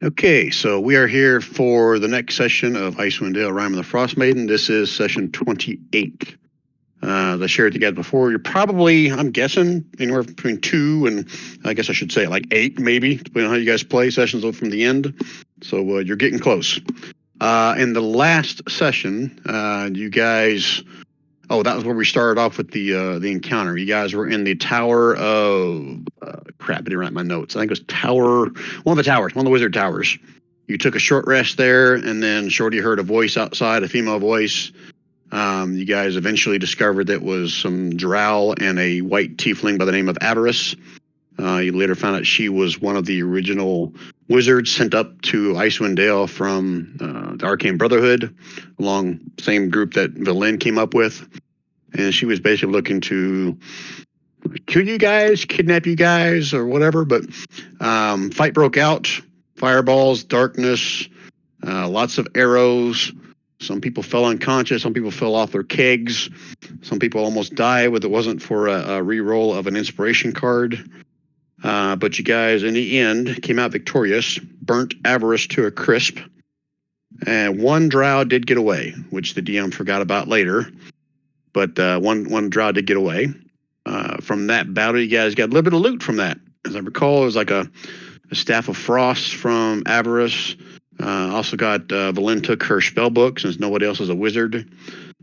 Okay, so we are here for the next session of Icewind Dale, Rime and the Frostmaiden. This is session 28. As I shared with you guys before, you're probably, I'm guessing, anywhere between 2 and I guess I should say like 8 maybe, depending on how you guys play sessions from the end. So you're getting close. In the last session, you guys... Oh, that was where we started off with the encounter. You guys were in the tower of... crap, I didn't write my notes. I think it was one of the towers, one of the wizard towers. You took a short rest there, and then Shorty heard a voice outside, a female voice. You guys eventually discovered that was some drow and a white tiefling by the name of Avarice. You later found out she was one of the original wizards sent up to Icewind Dale from the Arcane Brotherhood, along the same group that Valen came up with. And she was basically looking to kill you guys, kidnap you guys, or whatever. But fight broke out, fireballs, darkness, lots of arrows. Some people fell unconscious. Some people fell off their kegs. Some people almost died if it wasn't for a re-roll of an inspiration card. But you guys, in the end, came out victorious, burnt Avarice to a crisp. And one drow did get away, which the DM forgot about later. But one drow did get away. From that battle, you guys got a little bit of loot from that. As I recall, it was like a staff of frost from Avarice. Also got Valen took her spell book since nobody else is a wizard.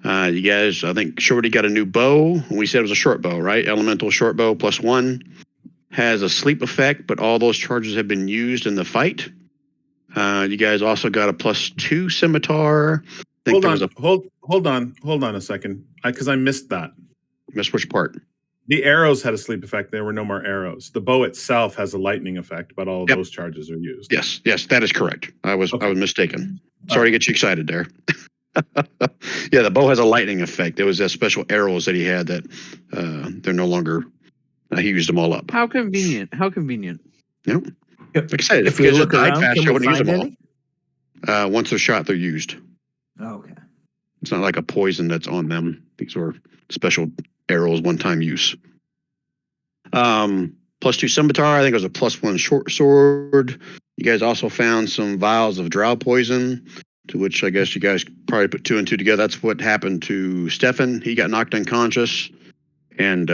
You guys, I think Shorty got a new bow. We said it was a short bow, right? Elemental short bow +1. Has a sleep effect, but all those charges have been used in the fight. You guys also got a +2 scimitar. Hold on a second, because I missed that. Missed which part? The arrows had a sleep effect. There were no more arrows. The bow itself has a lightning effect, but all of those charges are used. Yes, that is correct. I was mistaken. Sorry to get you excited there. Yeah, the bow has a lightning effect. There was special arrows that he had that they're no longer. He used them all up. How convenient. Yep. Like I said, if we look around, I wouldn't use them all. Once they're shot, they're used. Oh, okay. It's not like a poison that's on them. These were special arrows, one-time use. +2 scimitar. I think it was a +1 short sword. You guys also found some vials of drow poison, to which I guess you guys probably put 2 and 2 together. That's what happened to Stefan. He got knocked unconscious, and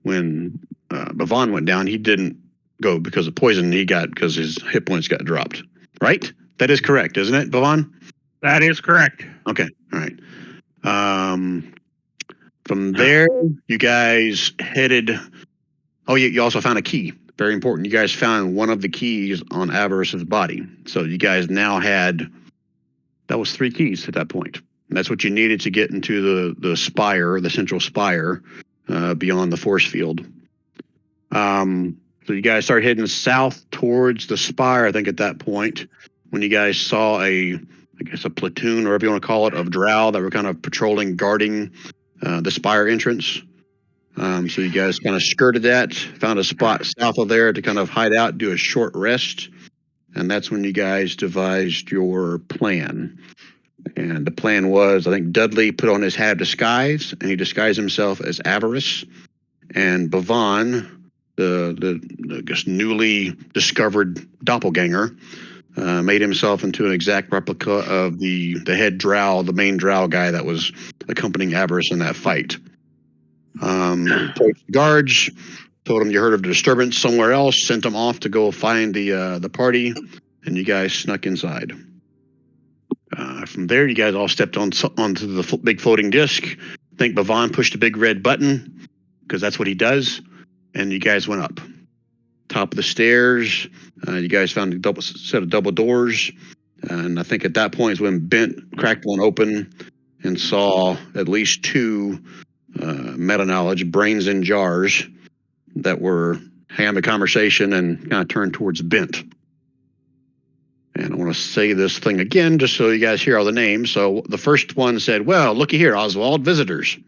when Bavon went down, he didn't go because of poison. He got because his hit points got dropped. Right? That is correct, isn't it, Bavon? That is correct. Okay. All right. From there, you guys headed... Oh, you also found a key. Very important. You guys found one of the keys on Avarice's body. So you guys now had... That was 3 keys at that point. And that's what you needed to get into the spire, the central spire, beyond the force field. So you guys started heading south towards the spire, I think, at that point, when you guys saw a platoon, or whatever you want to call it, of drow that were kind of patrolling, guarding the spire entrance. So you guys kind of skirted that, found a spot south of there to kind of hide out, do a short rest. And that's when you guys devised your plan. And the plan was, I think Dudley put on his hat of disguise, and he disguised himself as Avarice. And Bavon, the I guess newly discovered doppelganger, made himself into an exact replica of the head drow, the main drow guy that was accompanying Avarice in that fight. Guards told him you heard of a disturbance somewhere else, sent them off to go find the party, and you guys snuck inside. From there, you guys all stepped onto the big floating disc. I think Bavon pushed a big red button, because that's what he does, and you guys went up. Top of the stairs, you guys found a set of double doors, and I think at that point is when Bent cracked one open and saw at least 2 meta-knowledge brains in jars that were having a conversation and kind of turned towards Bent. And I want to say this thing again just so you guys hear all the names. So the first one said, "Well, looky here, Oswald, visitors."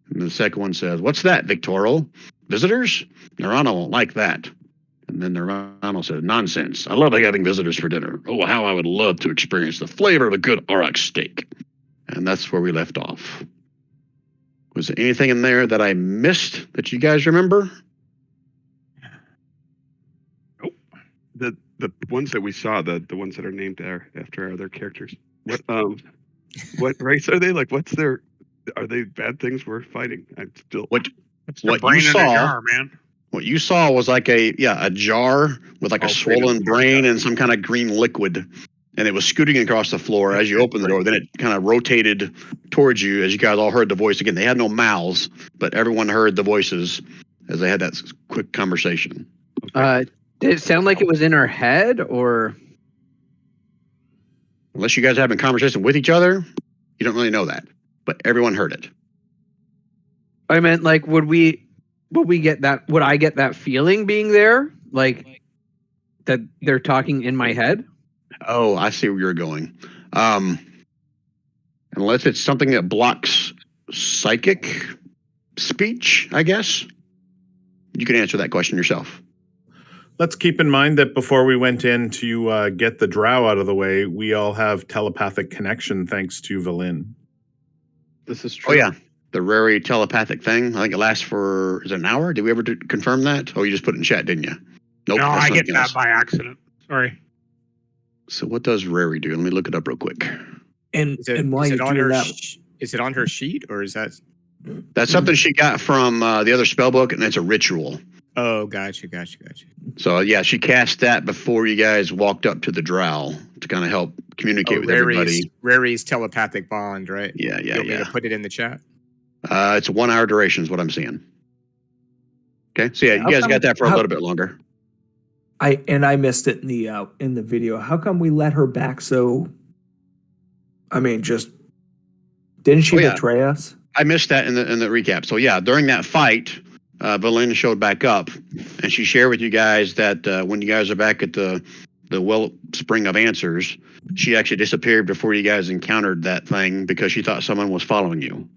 And the second one says, "What's that, Victoro? Visitors? Nerano won't like that." And then Nerano said, "Nonsense. I love having visitors for dinner. Oh, how I would love to experience the flavor of a good aurochs steak." And that's where we left off. Was there anything in there that I missed that you guys remember? Nope. the ones that we saw, the ones that are named after other characters. What race are they? Like, are they bad things we're fighting? I'm still. It's the What brain you in saw- a jar, man. What you saw was like a jar with like a swollen brain and some kind of green liquid. And it was scooting across the floor as you opened the door. Then it kind of rotated towards you as you guys all heard the voice again. They had no mouths, but everyone heard the voices as they had that quick conversation. Did it sound like it was in her head, or? Unless you guys are having a conversation with each other, you don't really know that. But everyone heard it. I meant, like, would we get that? Would I get that feeling being there, like that they're talking in my head? Oh, I see where you're going. Unless it's something that blocks psychic speech, I guess. You can answer that question yourself. Let's keep in mind that before we went in to get the drow out of the way, we all have telepathic connection thanks to Valin. This is true. Oh, yeah. The rare telepathic thing. I think it lasts for, is it an hour? Did we ever confirm that? Oh, you just put it in chat, didn't you? Nope. No, that's I get something that else. by accident. Sorry. So what does Rary do? Let me look it up real quick. And while you're doing that, Is it on her sheet or is that? That's something she got from the other spell book, and it's a ritual. Oh, gotcha. So yeah, she cast that before you guys walked up to the drow to kind of help communicate with everybody. Rary's telepathic bond, right? Yeah. You want me to put it in the chat? It's a 1 hour duration is what I'm seeing. Okay, so yeah, you guys got that for a little bit longer. I missed it in the video. How come we let her back so? I mean, just didn't she betray us? I missed that in the recap. So yeah, during that fight, Valin showed back up, and she shared with you guys that when you guys are back at the wellspring of answers, she actually disappeared before you guys encountered that thing because she thought someone was following you.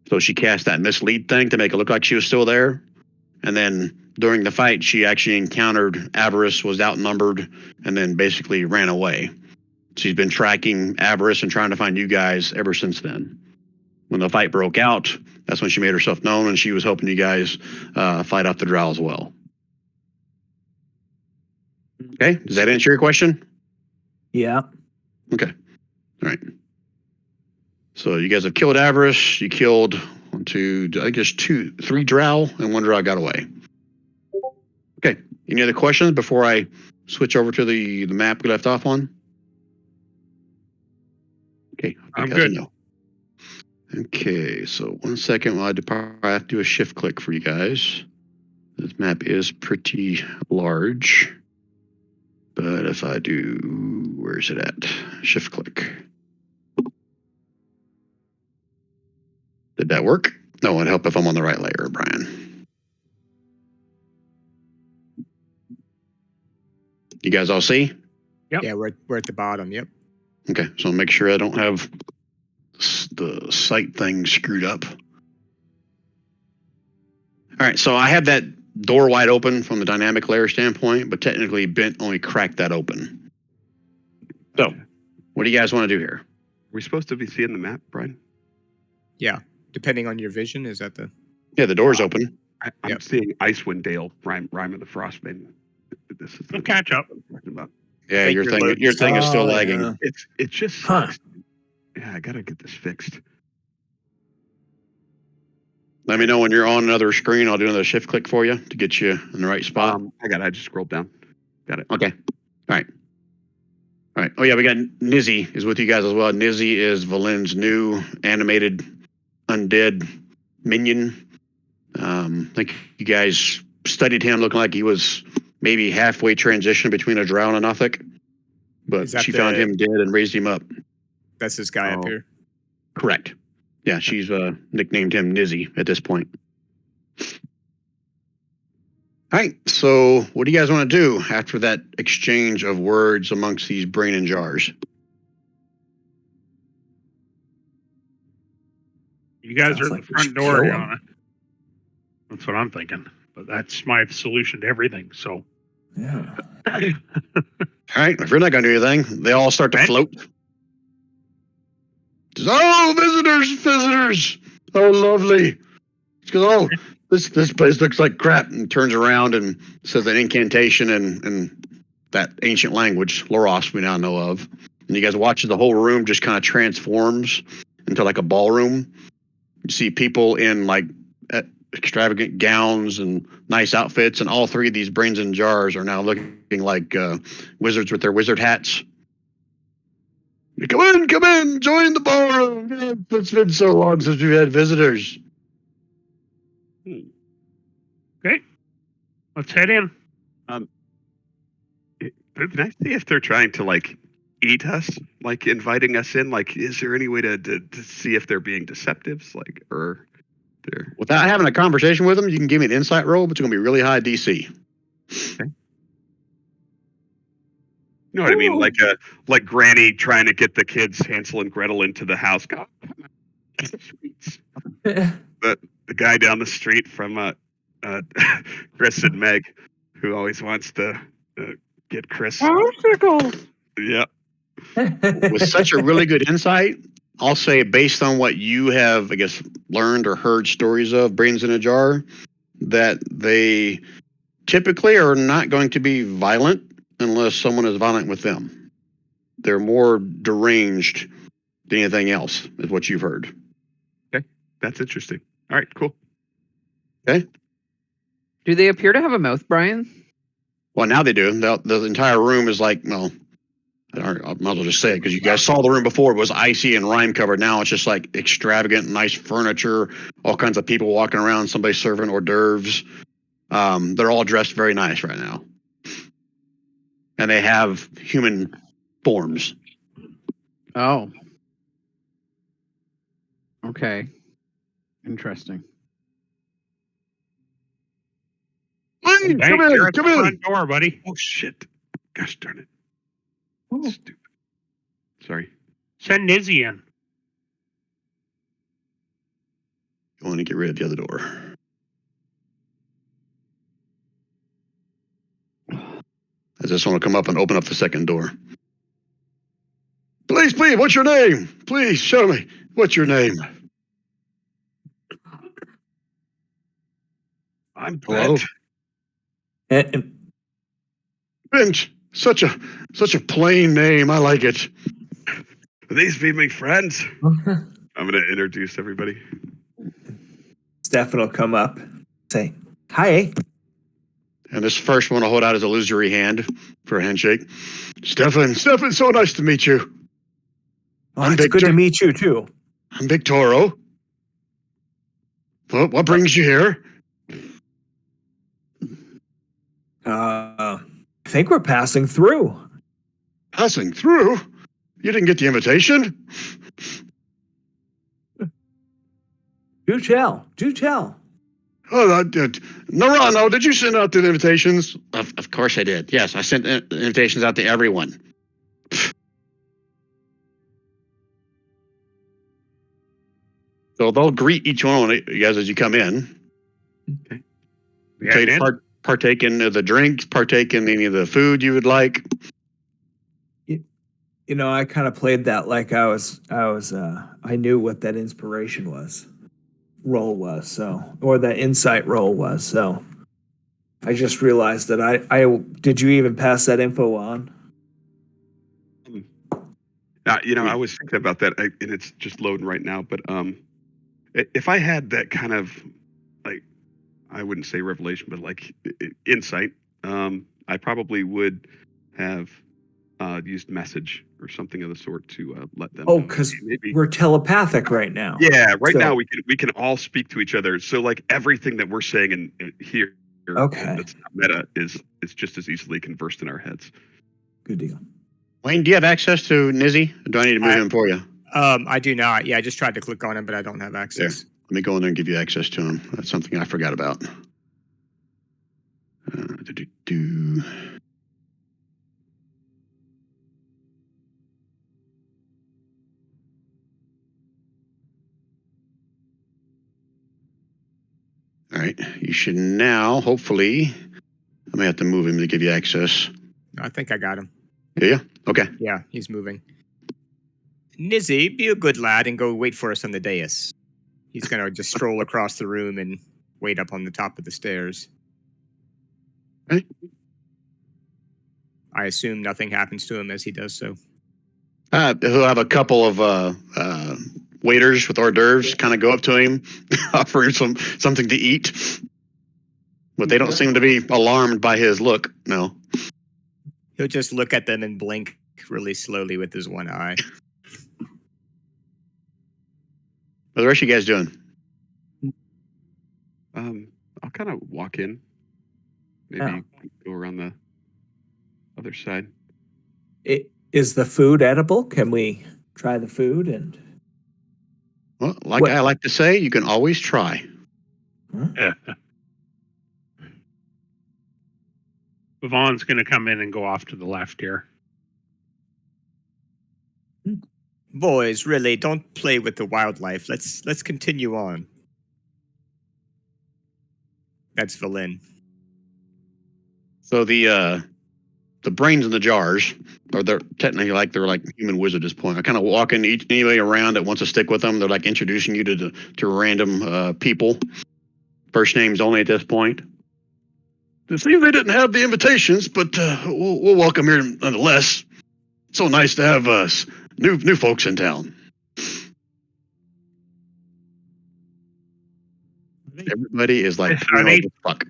So she cast that mislead thing to make it look like she was still there. And then during the fight, she actually encountered Avarice, was outnumbered, and then basically ran away. She's been tracking Avarice and trying to find you guys ever since then. When the fight broke out, that's when she made herself known, and she was helping you guys fight off the drow as well. Okay, does that answer your question? Yeah. Okay, all right. So you guys have killed Avarice. You killed I guess 3 drow, and 1 drow got away. Okay, any other questions before I switch over to the map we left off on? Okay, I'm good. No. Okay, so 1 second while I have to do a shift click for you guys. This map is pretty large, but if I do, where's it at? Shift click. Did that work? No, it'd help if I'm on the right layer, Brian. You guys all see? Yep. Yeah, we're at the bottom. Yep. Okay, so make sure I don't have the sight thing screwed up. All right, so I have that door wide open from the dynamic layer standpoint, but technically Bent only cracked that open. So, what do you guys want to do here? Are we supposed to be seeing the map, Brian? Yeah. Depending on your vision, is that the? Yeah, the door's open. I'm seeing Icewind Dale, Rime of the Frostmaiden. This is We'll catch up. I'm talking about. Yeah, think your you're thing is still Oh, lagging. yeah. It's just. Huh. Yeah, I gotta get this fixed. Let me know when you're on another screen. I'll do another shift click for you to get you in the right spot. I just scrolled down. Got it. Okay. All right. Oh yeah, we got Nizzy is with you guys as well. Nizzy is Valin's new animated undead minion. I think you guys studied him looking like he was maybe halfway transition between a drow and a Nothic. But Is that she found him dead and raised him up. That's this guy up here. Correct. Yeah, she's nicknamed him Nizzy at this point. All right, so what do you guys want to do after that exchange of words amongst these brain and jars? You guys Sounds are at like the we front should door, kill 'em. Yana. That's what I'm thinking. But that's my solution to everything. So, Yeah. All right, if you're not going to do anything, they all start to float. Oh, visitors! Oh, lovely. She goes, oh, this place looks like crap, and turns around and says an incantation and that ancient language, Loros, we now know of. And you guys watch as the whole room just kind of transforms into like a ballroom. You see people in like extravagant gowns and nice outfits, and all three of these brains in jars are now looking like wizards with their wizard hats. Come in, join the ballroom. It's been so long since we've had visitors. Okay. Let's head in. Can I see if they're trying to like eat us, like inviting us in? Like, is there any way to see if they're being deceptive, like, or they're Without having a conversation with them, you can give me an insight roll, but it's going to be really high DC. you know what I mean? Like Granny trying to get the kids Hansel and Gretel into the house. God, the guy down the street from Chris and Meg, who always wants to get Chris. Popsicles. Yeah. With such a really good insight, I'll say based on what you have, I guess, learned or heard stories of brains in a jar, that they typically are not going to be violent unless someone is violent with them. They're more deranged than anything else, is what you've heard. Okay, that's interesting. All right, cool. Do they appear to have a mouth, Brian? Well, now they do. The entire room is like, well, I might as well just say it because you guys saw the room before. It was icy and rime covered. Now it's just like extravagant, nice furniture, all kinds of people walking around, somebody serving hors d'oeuvres. They're all dressed very nice right now. And they have human forms. Oh. Okay. Interesting. Hey, Hey, come you're in, at the come in. front door, buddy. Oh shit! Gosh darn it! Oh. Stupid. Sorry. Send Nizzy in. I want to get rid of the other door. I just want to come up and open up the second door. Please, what's your name? Please, show me. What's your name? I'm Hello? Bent. Finch. Such a plain name. I like it. These be my friends. I'm gonna introduce everybody. Stefan will come up, say, "Hi." And this first one I'll hold out his illusory hand for a handshake. Stefan, so nice to meet you. Oh, I'm it's good Victor. to meet you too. I'm Victoro. What brings you here? I think we're passing through. Passing through? You didn't get the invitation? Do tell. Oh, Narano, did you send out the invitations? Of course I did. Yes, I sent invitations out to everyone. So they'll greet each one of you guys as you come in. Okay. Tell you to partake in the drinks, partake in any of the food you would like. You know, I kind of played that like I knew what that inspiration role was, so, or that insight role was, so. I just realized that I did you even pass that info on? I was thinking about that, and it's just loading right now. But if I had that kind of, like, I wouldn't say revelation, but like insight, I probably would have used message or something of the sort to let them. Oh, know. because Maybe. we're telepathic right now. Yeah, right So- now we can all speak to each other. So like everything that we're saying in here, Okay. that's not meta is just as easily conversed in our heads. Good deal. Wayne, do you have access to Nizzy? Or do I need to move him for you? I do not. Yeah, I just tried to click on him, but I don't have access. Let me go in there and give you access to him. That's something I forgot about. All right, you should now, hopefully, I may have to move him to give you access. I think I got him. Yeah? Okay. Yeah, he's moving. Nizzy, be a good lad and go wait for us on the dais. He's gonna just stroll across the room and wait up on the top of the stairs. Okay. I assume nothing happens to him as he does so. He'll have a couple of waiters with hors d'oeuvres kind of go up to him, offer him something to eat. But they don't seem to be alarmed by his look. No. He'll just look at them and blink really slowly with his one eye. What are the rest of you guys doing? I'll kind of walk in. Maybe go around the other side. Is the food edible? Can we try the food? And Well, like I like to say, you can always try. Vaughn's going to come in and go off to the left here. Boys, really, don't play with the wildlife. Let's continue on. That's Valin. So the brains in the jars, or they're technically they're like human wizard at this point. I kind of walk in anybody around that wants to stick with them. They're like introducing you to random people. First names only at this point. It seems they didn't have the invitations, but we'll welcome here nonetheless. It's so nice to have us new folks in town. Everybody is like, fuck.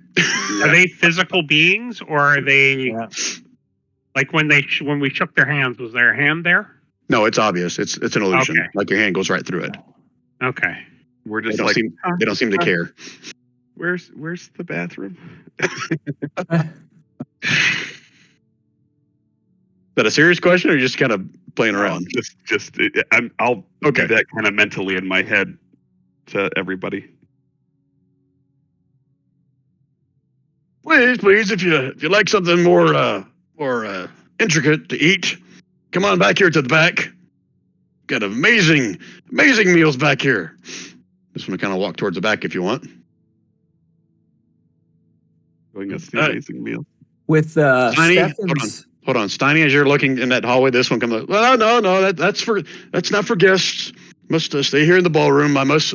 Are they physical beings, or are they like when we shook their hands? Was their hand there? No, it's obvious. It's an illusion. Okay. Like your hand goes right through it. Okay. We're They just don't, like, they don't seem to care. where's the bathroom? Is that a serious question, or are you just kind of playing around? I'll Okay. do that kind of mentally in my head to everybody. Please, if you like something more intricate to eat, come on back here to the back. Got amazing meals back here. Just want to kind of walk towards the back if you want. Going us the amazing meal. with Steiny, Stefan's. Hold on, Steiny, as you're looking in that hallway, this one comes up. Well, no, that's not for guests. Must stay here in the ballroom. I must.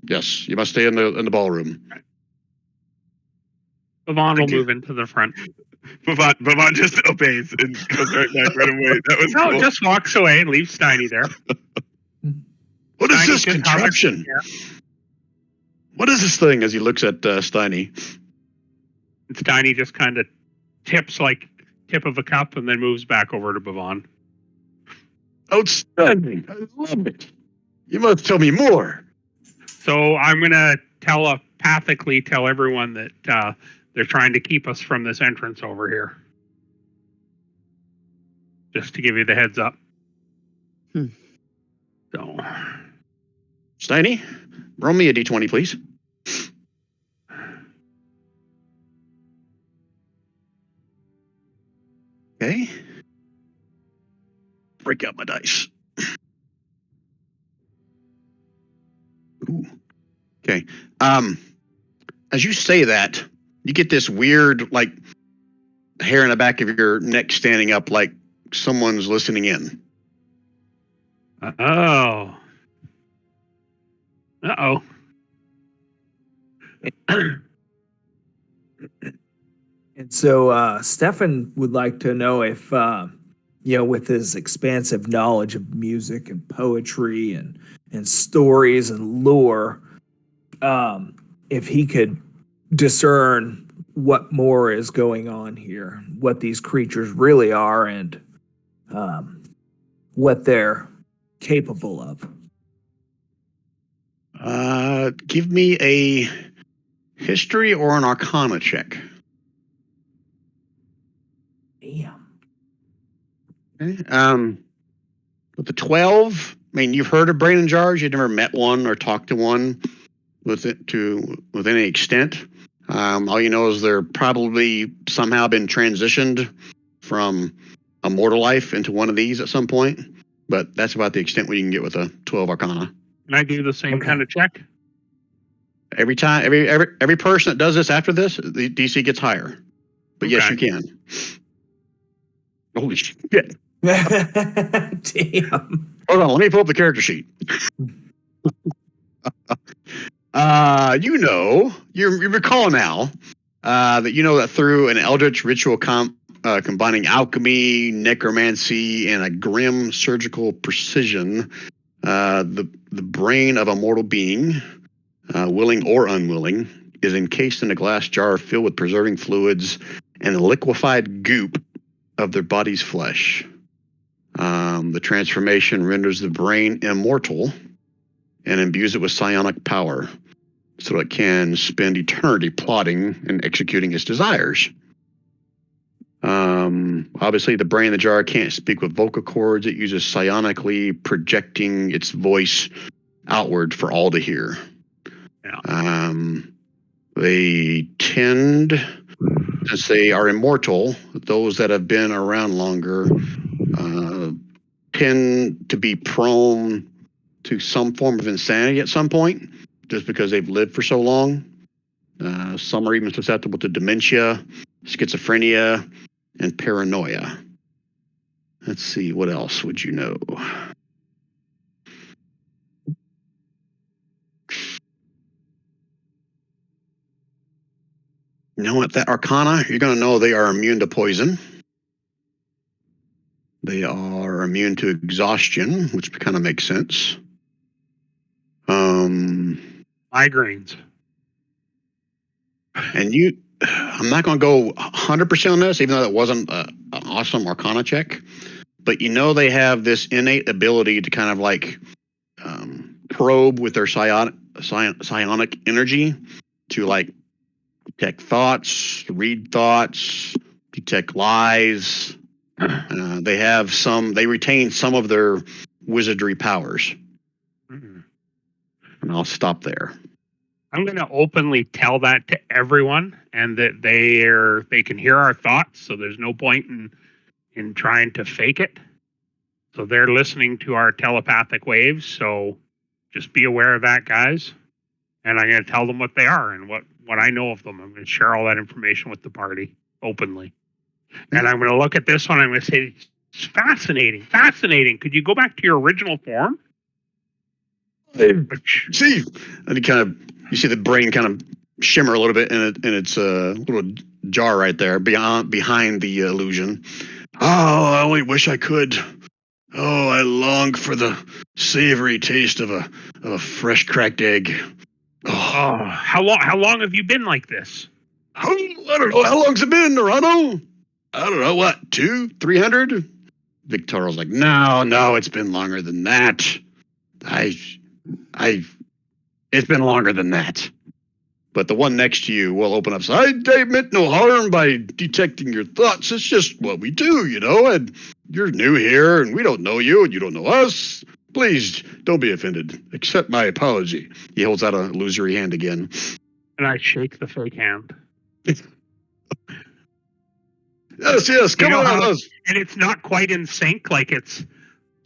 Yes, you must stay in the ballroom. Vaughn will move into the front. Vaughn just obeys and goes right back right away. That was No, cool. just walks away and leaves Steiny there. What is Steiny this just contraption? What is this thing? As he looks at Steiny. Steiny just kind of tips like tip of a cup and then moves back over to Bavon. Outstanding! I love it. You must tell me more. So I'm gonna telepathically tell everyone that they're trying to keep us from this entrance over here. Just to give you the heads up. So, Steiny, roll me a d20, please. Okay. Break out my dice. Ooh. Okay. As you say that, you get this weird, like, hair in the back of your neck standing up like someone's listening in. oh. Uh-oh. And so Stefan would like to know if, with his expansive knowledge of music and poetry and stories and lore, if he could discern what more is going on here, what these creatures really are, and what they're capable of. Give me a history or an arcana check. Damn. Okay. With the 12, I mean, you've heard of brain in jars. You've never met one or talked to one with any extent. All you know is they're probably somehow been transitioned from a mortal life into one of these at some point. But that's about the extent we can get with a 12 arcana. Can I do the same kind of check? Every time, every person that does this after this, the DC gets higher. But yes, you can. Holy shit. Damn. Hold on, let me pull up the character sheet. You recall now that you know that through an eldritch ritual combining alchemy, necromancy, and a grim surgical precision, the brain of a mortal being, willing or unwilling, is encased in a glass jar filled with preserving fluids and the liquefied goop of their body's flesh. The transformation renders the brain immortal and imbues it with psionic power, so it can spend eternity plotting and executing its desires. Obviously, the brain in the jar can't speak with vocal cords. It uses psionically projecting its voice outward for all to hear. Yeah. They tend, since they are immortal, those that have been around longer tend to be prone to some form of insanity at some point, just because they've lived for so long. Some are even susceptible to dementia, schizophrenia, and paranoia. Let's see, what else would you know? You know what, that arcana, you're going to know they are immune to poison. They are immune to exhaustion, which kind of makes sense. Migraines. And I'm not going to go 100% on this, even though that wasn't an awesome arcana check. But you know they have this innate ability to kind of like probe with their psionic energy to like detect thoughts, read thoughts, detect lies. They retain some of their wizardry powers. Mm. And I'll stop there. I'm going to openly tell that to everyone, and that they can hear our thoughts, so there's no point in trying to fake it. So they're listening to our telepathic waves, so just be aware of that, guys. And I'm going to tell them what they are and what I know of them. I'm going to share all that information with the party openly. And I'm going to look at this one. I'm going to say, it's fascinating, fascinating. Could you go back to your original form? See, and you see the brain kind of shimmer a little bit in its little jar right there behind the illusion. Oh, I only wish I could. Oh, I long for the savory taste of a fresh cracked egg. Oh, how long have you been like this? I don't know. How long's it been, Nerano? I don't know. What, 200, 300? Victoria's like, no, it's been longer than that. It's been longer than that. But the one next to you will open up. So I meant no harm by detecting your thoughts. It's just what we do, you know. And you're new here, and we don't know you, and you don't know us. Please don't be offended. Accept my apology. He holds out a illusory hand again. And I shake the fake hand. Yes, come on. And it's not quite in sync, like it's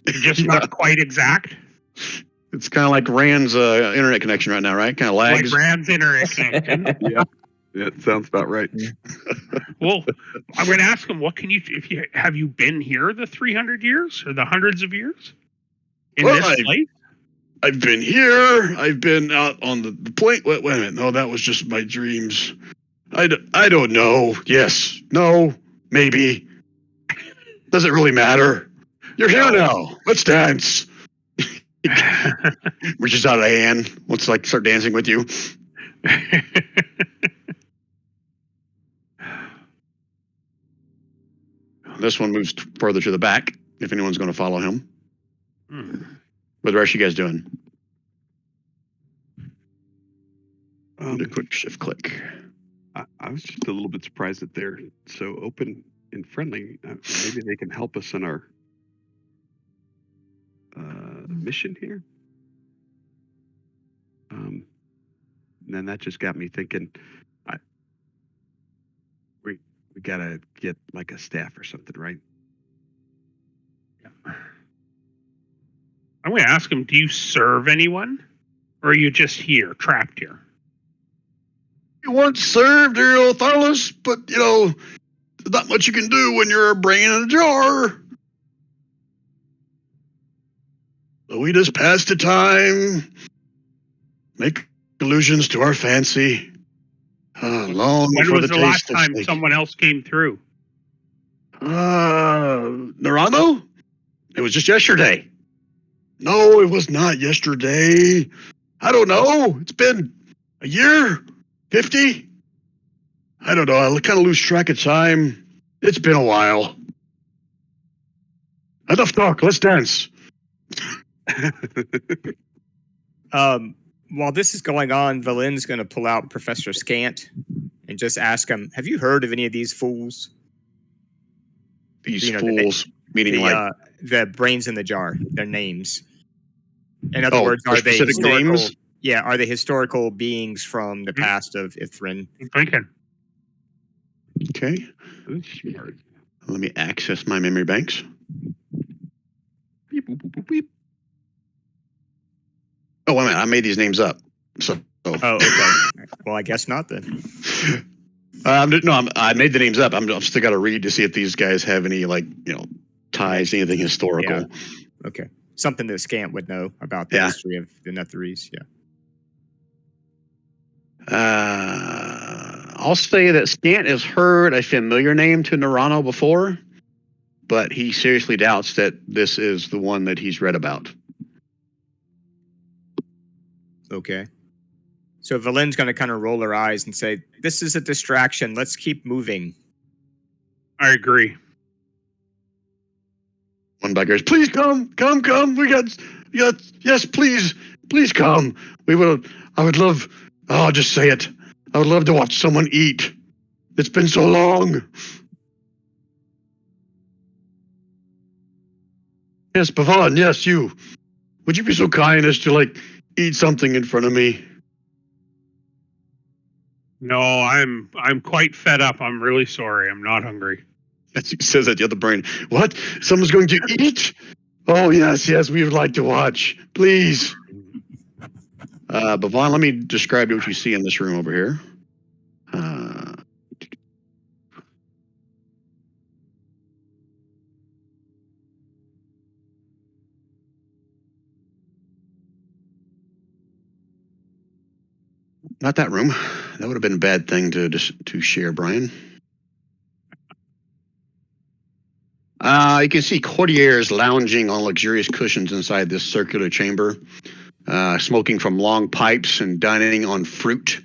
just not quite exact. It's kind of like Rand's internet connection right now, right? Kind of lags. Like Rand's internet connection. Yeah, it sounds about right. Well, I'm going to ask him, have you been here the 300 years or the hundreds of years in this place? I've been here. I've been out on the plane. Wait a minute. No, that was just my dreams. I don't know. Yes. No. Maybe. Does it really matter? You're here now. Let's dance. Reaches out a hand. Wants to like start dancing with you. This one moves further to the back, if anyone's going to follow him. What the rest of you guys doing? Do a quick shift click. I was just a little bit surprised that they're so open and friendly. Maybe they can help us in our mission here. And then that just got me thinking. We gotta get like a staff or something, right? Yeah. I'm going to ask him, do you serve anyone? Or are you just here, trapped here? You once served Iriolarthas, but, you know, there's not much you can do when you're a brain in a jar. So we just pass the time, make allusions to our fancy. Long When before was the the last taste of time snake. someone else came through? Narano? It was just yesterday. No, it was not yesterday. I don't know. It's been a year? 50? I don't know. I kind of lose track of time. It's been a while. Enough talk. Let's dance. While this is going on, Valin's going to pull out Professor Scant and just ask him, "Have you heard of any of these fools? These the- fools, meaning The like, the brains in the jar, their names. In other oh, words, for are they specific historical? names? Yeah, are they historical beings from the Mhm. past of Ithrin? I'm thinking. Okay. That's smart. Let me access my memory banks. Beep, boop, boop, boop, beep. Oh, wait a minute. I made these names up. So. Oh, okay. Well, I guess not then. I made the names up. I'm still got to read to see if these guys have any ties to anything historical. Yeah. Okay. Something that Scant would know about the Yeah. history of the Netherese. Yeah. I'll say that Scant has heard a familiar name to Narano before, but he seriously doubts that this is the one that he's read about. Okay. So Valin's going to kind of roll her eyes and say, "This is a distraction. Let's keep moving." I agree. One by goes, please come. We got, yes, please come. I would love, I'll just say it. I would love to watch someone eat. It's been so long. Yes, Pavan, yes, you. Would you be so kind as to, eat something in front of me? No, I'm quite fed up. I'm really sorry. I'm not hungry. As he says at the other brain, what? Someone's going to eat? Oh, yes, we would like to watch. Please. Pavan, let me describe what you see in this room over here. Not that room. That would have been a bad thing to share, Brian. You can see courtiers lounging on luxurious cushions inside this circular chamber, smoking from long pipes and dining on fruit.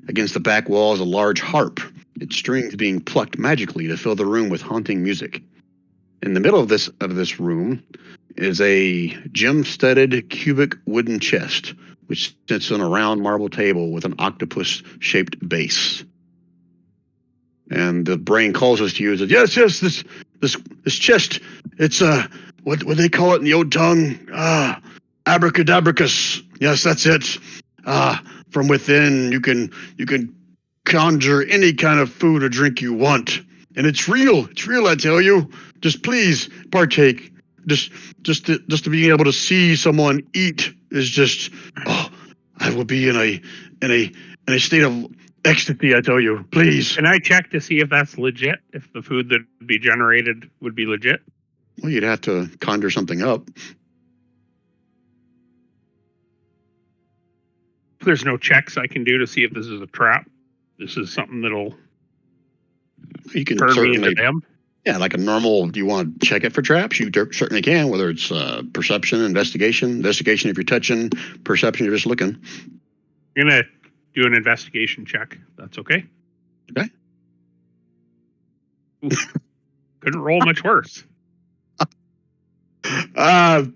Against the back wall is a large harp, its strings being plucked magically to fill the room with haunting music. In the middle of this room is a gem-studded cubic wooden chest, which sits on a round marble table with an octopus-shaped base. And the brain calls us to you and says, yes, this chest, it's what they call it in the old tongue? Abracadabricus. Yes, that's it. From within you can conjure any kind of food or drink you want. And it's real, I tell you. Just please partake. Just to be able to see someone eat is just, I will be in a state of ecstasy, I tell you. Please. Can I check to see if that's legit? If the food that would be generated would be legit? Well, you'd have to conjure something up. There's no checks I can do to see if this is a trap. This is something that'll You can turn me into certainly, them. yeah, like a normal. Do you want to check it for traps? You certainly can. Whether it's perception, investigation if you're touching, perception you're just looking. I'm gonna do an investigation check. That's okay. Okay. Ooh, couldn't roll much worse.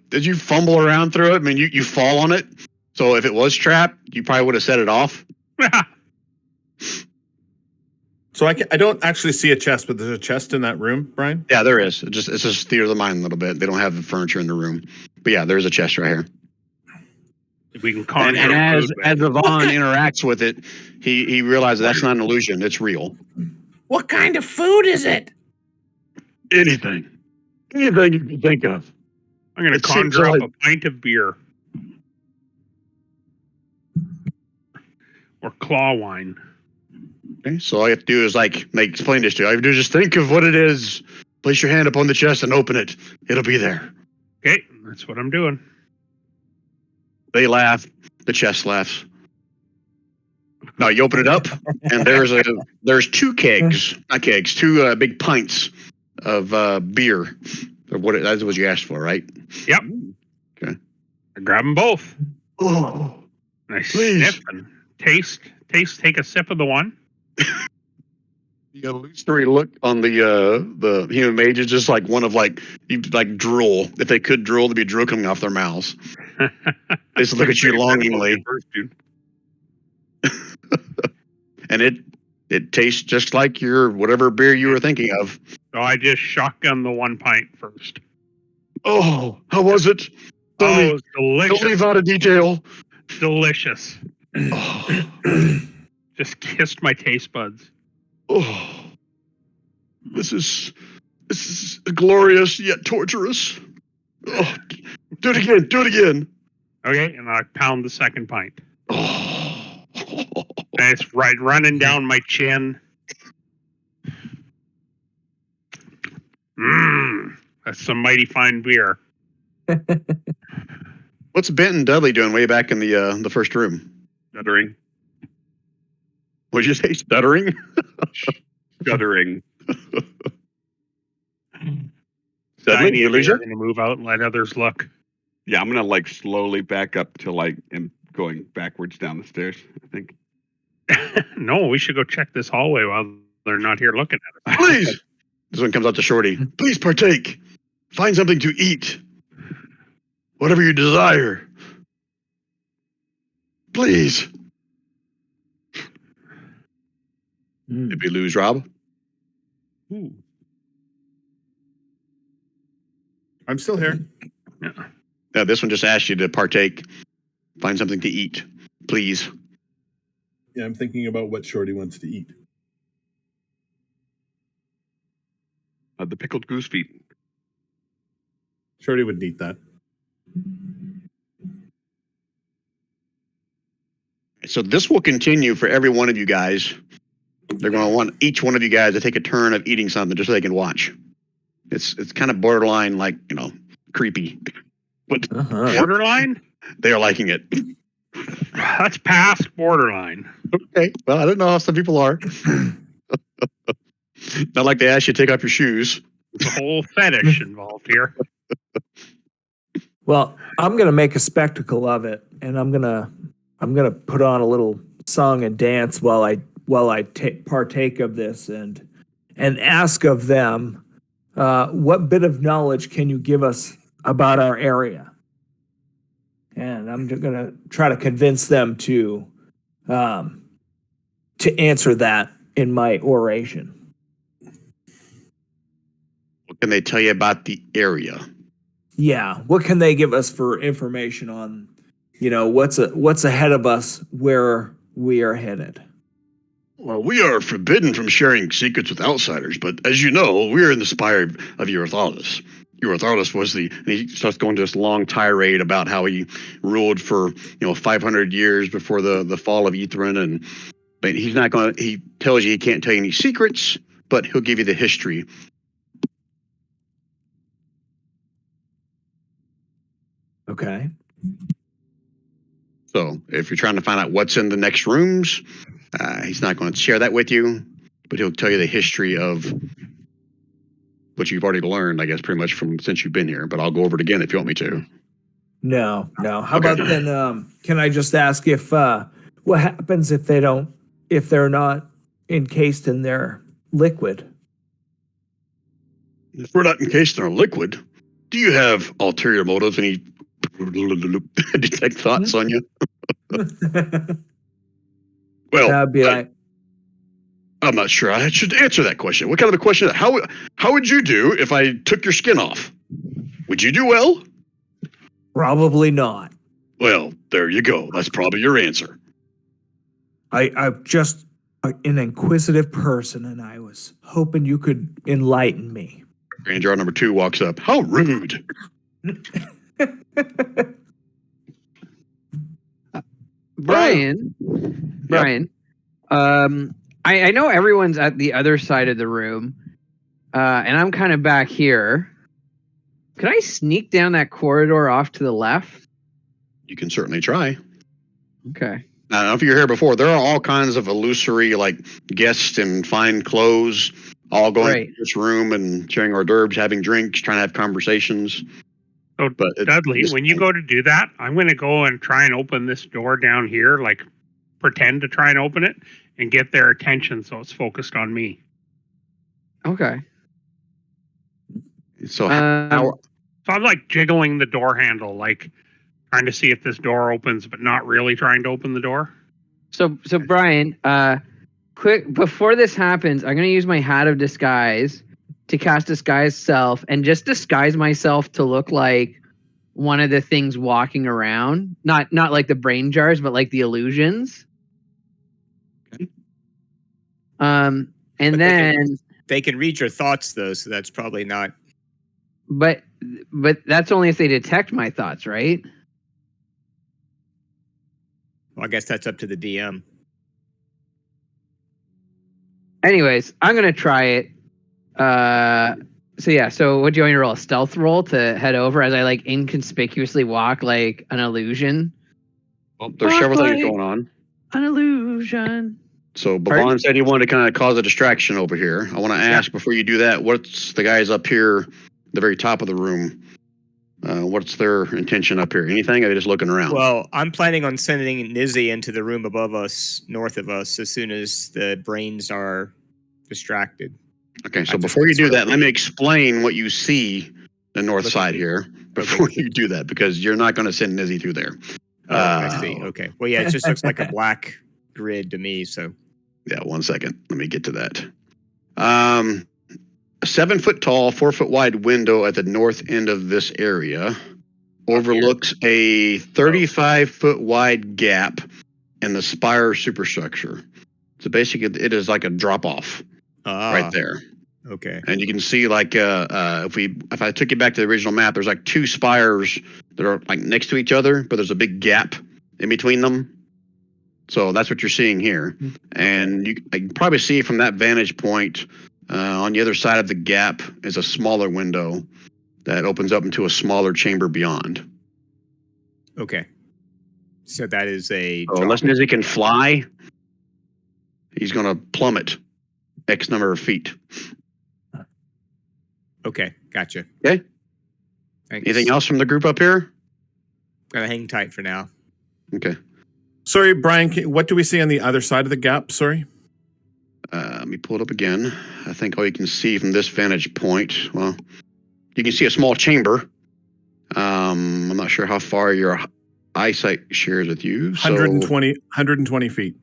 Did you fumble around through it? I mean, you fall on it. So if it was trapped, you probably would have set it off. So I don't actually see a chest, but there's a chest in that room, Brian? Yeah, there is. It's just theater of the mind a little bit. They don't have the furniture in the room. But yeah, there's a chest right here. We can conjure And as food, Vaughn interacts with it, he realizes that's not an illusion. It's real. What kind of food is it? Anything you can think of. I'm gonna it seems conjure up like- a pint of beer. Or claw wine. Okay, so all you have to do is explain this to you. All you have to do is just think of what it is. Place your hand upon the chest and open it. It'll be there. Okay, that's what I'm doing. They laugh. The chest laughs. No, you open it up, and there's two kegs, not kegs, two big pints of beer. Or that's what you asked for, right? Yep. Okay. I grab them both. Oh, And I please. sniff and taste, take a sip of the one. You got a illusory look on the human mage is just like one of like drool. If they could drool, there'd be drool coming off their mouths. They just look at you longingly, and it tastes just like your whatever beer you were thinking of. So I just shotgun the 1 pint first. Oh, how was it? Tell me, Oh, it's delicious. don't leave out a detail. Delicious. Oh, Just kissed my taste buds. oh, this is glorious yet torturous. Oh, do it again. Do it again. Okay, and I pound the second pint. Oh. And it's running down my chin. That's some mighty fine beer. What's Bent and Dudley doing way back in the first room? Stuttering. What'd you say? Stuttering? Stuttering. Dudley, you lose are it? going to move out and let others look. Yeah, I'm gonna like slowly back up till I am going backwards down the stairs. I think. No, we should go check this hallway while they're not here looking at it. Please. This one comes out to Shorty. Please partake. Find something to eat. Whatever you desire. Please. Did we lose Rob? Ooh. I'm still here. No, this one just asked you to partake. Find something to eat. Please. Yeah, I'm thinking about what Shorty wants to eat. The pickled goose feet. Shorty would eat that. So this will continue for every one of you guys. They're going to want each one of you guys to take a turn of eating something just so they can watch. It's kind of borderline, like, creepy. But Borderline? they are liking it. That's past borderline. Okay. Well, I don't know how some people are. Not like they ask you to take off your shoes. There's a whole fetish involved here. Well, I'm gonna make a spectacle of it, and I'm gonna put on a little song and dance while I partake of this, and ask of them, what bit of knowledge can you give us about our area? And I'm gonna try to convince them to answer that in my oration. What can they tell you about the area? Yeah, what can they give us for information on, what's ahead of us, where we are headed? Well, we are forbidden from sharing secrets with outsiders, but as you know, we are in the Spire of Iriolarthas. Iriolarthas was and he starts going to this long tirade about how he ruled for 500 years before the fall of Ythrun, but he's not going. He tells you he can't tell you any secrets, but he'll give you the history. Okay. So if you're trying to find out what's in the next rooms, he's not going to share that with you, but he'll tell you the history of what you've already learned, I guess, pretty much since you've been here. But I'll go over it again if you want me to. No. How about then? Can I just ask if what happens if they're not encased in their liquid? If we're not encased in our liquid, do you have ulterior motives? Any detect thoughts on you? Well, That'd be like, I'm not sure I should answer that question. What kind of a question? How would you do if I took your skin off? Would you do well? probably not. Well, there you go. That's probably your answer. I'm just an inquisitive person, and I was hoping you could enlighten me. Grand Jar number 2 walks up. How rude. Brian, I know everyone's at the other side of the room, and I'm kind of back here. Could I sneak down that corridor off to the left? You can certainly try. Okay. I don't know if you were here before. There are all kinds of illusory, like guests in fine clothes, all going Right. to this room and sharing hors d'oeuvres, having drinks, trying to have conversations. So, But Dudley, when you go to do that, I'm going to go and try and open this door down here, like pretend to try and open it and get their attention so it's focused on me. Okay. So Um, So I'm like jiggling the door handle, like trying to see if this door opens, but not really trying to open the door. So Brian, quick before this happens, I'm gonna use my hat of disguise to cast disguise self and just disguise myself to look like one of the things walking around. Not like the brain jars, but like the illusions. Okay. And But then they can read your thoughts though, so that's probably not. but that's only if they detect my thoughts, right? Well, I guess that's up to the DM. Anyways, I'm gonna try it. So what do you want me to roll? A stealth roll to head over as I like inconspicuously walk like an illusion? Well, there's Walk several things like going on. an illusion. So Pardon? Bavon said he wanted to kind of cause a distraction over here. I want to ask before you do that, what's the guys up here, the very top of the room? What's their intention up here? Anything? Or are they just looking around? Well, I'm planning on sending Nizzy into the room above us, north of us, as soon as the brains are distracted. Okay, so I just before you do sort of that, let me explain what you see the north Look side at- here before you do that, because you're not going to send Nizzy through there. Oh, I see. Okay. Well, yeah, it just looks like a black grid to me. So Yeah, 1 second. Let me get to that. A 7 foot tall, 4 foot wide window at the north end of this area overlooks a 35 foot wide gap in the Spire superstructure. So basically, it is like a drop off right there. Okay. And you can see like if I took you back to the original map, there's like 2 spires that are like next to each other, but there's a big gap in between them. So that's what you're seeing here. And you can probably see from that vantage point, on the other side of the gap is a smaller window that opens up into a smaller chamber beyond. Okay. So that is a. So unless Nizzy can fly, he's going to plummet X number of feet. Okay. Gotcha. Okay. Thanks. Anything else from the group up here? Gotta hang tight for now. Okay. Sorry, Brian, what do we see on the other side of the gap? Sorry. Let me pull it up again. I think all you can see from this vantage point, well, you can see a small chamber. I'm not sure how far your eyesight shares with you. So, 120 feet.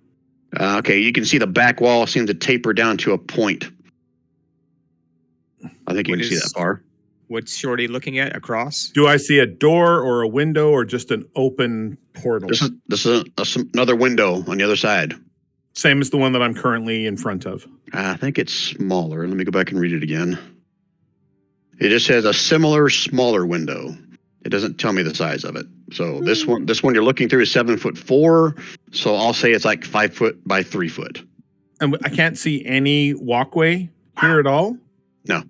Okay, you can see the back wall seems to taper down to a point. I think you What can see is- that far. What's Shorty looking at across? Do I see a door or a window or just an open portal? This is another window on the other side. Same as the one that I'm currently in front of. I think it's smaller. Let me go back and read it again. It just says a similar smaller window. It doesn't tell me the size of it. So this one you're looking through is 7'4". So I'll say it's like 5 foot by 3 foot. And I can't see any walkway here at all? No.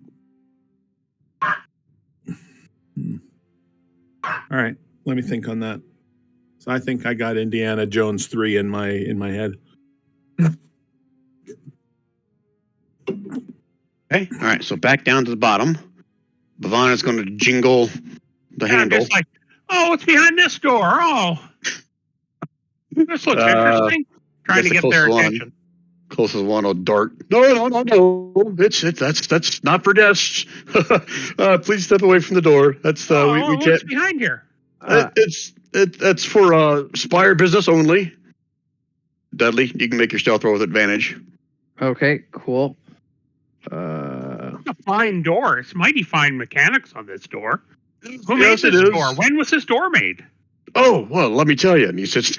All right, let me think on that. So I think I got Indiana Jones 3 in my head. Okay. All right. So back down to the bottom. Bavon is going to jingle the I'm handle. just like, oh, it's behind this door. Oh, this looks interesting. Trying to That's the get their closest one. attention. Closest one will dart. No. That's not for guests. Please step away from the door. That's we What's can't. behind here? That's for Spire business only. Dudley, you can make your stealth roll with advantage. Okay, cool. It's a fine door. It's mighty fine mechanics on this door. Who made Yes, this it is. door? When was this door made? Oh, well, let me tell you. And he says,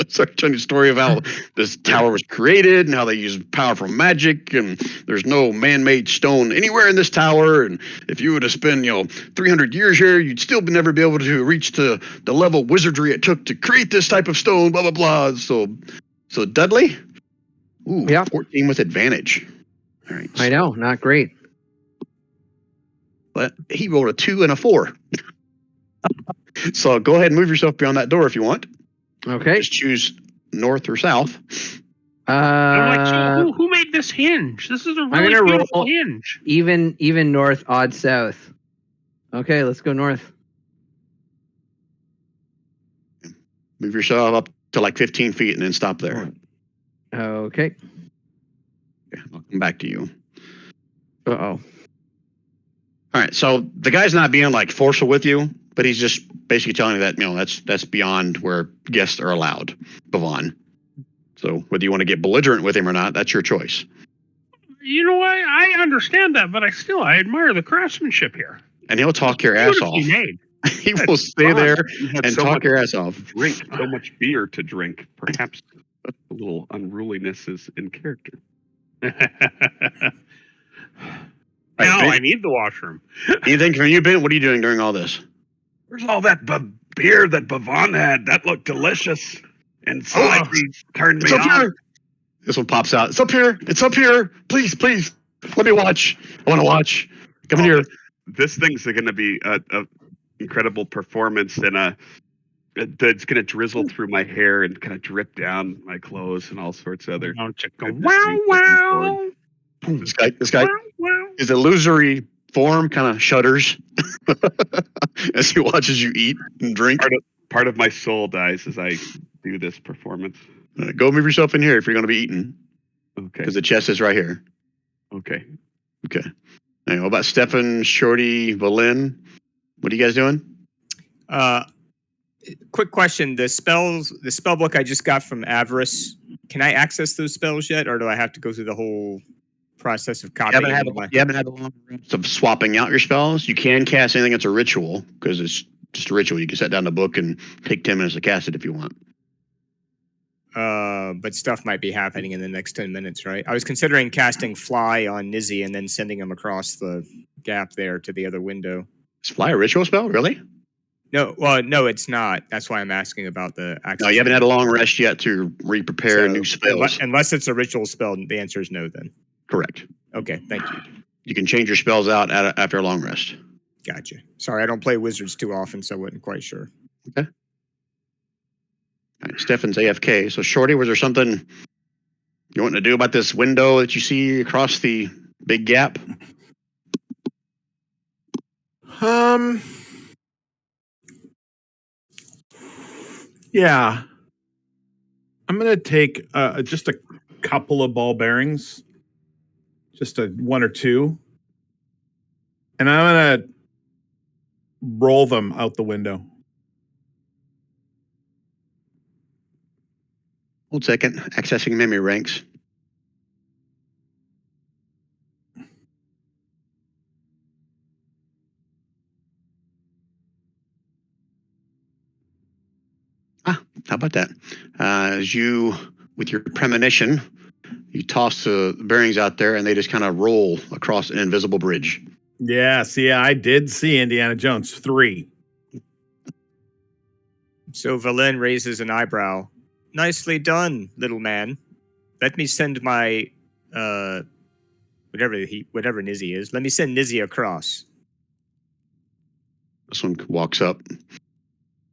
start telling you a story of how this tower was created and how they use powerful magic, and there's no man-made stone anywhere in this tower. And if you were to spend, 300 years here, you'd still never be able to reach the level of wizardry it took to create this type of stone, blah, blah, blah. So Dudley? Ooh, Yeah. 14 with advantage. All right. I know, not great. But he rolled a 2 and a 4. So go ahead and move yourself beyond that door if you want. Okay. Just choose north or south. I'm like, so who made this hinge? This is a really gonna beautiful roll- hinge. even north, odd south. Okay, let's go north. Move yourself up to like 15 feet and then stop there. Okay. Okay, I'll come back to you. Uh-oh. All right, so the guy's not being like forceful with you, but he's just basically telling you that that's beyond where guests are allowed, Bavon. So whether you want to get belligerent with him or not, that's your choice. You know what? I understand that, but I admire the craftsmanship here. And he'll talk your ass off. Beautifully made. He will stay there You have and so talk much your ass off. drink, so much beer to drink. Perhaps a little unruliness is in character. Now Ben? I need the washroom. Anything from you, Ben? What are you doing during all this? Where's all that beer that Bavon had? That looked delicious and slightly turned It's me up on. here. This one pops out. It's up here. It's up here. Please, please. Let me watch. I want to watch. Come in here. This thing's going to be a incredible performance, and it's going to drizzle through my hair and kind of drip down my clothes and all sorts of other. Don't you go, goodness wow, looking wow. forward. This guy Wow, wow. is illusory form, kind of shudders as he watches you eat and drink. Part of my soul dies as I do this performance. Go move yourself in here if you're going to be eating, Okay. because the chest is right here. Okay. Okay. Now, what about Stefan, Shorty, Valin? What are you guys doing? Quick question: the spell book I just got from Avarice. Can I access those spells yet, or do I have to go through the whole process of You copying? haven't had the long rest of swapping out your spells. You can cast anything that's a ritual, because it's just a ritual. You can set down the book and take 10 minutes to cast it if you want. But stuff might be happening in the next 10 minutes, right? I was considering casting Fly on Nizzy and then sending him across the gap there to the other window. Is Fly a ritual spell? Really? No, well, no, it's not. That's why I'm asking about the access. No, you haven't had a long rest yet to re-prepare new spells. Unless it's a ritual spell, the answer is no then. Correct. Okay, thank you. You can change your spells out after a long rest. Gotcha. Sorry, I don't play wizards too often, so I wasn't quite sure. All right, Stefan's AFK. So, Shorty, was there something you want to do about this window that you see across the big gap? Yeah. I'm going to take just a couple of ball bearings, just one or two, and I'm going to roll them out the window. Hold a second. Accessing memory ranks. How about that? As you, with your premonition, you toss the bearings out there and they just kind of roll across an invisible bridge. Yeah, see, I did see Indiana Jones 3. So Valin raises an eyebrow. Nicely done, little man. Let me send my whatever Nizzy is. Let me send Nizzy across. This one walks up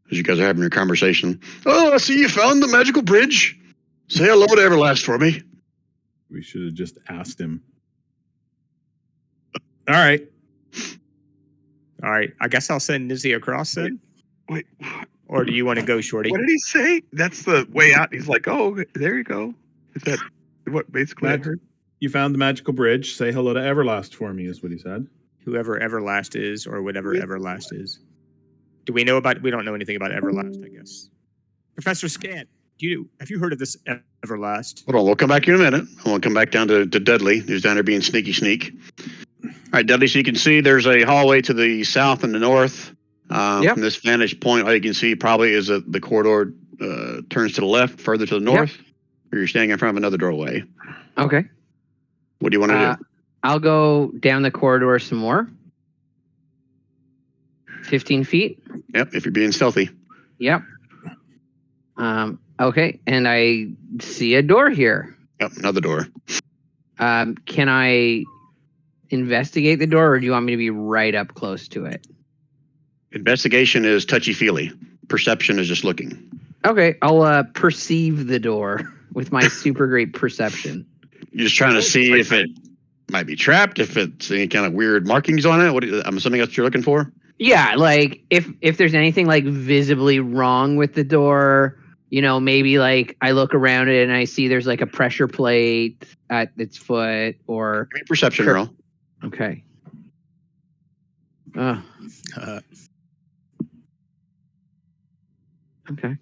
as you guys are having your conversation. Oh, I see you found the magical bridge. Say hello to Everlast for me. We should have just asked him. All right. All right, I guess I'll send Nizzy across then. Wait, Or do you want to go, Shorty? what did he say? That's the way out. He's like, oh, there you go. Is that what basically I heard? You found the magical bridge. Say hello to Everlast for me, is what he said. Whoever Everlast is, or whatever Everlast is. Do we know about? We don't know anything about Everlast, I guess. Professor Scant, have you heard of this Everlast? Hold on, we'll come back in a minute. I want to come back down to Dudley, who's down there being sneak. All right, Dudley, so you can see there's a hallway to the south and the north. From this vantage point, all you can see probably is that the corridor turns to the left, further to the north, or you're standing in front of another doorway. Okay. What do you want to do? I'll go down the corridor some more. 15 feet. Yep, if you're being stealthy. Yep. Okay, and I see a door here. Yep, another door. Can I investigate the door, or do you want me to be right up close to it? Investigation is touchy-feely. Perception is just looking. Okay, I'll perceive the door with my super great perception. You're just trying to see if it might be trapped, if it's any kind of weird markings on it. I'm assuming that's what you're looking for. Yeah, like if there's anything like visibly wrong with the door, maybe like I look around it and I see there's like a pressure plate at its foot or Give me a perception roll. Okay. Uh, Okay.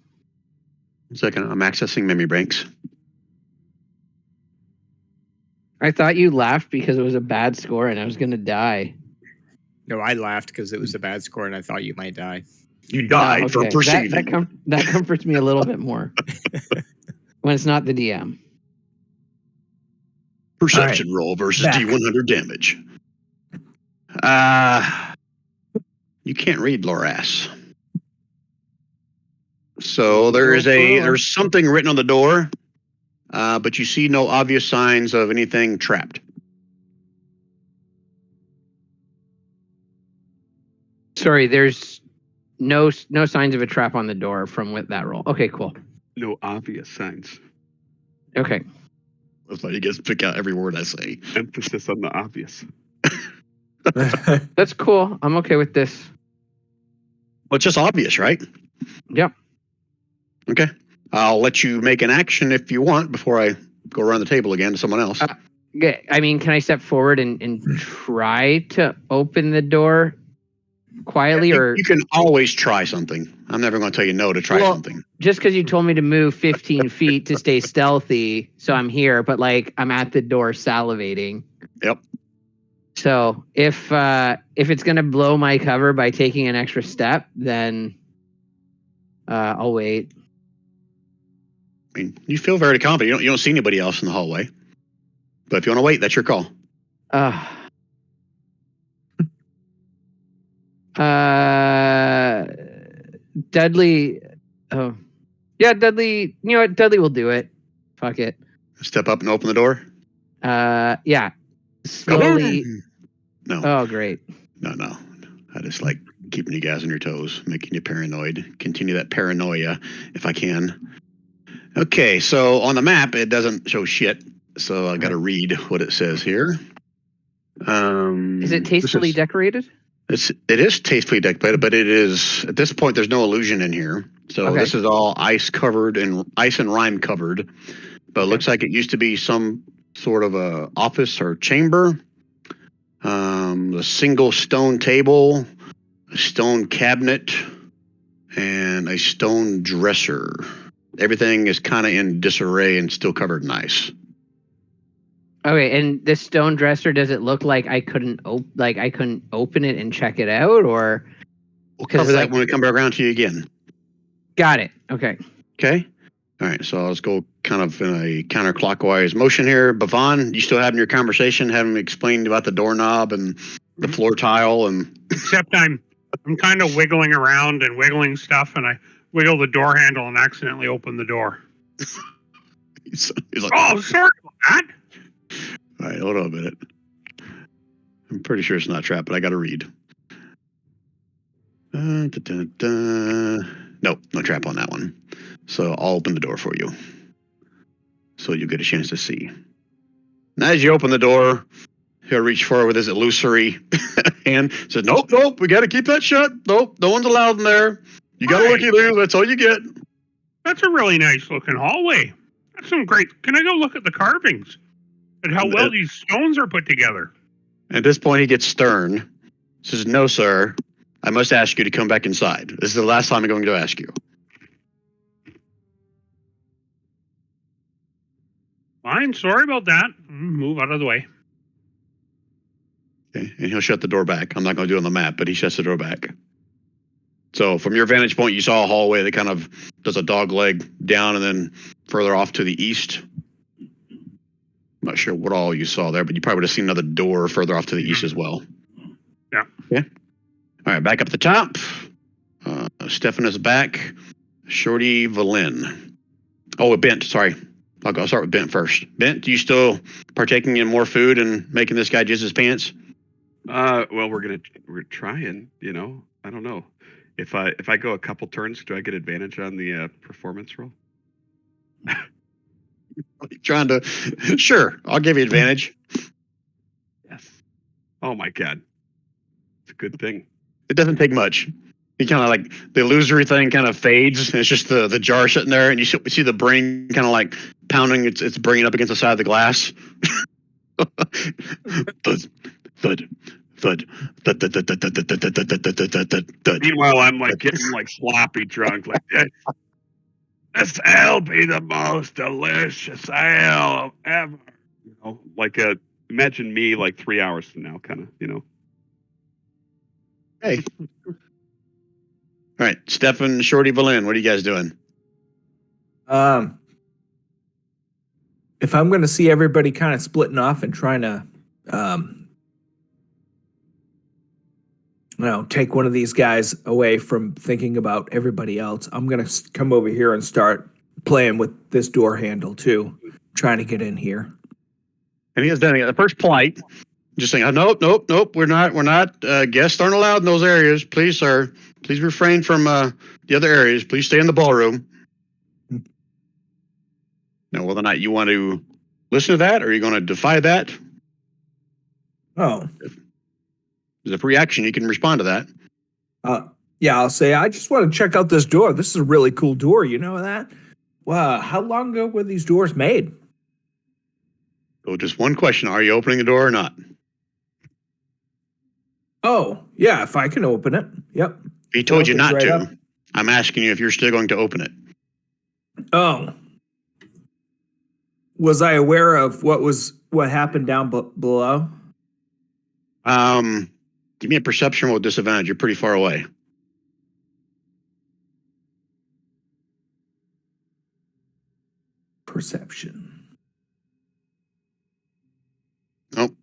1 second, I'm accessing memory banks. I thought you laughed because it was a bad score and I was gonna die. no, I laughed because it was a bad score and I thought you might die. You died for perceiving. That comforts me a little bit more when it's not the DM. Perception roll versus back. D100 damage. You can't read Loras. So there's something written on the door, but you see no obvious signs of anything trapped. Sorry, there's no signs of a trap on the door from with that roll. Okay, cool. No obvious signs. Okay. That's why you guys pick out every word I say. Emphasis on the obvious. That's cool. I'm okay with this. Well, it's just obvious, right? Yep. Okay. I'll let you make an action if you want before I go around the table again to someone else. I mean, can I step forward and try to open the door quietly, or you can always try something. I'm never going to tell you no to try something. Just because you told me to move 15 feet to stay stealthy, so I'm here, but like I'm at the door salivating. Yep. So if it's gonna blow my cover by taking an extra step, then I'll wait. I mean, you feel very confident. You don't see anybody else in the hallway. But if you want to wait, that's your call. Dudley. Oh, yeah, Dudley. You know what? Dudley will do it. Fuck it. Step up and open the door. Yeah. Slowly. No. Oh, great. No. I just like keeping you guys on your toes, making you paranoid. Continue that paranoia if I can. Okay, so on the map it doesn't show shit, so I got to read what it says here. Is it tastefully decorated? It is tastefully decorated, but it is at this point there's no illusion in here. So this is all ice and rime covered. But it looks like it used to be some sort of a office or chamber. A single stone table, a stone cabinet, and a stone dresser. Everything is kind of in disarray and still covered in ice. Okay, and this stone dresser, does it look like I couldn't open it and check it out, or we'll cover that when we come back around to you again. Got it. Okay. Okay. All right. So let's go kind of in a counterclockwise motion here. Bavon, you still having your conversation, having explained about the doorknob and the floor tile, and except I'm kind of wiggling around and wiggling stuff, and I wiggle the door handle and accidentally open the door. he's like, oh, sorry about that. All right, hold on a minute. I'm pretty sure it's not trapped, but I got to read. Nope, no trap on that one. So I'll open the door for you, so you get a chance to see. And as you open the door, he'll reach forward with his illusory hand. Says, "Nope, we got to keep that shut. Nope, no one's allowed in there. You got a looky-loo. That's all you get." That's a really nice looking hallway. That's some great. Can I go look at the carvings and how well these stones are put together? At this point, he gets stern. Says, "No, sir. I must ask you to come back inside. This is the last time I'm going to ask you." Fine. Sorry about that. Move out of the way. Okay, and he'll shut the door back. I'm not going to do it on the map, but he shuts the door back. So from your vantage point, you saw a hallway that kind of does a dog leg down and then further off to the east. I'm not sure what all you saw there, but you probably would have seen another door further off to the east as well. Yeah. Okay. All right, back up at the top. Stefan is back. Shorty Valin. Oh, Bent, sorry. I'll start with Bent first. Bent, you still partaking in more food and making this guy jizz his pants? Well, we're trying, I don't know. If I go a couple turns, do I get advantage on the performance roll? Trying to, sure, I'll give you advantage. Yes. Oh my god, it's a good thing. It doesn't take much. You kind of like the illusory thing kind of fades. And it's just the jar sitting there, and you see the brain kind of like pounding its brain up against the side of the glass. Thud, thud, thud, thud, thud, thud, thud, thud, thud, thud, thud, thud, thud, thud, thud. Meanwhile, I'm like getting like sloppy drunk. Like this ale be the most delicious ale ever. You know, like imagine me like 3 hours from now, kind of. You know. Hey. All right, Stefan, Shorty, Valin, what are you guys doing? If I'm going to see everybody kind of splitting off and trying to, take one of these guys away from thinking about everybody else, I'm going to come over here and start playing with this door handle too, trying to get in here. And he has done it. The first polite, just saying, nope, we're not. Guests aren't allowed in those areas. Please, sir, please refrain from the other areas. Please stay in the ballroom. Now, whether or not you want to listen to that, or you're going to defy that, Oh, there's a free action. You can respond to that. yeah, I'll say, I just want to check out this door. This is a really cool door. You know that? Wow, how long ago were these doors made? So just one question. Are you opening the door or not? Oh, yeah, if I can open it. Yep. He told you Opens not right to. up. I'm asking you if you're still going to open it. Oh. Was I aware of what happened down below? Give me a perception with disadvantage. You're pretty far away. Perception. Nope.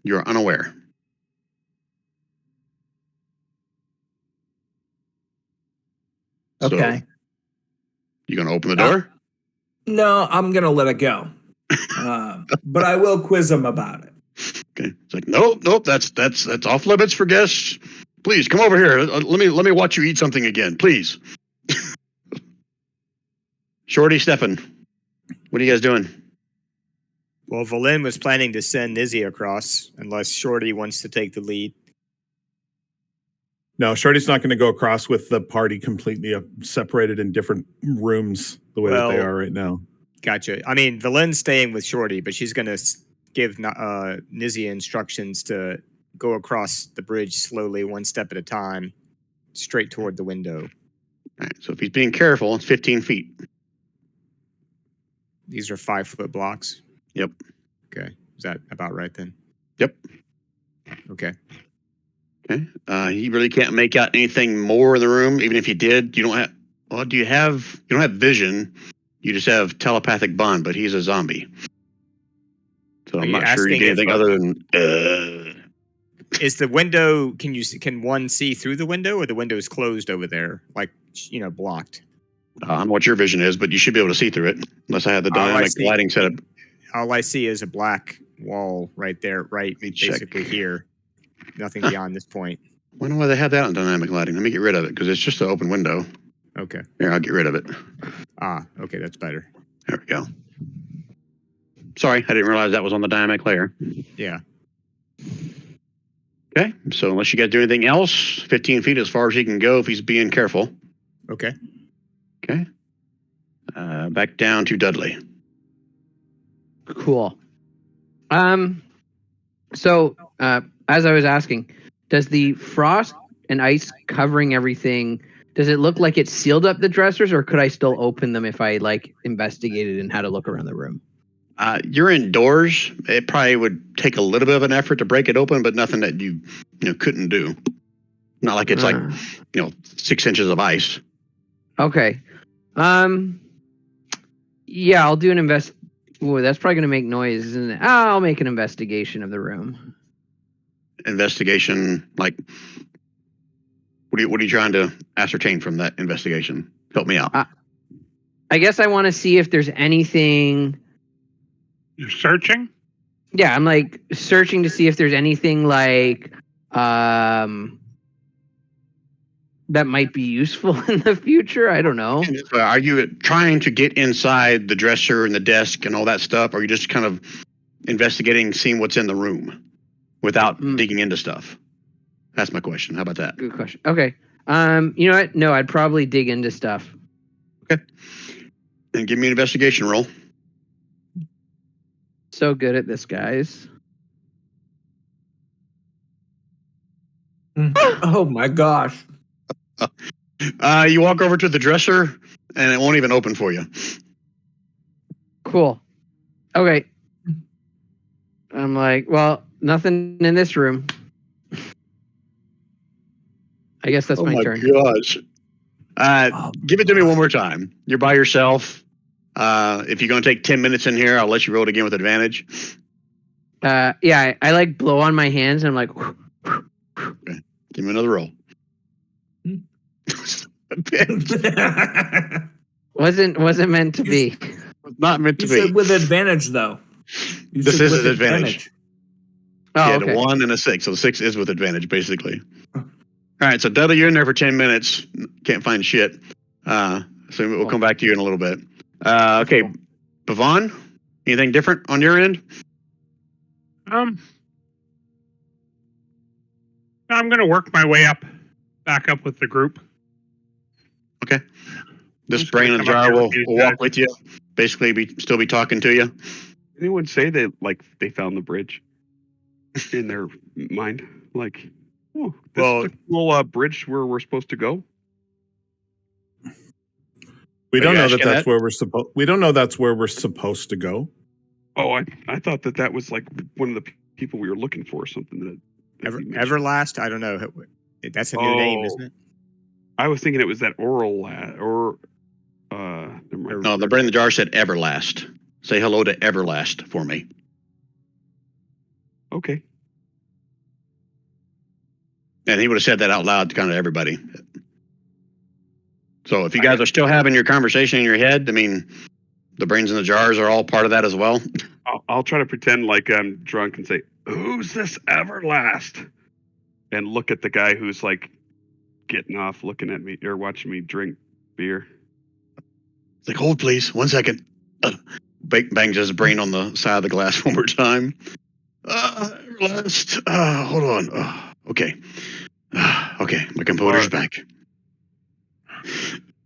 You're unaware. Okay. So, you going to open the door? No, I'm going to let it go. But I will quiz him about it. Okay. It's like, nope. That's off limits for guests. Please come over here. Let me watch you eat something again, please. Shorty, Stefan, what are you guys doing? Well, Valin was planning to send Izzy across unless Shorty wants to take the lead. No, Shorty's not going to go across with the party completely separated in different rooms the way that they Well, are right now. Gotcha. I mean, Valin's staying with Shorty, but she's going to give Nizzy instructions to go across the bridge slowly, one step at a time, straight toward the window. All right. So if he's being careful, it's 15 feet. These are 5-foot blocks. Yep. Okay. Is that about right then? Yep. Okay. Okay. He really can't make out anything more in the room. Even if you did, you don't have. Well, you don't have vision. You just have telepathic bond. But he's a zombie, so I'm you not sure you asking get if, anything other than. Is the window? Can one see through the window, or the window is closed over there, like blocked? I don't know what your vision is, but you should be able to see through it, unless I had the dynamic lighting set up. All I see is a black wall right there, basically here. Nothing beyond this point. I wonder why they have that on dynamic lighting. Let me get rid of it, because it's just an open window. Okay. Here, I'll get rid of it. Okay, that's better. There we go. Sorry, I didn't realize that was on the dynamic layer. Yeah. Okay, so unless you guys do anything else, 15 feet as far as he can go if he's being careful. Okay. Okay. Back down to Dudley. Cool. So, as I was asking, does the frost and ice covering everything, does it look like it sealed up the dressers, or could I still open them if I investigated and had a look around the room? You're indoors. It probably would take a little bit of an effort to break it open, but nothing that you couldn't do. Not like it's 6 inches of ice. Okay. Yeah, I'll do an Ooh, that's probably going to make noise, isn't it? I'll make an investigation of the room. Investigation, what are you trying to ascertain from that investigation? Help me out. I guess I want to see if there's anything. You're searching? Yeah, I'm searching to see if there's anything that might be useful in the future. I don't know. Are you trying to get inside the dresser and the desk and all that stuff, or are you just kind of investigating, seeing what's in the room without digging into stuff? That's my question. How about that? Good question. Okay. You know what? No, I'd probably dig into stuff. Okay. And give me an investigation roll. So good at this, guys. Oh my gosh. You walk over to the dresser, and it won't even open for you. Cool. Okay. I'm like, well, nothing in this room. I guess that's my turn. Gosh. Give it to me one more time. You're by yourself. If you're going to take 10 minutes in here, I'll let you roll it again with advantage. Yeah, I like blow on my hands and I'm like, Okay. Give me another roll. wasn't meant to be. Not meant to You be. said with advantage, though. This is an advantage. Oh, Yeah, okay. a 1 and a 6. So the 6 is with advantage, basically. All right, so Dudley, you're in there for 10 minutes. Can't find shit. So we'll come back to you in a little bit. Okay, Bavon, anything different on your end? I'm going to work my way back up with the group. Okay. This just brain in gonna the come up jar here will with these walk guys. with you, basically still be talking to you. Anyone say they found the bridge in their mind? Like, oh, this Well- is the cool bridge where we're supposed to go. We Are don't you know that asking that's that? where we're supposed. We don't know that's where we're supposed to go. Oh, I thought that was like one of the people we were looking for, or something that you mentioned. Everlast? I don't know. That's a new name, Oh. isn't it? I was thinking it was that never mind. No, the brain in the jar said Everlast. Say hello to Everlast for me. Okay. And he would have said that out loud to kind of everybody. So if you guys are still having your conversation in your head, I mean, the brains in the jars are all part of that as well. I'll try to pretend like I'm drunk and say, "Who's this Everlast?" And look at the guy who's like getting off, looking at me or watching me drink beer. It's like, hold please, 1 second. Bangs his brain on the side of the glass one more time. Everlast. Hold on. Okay. Okay, my computer's back.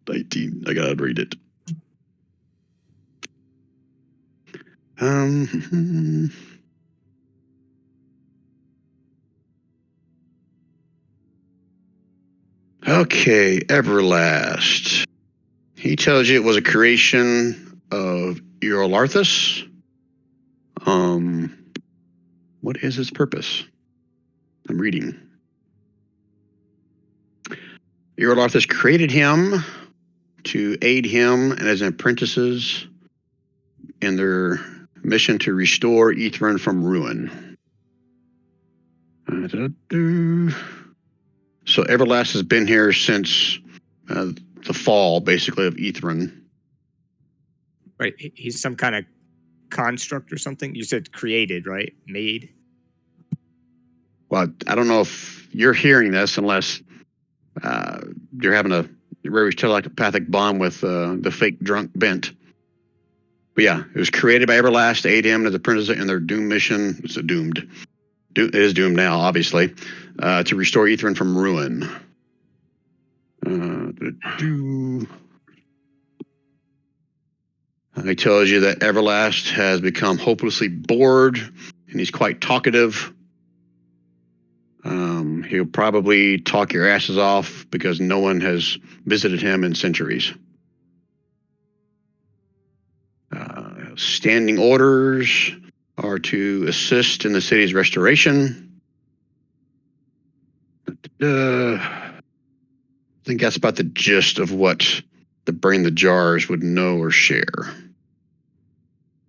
19. I gotta read it. Okay, Everlast. He tells you it was a creation of Iriolarthas. What is its purpose? I'm reading. Iriolarthas created him to aid him and his apprentices in their mission to restore Ithran from ruin. So Everlast has been here since the fall, basically, of Ithran. Right. He's some kind of construct or something. You said created, right? Made. Well, I don't know if you're hearing this unless you're having a very telepathic bond with the fake drunk Bent. But yeah, it was created by Everlast to aid him and his apprentice in their doomed mission. It's doomed. It is doomed now, obviously, to restore Ithran from ruin. He tells you that Everlast has become hopelessly bored, and he's quite talkative. He'll probably talk your asses off because no one has visited him in centuries. Standing orders are to assist in the city's restoration. I think that's about the gist of what the brain in the jars would know or share.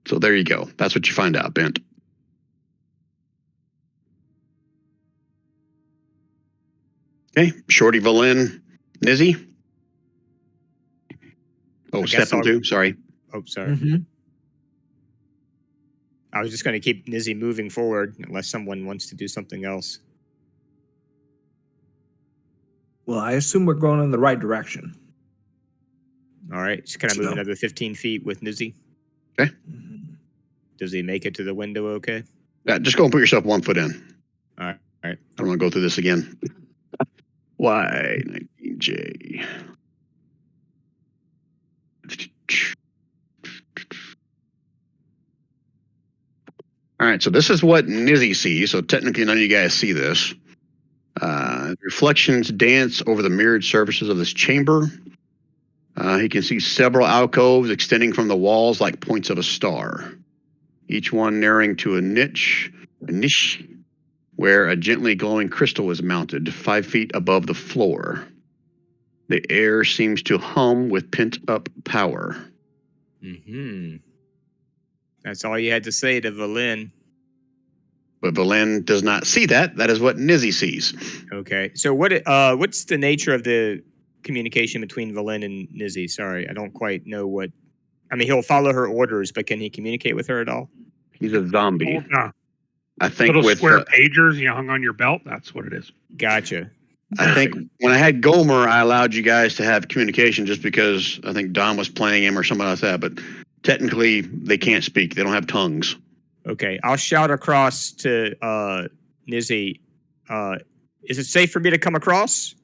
So there you go. That's what you find out, Bent. Okay, Shorty, Valin, Nizzy. Oh, I guess Stefan I'll- too. Sorry. Oh, sorry. I was just going to keep Nizzy moving forward unless someone wants to do something else. Well, I assume we're going in the right direction. All right. So can I move So- another 15 feet with Nizzy? Mhm. Does he make it to the window okay? Yeah, just go and put yourself 1 foot in. All right. I don't want to go through this again. Y19J. All right, so this is what Nizzy sees. So technically, none of you guys see this. Reflections dance over the mirrored surfaces of this chamber. He can see several alcoves extending from the walls like points of a star, each one narrowing to a niche where a gently glowing crystal is mounted 5 feet above the floor. The air seems to hum with pent-up power. Mm-hmm. That's all you had to say to Valin. But Valen does not see that. That is what Nizzy sees. Okay. So what's the nature of the communication between Valin and Nizzy? Sorry, I don't quite know what. I mean, he'll follow her orders, but can he communicate with her at all? He's a zombie. Old, I think little with square pagers you hung on your belt. That's what it is. Gotcha. I think when I had Gomer, I allowed you guys to have communication just because I think Dom was playing him or something like that. But technically, they can't speak. They don't have tongues. Okay, I'll shout across to Nizzy. Is it safe for me to come across?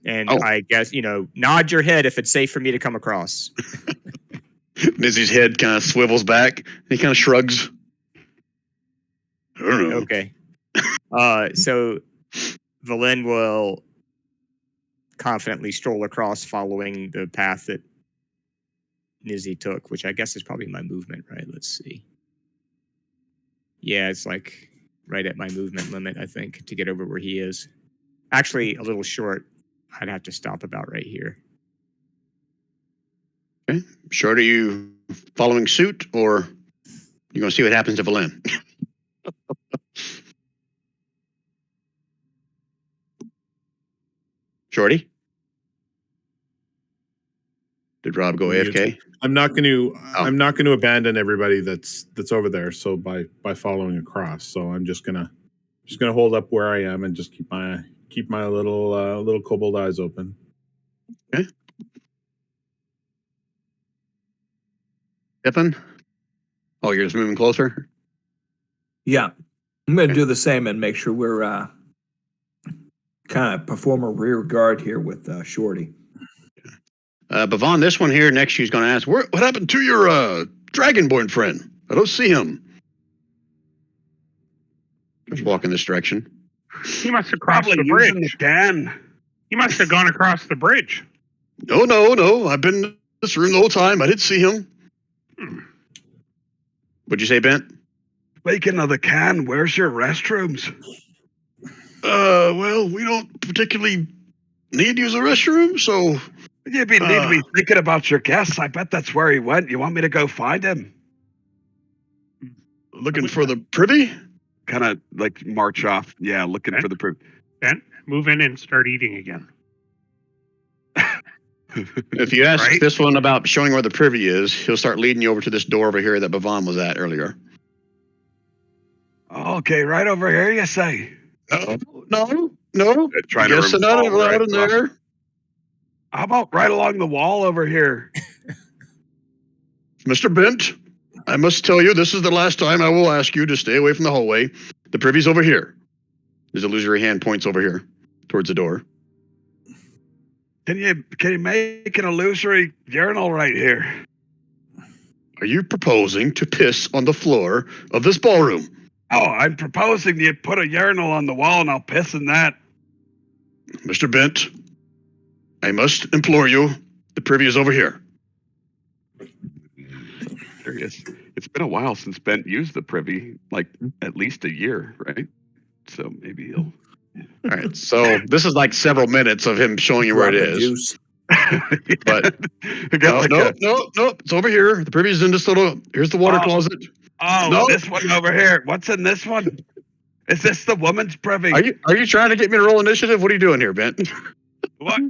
And I guess, nod your head if it's safe for me to come across. Nizzy's head kind of swivels back. And he kind of shrugs. I don't know. Okay. So Valin will confidently stroll across following the path that Nizzy took, which I guess is probably my movement, right? Let's see. Yeah, it's like right at my movement limit, I think, to get over where he is. Actually, a little short. I'd have to stop about right here. Okay. Short, are you following suit or you going to see what happens to Valen? Shorty? Did Rob go AFK? I'm not going to abandon everybody that's over there. So by following across, so I'm just gonna hold up where I am and just keep my little kobold eyes open. Okay. Stefan? Oh, you're just moving closer? Yeah, I'm going to do the same and make sure we're kind of perform a rear guard here with Shorty. Bavon, this one here next to you is going to ask, what happened to your Dragonborn friend? I don't see him. Just walk in this direction. He must have crossed Probably the bridge. using the can. He must have gone across the bridge. No. I've been in this room the whole time. I didn't see him. What'd you say, Bent? Speaking of the can, where's your restrooms? Well, we don't particularly need to use a restroom, so... You need to be thinking about your guests. I bet that's where he went. You want me to go find him? Looking for the privy? Kind of like march off. Yeah, looking for the privy. Ben, move in and start eating again. If you ask Right? this one about showing where the privy is, he'll start leading you over to this door over here that Bavon was at earlier. Okay, right over here, you say? No. Trying to Yes, not fall allowed right in there. How about right along the wall over here? Mr. Bent, I must tell you, this is the last time I will ask you to stay away from the hallway. The privy's over here. His illusory hand points over here, towards the door. Can you make an illusory urinal right here? Are you proposing to piss on the floor of this ballroom? Oh, I'm proposing you put a urinal on the wall and I'll piss in that. Mr. Bent, I must implore you, the privy is over here. Curious. It's been a while since Bent used the privy, like at least a year, right? So maybe he'll... All right, so this is like several minutes of him showing you where it is. Juice. But no, it's over here. The privy is in this little. Here's the water closet. Oh, No. This one over here. What's in this one? Is this the woman's privy? Are you trying to get me to roll initiative? What are you doing here, Bent? What?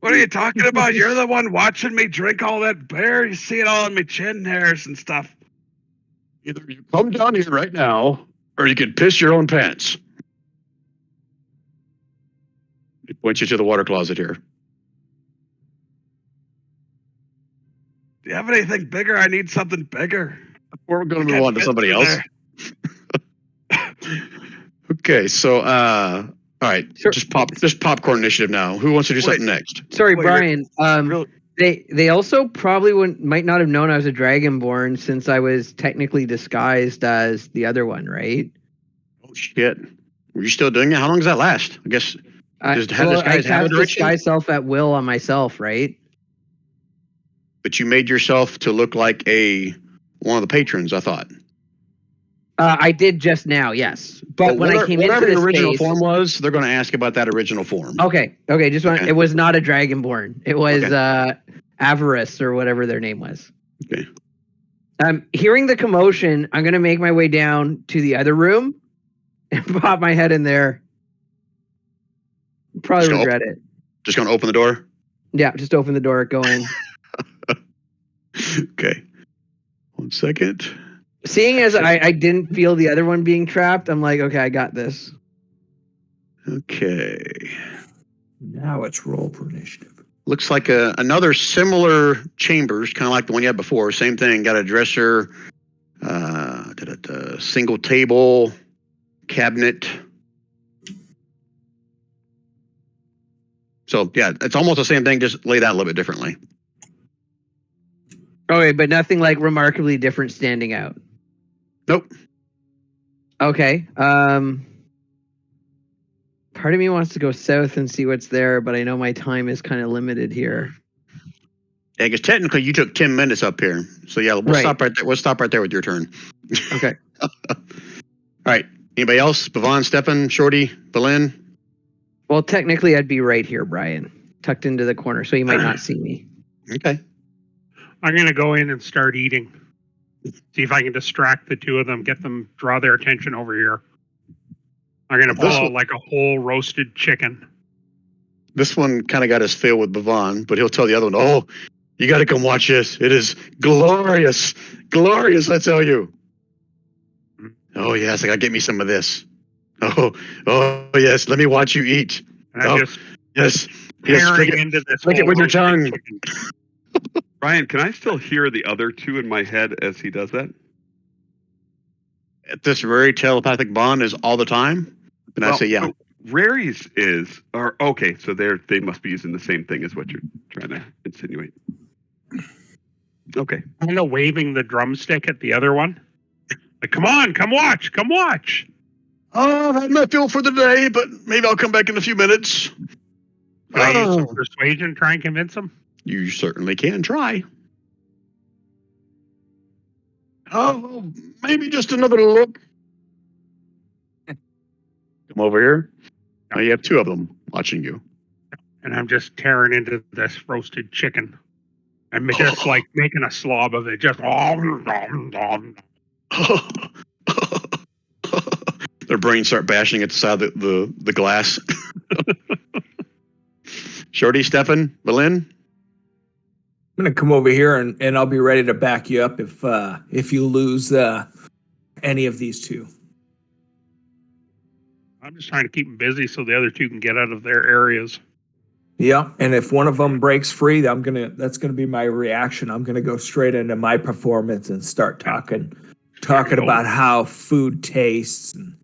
What are you talking about? You're the one watching me drink all that beer. You see it all on my chin hairs and stuff. Either you come down here right now, or you can piss your own pants. Point you to the water closet here. Do you have anything bigger? I need something bigger. We're going to Can't move on to fit somebody through else. Okay, so all right, Sure. just popcorn initiative now. Who wants to do something next? Sorry, Wait, Brian. Real, They also probably might not have known I was a dragonborn since I was technically disguised as the other one, right? Oh shit! Were you still doing it? How long does that last? I guess. Does I have disguise have a cast direction? disguise self at will on myself, right? But you made yourself to look like one of the patrons. I thought. I did just now, yes. But when I came into whatever this your original space, form was, they're going to ask about that original form. Okay. Just Okay. it was not a dragonborn. It was Okay. Avarice or whatever their name was. Okay. Hearing the commotion, I'm gonna make my way down to the other room and pop my head in there. Probably Just gonna regret it. Just going to open the door. Yeah, just open the door, go in. Okay. 1 second. Seeing as I didn't feel the other one being trapped, I'm like, okay, I got this. Okay. Now it's roll for initiative. Looks like another similar chambers, kind of like the one you had before. Same thing. Got a dresser, single table, cabinet. So yeah, it's almost the same thing, just laid out a little bit differently. Okay, but nothing like remarkably different standing out. Nope. Okay. Part of me wants to go south and see what's there, but I know my time is kind of limited here. Yeah, because technically you took 10 minutes up here. So yeah, we'll stop right there. We'll stop right there with your turn. Okay. All right. Anybody else? Bavon, Stefan, Shorty, Belen? Well, technically I'd be right here, Brian, tucked into the corner, so you might not see me. Okay. I'm going to go in and start eating. See if I can distract the two of them, get them, draw their attention over here. I'm going to pull out like a whole roasted chicken. This one kind of got his fill with Bavon, but he'll tell the other one, oh, you got to come watch this. It is glorious. Glorious, I tell you. Oh, yes, I got to get me some of this. Oh, yes, let me watch you eat. And I just yes, tearing into this. Lick it with your tongue. chicken. Ryan, can I still hear the other two in my head as he does that? This very telepathic bond is all the time? And I say, yeah. So Rary's is, or okay, so they must be using the same thing as what you're trying to insinuate. Okay. I'm kind of waving the drumstick at the other one. Like, come on, come watch, come watch. Oh, I've had my fill for the day, but maybe I'll come back in a few minutes. Can I use some persuasion, try and convince them? You certainly can try. Oh, maybe just another look. Come over here. Now you have two of them watching you. And I'm just tearing into this roasted chicken. I'm just like making a slob of it. Just Their brains start bashing at the side of the glass. Shorty, Stefan, Belen? I'm gonna come over here and I'll be ready to back you up if you lose any of these two. I'm just trying to keep them busy so the other two can get out of their areas. Yeah, and if one of them breaks free, that's gonna be my reaction. I'm gonna go straight into my performance and start talking about how food tastes and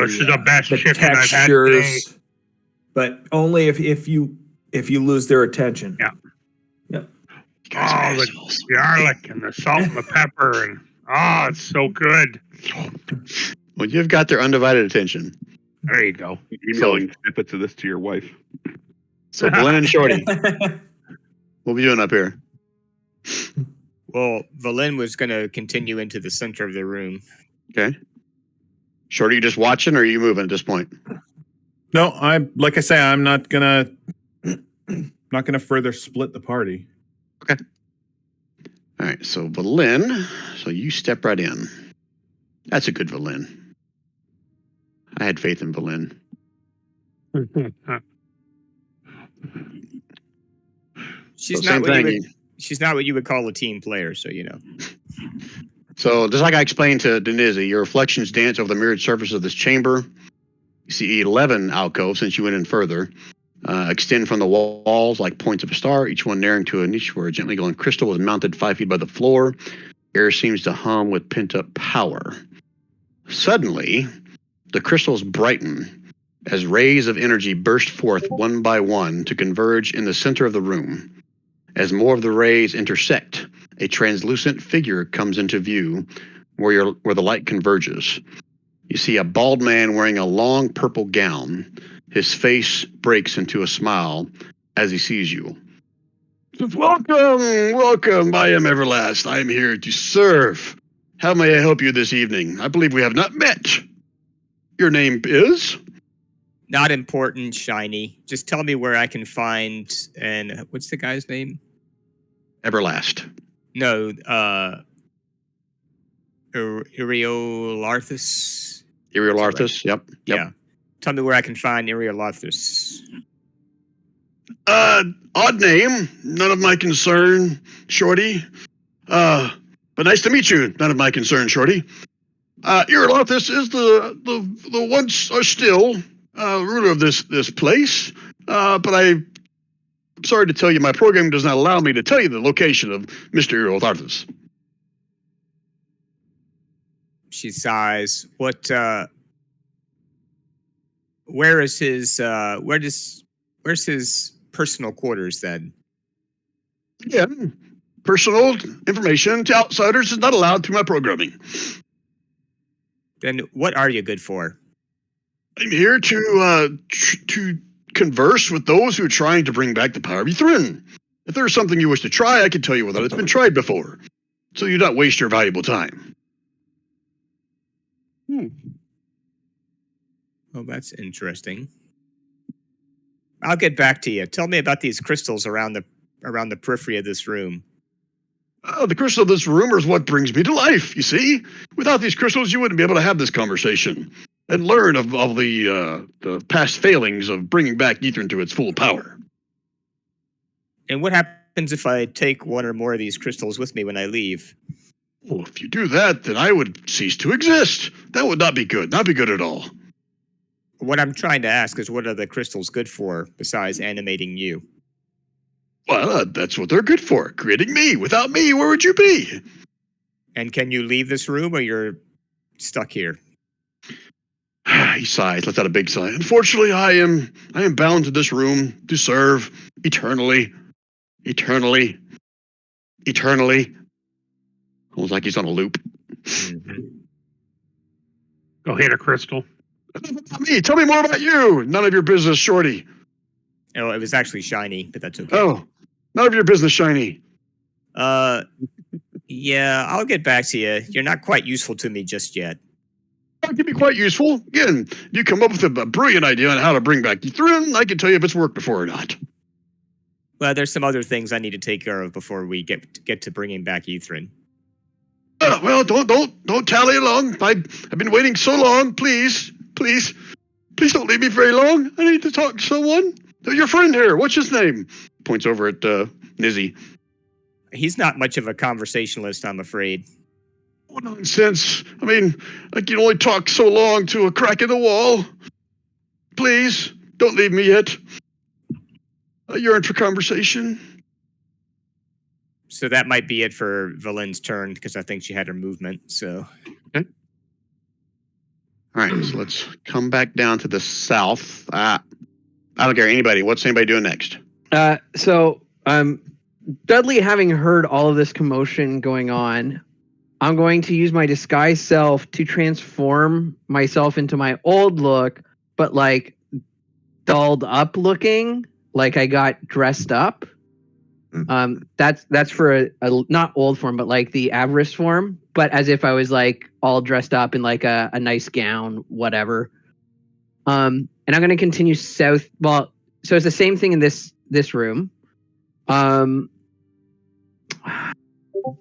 this is the best the chicken I've had today. textures, but only if you lose their attention. Yeah. Yep. Oh, the garlic and the salt and the pepper, and it's so good. Well, you've got their undivided attention. There you go. Emailing snippets of this to your wife. So Belen and Shorty, what are we doing up here? Well, Valen was going to continue into the center of the room. Okay. Shorty, you just watching or are you moving at this point? No, like I say, I'm not gonna further split the party. Okay. All right, so Belen, so you step right in. That's a good Belen. I had faith in Belen. She's So not what you would call a team player, so you know. So just like I explained to Denizzi, your reflections dance over the mirrored surface of this chamber. You see 11 alcoves since you went in further. extend from the walls like points of a star, each one narrowing to a niche where a gently glowing crystal is mounted 5 feet above the floor. Air seems to hum with pent-up power. Suddenly, the crystals brighten as rays of energy burst forth one by one to converge in the center of the room. As more of the rays intersect, a translucent figure comes into view where the light converges. You see a bald man wearing a long purple gown. His face breaks into a smile as he sees you. Welcome, welcome. I am Everlast. I am here to serve. How may I help you this evening? I believe we have not met. Your name is? Not important, Shiny. Just tell me where I can find, and what's the guy's name? Everlast. No, Iriolarthas. Iriolarthas, Right? yep. Yeah. Tell me where I can find Iriolarthas. Odd name. None of my concern, Shorty. But nice to meet you. None of my concern, Shorty. Iriolarthas is the once still ruler of this place. But I'm sorry to tell you, my program does not allow me to tell you the location of Mr. Iriolarthas. She sighs. What? Where is his? Where's his personal quarters then? Again, personal information to outsiders is not allowed through my programming. Then what are you good for? I'm here to converse with those who are trying to bring back the power of Ythryn. If there's something you wish to try, I can tell you whether it's been tried before, so you don't waste your valuable time. Oh, that's interesting. I'll get back to you. Tell me about these crystals around the periphery of this room. The crystal of this room is what brings me to life, you see? Without these crystals, you wouldn't be able to have this conversation and learn of the past failings of bringing back Ythryn to its full power. And what happens if I take one or more of these crystals with me when I leave? Well, if you do that, then I would cease to exist. That would not be good. Not be good at all. What I'm trying to ask is, what are the crystals good for besides animating you? Well, that's what they're good for, creating me. Without me, where would you be? And can you leave this room, or you're stuck here? He sighs, lets out a big sigh. Unfortunately, I am bound to this room to serve eternally. Almost like he's on a loop. Go hit a crystal. Me, tell me more about you. None of your business, Shorty. Oh, it was actually Shiny, but that's okay. Oh, none of your business, Shiny. Yeah, I'll get back to you. You're not quite useful to me just yet. That could be quite useful. Again, you come up with a brilliant idea on how to bring back Ythryn. I can tell you if it's worked before or not. Well, there's some other things I need to take care of before we get to bringing back Ythryn. Well, don't tally along. I've been waiting so long. Please don't leave me very long. I need to talk to someone. Your friend here, what's his name? Points over at Nizzy. He's not much of a conversationalist, I'm afraid. What nonsense. I mean, I can only talk so long to a crack in the wall. Please, don't leave me yet. I yearn for conversation. So that might be it for Valen's turn, because I think she had her movement, so... Okay. All right, so let's come back down to the south. I don't care, anybody. What's anybody doing next? So Dudley, having heard all of this commotion going on, I'm going to use my disguise self to transform myself into my old look, but like dolled up looking, like I got dressed up. That's for a not old form, but like the avarice form, but as if I was like all dressed up in like a nice gown, whatever. And I'm going to continue south. Well, so it's the same thing in this room.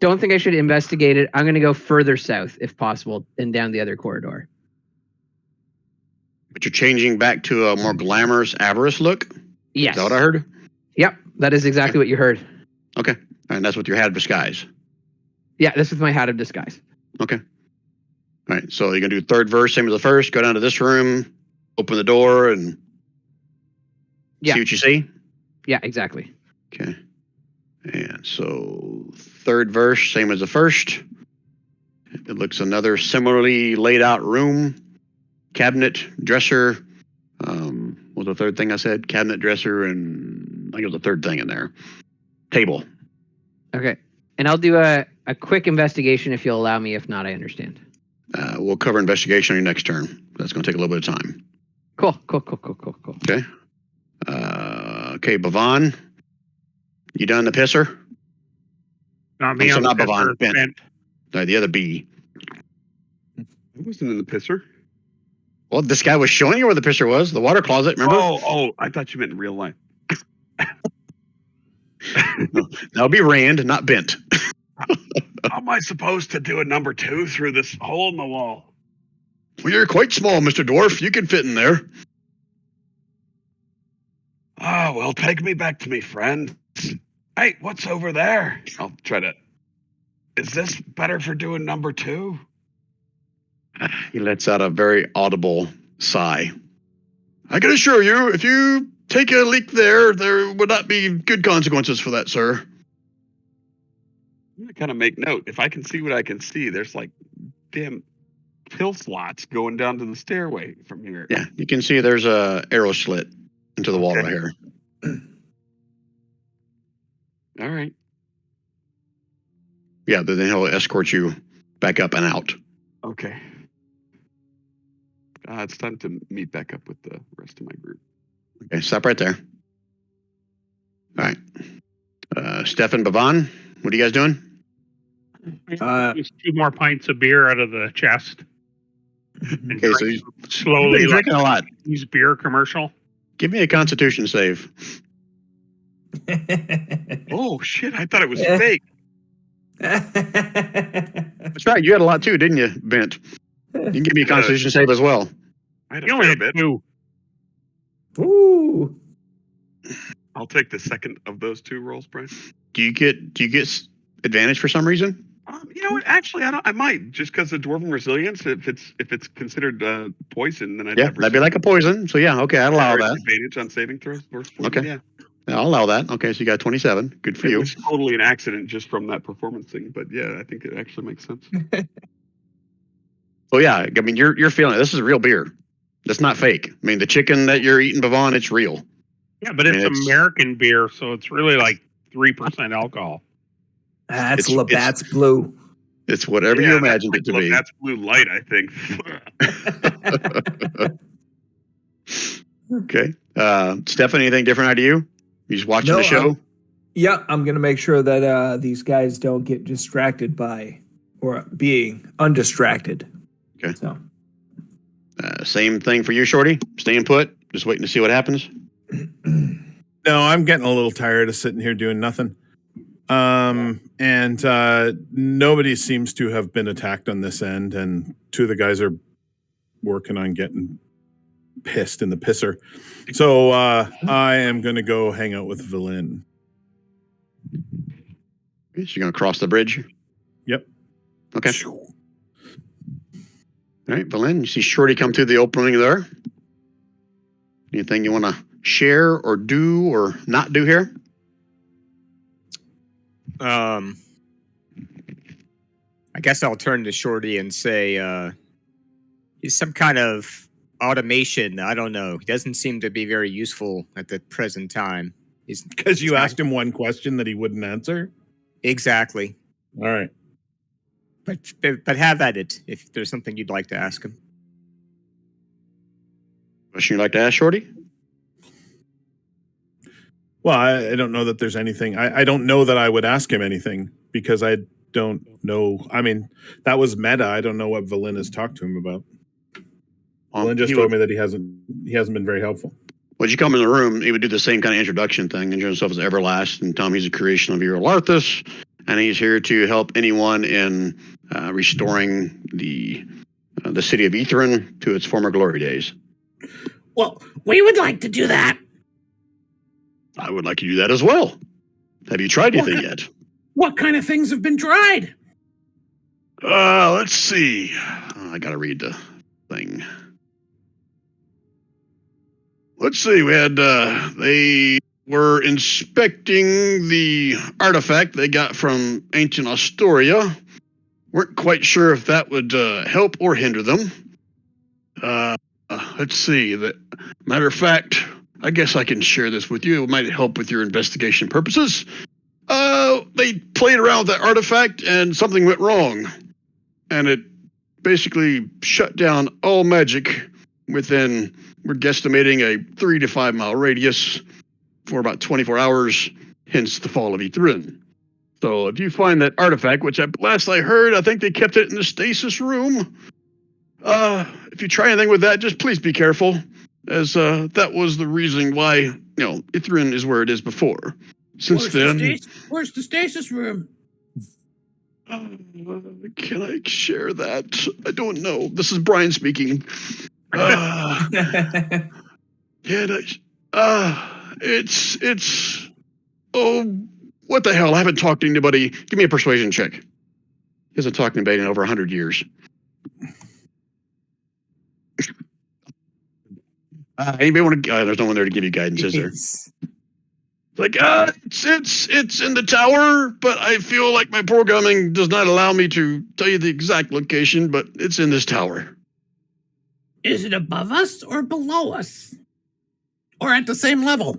Don't think I should investigate it. I'm going to go further south if possible and down the other corridor. But you're changing back to a more glamorous avarice look? Yes. Is that what I heard? Yep, that is exactly what you heard. Okay. And that's with your hat of disguise. Yeah, this is my hat of disguise. Okay. All right. So you're going to do third verse, same as the first, go down to this room, open the door, and Yeah. See what you see? Yeah, exactly. Okay. And so third verse, same as the first. It looks another similarly laid out room, cabinet, dresser. What was the third thing I said? Cabinet, dresser, and I think it was the third thing in there. Table. Okay. And I'll do a quick investigation if you'll allow me. If not, I understand. We'll cover investigation on your next turn. That's going to take a little bit of time. Cool. Okay. Okay, Bhavan. You done the pisser? Not me So on the not Bhavan, pisser, Bent. Bent. The other B. I wasn't in the pisser. Well, this guy was showing you where the pisser was. The water closet, remember? Oh, I thought you meant in real life. No, that'll be Rand, not Bent. How am I supposed to do a number 2 through this hole in the wall? Well, you're quite small, Mr. Dwarf. You can fit in there. Oh, well, take me back to me, friend. Hey, what's over there? I'll try to... Is this better for doing number 2? He lets out a very audible sigh. I can assure you, if you take a leak there would not be good consequences for that, sir. I'm going to kind of make note. If I can see what I can see, there's like damn pill slots going down to the stairway from here. Yeah, you can see there's a arrow slit into the wall Okay. right here. All right. Yeah, then he'll escort you back up and out. Okay. It's time to meet back up with the rest of my group. Okay, stop right there. All right. Stefan, Bhavan, what are you guys doing? Just 2 more pints of beer out of the chest. And Okay, so drink you're slowly, like drinking a lot. these beer commercial. Give me a Constitution save. Oh, shit. I thought it was fake. That's right. You had a lot too, didn't you, Bent? You can give me a Constitution save as well. I had You a only fair had bit. 2. Ooh. I'll take the second of those 2 rolls, Brian. Do you get advantage for some reason? You know what? Actually, I might, just because of dwarven resilience. If it's considered poison, then I'd Yeah, have that'd be like a poison. So yeah, okay, I'd allow that. advantage on saving throws. Versus poison, Okay. Yeah. Yeah, I'll allow that. Okay, so you got 27. Good for It you. was totally an accident just from that performance thing, but yeah, I think it actually makes sense. Oh yeah, I mean you're feeling it. This is real beer. That's not fake. I mean the chicken that you're eating, Bhavan, it's real. Yeah, but it's American beer, so it's really like 3% alcohol. That's It's- Labatt's Blue. It's whatever you imagined it to be. That's blue light, I think. Okay. Stephanie, anything different out of you? You just watching No, the show? Yeah, I'm gonna make sure that these guys don't get distracted by or being undistracted. Okay. So Same thing for you, Shorty? Staying put? Just waiting to see what happens? No, I'm getting a little tired of sitting here doing nothing. And nobody seems to have been attacked on this end, and two of the guys are working on getting pissed in the pisser. So I am going to go hang out with Valen. So you're going to cross the bridge? Yep. Okay. All right, Valen, you see Shorty come through the opening there. Anything you want to share or do or not do here? I guess I'll turn to Shorty and say, he's some kind of automation. I don't know. He doesn't seem to be very useful at the present time. Because you asked him one question that he wouldn't answer? Exactly. All right. But have at it if there's something you'd like to ask him. Question you'd like to ask, Shorty? Well, I don't know that there's anything. I don't know that I would ask him anything because I don't know. I mean, that was meta. I don't know what Valen has talked to him about. Valen just told me that he hasn't been very helpful. When you come in the room, he would do the same kind of introduction thing, introduce himself as Everlast, and tell him he's a creation of Iriolarthas, and he's here to help anyone in restoring the city of Etherin to its former glory days. Well, we would like to do that. I would like to do that as well. Have you tried anything yet? What kind of things have been tried? Let's see. I gotta read the thing. let's see. We had they were inspecting the artifact they got from ancient Astoria. Weren't quite sure if that would help or hinder them. Let's see. Matter of fact, I guess I can share this with you. It might help with your investigation purposes. They played around with that artifact and something went wrong. And it basically shut down all magic within, we're guesstimating, a 3 to 5 mile radius for about 24 hours, hence the fall of Ithrin. So if you find that artifact, which last I heard, I think they kept it in the stasis room. If you try anything with that, just please be careful, as that was the reason why, Ithrin is where it is before. Since Where's the stasis room? Can I share that? I don't know. This is Brian speaking. It's what the hell? I haven't talked to anybody. Give me a persuasion check. He hasn't talked to anybody in over 100 years. Anybody want to? There's no one there to give you guidance, is there? Like, it's in the tower, but I feel like my programming does not allow me to tell you the exact location, but it's in this tower. Is it above us or below us? Or at the same level?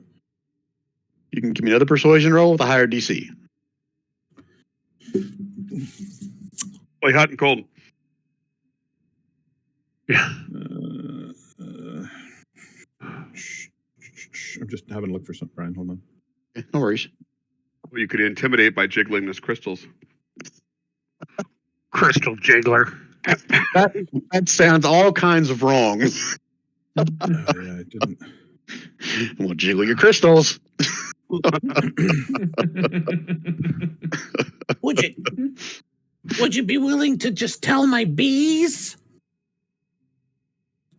You can give me another persuasion roll with a higher DC. Play hot and cold. Yeah. I'm just having a look for something, Brian. Hold on. No worries. Well, you could intimidate by jiggling his crystals. Crystal jiggler. That sounds all kinds of wrong. Yeah, I didn't. Well, jiggle your crystals. Would you be willing to just tell my bees?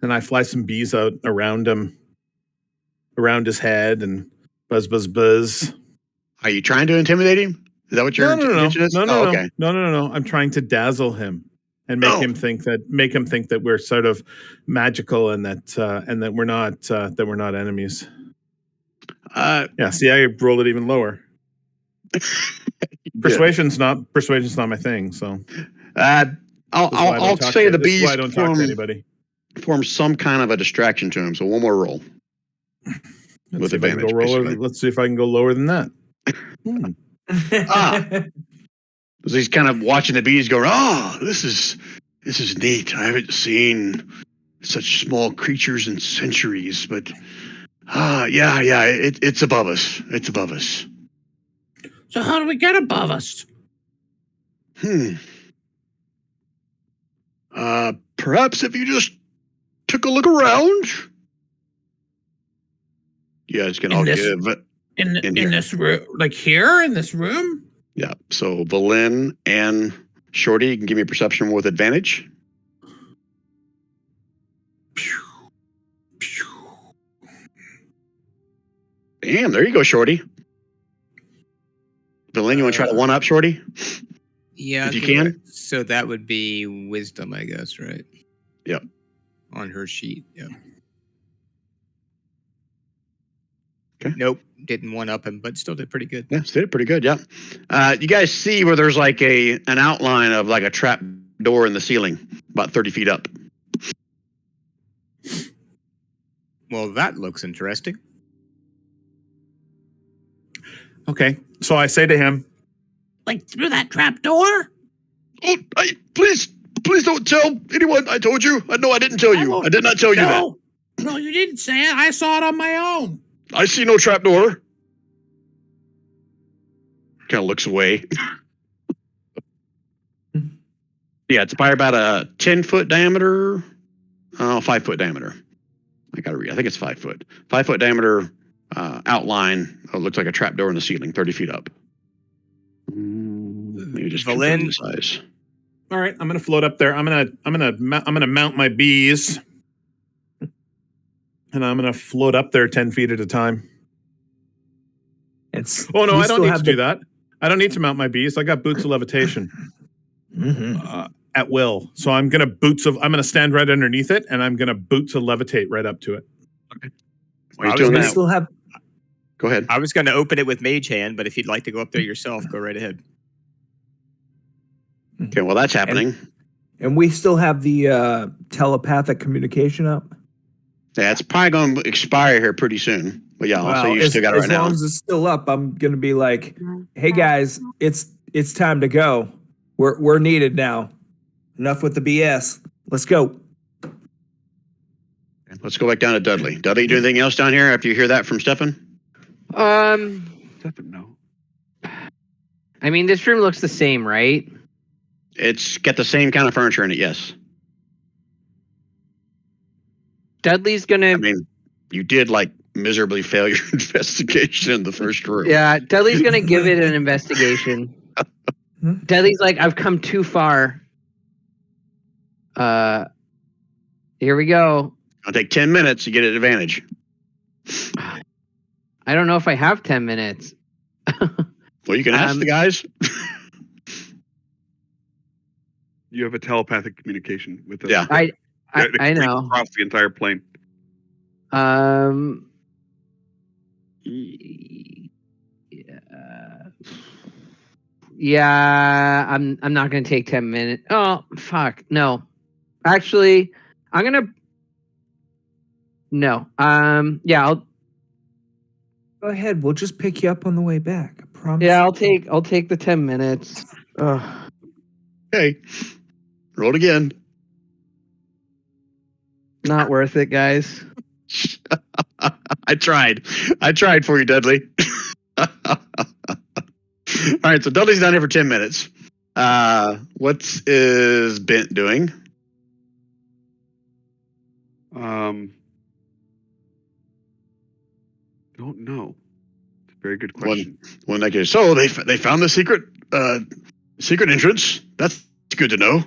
And I fly some bees out around him, around his head, and buzz, buzz, buzz. Are you trying to intimidate him? Is that what your intention is? Okay. No. I'm trying to dazzle him and make him think that we're sort of magical and that we're not enemies. Yeah. See, I rolled it even lower. Persuasion's not my thing. So I'll say the bees I don't talk to anybody. Form some kind of a distraction to him. So one more roll. Let's see if I can go lower than that. So he's kind of watching the bees going, this is neat. I haven't seen such small creatures in centuries, but it's above us. It's above us. So how do we get above us? Perhaps if you just took a look around. You guys can all give in this room, like here in this room. Yeah. So Valin and Shorty can give me a perception with advantage. Damn, there you go, Shorty. Valin, you want to try to one up Shorty? Yeah, if you can. So that would be wisdom, I guess, right? Yep. On her sheet. Yeah. Okay. Nope, didn't one up him, but still did pretty good. Yeah, did pretty good. Yeah. You guys see where there's like an outline of like a trap door in the ceiling, about 30 feet up. Well, that looks interesting. Okay, so I say to him, like through that trap door? Oh, please don't tell anyone I told you. No, I didn't tell you. I did not tell you that. No, you didn't say it. I saw it on my own. I see no trapdoor. Kind of looks away. Yeah, it's probably about a 10-foot diameter. 5-foot diameter. I think it's 5 foot. 5-foot diameter outline. It looks like a trapdoor in the ceiling, 30 feet up. Maybe just Valin. Size. All right, I'm gonna float up there. I'm gonna mount my bees. And I'm going to float up there 10 feet at a time. I don't need to do that. I don't need to mount my bees. I got boots of levitation at will. So I'm going to stand right underneath it, and I'm going to boots of levitate right up to it. Okay. While I he's was doing We gonna- that, still have. go ahead. I was going to open it with Mage Hand, but if you'd like to go up there yourself, go right ahead. Okay, well that's happening. And we still have the telepathic communication up. Yeah, it's probably going to expire here pretty soon. But yeah, I'll say you still got it right as now. long as it's still up, I'm gonna be like, "Hey guys, it's time to go. We're needed now. Enough with the BS. Let's go." Let's go back down to Dudley. Dudley, you do anything else down here after you hear that from Stefan? Stefan, no. I mean, this room looks the same, right? It's got the same kind of furniture in it, yes. Dudley's gonna. I mean, you did like miserably fail your investigation in the first room. Yeah, Dudley's gonna give it an investigation. Dudley's like, I've come too far. Here we go. It'll take 10 minutes to get an advantage. I don't know if I have 10 minutes. Well, you can ask the guys. You have a telepathic communication with them. Yeah. I It know. across the entire plane. Yeah, I'm not gonna take 10 minutes. Oh fuck, no. Actually, I'm gonna. No. Yeah, I'll. Go ahead. We'll just pick you up on the way back. I promise. Yeah, I'll take the 10 minutes. Ugh. Okay. Roll it again. Not worth it, guys. I tried for you, Dudley. All right, so Dudley's down here for 10 minutes. What is Bent doing? Don't know. It's a very good question. One that goes, so they found the secret entrance. That's good to know.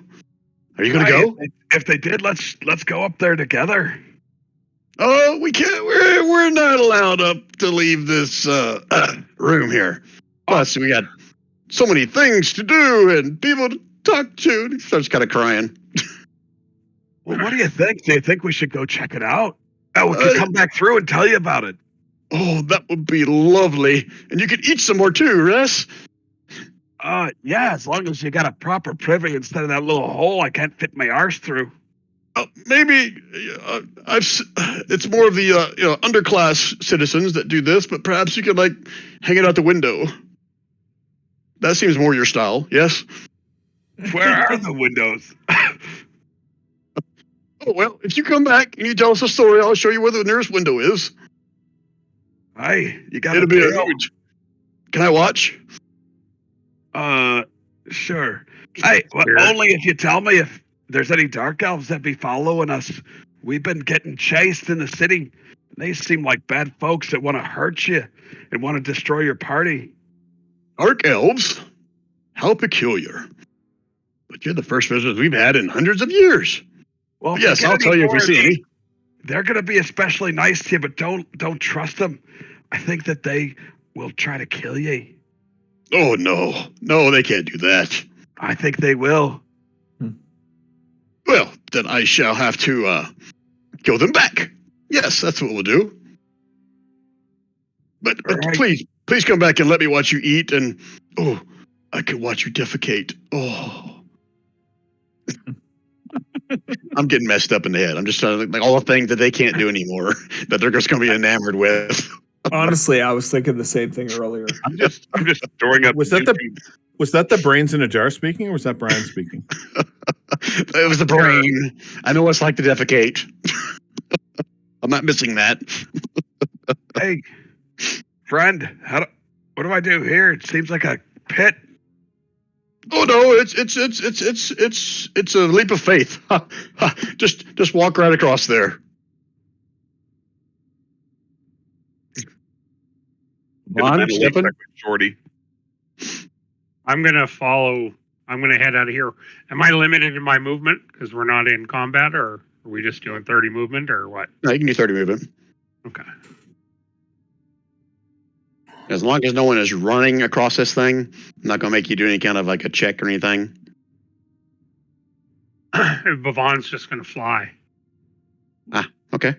Are you going to go? If they did, let's go up there together. Oh, we can't. We're not allowed up to leave this room here. Plus, we got so many things to do and people to talk to. He starts kind of crying. Well, what do you think? Do you think we should go check it out? Oh, we can come back through and tell you about it. Oh, that would be lovely. And you could eat some more too, Russ. Yeah, as long as you got a proper privy instead of that little hole I can't fit my arse through. Maybe it's more of the underclass citizens that do this, but perhaps you could like hang it out the window. That seems more your style, yes? Where are the windows? Oh, well, if you come back and you tell us a story, I'll show you where the nearest window is. Hey, you got It'll be a huge. Can I watch? Sure. Hey, well, only if you tell me if there's any dark elves that be following us. We've been getting chased in the city. They seem like bad folks that want to hurt you and want to destroy your party. Dark elves? How peculiar. But you're the first visitors we've had in hundreds of years. Well, yes, I'll tell you if we see any. They're going to be especially nice to you, but don't trust them. I think that they will try to kill you. Oh, no, they can't do that. I think they will. Well, then I shall have to kill them back. Yes, that's what we'll do. But Right. please come back and let me watch you eat, and I could watch you defecate. Oh. I'm getting messed up in the head. I'm just trying to like all the things that they can't do anymore that they're just going to be enamored with. Honestly, I was thinking the same thing earlier. I'm just throwing up. Was that the brains in a jar speaking, or was that Brian speaking? It was the brain. I know what it's like to defecate. I'm not missing that. Hey, friend, what do I do here? It seems like a pit. Oh no, it's a leap of faith. Just walk right across there. Come on, Stefan. Shorty. I'm gonna follow. I'm gonna head out of here. Am I limited in my movement because we're not in combat, or are we just doing 30 movement, or what? No, you can do 30 movement. Okay. As long as no one is running across this thing, I'm not going to make you do any kind of like a check or anything. Bavon's just gonna fly. Okay.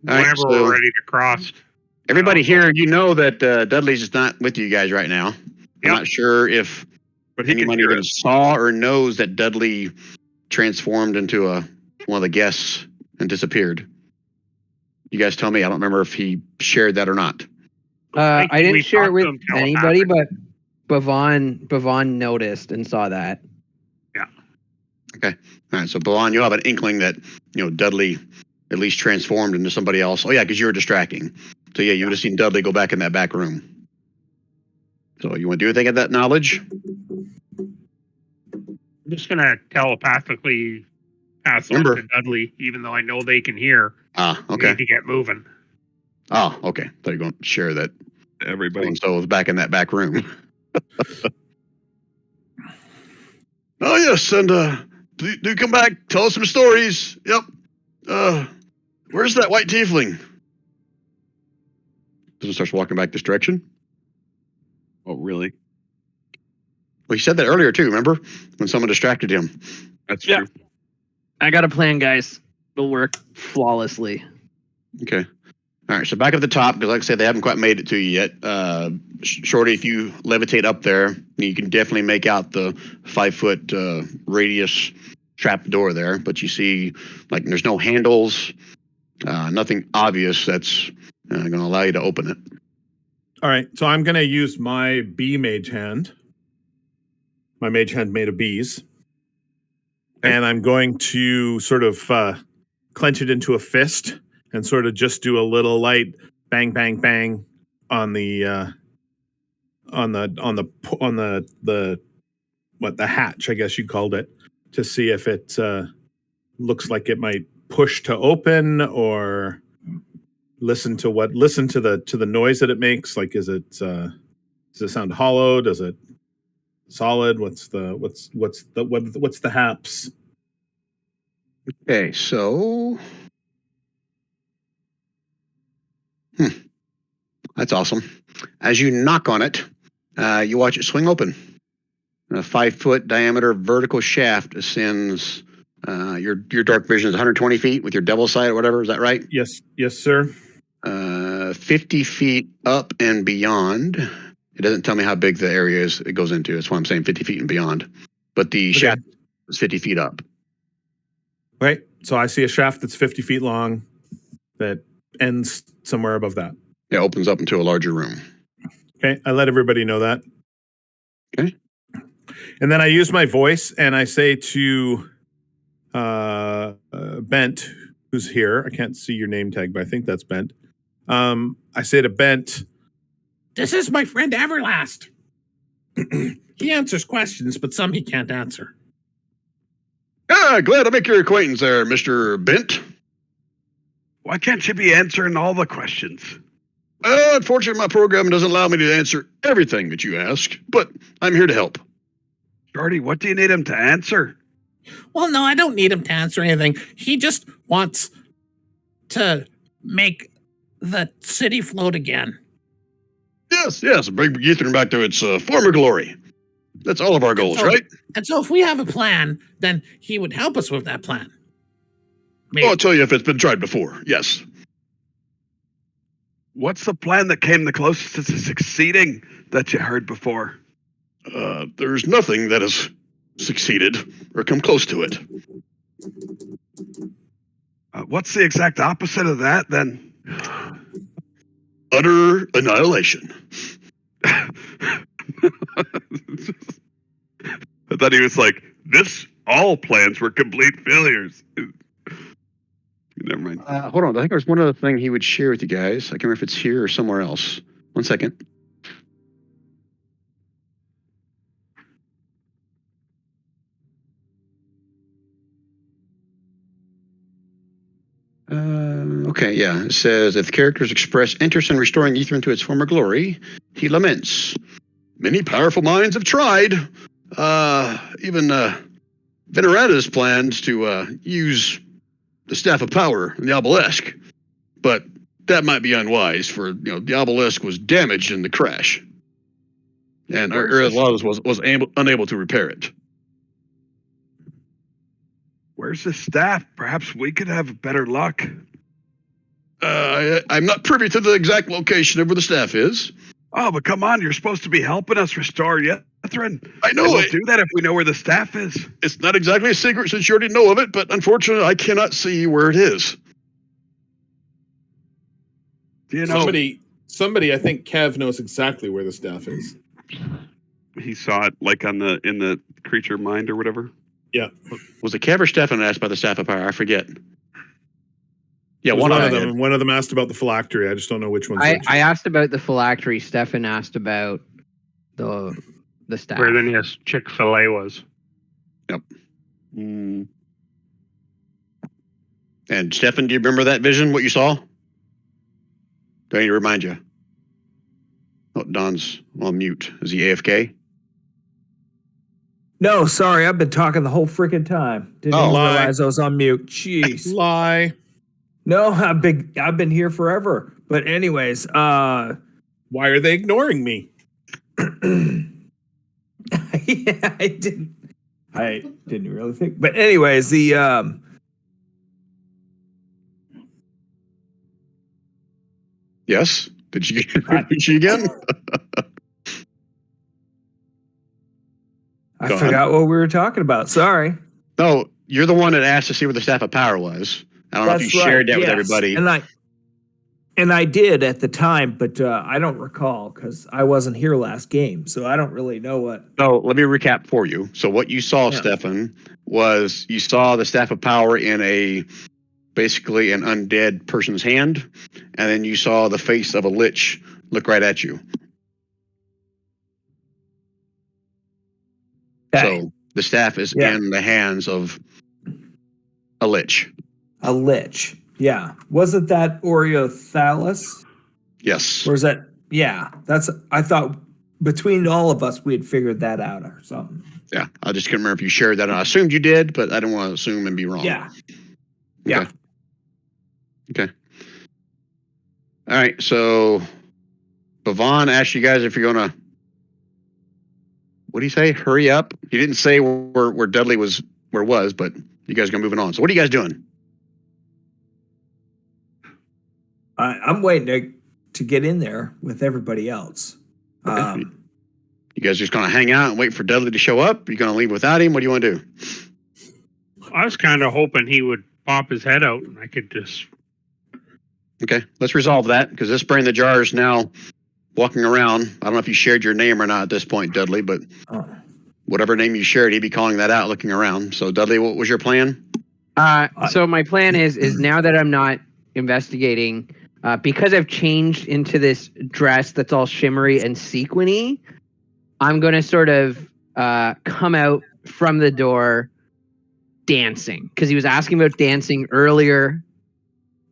All right, Whenever so we're ready to cross. everybody here, you know that Dudley's just not with you guys right now. I'm Yep. not sure if But he can anyone hear even us. saw or knows that Dudley transformed into one of the guests and disappeared. You guys tell me. I don't remember if he shared that or not. I We didn't share it talked with to him anybody, but Bavon noticed and saw that. All right, so Balan, you'll have an inkling that Dudley at least transformed into somebody else. Oh yeah, because you were distracting. So yeah, you would have seen Dudley go back in that back room. So you want to do anything at that knowledge? I'm just gonna telepathically pass on Remember- to Dudley, even though I know they can hear. Ah, We okay. need to get moving. Oh, okay. Thought you were going to share that Everybody. so was back in that back room. Oh yes, and do come back. Tell us some stories. Yep. Where's that white tiefling? Doesn't starts walking back this direction. Oh, really? Well, he said that earlier too. Remember when someone distracted him? That's Yeah. true. I got a plan, guys. It'll work flawlessly. Okay. All right. So back at the top, because like I said, they haven't quite made it to you yet. Shorty, if you levitate up there, you can definitely make out the 5-foot radius trap door there. But you see, like, there's no handles, nothing obvious that's going to allow you to open it. All right, so I'm going to use my bee mage hand. My mage hand made of bees. And I'm going to sort of clench it into a fist and sort of just do a little light bang, bang, bang on the hatch, I guess you called it, to see if it looks like it might push to open or listen to the noise that it makes. Like, does it sound hollow? Does it solid? What's the haps? Okay, so that's awesome. As you knock on it, you watch it swing open. A 5-foot diameter vertical shaft ascends. Your dark vision is 120 feet with your devil sight or whatever. Is that right? Yes, sir. 50 feet up and beyond. It doesn't tell me how big the area is it goes into. That's why I'm saying 50 feet and beyond. But the shaft is 50 feet up. Right. So I see a shaft that's 50 feet long that ends somewhere above that. It opens up into a larger room. Okay. I let everybody know that. Okay. And then I use my voice and I say to Bent, who's here. I can't see your name tag, but I think that's Bent. I say to Bent, This is my friend Everlast. He answers questions, but some he can't answer. Glad to make your acquaintance there, Mr. Bent. Why can't you be answering all the questions? Unfortunately, my program doesn't allow me to answer everything that you ask, but I'm here to help. Shorty, what do you need him to answer? Well, no, I don't need him to answer anything. He just wants to make the city float again. Yes, bring Geethern back to its former glory. That's all of our goals, right? And so if we have a plan, then he would help us with that plan. Maybe. Well, I'll tell you if it's been tried before, yes. What's the plan that came the closest to succeeding that you heard before? There's nothing that has succeeded or come close to it. What's the exact opposite of that, then? Utter annihilation. I thought he was like, all plans were complete failures. Never mind. Hold on, I think there's one other thing he would share with you guys. I can't remember if it's here or somewhere else. 1 second. Okay, yeah. It says, if the characters express interest in restoring Geethern to its former glory, he laments. Many powerful minds have tried. Even Venerata's plans to use the Staff of Power in the obelisk. But that might be unwise, for the obelisk was damaged in the crash. And Iriolarthas was unable to repair it. Where's the staff? Perhaps we could have better luck. I'm not privy to the exact location of where the staff is. Oh, but come on, you're supposed to be helping us restore Yethrin. I know And we'll it. do that if we know where the staff is. It's not exactly a secret since you already know of it, but unfortunately, I cannot see where it is. Do you know? Somebody, I think Kev knows exactly where the staff is. He saw it like in the creature mind or whatever. Yeah. Was it Kev or Stefan asked about the staff of power? I forget. Yeah, It was one one of of them. them. One of them asked about the phylactery. I just don't know which one's which. I asked about the phylactery. Stefan asked about the staff. Where the nearest Chick-fil-A was. Mm. And Stefan, do you remember that vision? What you saw? Do I need to remind you? Oh, Don's on mute. Is he AFK? No, sorry, I've been talking the whole freaking time. Didn't even lie. realize I was on mute. Jeez. Lie. No, I've been here forever. But anyways, Why are they ignoring me? yeah, I didn't really think. But anyways, the Yes. Did you reach you again? I Go ahead. forgot what we were talking about. Sorry. No, you're the one that asked to see where the staff of power was. I don't know if you shared that with yes. everybody. And I did at the time, but I don't recall because I wasn't here last game, so I don't really know what. So let me recap for you. So what you saw, Yeah. Stefan, was you saw the staff of power in basically an undead person's hand, and then you saw the face of a lich look right at you. Okay. So the staff is Yeah. in the hands of a lich. A lich. Yeah. Wasn't that Iriolarthas? Yes. Or is that? Yeah. I thought between all of us, we had figured that out or something. Yeah. I just couldn't remember if you shared that. I assumed you did, but I didn't want to assume and be wrong. Yeah. Yeah. Okay. All right. So Bhavon asked you guys if you're going to, what do you say? Hurry up. You didn't say where Dudley was, where it was, but you guys are moving on. So what are you guys doing? I'm waiting to get in there with everybody else. Okay. You guys just going to hang out and wait for Dudley to show up? You're going to leave without him? What do you want to do? I was kind of hoping he would pop his head out and I could just. Okay. Let's resolve that because this brain in the jar is now walking around. I don't know if you shared your name or not at this point, Dudley, but whatever name you shared, he'd be calling that out looking around. So Dudley, what was your plan? So my plan is now that I'm not investigating, because I've changed into this dress that's all shimmery and sequiny, I'm going to sort of come out from the door dancing because he was asking about dancing earlier.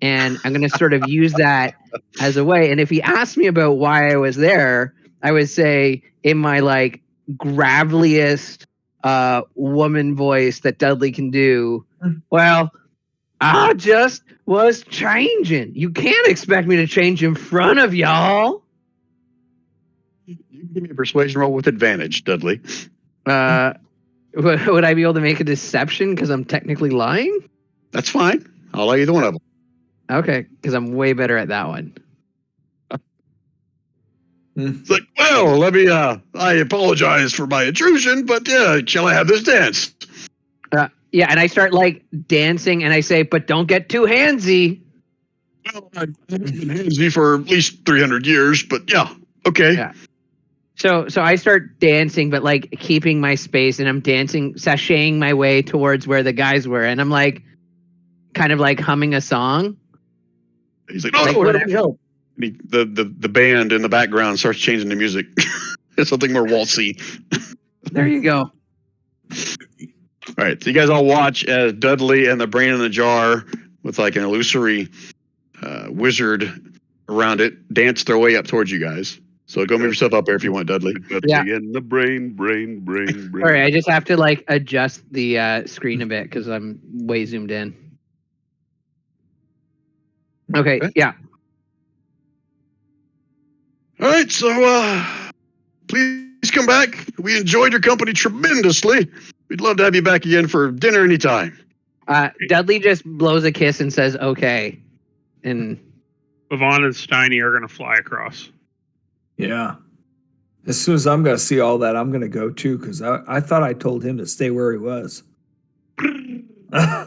And I'm going to sort of use that as a way. And if he asked me about why I was there, I would say in my like graveliest woman voice that Dudley can do, well, I just was changing. You can't expect me to change in front of y'all. You can give me a persuasion roll with advantage, Dudley. Would I be able to make a deception because I'm technically lying? That's fine. I'll allow either one of them. Okay, because I'm way better at that one. It's like, well, let me, I apologize for my intrusion, but shall I have this dance? Yeah, and I start like dancing and I say, but don't get too handsy. Well, I've been handsy for at least 300 years, but yeah, okay. Yeah. So I start dancing, but like keeping my space, and I'm dancing, sashaying my way towards where the guys were, and I'm like, kind of like humming a song. He's like, oh, Like, let me help. The band in the background starts changing the music. It's something more waltzy. There you go. All right, so you guys all watch as Dudley and the brain in the jar with like an illusory wizard around it dance their way up towards you guys. So go move yourself up there if you want, Dudley. Yeah. In the brain. All right, I just have to like adjust the screen a bit because I'm way zoomed in. Okay, yeah. All right, so please come back. We enjoyed your company tremendously. We'd love to have you back again for dinner anytime. Dudley just blows a kiss and says, okay. And Yvonne and Steiny are going to fly across. Yeah. As soon as I'm going to see all that, I'm going to go too, because I thought I told him to stay where he was. All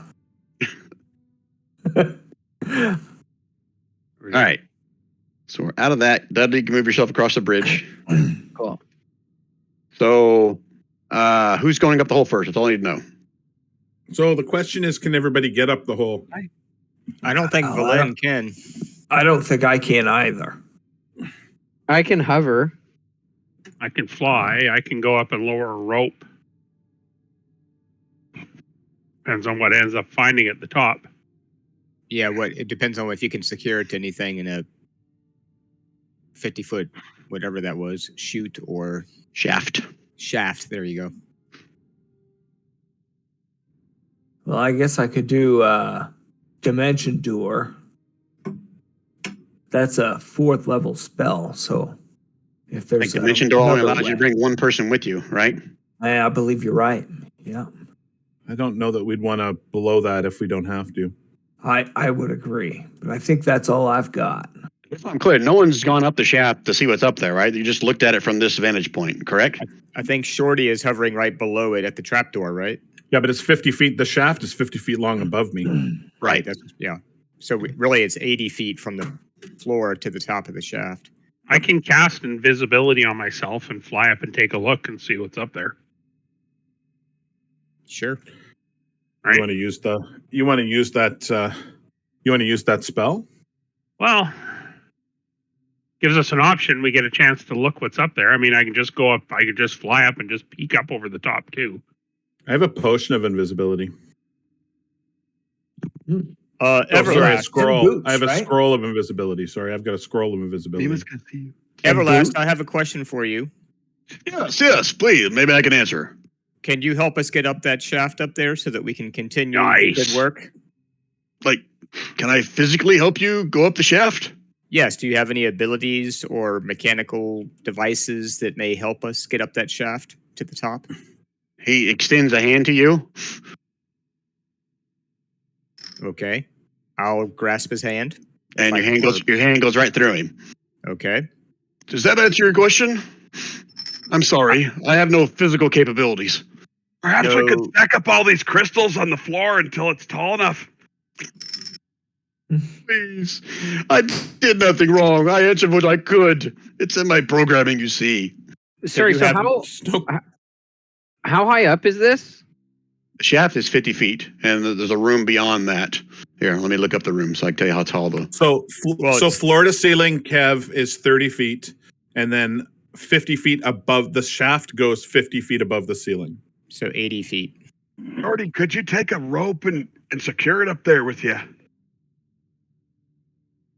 right. So we're out of that. Dudley, you can move yourself across the bridge. Cool. So who's going up the hole first? That's all I need to know. So the question is, can everybody get up the hole? I don't think Valen can. I don't think I can either. I can hover. I can fly. I can go up and lower a rope. Depends on what ends up finding at the top. Yeah, it depends on if you can secure it to anything in a 50-foot, whatever that was, chute or Shaft. There you go. Well, I guess I could do Dimension Door. That's a 4th level spell, so if Like there's Dimension Door only another allows you to way. bring one person with you, right? I believe you're right. Yeah, I don't know that we'd want to blow that if we don't have to. I would agree, but I think that's all I've got. If I'm clear, no one's gone up the shaft to see what's up there, right? You just looked at it from this vantage point, correct? I think Shorty is hovering right below it at the trapdoor, right? Yeah, but it's 50 feet. The shaft is 50 feet long above me. Right. Yeah. So really, it's 80 feet from the floor to the top of the shaft. I can cast invisibility on myself and fly up and take a look and see what's up there. Sure. Right. You want to use that spell? Well, gives us an option. We get a chance to look what's up there. I mean, I can just go up. I could just fly up and just peek up over the top too. I have a potion of invisibility. Everlast. Sorry, a scroll. Boots, I have a right? scroll of invisibility. Sorry, I've got a scroll of invisibility. Bemis can see you. Everlast, I have a question for you. Yes, please. Maybe I can answer. Can you help us get up that shaft up there so that we can continue the Nice. good work? Like, can I physically help you go up the shaft? Yes. Do you have any abilities or mechanical devices that may help us get up that shaft to the top? He extends a hand to you. Okay. I'll grasp his hand. And your hand goes right through him. Okay. Does that answer your question? I'm sorry. I have no physical capabilities. Perhaps we could stack up all these crystals on the floor until it's tall enough. Please. I did nothing wrong. I answered what I could. It's in my programming, you see. Sorry, you so have how high up is this? The shaft is 50 feet, and there's a room beyond that. Here, let me look up the room so I can tell you how tall the... So floor to ceiling, Kev, is 30 feet, and then 50 feet above the shaft goes 50 feet above the ceiling. So 80 feet. Jordy, could you take a rope and secure it up there with you?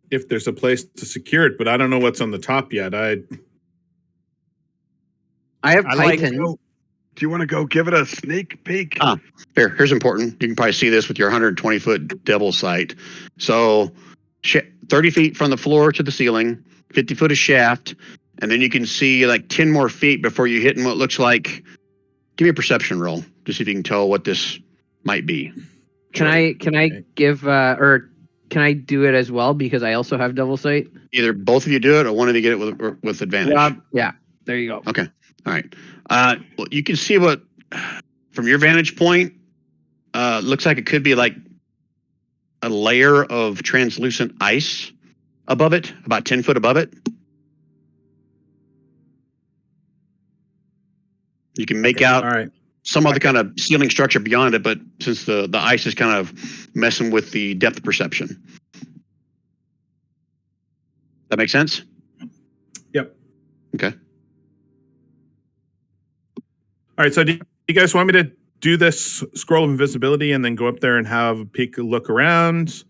If there's a place to secure it, but I don't know what's on the top yet. I have Titan. Do you want to go give it a sneak peek? Here's important. You can probably see this with your 120-foot devil sight. So 30 feet from the floor to the ceiling, 50 foot of shaft, and then you can see like 10 more feet before you hit in what looks like... Give me a perception roll to see if you can tell what this might be. Can I give or can I do it as well because I also have double sight? Either both of you do it or one of you get it with advantage. Yeah. There you go. Okay. All right. Well, you can see what, from your vantage point, looks like it could be like a layer of translucent ice above it, about 10 foot above it. You can make out some other kind of ceiling structure beyond it, but since the ice is kind of messing with the depth perception. That make sense? Yep. Okay. All right, so do you guys want me to do this scroll of invisibility and then go up there and have a peek, look around?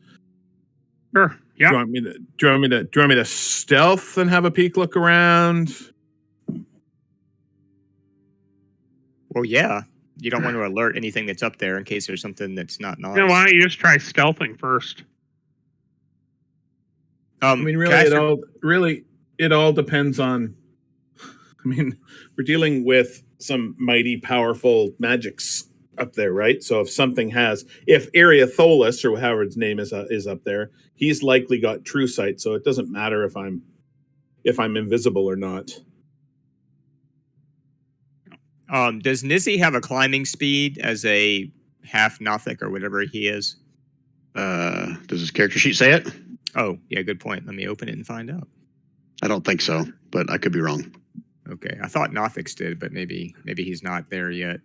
Sure. Yeah. Do you want me to stealth and have a peek, look around? Well, yeah. You don't want to alert anything that's up there in case there's something that's not nice. Why don't you just try stealthing first? I mean, really, it all depends on. I mean, we're dealing with some mighty powerful magics up there, right? So if Iriolarthas or however his name is up there, he's likely got true sight. So it doesn't matter if I'm invisible or not. Does Nizzy have a climbing speed as a half Nothic or whatever he is? Does his character sheet say it? Oh, yeah, good point. Let me open it and find out. I don't think so, but I could be wrong. Okay, I thought Nothics did, but maybe he's not there yet.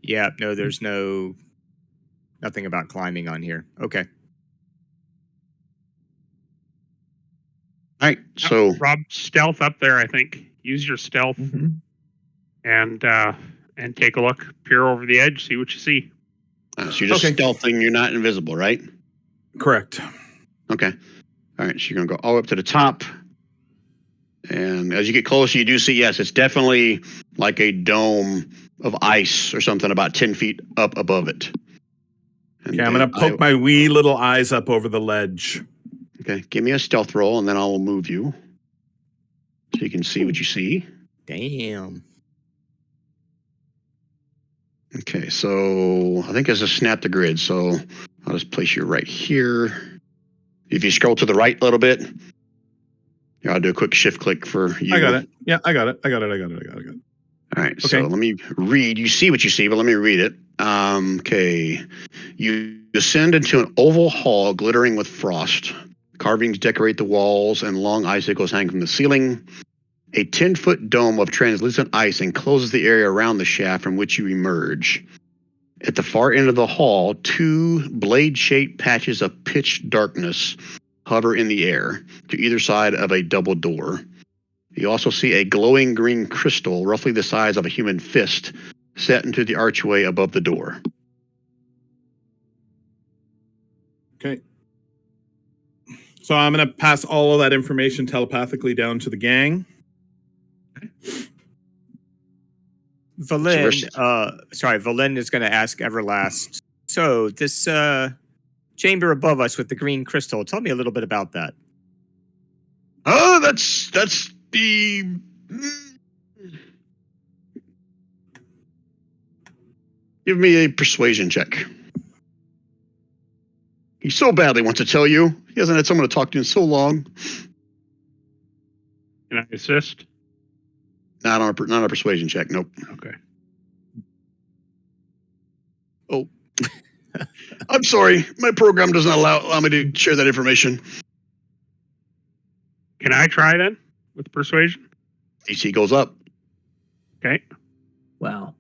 Yeah, no, there's nothing about climbing on here. Okay. All right, so Rob, stealth up there. I think use your stealth and take a look, peer over the edge, see what you see. so you're just stealthing. You're not invisible, right? Correct. Okay. All right, so you're gonna go all up to the top, and as you get closer, you do see, yes, it's definitely like a dome of ice or something about 10 feet up above it. And Okay, I'm gonna poke my wee little eyes up over the ledge. Okay, give me a stealth roll, and then I will move you so you can see what you see. Damn. Okay, so I think it's a snap the grid, so I'll just place you right here. If you scroll to the right a little bit, yeah, I'll do a quick shift click for you. I got it. Yeah, I got it. All right, so let me read. You see what you see, but let me read it. Okay, you descend into an oval hall glittering with frost. Carvings decorate the walls, and long icicles hang from the ceiling. A 10-foot dome of translucent ice encloses the area around the shaft from which you emerge. At the far end of the hall, 2 blade-shaped patches of pitch darkness hover in the air to either side of a double door. You also see a glowing green crystal, roughly the size of a human fist, set into the archway above the door. Okay. So I'm going to pass all of that information telepathically down to the gang. Valin is going to ask Everlast. So this chamber above us with the green crystal, tell me a little bit about that. Oh, that's the... Give me a persuasion check. He so badly wants to tell you. He hasn't had someone to talk to in so long. Can I assist? Not on a persuasion check, nope. Okay. Oh. I'm sorry. My program doesn't allow me to share that information. Can I try then with persuasion? DC goes up. Okay. Wow.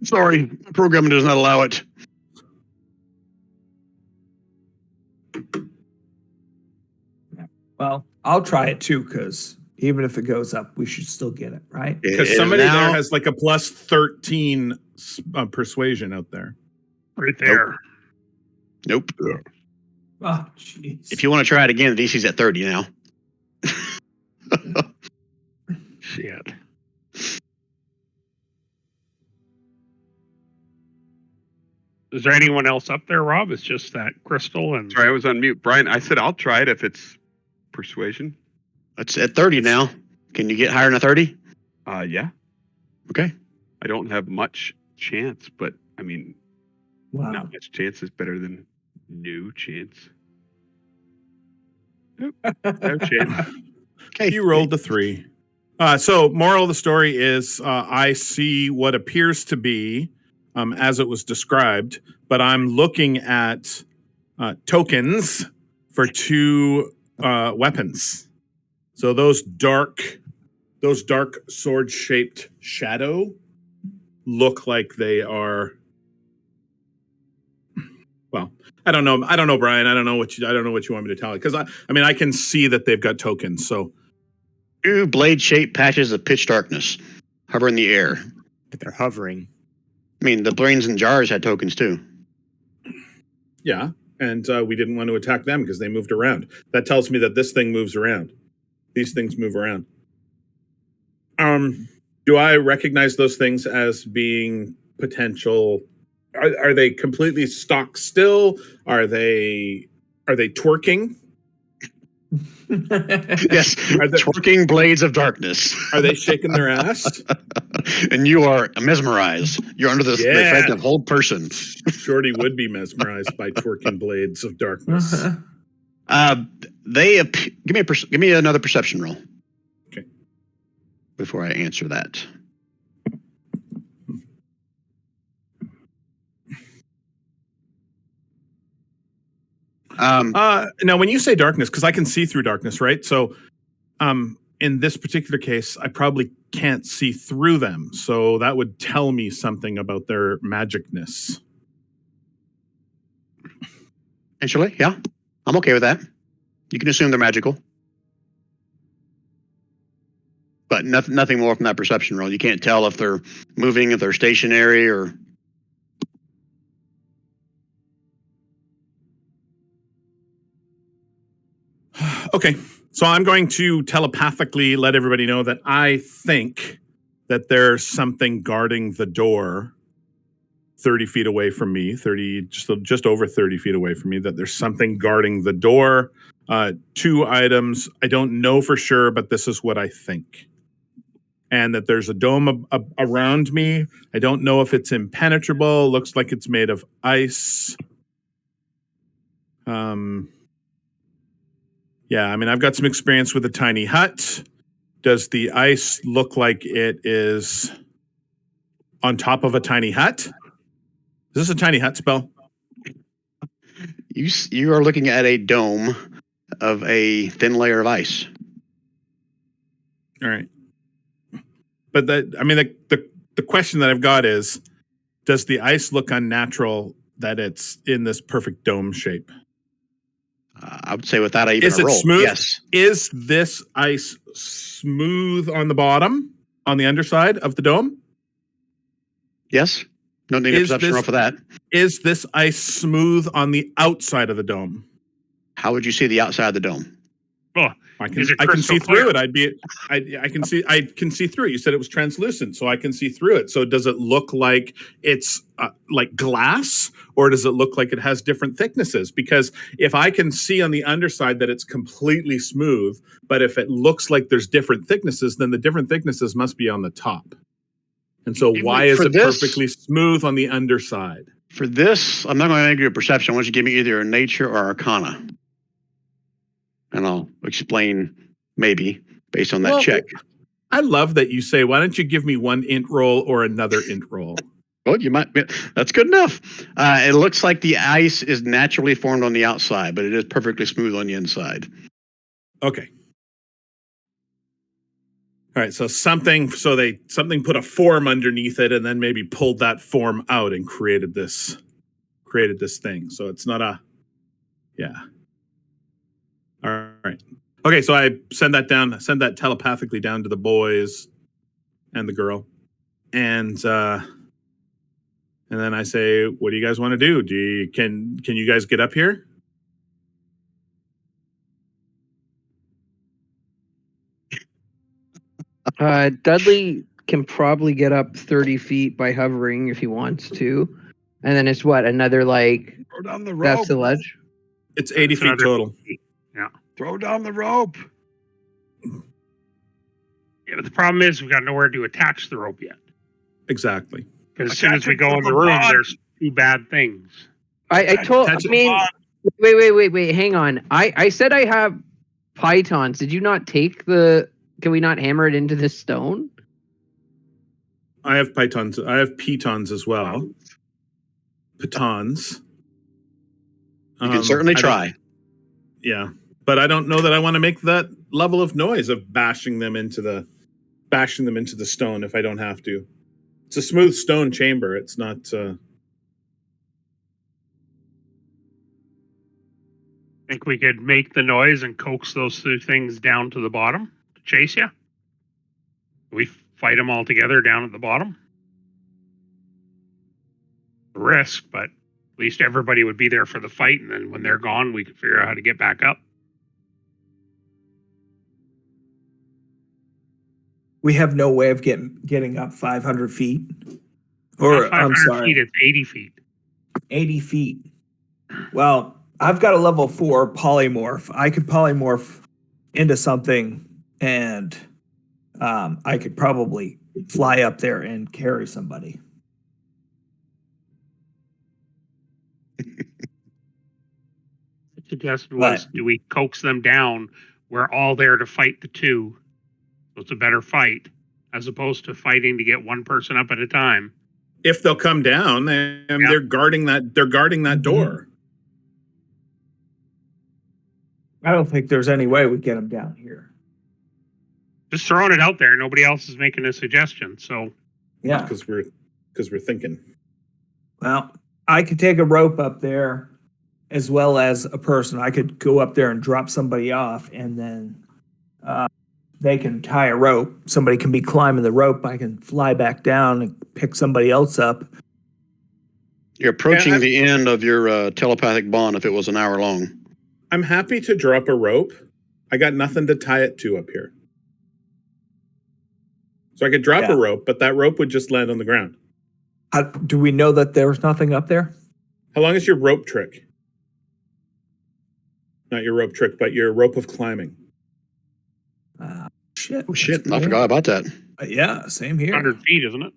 Sorry, my program does not allow it. Well, I'll try it too, because even if it goes up, we should still get it, right? Because somebody there has like a plus 13 persuasion out there. Right there. Nope. Oh, jeez. If you want to try it again, the DC's at 30 now. Shit. Is there anyone else up there, Rob? It's just that crystal and... Sorry, I was on mute. Brian, I said I'll try it if it's persuasion. It's at 30 now. Can you get higher than a 30? Yeah. Okay. I don't have much chance, but I mean, not much chance is better than no chance. Nope. No chance. Okay. You rolled the 3. So moral of the story is I see what appears to be as it was described, but I'm looking at tokens for 2 weapons. So those dark sword-shaped shadow look like they are. Well, I don't know, Brian. I don't know what you want me to tell you, because I can see that they've got tokens. So 2 blade-shaped patches of pitch darkness hover in the air. But they're hovering. I mean, the brains and jars had tokens too. Yeah, and we didn't want to attack them because they moved around. That tells me that this thing moves around. These things move around. Do I recognize those things as being potential? Are they completely stock still? Are they twerking? Yes, Are there- twerking blades of darkness. Are they shaking their ass? And you are mesmerized. You're under the Yeah. effect of whole person. Shorty would be mesmerized by twerking blades of darkness. Give me another perception roll. Okay. Before I answer that. Now, when you say darkness, because I can see through darkness, right? So, in this particular case, I probably can't see through them. So that would tell me something about their magicness. Actually, yeah, I'm okay with that. You can assume they're magical, but nothing more from that perception roll. You can't tell if they're moving, if they're stationary, or. Okay, so I'm going to telepathically let everybody know that I think that there's something guarding the door 30 feet away from me, just over 30 feet away from me, that there's something guarding the door. 2 items. I don't know for sure, but this is what I think. And that there's a dome around me. I don't know if it's impenetrable. Looks like it's made of ice. Yeah, I mean, I've got some experience with a tiny hut. Does the ice look like it is on top of a tiny hut? Is this a tiny hut spell? You are looking at a dome of a thin layer of ice. All right. But the question that I've got is, does the ice look unnatural that it's in this perfect dome shape? I would say without even Is a it roll. smooth? Yes. Is this ice smooth on the bottom, on the underside of the dome? Yes. No need a perception roll for that. Is this ice smooth on the outside of the dome? How would you see the outside of the dome? Oh, I can see through it. I can see through it. You said it was translucent, so I can see through it. So does it look like it's like glass, or does it look like it has different thicknesses? Because if I can see on the underside that it's completely smooth, but if it looks like there's different thicknesses, then the different thicknesses must be on the top. And so why is it perfectly smooth on the underside? For this, I'm not going to make you a perception. I want you to give me either a nature or arcana. And I'll explain maybe based on that check. I love that you say, why don't you give me one int roll or another int roll? Well, you might be. That's good enough. It looks like the ice is naturally formed on the outside, but it is perfectly smooth on the inside. Okay. All right, so something put a form underneath it and then maybe pulled that form out and created this thing. So it's not All right. Okay, so I send that telepathically down to the boys and the girl. And then I say, what do you guys want to do? Can you guys get up here? Dudley can probably get up 30 feet by hovering if he wants to. And then it's what, another like, Throw down the rope. that's the ledge? It's 80 feet total. Yeah. Throw down the rope. Yeah, but the problem is we've got nowhere to attach the rope yet. Exactly. Because as soon as we go in the room, there's 2 bad things. I mean, wait, hang on. I said I have pythons. Did you not take can we not hammer it into the stone? I have pythons. I have pitons as well. Pitons. You can certainly try. Yeah. But I don't know that I want to make that level of noise of bashing them into the stone if I don't have to. It's a smooth stone chamber. It's not. Think we could make the noise and coax those 2 things down to the bottom to chase you? We fight them all together down at the bottom? Risk, but at least everybody would be there for the fight, and then when they're gone, we could figure out how to get back up. We have no way of getting up 500 feet. Or, Not 500 I'm sorry, feet, it's 80 feet. 80 feet. Well, I've got a level 4 polymorph. I could polymorph into something, and I could probably fly up there and carry somebody. The suggestion was, do we coax them down? We're all there to fight the two. So it's a better fight as opposed to fighting to get one person up at a time. If they'll come down, and they're guarding that door. I don't think there's any way we get them down here. Just throwing it out there. Nobody else is making a suggestion. So Yeah. Because we're thinking. Well, I could take a rope up there as well as a person. I could go up there and drop somebody off, and then they can tie a rope. Somebody can be climbing the rope. I can fly back down and pick somebody else up. You're approaching the end of your telepathic bond if it was an hour long. I'm happy to drop a rope. I got nothing to tie it to up here. So I could drop a rope, but that rope would just land on the ground. Do we know that there's nothing up there? How long is your rope trick? Not your rope trick, but your rope of climbing. Shit. Oh, shit. I forgot about that. Yeah, same here. 100 feet, isn't it?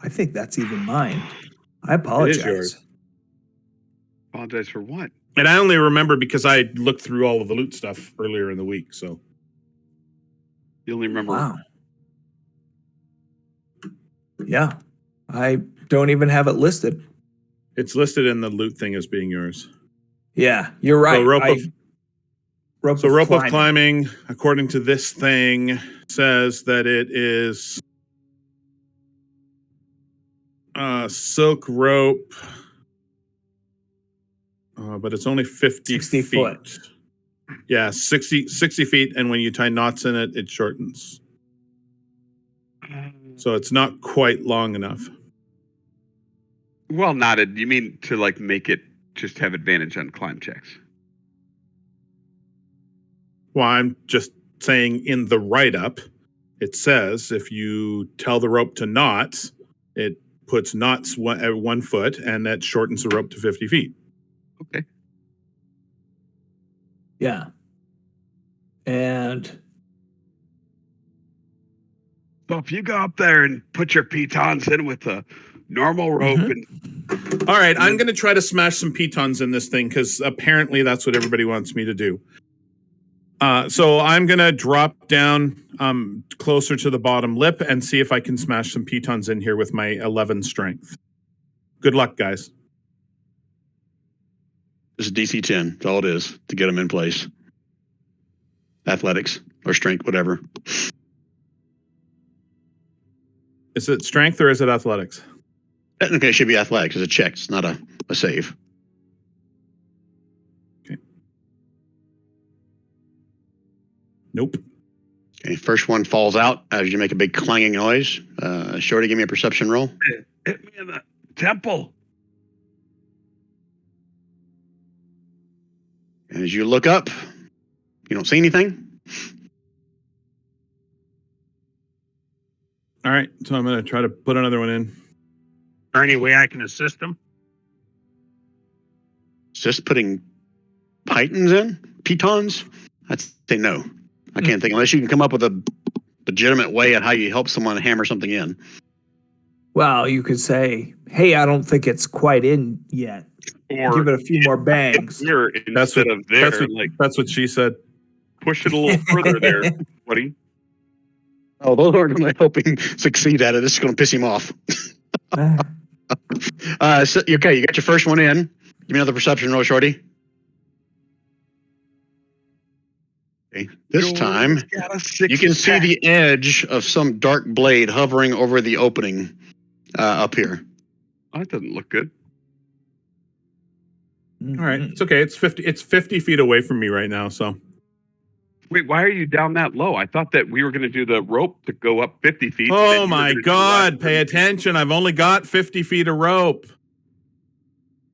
I think that's even mine. I apologize. It is yours. Apologize for what? And I only remember because I looked through all of the loot stuff earlier in the week, so. You only remember. Wow. Yeah. I don't even have it listed. It's listed in the loot thing as being yours. Yeah, you're right. So rope of climbing, according to this thing, says that it is silk rope, but it's only 50 feet. Foot. Yeah, 60 feet, and when you tie knots in it, it shortens. So it's not quite long enough. Well, knotted. You mean to like make it just have advantage on climb checks? Well, I'm just saying in the write-up, it says if you tell the rope to knot, it puts knots at 1 foot, and that shortens the rope to 50 feet. Okay. Yeah. And so if you go up there and put your pitons in with a normal rope and all right, I'm going to try to smash some pitons in this thing because apparently that's what everybody wants me to do. So I'm going to drop down closer to the bottom lip and see if I can smash some pitons in here with my 11 strength. Good luck, guys. This is DC 10. That's all it is to get them in place. Athletics or strength, whatever. Is it strength or is it athletics? Technically, it should be athletics. It's a check. It's not a save. Okay. Nope. Okay, first one falls out as you make a big clanging noise. Shorty, give me a perception roll. hit me in the temple. As you look up, you don't see anything. All right, so I'm going to try to put another one in. Is there any way I can assist them? Just putting pitons? I'd say no. I can't think unless you can come up with a legitimate way at how you help someone hammer something in. well, you could say, "Hey, I don't think it's quite in yet. Or Give it a few more bangs." here instead of there. That's what she said. Push it a little further there, buddy. Oh, those aren't going to help him succeed at it. It's going to piss him off. Okay, you got your first one in. Give me another perception roll, Shorty. Okay, this time, you can see the edge of some dark blade hovering over the opening up here. Oh, that doesn't look good. All right, it's okay. It's 50 feet away from me right now, so. Wait, why are you down that low? I thought that we were going to do the rope to go up 50 feet. Oh my God, pay attention. I've only got 50 feet of rope.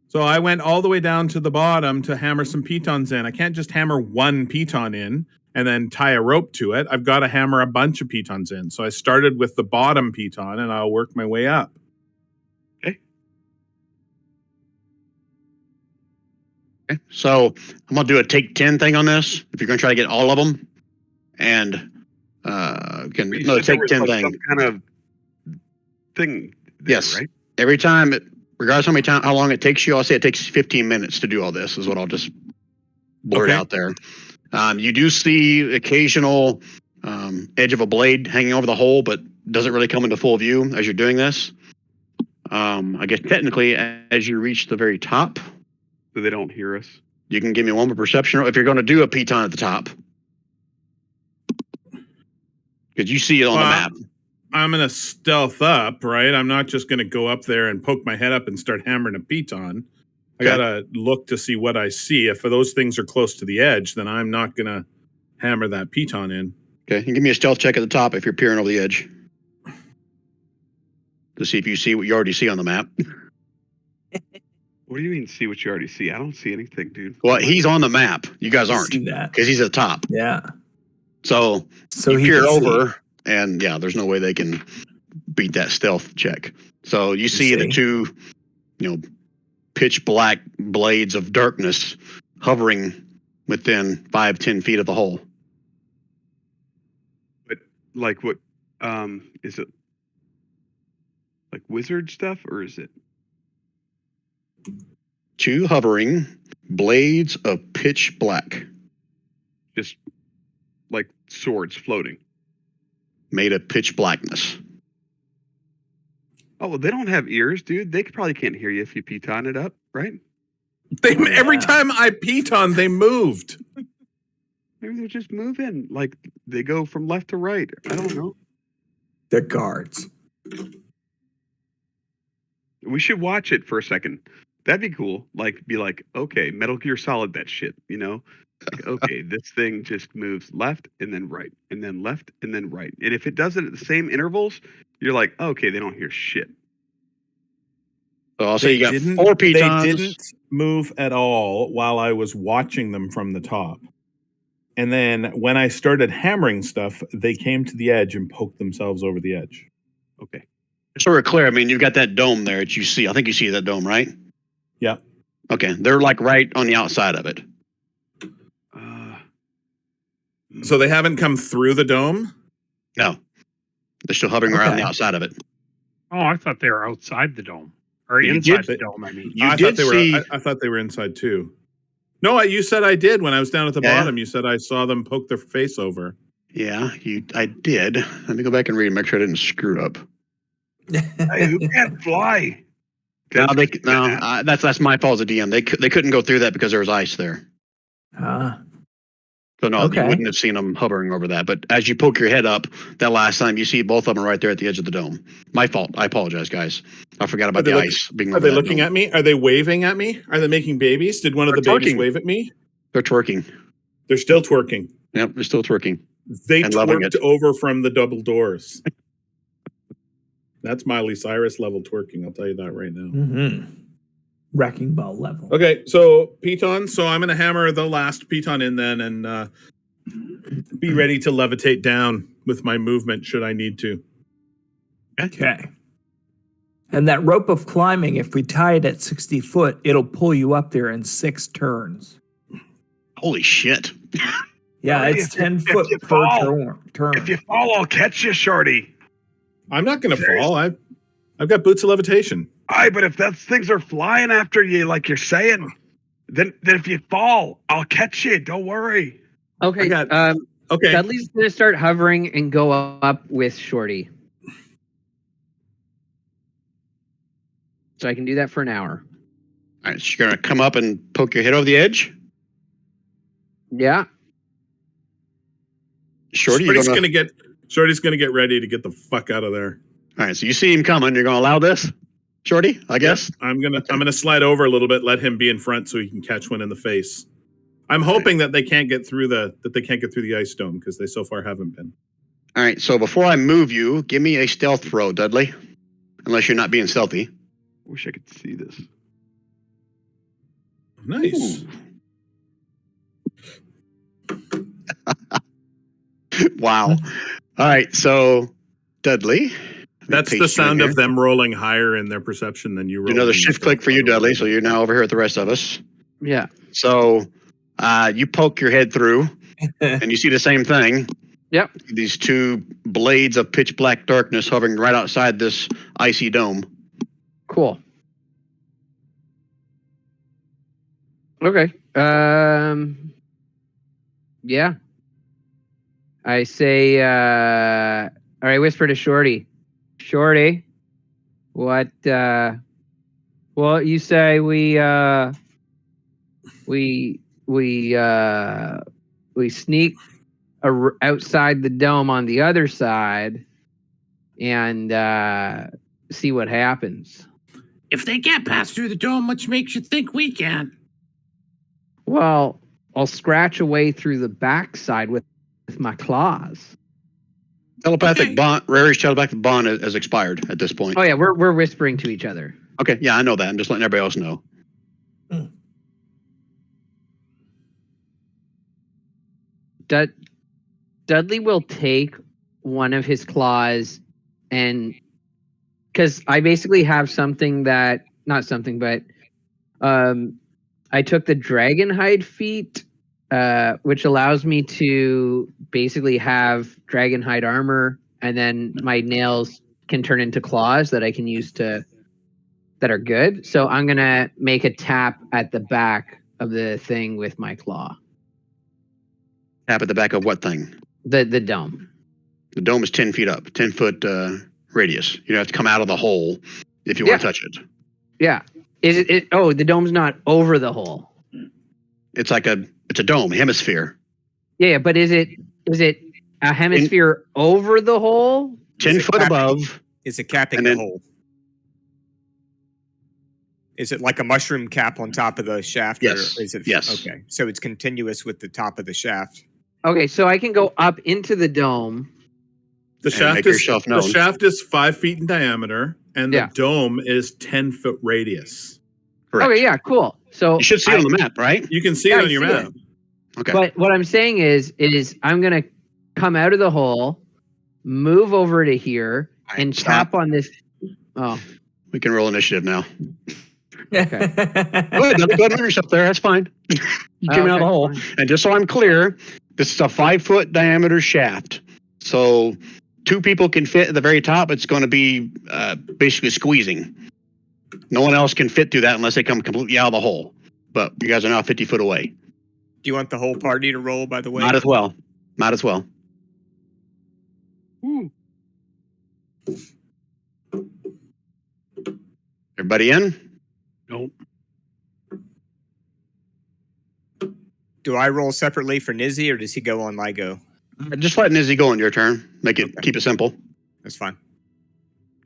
So I went all the way down to the bottom to hammer some pitons in. I can't just hammer one piton in and then tie a rope to it. I've got to hammer a bunch of pitons in. So I started with the bottom piton and I'll work my way up. Okay. Okay. So I'm gonna do a take 10 thing on this. If you're gonna try to get all of them, and can You no said there take was 10 like thing. some kind of thing there, Yes. right? Every time, regardless how long it takes you, I'll say it takes 15 minutes to do all this. Is what I'll just blurt Okay. out there. You do see occasional edge of a blade hanging over the hole, but doesn't really come into full view as you're doing this. I guess technically, as you reach the very top, So they don't hear us. you can give me one more perception if you're going to do a piton at the top, because you see it on the Well, map. I'm gonna stealth up, right? I'm not just gonna go up there and poke my head up and start hammering a piton. I Okay. gotta look to see what I see. If those things are close to the edge, then I'm not gonna hammer that piton in. Okay, you can give me a stealth check at the top if you're peering over the edge to see if you see what you already see on the map. What do you mean see what you already see? I don't see anything, dude. Well, he's on the map. You guys aren't, See that? because he's at the top. Yeah. So So you he peer can see. over, and yeah, there's no way they can beat that stealth check. So you see the see. two, pitch black blades of darkness hovering within 5-10 feet of the hole. Like what? Is it like wizard stuff, or is it? Two hovering blades of pitch black Just like swords floating. made of pitch blackness. Oh, well, they don't have ears, dude. They probably can't hear you if you piton it up, right? Every time I piton, they moved. Maybe they're just moving. Like they go from left to right. I don't know. The guards. We should watch it for a second. That'd be cool. Like, be like, okay, Metal Gear Solid that shit, Like, okay, this thing just moves left and then right, and then left and then right. And if it does it at the same intervals, you're like, okay, they don't hear shit. So I'll say you got 4 pitons. They didn't move at all while I was watching them from the top. And then when I started hammering stuff, they came to the edge and poked themselves over the edge. Okay. So we're clear. I mean, you've got that dome there that you see. I think you see that dome, right? Yeah. Okay. They're like right on the outside of it. So they haven't come through the dome? No. They're still hovering around the Okay. outside of it. Oh, I thought they were outside the dome. Or You inside did- the dome, I mean. You I did thought they see. were. I thought they were inside too. No, you said I did when I was down at the Yeah. bottom. You said I saw them poke their face over. Yeah, I did. Let me go back and read and make sure I didn't screw up. Hey, who can't fly? That's my fault as a DM. They couldn't go through that because there was ice there. So no, Okay. you wouldn't have seen them hovering over that. But as you poke your head up, that last time you see both of them right there at the edge of the dome. My fault. I apologize, guys. I forgot about Are they the look- ice being. Are over they that looking dome. at me? Are they waving at me? Are they making babies? Did one of the They're babies twerking. wave at me? They're twerking. They're still twerking. Yep, they're still twerking. They And loving twerked it. over from the double doors. That's Miley Cyrus level twerking. I'll tell you that right now. Mm-hmm. Wrecking ball level. Okay, so piton. So I'm going to hammer the last piton in then and be ready to levitate down with my movement should I need to. Okay. And that rope of climbing, if we tie it at 60 foot, it'll pull you up there in 6 turns. Holy shit! Yeah, Alright, it's if you- 10 if foot you per fall- turn. If you fall, I'll catch you, shorty. I'm not going to fall. I've got boots of levitation. Aye, but if those things are flying after you, like you're saying, then if you fall, I'll catch you. Don't worry. Okay. I got- Okay. Dudley's gonna start hovering and go up with Shorty. So I can do that for an hour. All right, so you're gonna come up and poke your head over the edge. Yeah. Shorty, Shorty's gonna get ready to get the fuck out of there. All right, so you see him coming. You're gonna allow this, Shorty? I guess. I'm gonna slide over a little bit, let him be in front so he can catch one in the face. I'm hoping that they can't get through the ice dome because they so far haven't been. All right, so before I move you, give me a stealth throw, Dudley. Unless you're not being stealthy. Wish I could see this. Nice. Wow. All right, so Dudley. let me That's paste the you sound in of here. them rolling higher in their perception than you Do roll. another shift click for you, Dudley. So you're now over here with the rest of us. Yeah. So you poke your head through, and you see the same thing. Yep. These two blades of pitch black darkness hovering right outside this icy dome. Cool. Okay. Yeah. I say, all right, whisper to Shorty. Shorty, what, well, you say we sneak outside the dome on the other side and see what happens. If they can't pass through the dome, which makes you think we can? Well, I'll scratch away through the backside with my claws. Telepathic bond, Rary's telepathic bond has expired at this point. Oh yeah, we're whispering to each other. Okay, yeah, I know that. I'm just letting everybody else know. Dudley will take one of his claws, and because I basically have something that not something, but I took the dragon hide feat, which allows me to basically have dragon hide armor, and then my nails can turn into claws that I can use that are good. So I'm gonna make a tap at the back of the thing with my claw. Tap at the back of what thing? The dome. The dome is 10 feet up, 10-foot radius. You have to come out of the hole if you want to touch it. Yeah. Is it? Oh, the dome's not over the hole. It's like it's a dome, hemisphere. Yeah, but is it a hemisphere over the hole? 10 foot above. Is it capping the hole? Is it like a mushroom cap on top of the shaft? Yes. Or is it, yes. Okay. So it's continuous with the top of the shaft. Okay, so I can go up into the dome. The shaft is 5 feet in diameter, and the dome is 10-foot radius. Correct. Okay, yeah, cool. So you should see it on the map, right? You can see it on your map. Okay. But what I'm saying is I'm gonna come out of the hole, move over to here, and tap on this. Oh, we can roll initiative now. Okay. Go ahead, move yourself there. That's fine. You came out of the hole, and just so I'm clear, this is a 5-foot diameter shaft. So 2 people can fit at the very top. It's going to be basically squeezing. No one else can fit through that unless they come completely out of the hole. But you guys are now 50 foot away. Do you want the whole party to roll, by the way? Might as well. Might as well. Everybody in? Nope. Do I roll separately for Nizzy, or does he go on my go? Just let Nizzy go on your turn. Keep it simple. That's fine.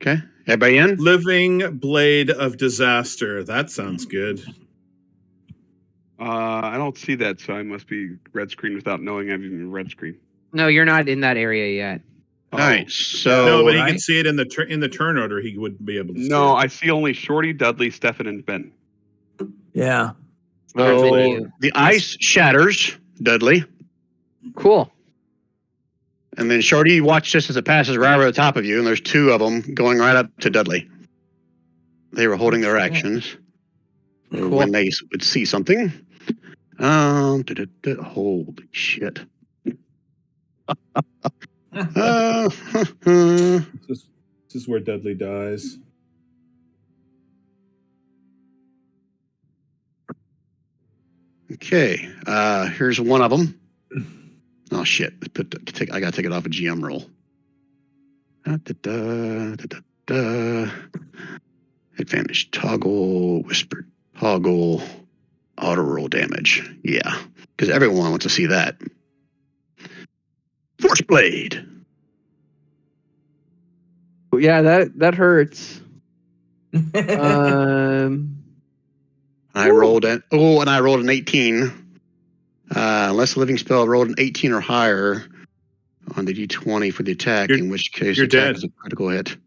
Okay. Everybody in? Living Blade of Disaster. That sounds good. I don't see that, so I must be red screen without knowing I'm even red screen. No, you're not in that area yet. All right. So no, but he can see it in the turn order. He would be able to see it. No, I see only Shorty, Dudley, Stefan, and Ben. Yeah. So the ice shatters, Dudley. Cool. And then Shorty, you watch just as it passes right over the top of you, and there's 2 of them going right up to Dudley. They were holding their actions when they would see something. Holy shit. This is where Dudley dies. Okay, here's one of them. Oh shit! I gotta take it off a GM roll. Advantage toggle, whispered toggle, auto roll damage. Yeah, because everyone wants to see that. Force blade. Yeah, that hurts. I rolled an 18. Unless a living spell rolled an 18 or higher on the d20 for the attack, in which case you're the attack dead. is a critical hit.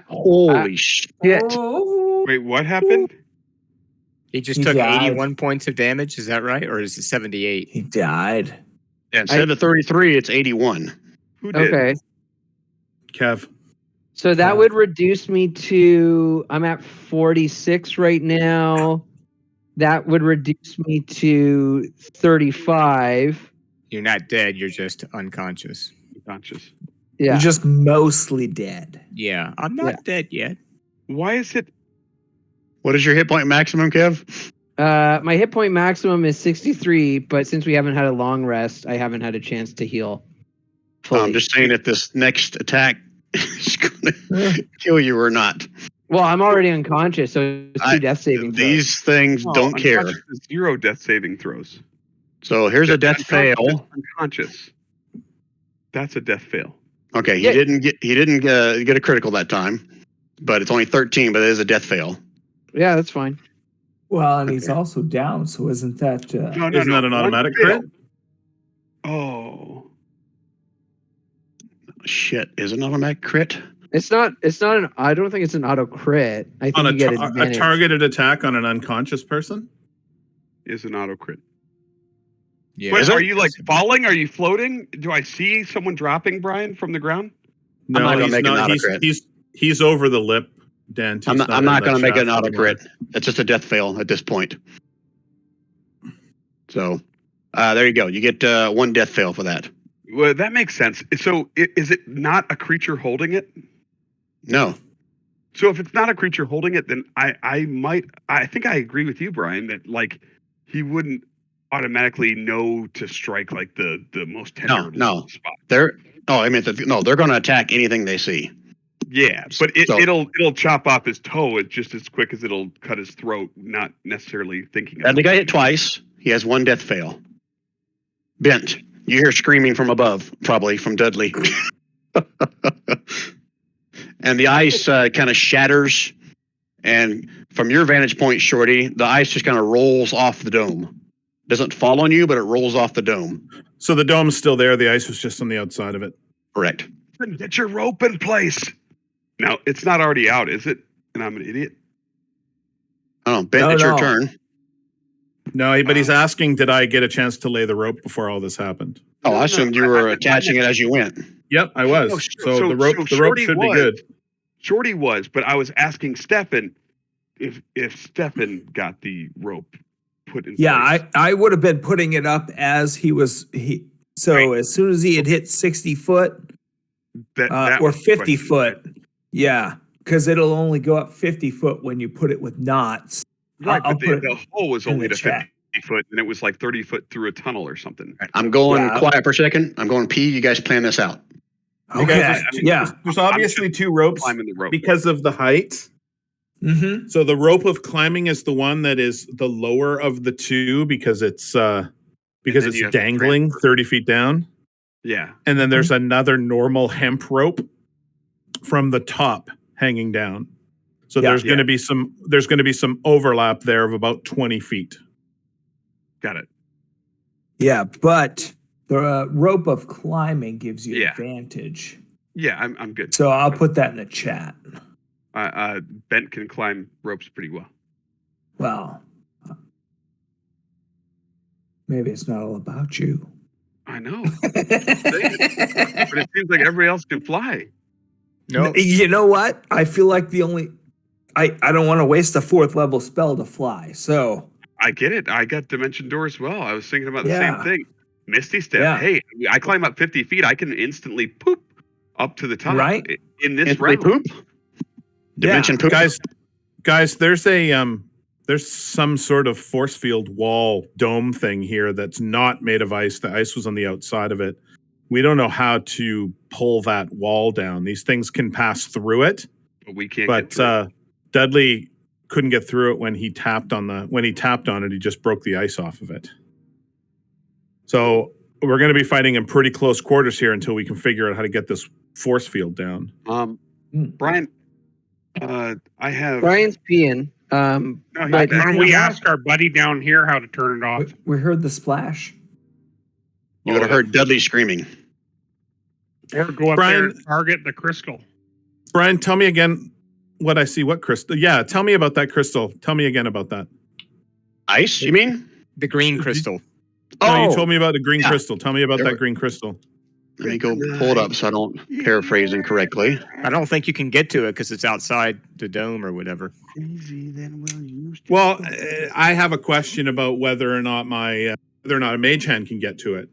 Holy shit. Wait, what happened? He just took 81 points of damage. Is that right? Or is it 78? He died. Yeah, instead of 33, it's 81. Who did? Okay. Kev. So that would reduce me to I'm at 46 right now. that would reduce me to 35. You're not dead. You're just unconscious. Conscious. Yeah. You're just mostly dead. Yeah, I'm not dead yet. Why is it? What is your hit point maximum, Kev? My hit point maximum is 63, but since we haven't had a long rest, I haven't had a chance to heal fully. I'm just saying if this next attack is going to kill you or not. Well, I'm already unconscious, so it's 2 death saving throws. These things don't care. Unconscious is 0 death saving throws. So here's a death fail. Unconscious. That's a death fail. Okay, he Yeah. didn't get a critical that time, but it's only 13. But it is a death fail. Yeah, that's fine. Well, and he's also down, so isn't that? No, Isn't that an automatic crit? Oh. Shit, is it an automatic crit? It's not an. I don't think it's an auto crit. I think On you get a advantage. targeted attack on an unconscious person? Is an auto crit. Yeah. Wait, Is it? are you like falling? Are you floating? Do I see someone dropping, Brian, from the ground? not No, gonna he's make an not. auto crit. He's over the lip, Dan. I'm not going to make it an auto crit. It's just a death fail at this point. So there you go. You get 1 death fail for that. Well, that makes sense. So is it not a creature holding it? No. So if it's not a creature holding it, then I think I agree with you, Brian, that like he wouldn't automatically know to strike like the most tender No. spot. They're going to attack anything they see. Yeah, but So- it'll chop off his toe just as quick as it'll cut his throat, not necessarily thinking. Dudley got hit twice. He has 1 death fail. Bent. You hear screaming from above, probably from Dudley. And the ice kind of shatters. And from your vantage point, Shorty, the ice just kind of rolls off the dome. Doesn't fall on you, but it rolls off the dome. So the dome's still there. The ice was just on the outside of it. Correct. Get your rope in place. No, it's not already out, is it? And I'm an idiot. Oh, Bent, No, it's your no. turn. No, but he's asking, did I get a chance to lay the rope before all this happened? Oh, No, I assumed you were attaching it as you went. Yep, I was. No, So the rope Shorty should be was. good. Shorty was, but I was asking Stefan if Stefan got the rope put in Yeah, place. I would have been putting it up as So Right. as soon as he had hit 60 foot That or was the 50 question. foot, yeah, because it'll only go up 50 foot when you put it with knots. Right, I'll but put the it hole was in only the to chat. 50 foot, and it was like 30 foot through a tunnel or something. I'm going Yeah. quiet for a second. I'm going pee. You guys plan this out. Okay, yeah. There's obviously just 2 ropes Climbing the rope. because of the height. Mm-hmm. So the rope of climbing is the one that is the lower of the 2 because it's then you have to dangling 30 feet down. Yeah. And then there's another normal hemp rope from the top hanging down. So Yeah. there's going to be some overlap there of about 20 feet. Got it. Yeah, but the rope of climbing gives you Yeah. advantage. Yeah, I'm good. So I'll put that in the chat. Bent can climb ropes pretty well. Well, maybe it's not all about you. I know. But it seems like everybody else can fly. No, You know what? I feel like I don't want to waste a 4th level spell to fly. So I get it. I got Dimension Door as well. I was thinking about the Yeah. same thing. Misty Step. Yeah. Hey, I climb up 50 feet. I can instantly poop up to the top. Right. In this Instantly round. poop. Dimension poop. Guys, there's some sort of force field wall dome thing here that's not made of ice. The ice was on the outside of it. We don't know how to pull that wall down. These things can pass through it, But we can't but get through. Dudley couldn't get through it when he tapped on it. He just broke the ice off of it. So we're going to be fighting in pretty close quarters here until we can figure out how to get this force field down. Brian, I have. Brian's peeing. No, he- but- Can we ask our buddy down here how to turn it off? we heard the splash. You would have heard Dudley screaming. Or go up Brian- there and target the crystal. Brian, tell me again what I see. What crystal? Yeah, tell me about that crystal. Tell me again about that. Ice, you mean? the green crystal. No, Oh. you told me about the green Yeah. crystal. Tell me about There that were- green crystal. Let me go pull it up so I don't paraphrase incorrectly. I don't think you can get to it because it's outside the dome or whatever. Well, I have a question about whether or not a mage hand can get to it.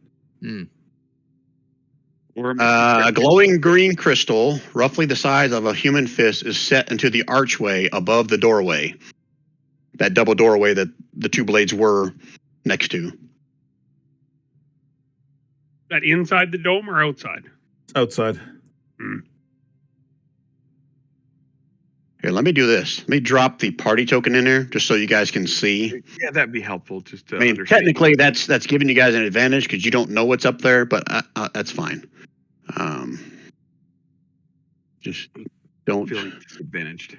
A glowing green crystal, roughly the size of a human fist, is set into the archway above the doorway. That double doorway that the two blades were next to. That inside the dome or outside? Outside. Here, let me do this. Let me drop the party token in there just so you guys can see. Yeah, that'd be helpful. Just to I mean, understand. technically, that's giving you guys an advantage because you don't know what's up there, but that's fine. Just don't feeling disadvantaged.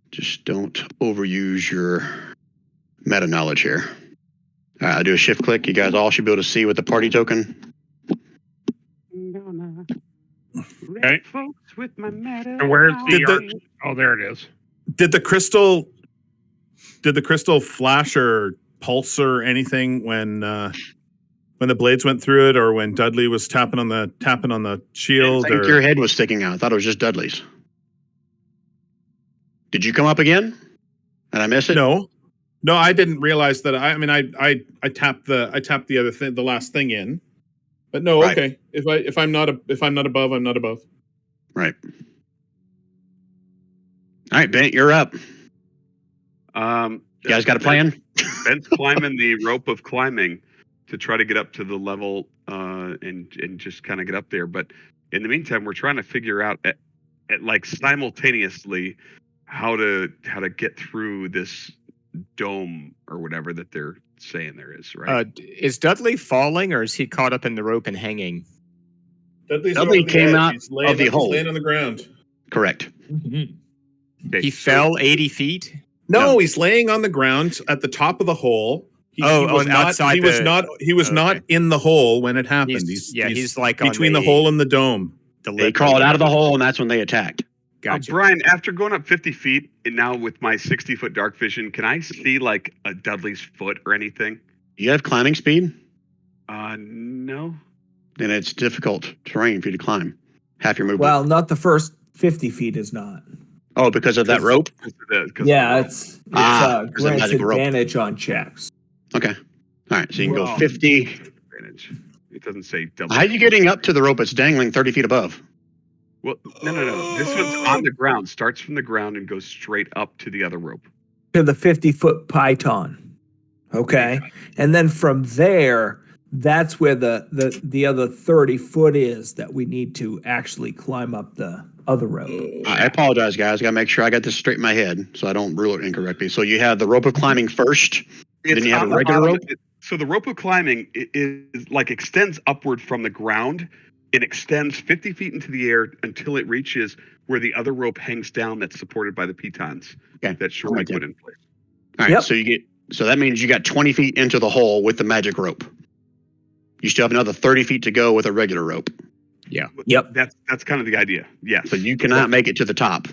Just don't overuse your meta knowledge here. All right, I'll do a shift click. You guys all should be able to see with the party token. Okay. And where's the? Oh, there it is. Did the crystal flash or pulse or anything when the blades went through it, or when Dudley was tapping on the shield? I think your head was sticking out. I thought it was just Dudley's. Did you come up again? And I miss it? No, I didn't realize that. I tapped the other thing, the last thing in. But no, Right. Okay. If I'm not above, I'm not above. Right. All right, Bent, you're up. You guys got a plan? Ben's climbing the rope of climbing to try to get up to the level and just kind of get up there. But in the meantime, we're trying to figure out at like simultaneously how to get through this dome or whatever that they're saying there is, right? Is Dudley falling, or is he caught up in the rope and hanging? Dudley came out He's laying, of the hole. He's laying on the ground. Correct. Okay, He fell 80 feet. No, he's laying on the ground at the top of the hole. He was not in the hole when it happened. He's like between on the hole and the dome. They crawled out of the hole, and that's when they attacked. Gotcha. Brian, after going up 50 feet, and now with my 60-foot dark vision, can I see like a Dudley's foot or anything? You have climbing speed? No. Then it's difficult terrain for you to climb. Half your movement. Well, not the first 50 feet is not. Oh, because of that rope? Yeah, it's grants magic rope. advantage on checks. Okay. All right, so you can go 50. Advantage. It doesn't say double. How are you getting up to the rope? It's dangling 30 feet above. Well, no. This one's on the ground. Starts from the ground and goes straight up to the other rope. To the 50-foot python. Okay. And then from there, that's where the other 30 foot is that we need to actually climb up the other rope. I apologize, guys. I got to make sure I got this straight in my head so I don't rule it incorrectly. So you have the rope of climbing first, then you have a regular rope? So the rope of climbing is like extends upward from the ground. It extends 50 feet into the air until it reaches where the other rope hangs down that's supported by the pitons that Shorty put in place. All right, so that means you got 20 feet into the hole with the magic rope. You still have another 30 feet to go with a regular rope. Yeah. Yep. That's kind of the idea. Yes. So you cannot make it to the top.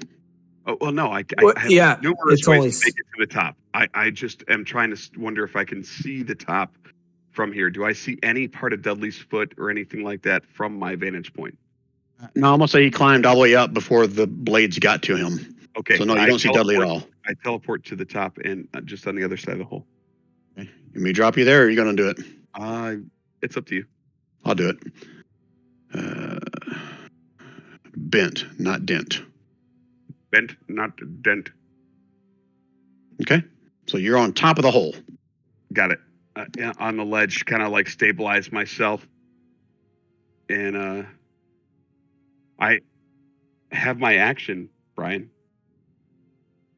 Oh, well, no, I yeah, have numerous it's ways only to make it to the top. I just am trying to wonder if I can see the top from here. Do I see any part of Dudley's foot or anything like that from my vantage point? No, I'm going to say he climbed all the way up before the blades got to him. Okay. So no, you don't see Dudley at all. I teleport to the top and just on the other side of the hole. Okay. You may drop you there, or are you going to do it? It's up to you. I'll do it. Bent, not dent. Bent, not dent. Okay. So you're on top of the hole. Got it. On the ledge, kind of like stabilize myself. And I have my action, Brian.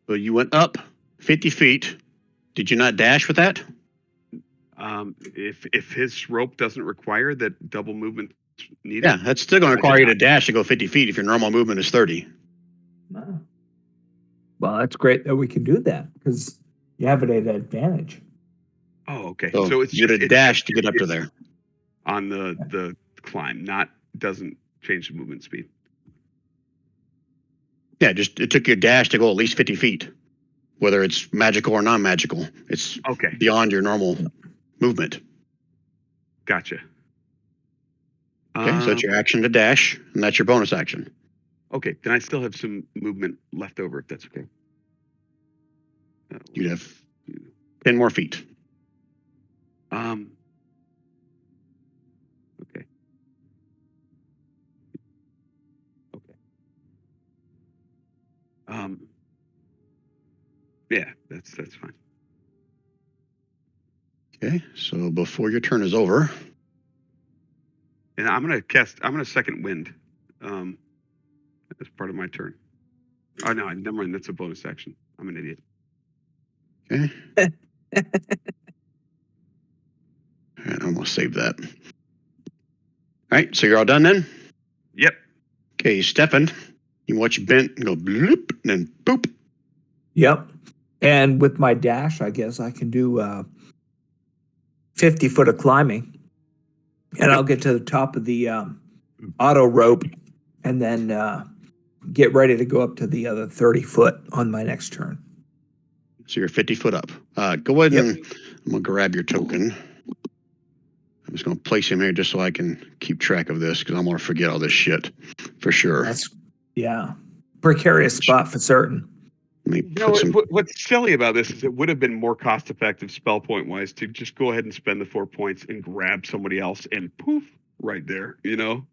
So you went up 50 feet. Did you not dash with that? If his rope doesn't require that double movement needed. Yeah, that's still going to require you to dash to go 50 feet if your normal movement is 30. Wow. Well, that's great that we can do that because you have it at advantage. Oh, okay. So it's you'd have dashed to get up to there. On the climb, doesn't change the movement speed. Yeah, just it took you a dash to go at least 50 feet, whether it's magical or non-magical. It's okay beyond your normal movement. Gotcha. Okay, so it's your action to dash, and that's your bonus action. Okay, then I still have some movement left over, if that's okay. You'd have 10 more feet. Okay. Yeah, that's fine. Okay, so before your turn is over, And I'm gonna second wind, as part of my turn. Oh no, never mind. That's a bonus action. I'm an idiot. okay. And I'm gonna save that. All right, so you're all done then? Yep. Okay, Stefan, you watch Bent and go bloop, and then boop. Yep. And with my dash, I guess I can do 50 foot of climbing. And I'll get to the top of the auto rope and then get ready to go up to the other 30 foot on my next turn. So you're 50 foot up. Go ahead and I'm gonna grab your token. I'm just gonna place him here just so I can keep track of this because I'm gonna forget all this shit for sure. That's precarious spot for certain. Let me You know, put some. what's silly about this is it would have been more cost effective spell point wise to just go ahead and spend the 4 points and grab somebody else and poof, right there, you know?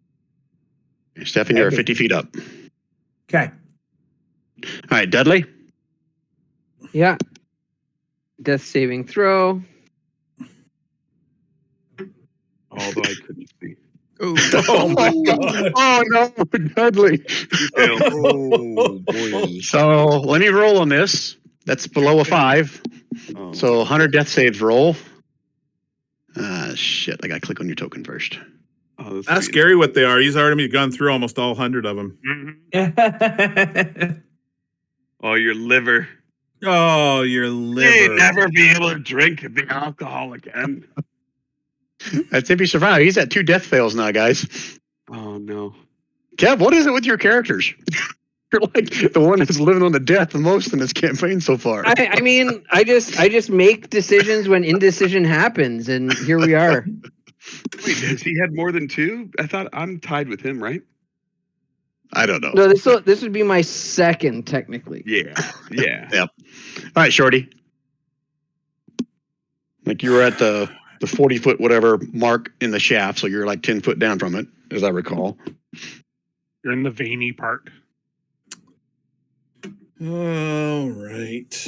Stefan, you're 50 feet up. Okay. All right, Dudley. Yeah. Death saving throw. Although I couldn't see. Oh my god. Oh no, Dudley. Oh boy. So let me roll on this. That's below a 5. Oh, So 100 death saves roll. Shit, I gotta click on your token first. oh, this Ask is- Gary what they are. He's already gone through almost all 100 of them. Oh, your liver. Oh, your You liver. never be able to drink the alcohol again. That's if you survive. He's at 2 death fails now, guys. Oh no. Kev, what is it with your characters? You're like the one that's living on the death the most in this campaign so far. I mean, I just make decisions when indecision happens, and here we are. Wait, has he had more than 2? I thought I'm tied with him, right? I don't know. No, this would be my second technically. Yeah. Yeah. Yep. All right, Shorty. Like you were at the 40 foot whatever mark in the shaft, so you're like 10 foot down from it, as I recall. You're in the veiny part. All right.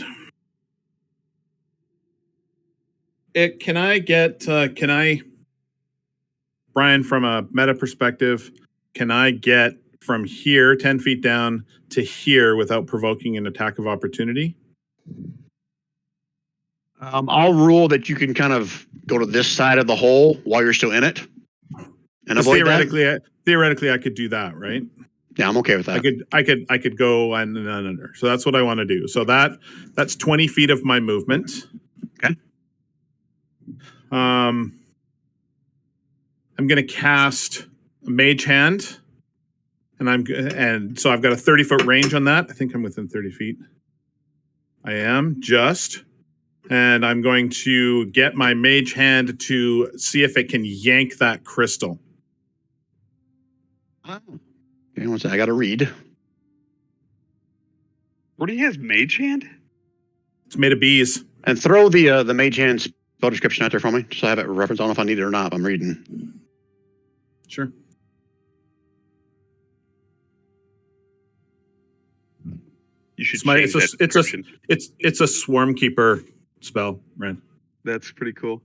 Can I, Brian, from a meta perspective, can I get from here 10 feet down to here without provoking an attack of opportunity? I'll rule that you can kind of go to this side of the hole while you're still in it, and avoid that. Theoretically, I could do that, right? Yeah, I'm okay with that. I could go and under. So that's what I want to do. So that's 20 feet of my movement. Okay. I'm going to cast a Mage Hand, and so I've got a 30-foot range on that. I think I'm within 30 feet. I am just, and I'm going to get my Mage Hand to see if it can yank that crystal. Okay, one second, I got to read. Brody has Mage Hand? It's made of bees. And throw the Mage Hand spell description out there for me, just so I have it referenced. I don't know if I need it or not. But I'm reading. Sure. You should It's my- change it's a- that it's a- description. It's a Swarm Keeper spell, Ren. That's pretty cool.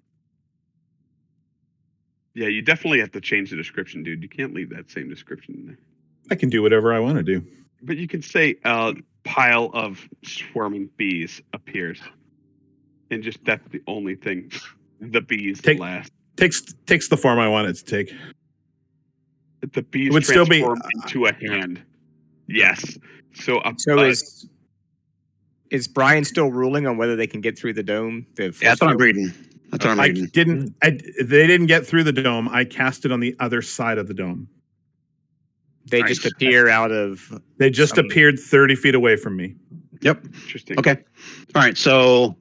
Yeah, you definitely have to change the description, dude. You can't leave that same description in there. I can do whatever I want to do. But you can say a pile of swarming bees appears. And just that's the only thing. The bees last. Takes the form I want it to take. The bees It would still be- transform into a hand. Yes. So Is Brian still ruling on whether they can get through the dome? Yeah, that's what I'm reading. That's what I'm reading. They didn't get through the dome. I cast it on the other side of the dome. They just appear out of. They just appeared 30 feet away from me. Yep. Interesting. Okay. All right. So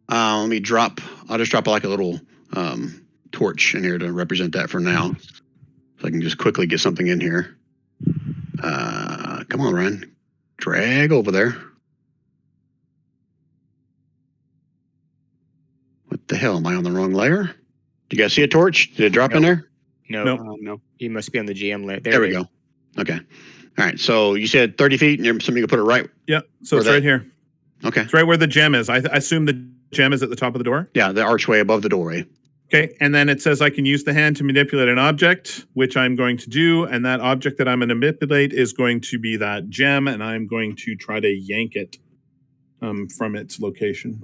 let me drop. I'll just drop like a little torch in here to represent that for now. So I can just quickly get something in here. Come on, Ryan. Drag over there. What the hell? Am I on the wrong layer? Do you guys see a torch? Did it drop in there? No, Nope. No. you must be on the GM layer. There we go. Okay. All right. So you said 30 feet, and somebody could put it right. Yep. So it's Where right here. Okay. It's right where the gem is. I assume the gem is at the top of the door. Yeah, the archway above the doorway. Okay. And then it says I can use the hand to manipulate an object, which I'm going to do. And that object that I'm going to manipulate is going to be that gem. And I'm going to try to yank it from its location.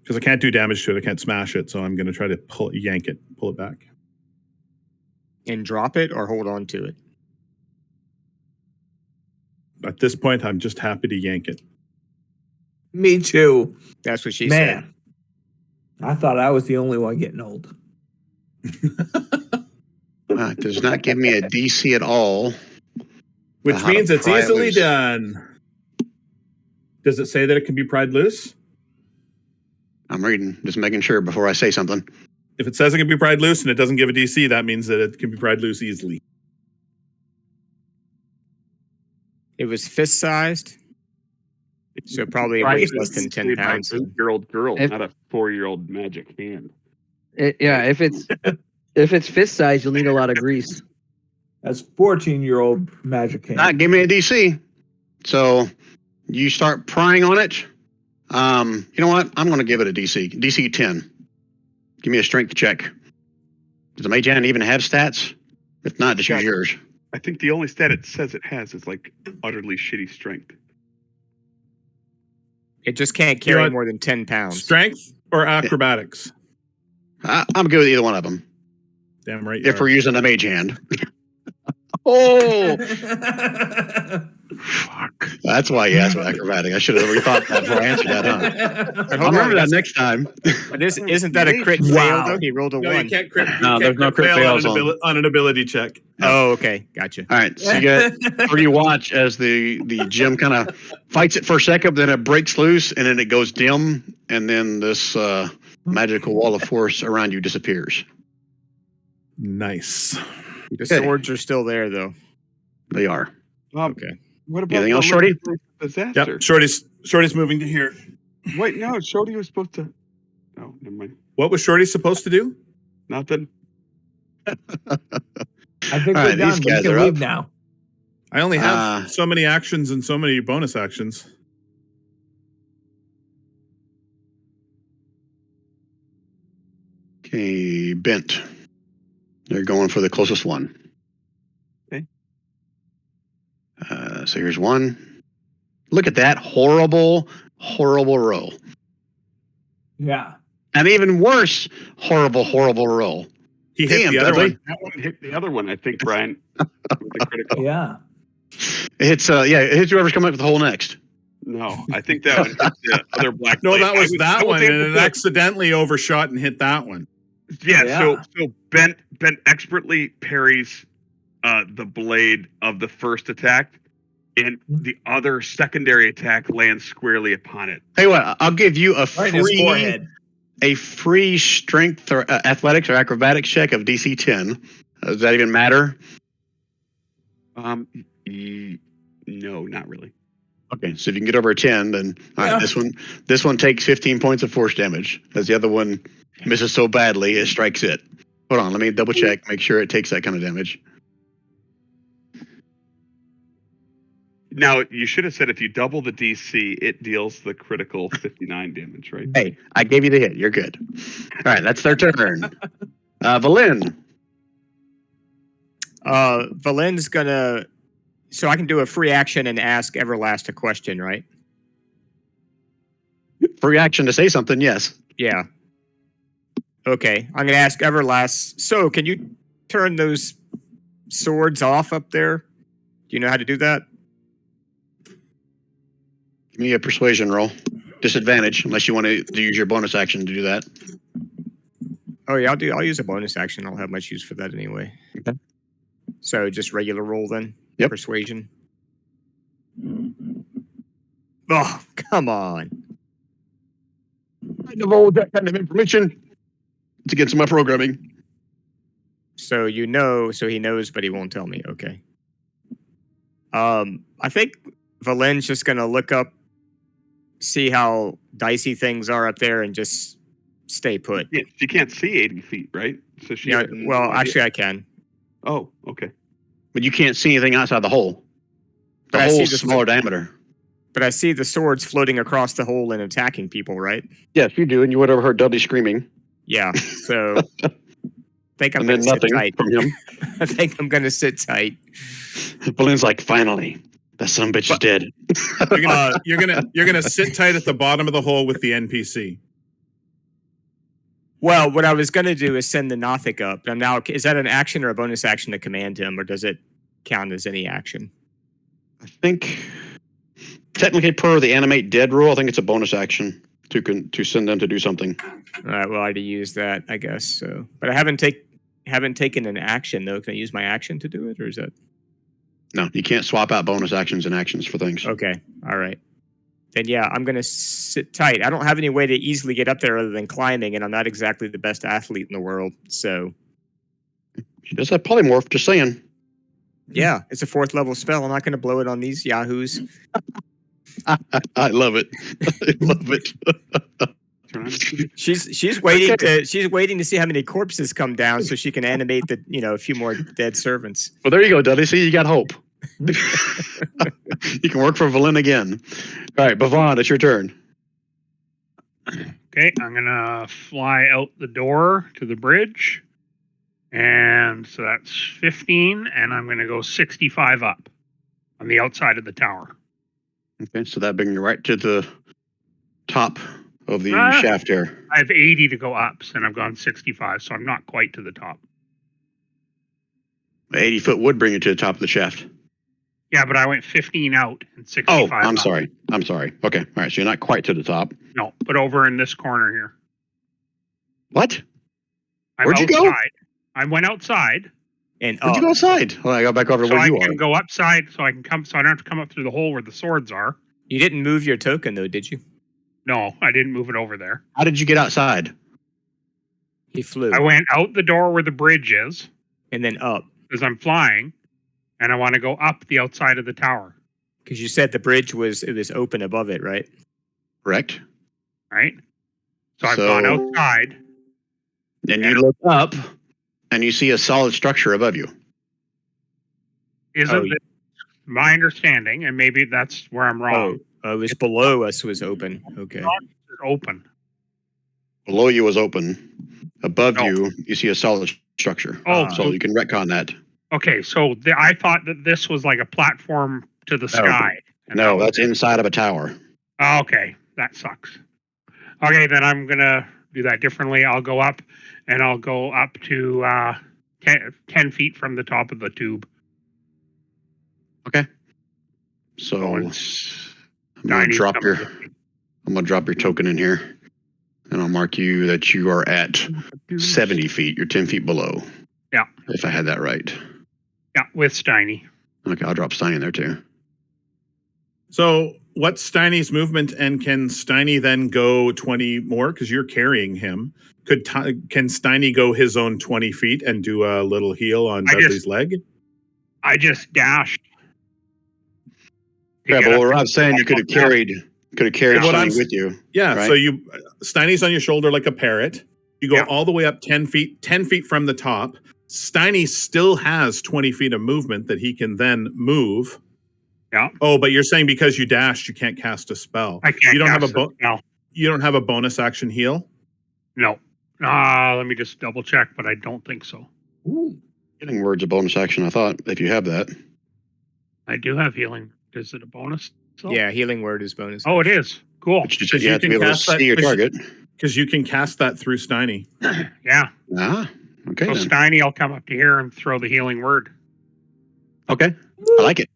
Because I can't do damage to it. I can't smash it. So I'm going to try to pull it back. And drop it or hold on to it. At this point, I'm just happy to yank it. Me too. That's what she said. Man, I thought I was the only one getting old. It does not give me a DC at all. Which How to means it's pry it easily loose. done. Does it say that it can be pried loose? I'm reading, just making sure before I say something. If it says it can be pried loose and it doesn't give a DC, that means that it can be pried loose easily. It was fist sized. So probably it weighs less than 10 pounds. An 8-year-old girl, If- not a 4-year-old magic hand. If it's fist size, you'll need a lot of grease. That's 14-year-old magic hand. Not give me a DC. So you start prying on it. You know what? I'm going to give it a DC. DC 10. Give me a strength check. Does the mage hand even have stats? If not, just use yours. I think the only stat it says it has is like utterly shitty strength. It just can't carry You want more than 10 pounds. Strength or acrobatics? I'm good with either one of them. Damn right. you If are. we're using the mage hand. Oh, fuck. That's why you asked for acrobatic. I should have rethought that before I answered that, huh? But I'll hold remember on, that next time. but isn't that a crit fail Wow. though? He rolled a No, 1. you can't crit. No, there's no crit fail fails on an ability check. Oh, okay. Gotcha. All right, so you get or you watch as the gem kind of fights it for a second, then it breaks loose, and then it goes dim, and then this magical wall of force around you disappears. Nice. The swords are still there though. They are. Okay. What about Anything else, the Shorty? disaster? Yep. Shorty's moving to here. Wait, no, Shorty was supposed to. Oh, never mind. What was Shorty supposed to do? Nothing. I think All we're right, done. these We guys can are leave up. now. I only have so many actions and so many bonus actions. Okay, bent. They're going for the closest one. Okay. So here's one. Look at that horrible, horrible roll. Yeah. And even worse, horrible, horrible roll. He hit Damn, the other Dudley. one. That one hit the other one, I think, Brian. With the critical. Yeah. It hits, it hits whoever's coming up with the hole next. No, I think that one hit the other black. No, blade. that was I that was one, able and it to- accidentally overshot and hit that one. Yeah, Yeah. so Bent expertly parries the blade of the first attack, and the other secondary attack lands squarely upon it. Hey, what? I'll give you a Right in his free forehead. strength or athletics or acrobatics check of DC 10. Does that even matter? No, not really. Okay, so if you can get over a 10, then all right. Yeah. This one takes 15 points of force damage. As the other one misses so badly, it strikes it. Hold on, let me double check, make sure it takes that kind of damage. Now, you should have said if you double the DC, it deals the critical 59 damage, right? Hey, I gave you the hit. You're good. All right, that's their turn. Valin. Valin's gonna. So I can do a free action and ask Everlast a question, right? Free action to say something, yes. Yeah. Okay, I'm gonna ask Everlast. So, can you turn those swords off up there? Do you know how to do that? Give me a persuasion roll. Disadvantage, unless you want to use your bonus action to do that. Oh yeah, I'll use a bonus action. I'll have much use for that anyway. Okay. So just regular roll then. Yep. Persuasion. Oh, come on. I divulge that kind of information. It's against my programming. So so he knows, but he won't tell me. Okay. I think Valen's just gonna look up, see how dicey things are up there, and just stay put. Yeah, she can't see 80 feet, right? So she. Yeah. has no Well, idea. actually, I can. Oh, okay. But you can't see anything outside the hole. The But I see hole's the smaller diameter. But I see the swords floating across the hole and attacking people, right? Yes, you do, and you would have heard Dudley screaming. Yeah. So I think I'm And going then to sit nothing tight. from him. I think I'm going to sit tight. Valen's like, finally, that son of a bitch is dead. You're gonna sit tight at the bottom of the hole with the NPC. Well, what I was going to do is send the Nothic up. I'm now. Is that an action or a bonus action to command him, or does it count as any action? I think, technically, per the animate dead rule, I think it's a bonus action to send them to do something. All right. Well, I already used that, I guess. So, but I haven't taken an action though. Can I use my action to do it, or is that? No, you can't swap out bonus actions and actions for things. Okay. All right. Then yeah, I'm gonna sit tight. I don't have any way to easily get up there other than climbing, and I'm not exactly the best athlete in the world. So She does have polymorph, just saying. yeah, it's a 4th level spell. I'm not gonna blow it on these yahoos. I love it. I love it. She's waiting to see how many corpses come down so she can animate a few more dead servants. Well, there you go, Dudley. See, you got hope. You can work for Valen again. All right, Bavon, it's your turn. Okay, I'm gonna fly out the door to the bridge, and so that's 15, and I'm gonna go 65 up on the outside of the tower. Okay, so that brings you right to the top of the shaft here. I have 80 to go up, and I've gone 65, so I'm not quite to the top. 80 foot would bring you to the top of the shaft. Yeah, but I went 15 out and 65 Oh, I'm up. sorry. I'm sorry. Okay, all right, so you're not quite to the top. No, but over in this corner here. What? I'm Where'd you outside. go? I went outside. And Where'd you go outside? Well, I got back over to So where I you can are. go upside, so I don't have to come up through the hole where the swords are. you didn't move your token though, did you? No, I didn't move it over there. How did you get outside? He flew I went out the door where the bridge is, and then up because I'm flying, and I want to go up the outside of the tower, because you said the bridge was open above it, right? Correct. right? So I've gone outside. And you look up, and you see a solid structure above you. Isn't it my understanding, and maybe that's where I'm wrong. It was below us was open. Okay. It's open. Below you was open. Above you, you see a solid structure. So you can retcon that. Okay, so I thought that this was like a platform to the sky. No, that's inside of a tower. Okay, that sucks. Okay, then I'm going to do that differently. I'll go up, and I'll go up to 10 feet from the top of the tube. Okay. So I'm gonna drop your token in here, and I'll mark you that you are at 70 feet. You're 10 feet below. Yeah. If I had that right. Yeah, with Steiny. Okay, I'll drop Steiny in there too. So what's Steiny's movement, and can Steiny then go 20 more? Because you're carrying him. Can Steiny go his own 20 feet and do a little heal on Dudley's leg? I just dashed. Yeah, but what I'm saying, you could have carried Steiny with you. Yeah, right? so Steiny's on your shoulder like a parrot. You go all the way up 10 feet from the top. Steiny still has 20 feet of movement that he can then move. Yeah. Oh, but you're saying because you dashed, you can't cast a spell. I can't. You don't have a spell. You don't have a bonus action heal? No. Let me just double check, but I don't think so. Ooh. Healing word's a bonus action, I thought, if you have that. I do have healing. Is it a bonus? Yeah, healing word is bonus. Oh, it is. Cool. But you said you have to be able to see your target. Because you can cast that through Steiny. Yeah. Okay. So then. Steiny, I'll come up to here and throw the healing word. Okay. I like it.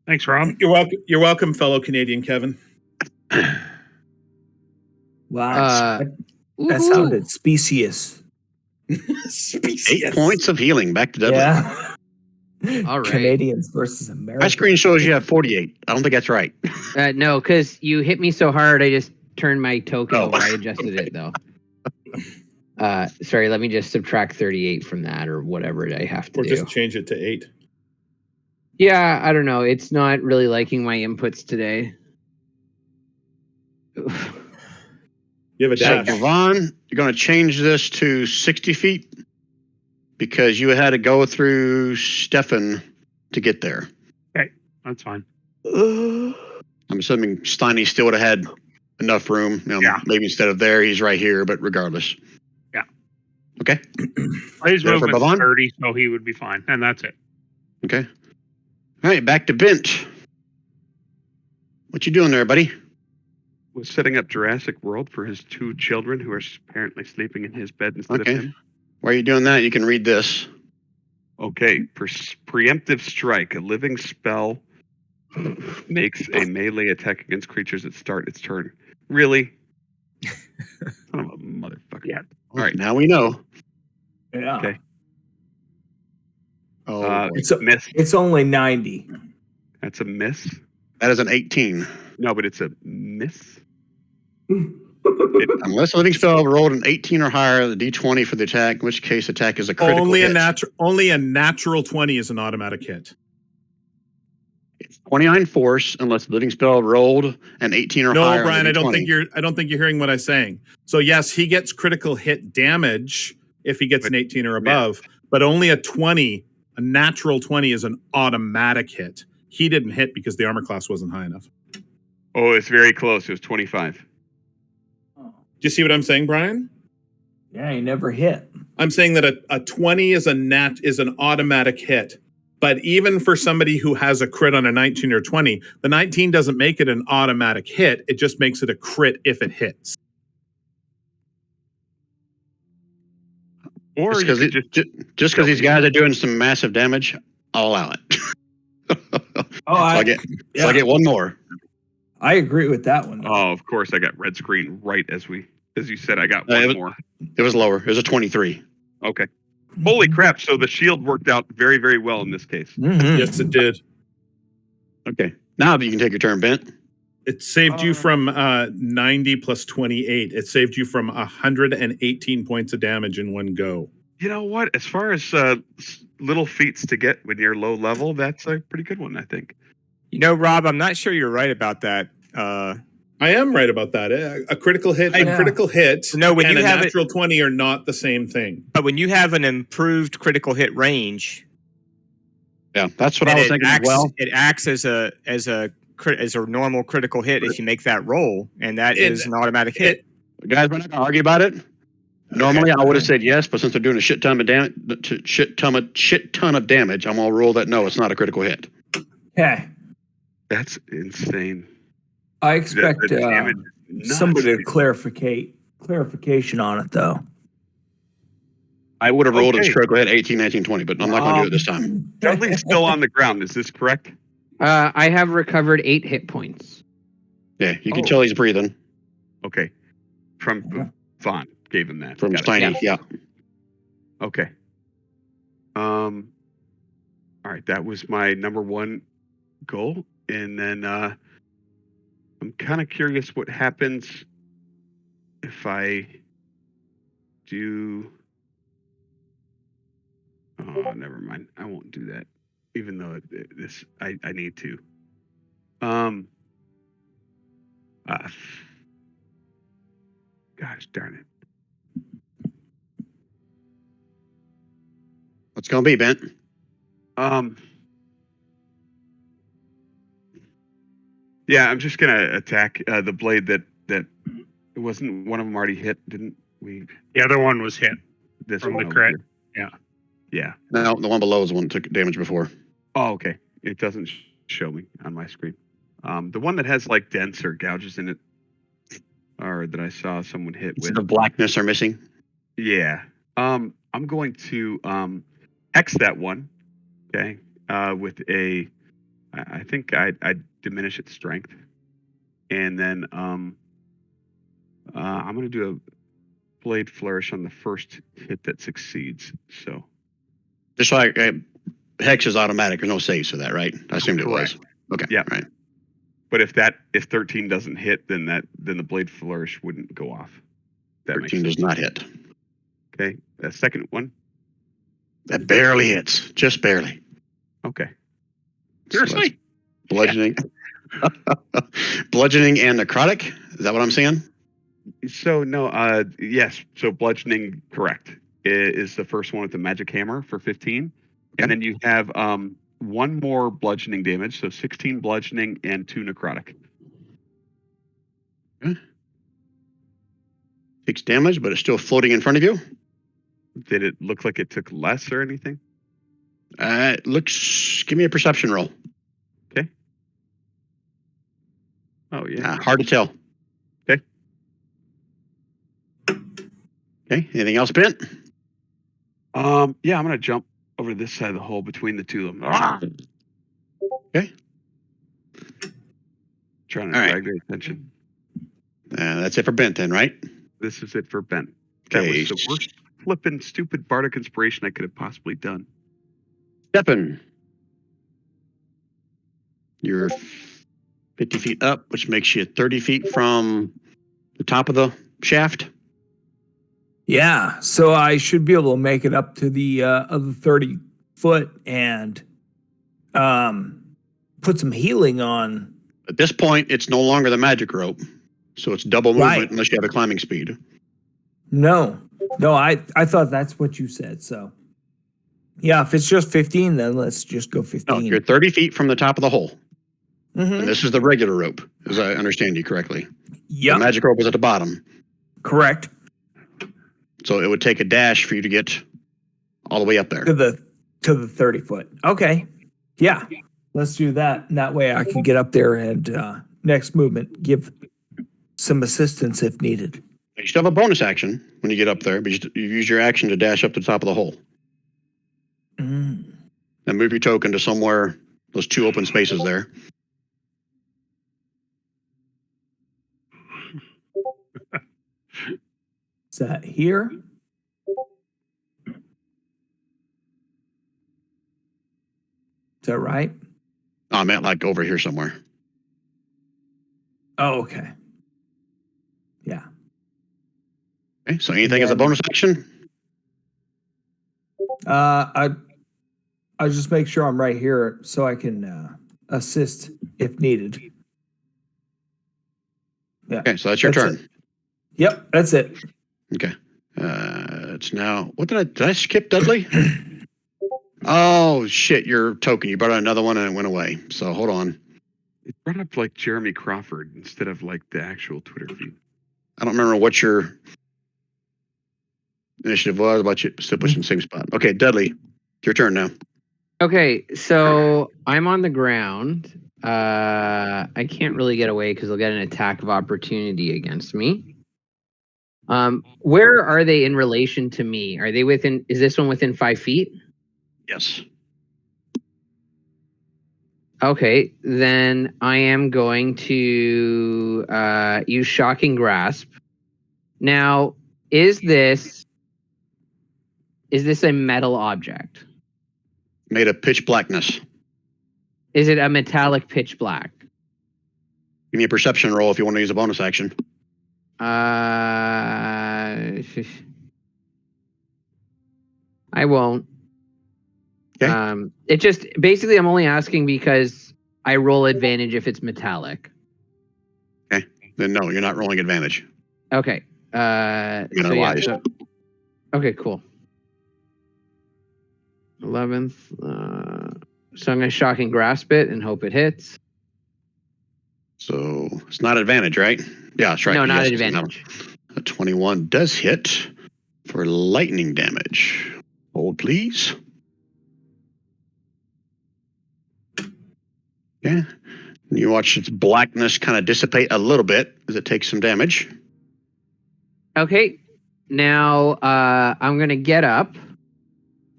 Thanks, Rob. You're welcome, fellow Canadian Kevin. Wow. That sounded specious. 8 points of healing. Back to Dudley. Yeah. All right. Canadians versus My Americans. screen shows you have 48. I don't think that's right. No, because you hit me so hard, I just turned my token over. I adjusted it, though. Sorry, let me just subtract 38 from that or whatever I have to Or do. just change it to 8. Yeah, I don't know. It's not really liking my inputs today. You have a So, dash. Vaughn, you're going to change this to 60 feet because you had to go through Stefan to get there. That's fine. I'm assuming Steiny still would have had enough room. Yeah. Maybe instead of there, he's right here, but regardless. Yeah. Okay. His There for movement's Bavon? 30, so he would be fine, and that's it. Okay. All right, back to Bent. What you doing there, buddy? Was setting up Jurassic World for his 2 children who are apparently sleeping in his bed instead Okay. of him. While you're doing that, you can read this. Okay, preemptive strike. A living spell makes a melee attack against creatures that start its turn. Really? Son of a motherfucker. Yeah. All right, now we know. Yeah. Okay. Oh, boy. Miss. It's only 90. That's a miss. That is an 18. No, but it's a miss. Unless a living spell rolled an 18 or higher, the d20 for the attack, in which case attack is a critical Only hit. only a natural 20 is an automatic hit. It's 29 force unless the living spell rolled an 18 or No, higher. on Brian, the I don't D20. think you're hearing what I'm saying. So yes, he gets critical hit damage if he gets an 18 or above, but only a 20, a natural 20 is an automatic hit. He didn't hit because the armor class wasn't high enough. Oh, it's very close. It was 25. Do you see what I'm saying, Brian? Yeah, he never hit. I'm saying that a 20 is an automatic hit. But even for somebody who has a crit on a 19 or 20, the 19 doesn't make it an automatic hit. It just makes it a crit if it hits. Or Just you could because these guys are doing some massive damage, I'll allow it. I get one more. I agree with that one. Oh, of course, I got red screen right as you said. I got one more. It was lower. It was a 23. Okay. Holy crap! So the shield worked out very, very well in this case. Mhm. Yes, it did. Okay. Now you can take your turn, Bent. It saved you from 90 plus 28. It saved you from 118 points of damage in one go. You know what? As far as little feats to get when you're low level, that's a pretty good one, I think. You know, Rob, I'm not sure you're right about that. I am right about that. A critical hit, critical hit, No, when and you a have natural 20 are not the same thing. But when you have an improved critical hit range, Yeah, that's what I was thinking as well. It acts as a normal critical hit if you make that roll, and that is an automatic hit. Guys, we're not going to argue about it. Normally, I would have said yes, but since they're doing a shit ton of damage, I'm going to rule that no, it's not a critical hit. Okay. That's insane. I expect The damage is nuts. somebody to clarification on it, though. I would have rolled it as Okay. critical hit 18, 19, 20, but I'm not going to do it this time. Dudley's still on the ground. Is this correct? I have recovered 8 hit points. Yeah, you can tell he's breathing Okay. From Vaughn gave him that. from Got it. Steiny. Yeah. Okay. All right, that was my number one goal, and then I'm kind of curious what happens if I do. Oh, never mind. I won't do that, even though I need to. Gosh darn it. What's going to be, Bent? Yeah, I'm just gonna attack the blade that it wasn't one of them already hit, didn't we? The other one was hit. This From one the over crit. here. Yeah. No, the one below is the one that took damage before. Oh, okay. It doesn't show me on my screen. The one that has like dents or gouges in it, or that I saw someone hit with. The blackness are missing. Yeah. I'm going to hex that one. Okay. With a, I think I'd diminish its strength, and then I'm going to do a blade flourish on the first hit that succeeds. So Just like Hex is automatic. There's no saves for that, right? I assumed it was. Okay. Yeah. Right. But if 13 doesn't hit, then the blade flourish wouldn't go off. That makes 13 sense. does not hit. Okay. The second one. That barely hits, just barely. Okay. Seriously? Bludgeoning. Bludgeoning and necrotic. Is that what I'm seeing? So no, yes. So bludgeoning, correct, is the first one with the magic hammer for 15, and then you have one more bludgeoning damage, so 16 bludgeoning and 2 necrotic. Okay. 6 damage, but it's still floating in front of you. Did it look like it took less or anything? It looks. Give me a perception roll. Okay. Oh yeah. Hard to tell. Okay. Okay. Anything else, Bent? Yeah, I'm gonna jump over to this side of the hole between the two of them. Okay. Trying to All right. drag their attention. That's it for Bent then, right? This is it for Ben. That Okay. was the worst flippin' stupid bardic inspiration I could have possibly done. Steppin. You're 50 feet up, which makes you 30 feet from the top of the shaft. Yeah, so I should be able to make it up to the other 30 foot and put some healing on. At this point, it's no longer the magic rope, so it's double movement Right. unless you have a climbing speed. No, I thought that's what you said. So, yeah, if it's just 15, then let's just go 15. No, you're 30 feet from the top of the hole. Mhm. And this is the regular rope, as I understand you correctly. Yep, The magic rope is at the bottom. correct. So it would take a dash for you to get all the way up there. To the 30 foot. Okay, yeah, let's do that. And that way I can get up there and next movement give some assistance if needed. You still have a bonus action when you get up there, but you use your action to dash up to the top of the hole. Mm. And move your token to somewhere, those 2 open spaces there. Is that here? Is that right? Oh, I meant like over here somewhere. Oh, okay. Yeah. Okay, so anything as a bonus action? I just make sure I'm right here so I can assist if needed. Yeah. Okay, so that's your That's turn. it. Yep, that's it. Okay. It's now. What did I skip, Dudley? Oh shit! Your token. You brought out another one and it went away. So hold on. It brought up like Jeremy Crawford instead of like the actual Twitter feed. I don't remember what your initiative was, but you still pushing the same spot. Okay, Dudley, your turn now. Okay, so I'm on the ground. I can't really get away because they'll get an attack of opportunity against me. Where are they in relation to me? Are they within? Is this one within 5 feet? Yes. Okay, then I am going to use Shocking Grasp. Now, is this a metal object? Made of pitch blackness. Is it a metallic pitch black? Give me a perception roll if you want to use a bonus action. I won't. Okay. It just basically I'm only asking because I roll advantage if it's metallic. Okay. Then no, you're not rolling advantage. Okay. You're So, yeah, wise. so- okay, cool. 11th. So I'm gonna Shocking Grasp it and hope it hits. So it's not advantage, right? Yeah, that's right. No, not Yes, it's advantage. A 21 does hit for lightning damage. Hold, please. Okay. You watch its blackness kind of dissipate a little bit as it takes some damage. Okay. Now I'm gonna get up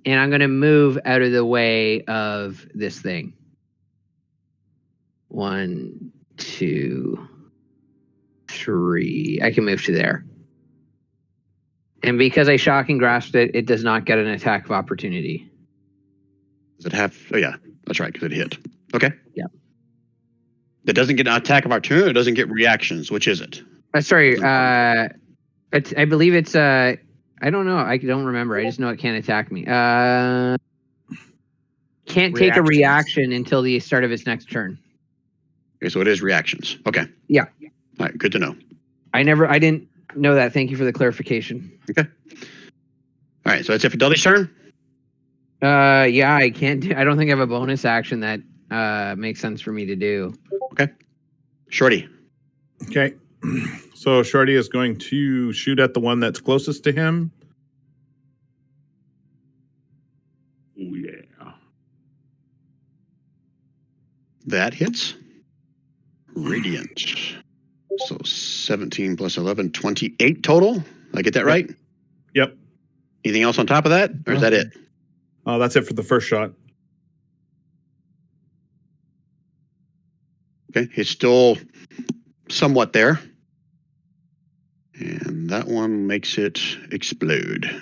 and I'm gonna move out of the way of this thing. 1, 2, 3. I can move to there. And because I Shocking Grasped it, it does not get an attack of opportunity. Does it have? Oh, yeah, that's right, because it hit. Okay. Yeah. It doesn't get an attack of opportunity. It doesn't get reactions. Which is it? Sorry. I believe it's I don't know. I don't remember. I just know it can't attack me. Can't take a reaction until the start of its next turn. Okay, so it is reactions. Okay. Yeah. All right, good to know. I didn't know that. Thank you for the clarification. Okay. All right, so that's it for Dudley's turn. Yeah, I can't do. I don't think I have a bonus action that makes sense for me to do. Okay. Shorty. Okay. So Shorty is going to shoot at the one that's closest to him. Oh, yeah. That hits. Radiant. So 17 plus 11, 28 total. Did I get that right? Yep. Anything else on top of that? Or is that it? Oh, that's it for the first shot. Okay. It's still somewhat there. And that one makes it explode. Let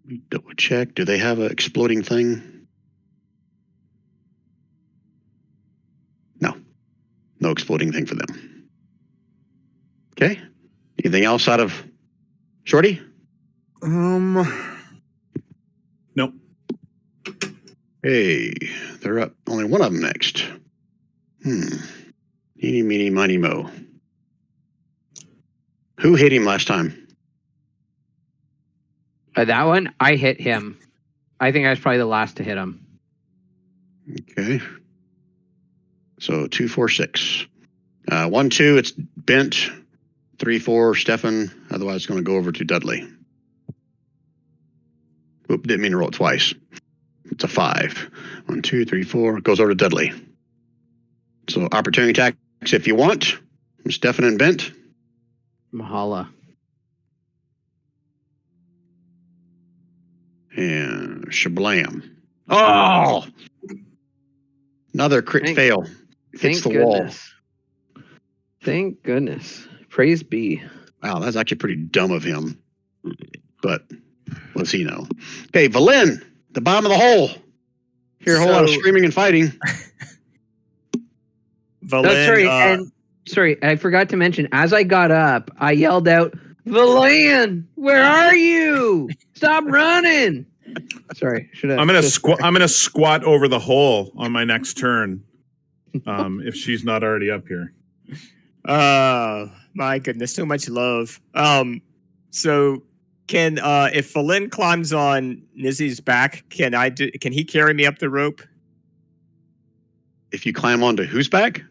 me double check. Do they have an exploding thing? No. No exploding thing for them. Okay. Anything else out of Shorty? Nope. Hey, they're up. Only one of them next. Eeny, meeny, miny, mo. Who hit him last time? That one, I hit him. I think I was probably the last to hit him. Okay. So 2, 4, 6. 1, 2, it's Bent. 3, 4, Stefan. Otherwise, it's going to go over to Dudley. Oop, didn't mean to roll it twice. It's a 5. 1, 2, 3, 4. It goes over to Dudley. So opportunity attacks if you want. Stefan and Bent. Mahala. And shablam. Oh! Another crit fail. Hits the wall. Thank goodness. Praise be. Wow, that's actually pretty dumb of him. But what's he know? Okay, Valin, the bottom of the hole. Hear a whole lot of screaming and fighting. Valin, Sorry, I forgot to mention, as I got up, I yelled out, Valan, where are you? Stop running. Sorry, I'm gonna squat over the hole on my next turn. If she's not already up here. my goodness, so much love. So can if Valin climbs on Nizzy's back, can he carry me up the rope? If you climb onto whose back?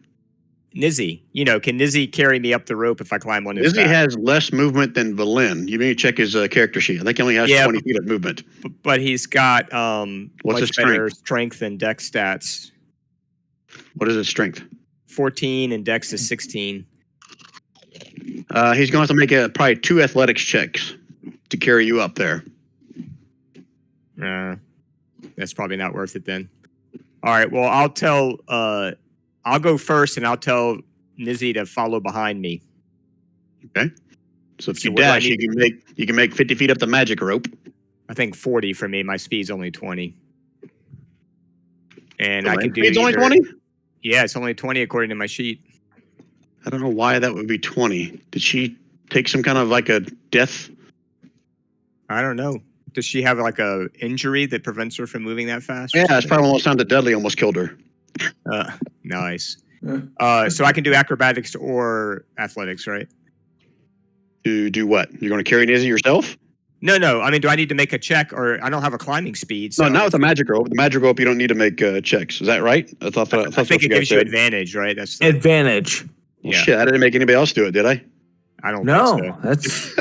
Nizzy. Can Nizzy carry me up the rope if I climb on his back? Nizzy has less movement than Valin. You need to check his character sheet. I think he only has 20 feet of movement. But he's got What's much his better strength and dex stats. What is his strength? 14 and dex is 16. He's going to have to make probably 2 athletics checks to carry you up there. That's probably not worth it then. All right. Well, I'll go first, and I'll tell Nizzy to follow behind me. Okay. So if you dash, you can make 50 feet up the magic rope. I think 40 for me. My speed's only 20. And I can do. Speed's only 20? Yeah, it's only 20 according to my sheet. I don't know why that would be 20. Did she take some kind of like a death? I don't know. Does she have like a injury that prevents her from moving that fast? Yeah, it's probably one of those times that Dudley almost killed her. Nice. So I can do acrobatics or athletics, right? To do what? You're going to carry Nizzy yourself? No. I mean, do I need to make a check, or I don't have a climbing speed? So no, not with the magic rope. The magic rope, you don't need to make checks. Is that right? I think it gives you advantage, right? That's advantage. Well, shit, I didn't make anybody else do it, did I? I don't know. think so. That's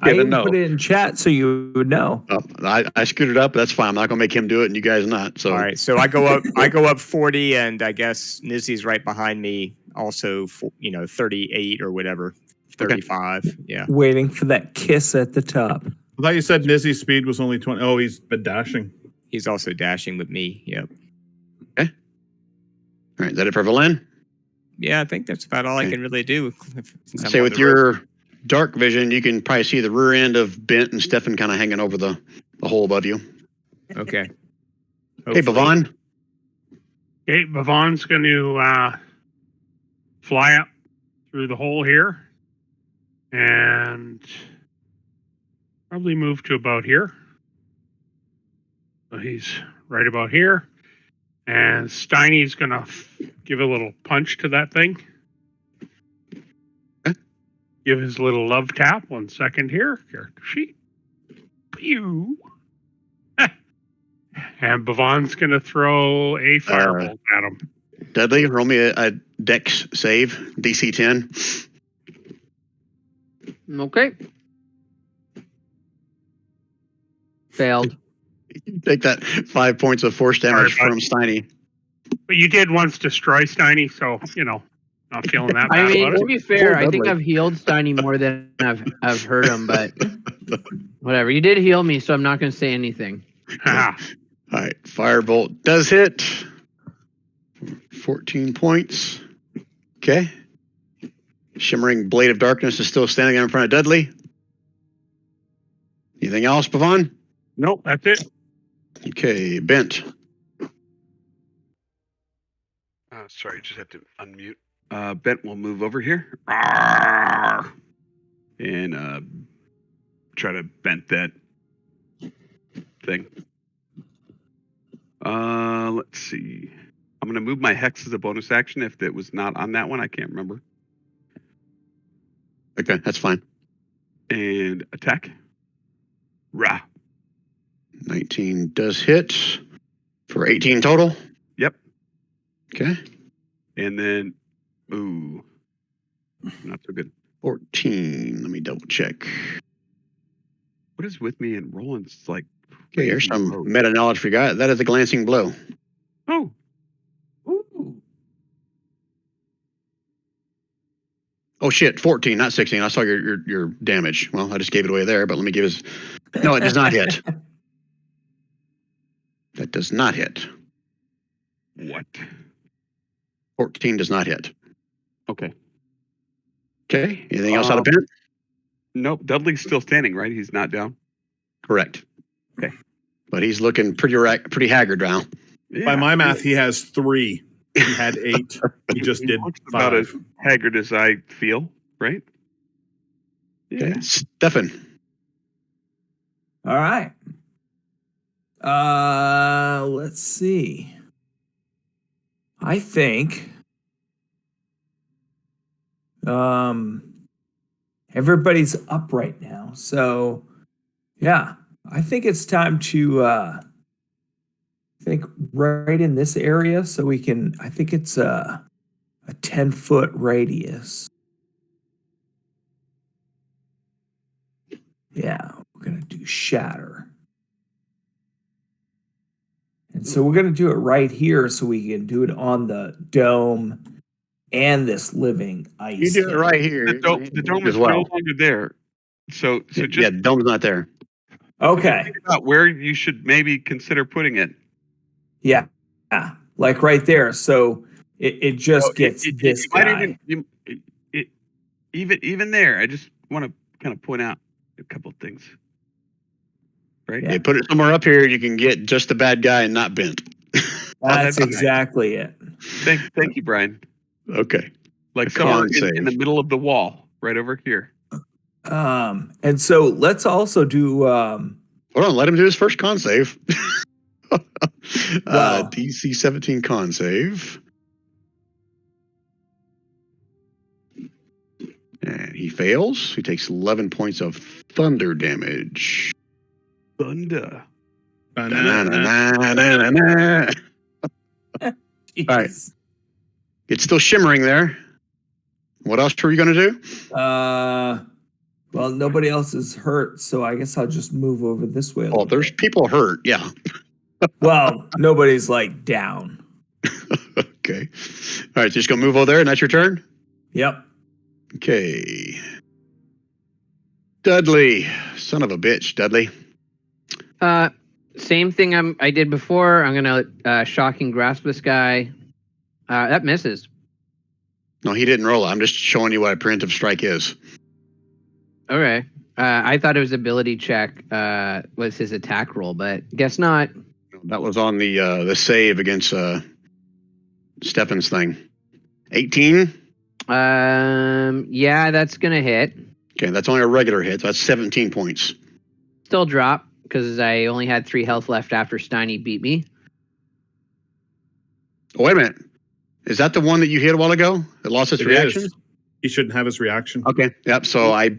I didn't put it in chat so you would know. I screwed it up. That's fine. I'm not going to make him do it, and you guys not. So all right. So I go up. I go up 40, and I guess Nizzy's right behind me. Also, 38 or whatever, 35. Okay. Yeah. Waiting for that kiss at the top. I thought you said Nizzy's speed was only 20. Oh, he's been dashing. He's also dashing with me. Yep. Okay. All right. Is that it for Valin? Yeah, I think that's about all I can really do. Say with your dark vision, you can probably see the rear end of Bent and Stefan kind of hanging over the hole above you. Okay. Hey, Bavon. Okay, Bavon's going to fly up. through the hole here. And probably move to about here. So he's right about here. And Steiny's going to give a little punch to that thing. Give his little love tap. 1 second here. Character sheet. Pew. And Bavon's going to throw a firebolt at him. Dudley, roll me a dex save, DC 10. Okay. Failed. You take that 5 points of force damage Sorry, from Steiny. But you did once destroy Steiny, so, not feeling that bad I mean, about to it. be fair, I think Dudley. I've healed Steiny more than I've hurt him, but whatever. You did heal me, so I'm not going to say anything. Ha. All right, firebolt does hit. 14 points. Okay. Shimmering blade of darkness is still standing there in front of Dudley. Anything else, Pavon? Nope, that's it. Okay, Bent. Sorry, just have to unmute. Bent will move over here. Arrgh! And try to bent that thing. Let's see. I'm going to move my hex as a bonus action if it was not on that one. I can't remember. Okay, that's fine. And attack. Rah. 19 does hit for 18 total. Yep. Okay. And then, ooh, not so good. 14. Let me double check. What is with me and Roland's like? Okay, here's crazy some low. meta knowledge for you guys. That is a glancing blow. Oh, Ooh. Oh shit, 14, not 16. I saw your damage. Well, I just gave it away there, but let me give his. No, it does not hit. That does not hit. what? 14 does not hit. Okay. Okay. Anything else out of Bent? Nope. Dudley's still standing, right? He's not down. Correct. Okay. But he's looking pretty haggard now. Yeah. By my math, he has 3. He had 8. He just He did looks about as 5. haggard as I feel, right? Okay. Yeah. Stefan. All right. Let's see. I think everybody's up right now. So yeah, I think it's time to think right in this area so we can I think it's a 10-foot radius. Yeah, we're gonna do shatter. And so we're going to do it right here so we can do it on the dome and this living ice. You do it thing. right here. The dome as is well. no longer there. So just Yeah, dome's not there. Okay. think about where you should maybe consider putting it. Yeah. Like right there. So it just gets this might guy. Even there, I just want to kind of point out a couple of things. Right? Yeah, put it somewhere up here. You can get just the bad guy and not Bent. That's that's nice. exactly it. Thank you, Brian. Okay. Like A somewhere con in the save. middle of the wall, right over here. And so let's also do Hold on. Let him do his first con save. Wow. DC 17 con save. And he fails. He takes 11 points of thunder damage. Thunder. Da-na-na-na-na-na. right. Jeez. It's still shimmering there. What else were you going to do? Well, nobody else is hurt, so I guess I'll just move over this way a Oh, little there's bit. people hurt. Yeah. Well, nobody's like down. Okay. All right. Just going to move over there, and that's your turn? Yep. Okay. Dudley. Son of a bitch, Dudley. Same thing I did before. I'm gonna shocking grasp this guy. That misses. No, he didn't roll it. I'm just showing you what a preemptive strike is. Okay. I thought it was ability check was his attack roll, but guess not. That was on the save against Stefan's thing. 18. Yeah, that's gonna hit. Okay, that's only a regular hit. So that's 17 points. still drop because I only had 3 health left after Steiny beat me. Oh, wait a minute. Is that the one that you hit a while ago? That lost its It reaction? is. He shouldn't have his reaction. Okay. Yep. So I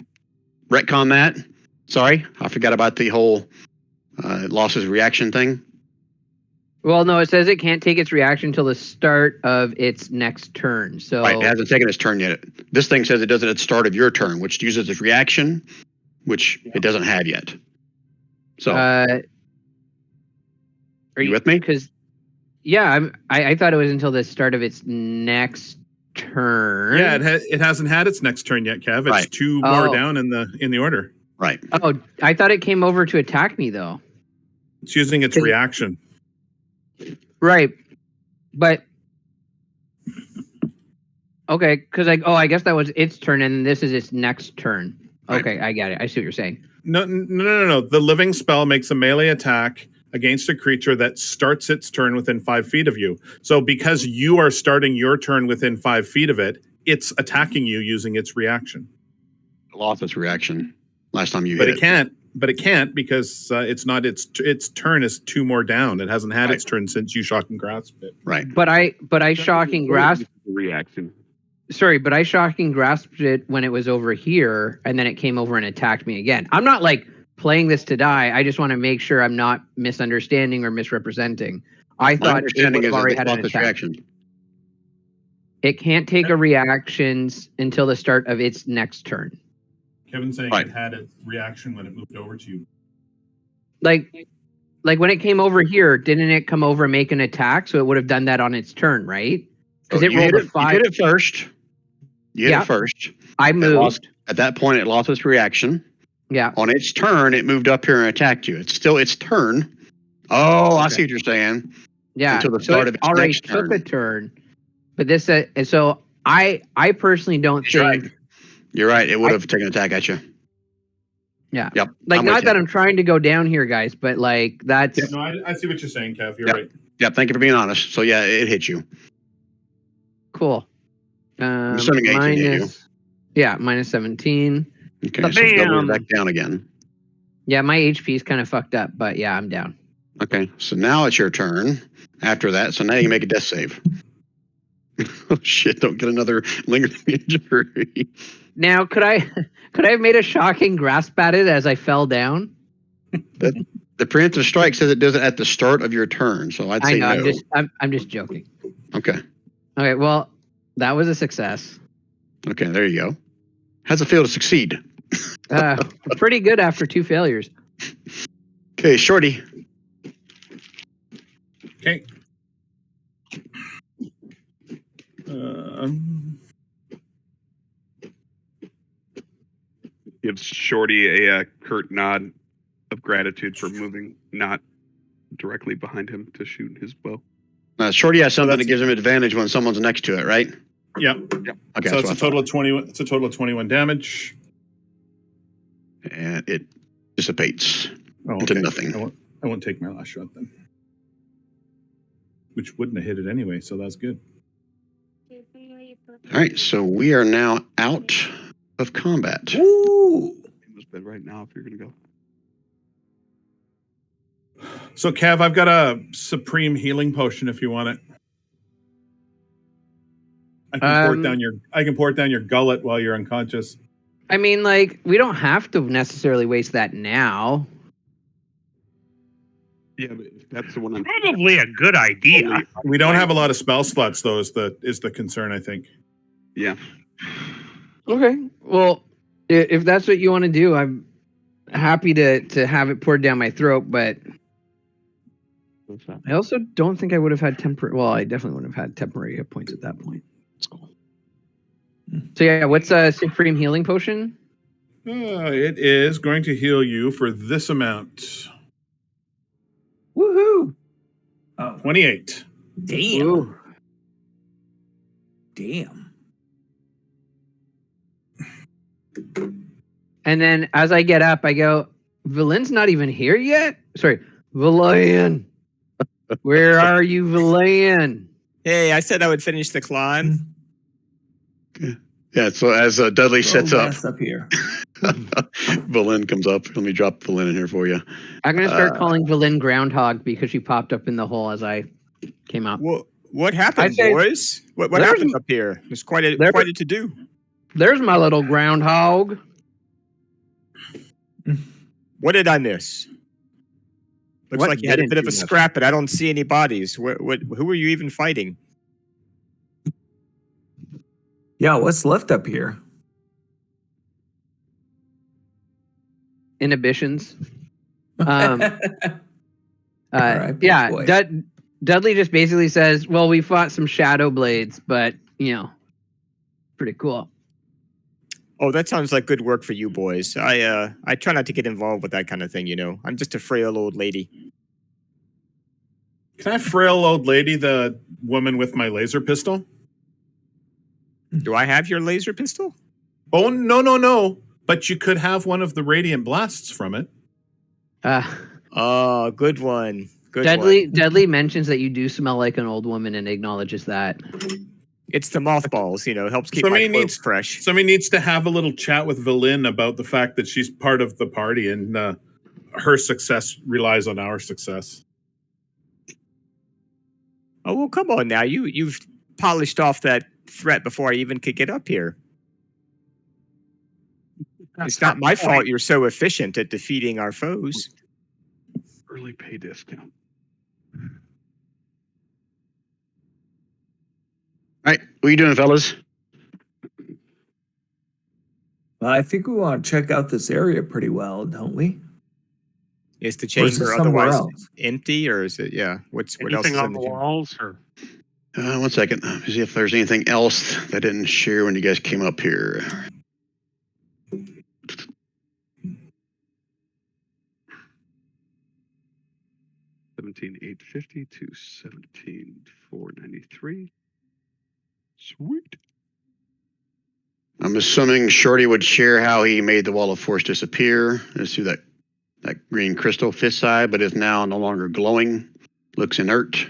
retcon that. Sorry, I forgot about the whole lost his reaction thing. Well, no, it says it can't take its reaction until the start of its next turn. So Right, it hasn't taken its turn yet. This thing says it does it at the start of your turn, which uses its reaction, which it doesn't have yet. So, are you with me? Because yeah, I thought it was until the start of its next turn. Yeah, it hasn't had its next turn yet, Kev. It's Right. 2 more down in the order. Right. Oh, I thought it came over to attack me though. It's using its reaction. Right, but okay, because I guess that was its turn, and this is its next turn. Okay, I get it. I see what you're saying. No. The living spell makes a melee attack against a creature that starts its turn within 5 feet of you. So because you are starting your turn within 5 feet of it, it's attacking you using its reaction. It lost its reaction last time you But hit it can't. But it can't because it's not its turn is 2 more down. It hasn't had its turn since you shock and grasp it. Right. But I shocking grasp. Reaction. Sorry, but I shocking grasped it when it was over here, and then it came over and attacked me again. I'm not like playing this to die. I just want to make sure I'm not misunderstanding or misrepresenting. I My thought it understanding would is have already that had it an lost its attack. reaction. It can't take a reactions until the start of its next turn. Kevin's saying Right. it had its reaction when it moved over to you. Like when it came over here, didn't it come over and make an attack? So it would have done that on its turn, right? Because So it you rolled hit a it, 5. you hit it first. You hit Yeah. it first. I It moved. lost, at that point, it lost its reaction. Yeah. On its turn, it moved up here and attacked you. It's still its turn. Oh, I see what you're saying. Yeah. Until the so start it of its already next took turn. a turn. But this and so I personally don't You're think right. You're right. It would have taken an attack at you. Yeah. Yep. Like I'm with not you. that I'm trying to go down here, guys, but like that's No, I see what you're saying, Kev. You're Yep. right. Yeah, thank you for being honest. So yeah, it hit you. cool. I'm assuming 18 hit you. Minus, yeah, minus 17. Okay, so it's doubling back down again. Yeah, my HP is kind of fucked up, but yeah, I'm down. Okay, so now it's your turn. After that, so now you can make a death save. Oh shit! Don't get another lingering injury. Now, could I have made a shocking grasp at it as I fell down? The preemptive strike says it does it at the start of your turn, so I'd I say know. no. I'm just joking. Okay. Okay, well, that was a success. Okay, there you go. How's it feel to succeed? Pretty good after 2 failures. Okay, Shorty. Okay. Gives Shorty a curt nod of gratitude for moving not directly behind him to shoot his bow. Shorty has something that that's- gives him advantage when someone's next to it, right? Yeah. Okay, So that's it's what a I total of 21. It's a total of 21 damage. thought. And it dissipates Oh, into okay. nothing. I won't take my last shot then. Which wouldn't have hit it anyway, so that's good. All right, so we are now out of combat. Ooh. In this bed right now, if you're gonna go. So Kev, I've got a supreme healing potion if you want it. I can pour it down your gullet while you're unconscious. I mean, like, we don't have to necessarily waste that now. Yeah, but if that's the one I'm Probably a good idea. We don't have a lot of spell slots though, is the concern, I think. Yeah. Okay. Well, if that's what you want to do, I'm happy to have it poured down my throat, but I also don't think I would have had temporary. Well, I definitely wouldn't have had temporary hit points at that point. So yeah, what's a supreme healing potion? It is going to heal you for this amount. Woohoo. Oh, 28. damn. Ooh. Damn. And then as I get up, I go, Valen's not even here yet? Sorry, Valan. Where are you, Valan? Hey, I said I would finish the climb. Yeah, so as Dudley sets up, up here. Valen comes up. Let me drop Valen in here for you. I'm gonna start calling Valen Groundhog because she popped up in the hole as I came up. What happened, say boys? What there's happened m- up here? It's quite a to do. There's my little groundhog. What did I miss? Looks What like you had a didn't bit of you a miss? scrap, but I don't see any bodies. Who are you even fighting? Yeah, what's left up here? Inhibitions. Um, right, big yeah, boy. Dudley just basically says, "Well, we fought some shadow blades, but pretty cool." Oh, that sounds like good work for you boys. I try not to get involved with that kind of thing, I'm just a frail old lady. Can I frail old lady the woman with my laser pistol? Do I have your laser pistol? Oh, no. But you could have one of the radiant blasts from it. Oh, good one. Good Dudley one. Dudley mentions that you do smell like an old woman and acknowledges that. It's the mothballs, helps keep my clothes fresh. Somebody needs to have a little chat with Valen about the fact that she's part of the party and her success relies on our success. Oh, well, come on now. You've polished off that threat before I even could get up here. It's not my fault you're so efficient at defeating our foes. Early pay discount. All right, what are you doing, fellas? Well, I think we want to check out this area pretty well, don't we? Is the Or is chamber it somewhere otherwise else? empty, or is it? Yeah. What else Anything is on in the the chamber? walls or? One second. See if there's anything else that I didn't share when you guys came up here. $17,850 to $17,493. Sweet. I'm assuming Shorty would share how he made the wall of force disappear. Let's see that green crystal fist side, but is now no longer glowing. Looks inert.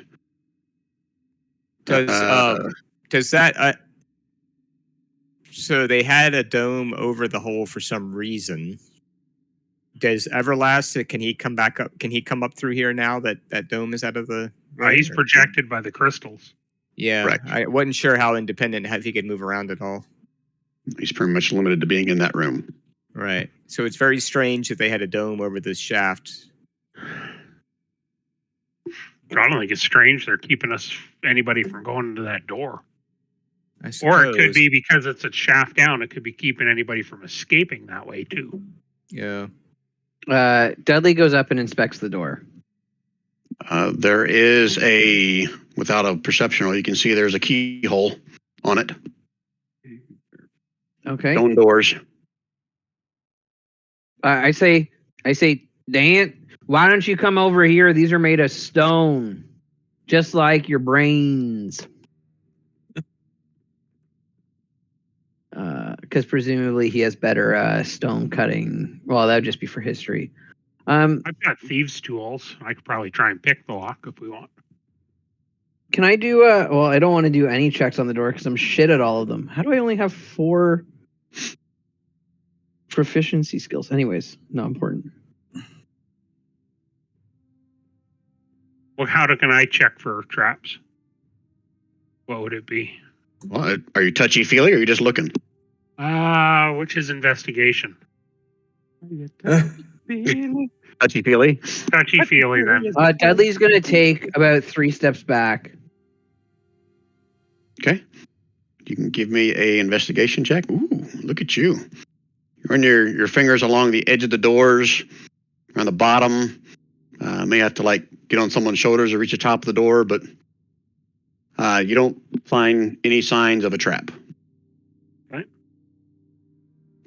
Does that? So they had a dome over the hole for some reason. Does Everlast? Can he come back up? Can he come up through here now that that dome is out of the way? He's projected by the crystals. Yeah, Correct. I wasn't sure how independent if he could move around at all. He's pretty much limited to being in that room. Right. So it's very strange that they had a dome over this shaft. I don't think it's strange they're keeping anybody from going into that door. I suppose. Or it could be because it's a shaft down. It could be keeping anybody from escaping that way too. Yeah. Dudley goes up and inspects the door. There is without a perception roll, you can see there's a keyhole on it. Okay. Stone doors. I say, Dan, why don't you come over here? These are made of stone, just like your brains. Because presumably he has better stone cutting. Well, that would just be for history. I've got thieves' tools. I could probably try and pick the lock if we want. Can I do well, I don't want to do any checks on the door because I'm shit at all of them. How do I only have 4 proficiency skills? Anyways, not important. Well, can I check for traps? What would it be? Well, are you touchy-feely or are you just looking? Which is investigation. Touchy-feely? Touchy-feely then. Dudley's going to take about 3 steps back. Okay. You can give me a investigation check. Ooh, look at you. You run your fingers along the edge of the doors, around the bottom. May have to get on someone's shoulders or reach the top of the door, but you don't find any signs of a trap. Right.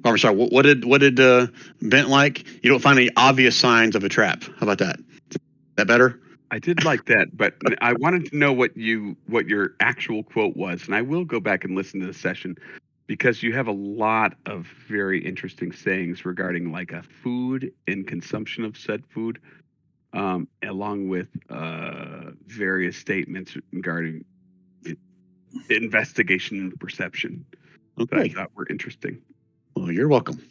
Oh, I'm sorry. What did Bent like? You don't find any obvious signs of a trap. How about that? Is that better? I did like that, but I wanted to know what your actual quote was, and I will go back and listen to the session because you have a lot of very interesting sayings regarding a food and consumption of said food, along with various statements regarding investigation and perception. that I Okay. thought were interesting. Well, you're welcome.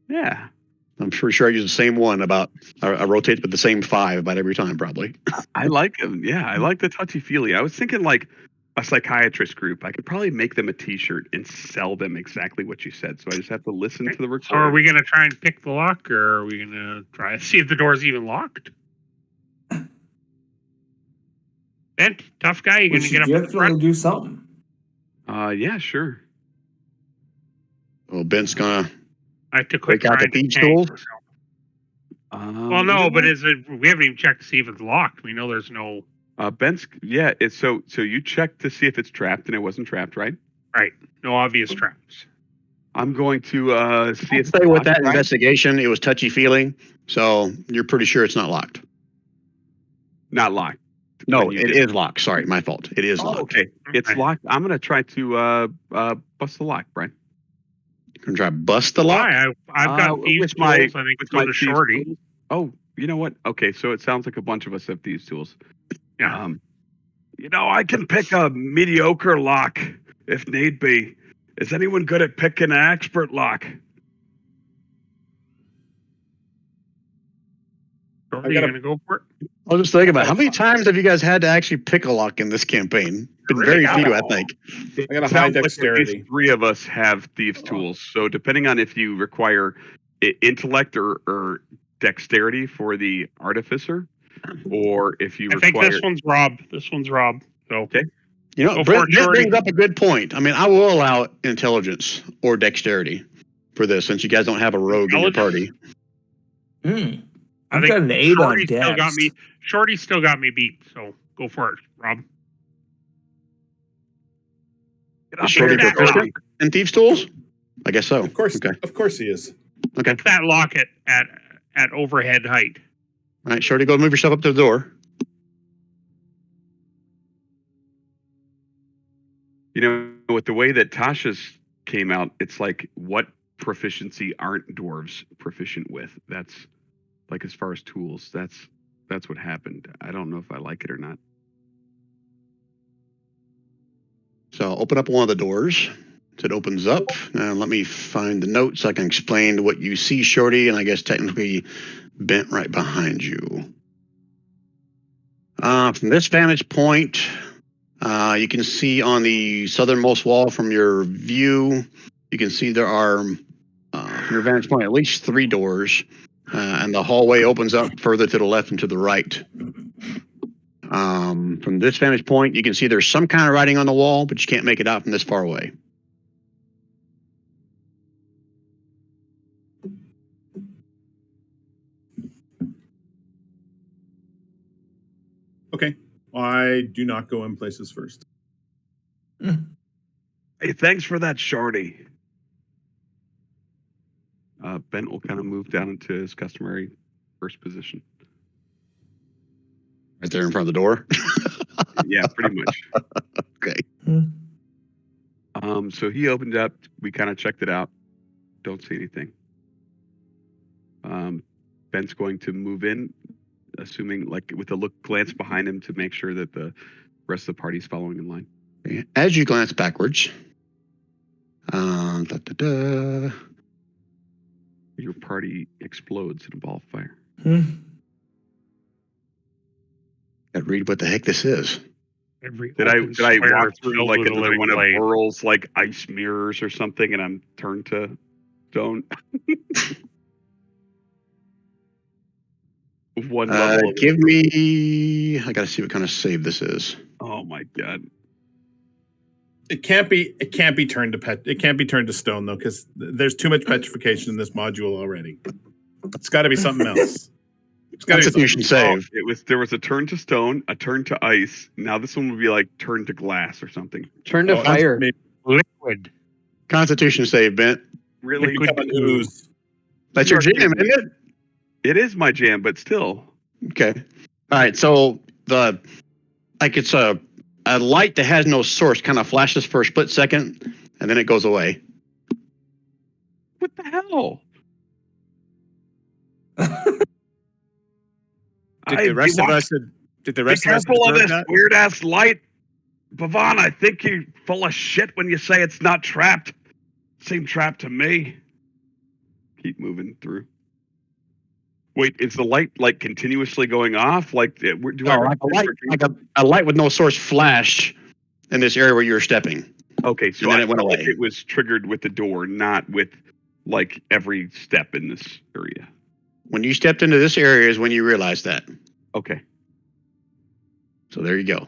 Yeah. I'm pretty sure I use the same one about. I rotate with the same 5 about every time, probably. I like them. Yeah, I like the touchy-feely. I was thinking like a psychiatrist group. I could probably make them a T-shirt and sell them exactly what you said. So I just have to listen to the recording. So are we going to try and pick the lock, or are we going to try to see if the door's even locked? Ben, tough guy, you We going to should get up in the definitely front? do something. Yeah, sure. Well, Ben's gonna I have to quit break out the trying to thieves' tank tools. myself. Um, Well, you no, know but what? is it? We haven't even checked to see if it's locked. We know there's no. Ben's it's so you checked to see if it's trapped and it wasn't trapped, right? No obvious traps. I'm going to see I'll if say with that Tosh tried. investigation, it was touchy-feely, so you're pretty sure it's not locked. Not locked. No, When you it did- is locked. Sorry, my fault. It is Oh, locked. okay. It's Okay. locked. I'm gonna try to bust the lock, Brian. You're gonna try to bust the lock. Why? I've got thieves with tools. my- I think with it's going my to thieves' Shorty. tools. Oh, you know what? Okay, so it sounds like a bunch of us have these tools. Yeah. I can pick a mediocre lock if need be. Is anyone good at picking an expert lock? Shorty, you gotta- going to go for it? I was just thinking about how many times have you guys had to actually pick a lock in this campaign? Been Really very few, I haven't. think. It I got a sounds high like at dexterity. least 3 of us have thieves' tools. So depending on if you require intellect or dexterity for the artificer, or if you I think require this one's Rob. This one's Rob. So Okay. You know, Go Brent, for it, Brent Shorty. brings up a good point. I mean, I will allow intelligence or dexterity for this, since you guys don't have a rogue in your party. Intelligence? I've I think got an 8 on Shorty still got Dex. me. Shorty still got me beat. So go for it, Rob. Get up Shorty there, proficient Shorty. in thieves' tools? I guess so. Of course, Okay. of course he is. Okay. Pick that lock at overhead height. All right, Shorty, go move yourself up to the door. You know, with the way that Tasha's came out, it's like what proficiency aren't dwarves proficient with? That's like as far as tools, that's what happened. I don't know if I like it or not. So open up one of the doors. So it opens up. Now let me find the notes so I can explain what you see, Shorty, and I guess technically Bent right behind you. From this vantage point, you can see on the southernmost wall from your view, you can see there are, from your vantage point, at least 3 doors, and the hallway opens up further to the left and to the right. From this vantage point, you can see there's some kind of writing on the wall, but you can't make it out from this far away. Okay. I do not go in places first. Hey, thanks for that, Shorty. Bent will kind of move down into his customary first position. Right there in front of the door. Yeah, pretty much. Okay. So he opened up. We kind of checked it out. Don't see anything. Bent's going to move in, assuming like with a glance behind him to make sure that the rest of the party's following in line. Okay. As you glance backwards, da-da-da. Your party explodes in a ball of fire. Gotta read what the heck this is. Every Did I open walk square through filled like with a another living one of blade. Burl's like ice mirrors or something, and I'm turned to stone? One level. Give me. I gotta see what kind of save this is. Oh my god! It can't be turned to It can't be turned to stone though, because there's too much petrification in this module already. It's got to be something else. It's got to be Constitution something. save. There was a turn to stone, a turn to ice. Now this one would be like turn to glass or something. Turn to Oh, fire. maybe Liquid. Constitution save, Bent. Really, become an ooze. That's your jam, isn't it? it is my jam, but still. Okay. All right. So it's a light that has no source kind of flashes for a split second, and then it goes away. What the hell? Did the rest of us Be careful of this weird ass light, Pavan. I think you're full of shit when you say it's not trapped. Same trap to me. Keep moving through. Wait, is the light like continuously going off? Like, do No, a light with no source flashed in this area where you were stepping. Okay, so And then I it went felt like away. it was triggered with the door, not with like every step in this area. When you stepped into this area is when you realized that. Okay. So there you go.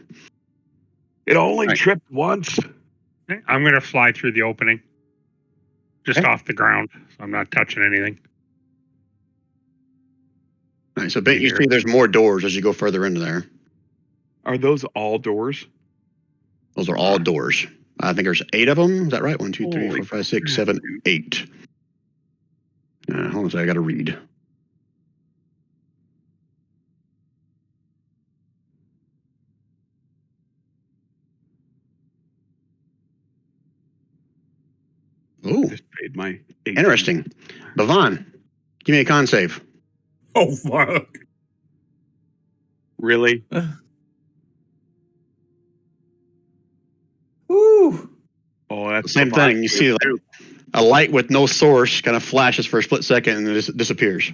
It only Right. tripped once. Okay, I'm going to fly through the opening. Just Okay. off the ground. So I'm not touching anything. All right, so Ben, you see there's more doors as you go further into there. Are those all doors? Those are all doors. I think there's 8 of them. Is that right? 1, 2, 3, Holy 4, 5, 6, 7, 8. Hold on a second. I got to read. Oh, Just paid my 18. interesting. Bhavan, give me a con save. Oh, fuck. Really? Woo. Oh, that's Same thing. You see like a light with no source kind of flashes for a split second and then it disappears.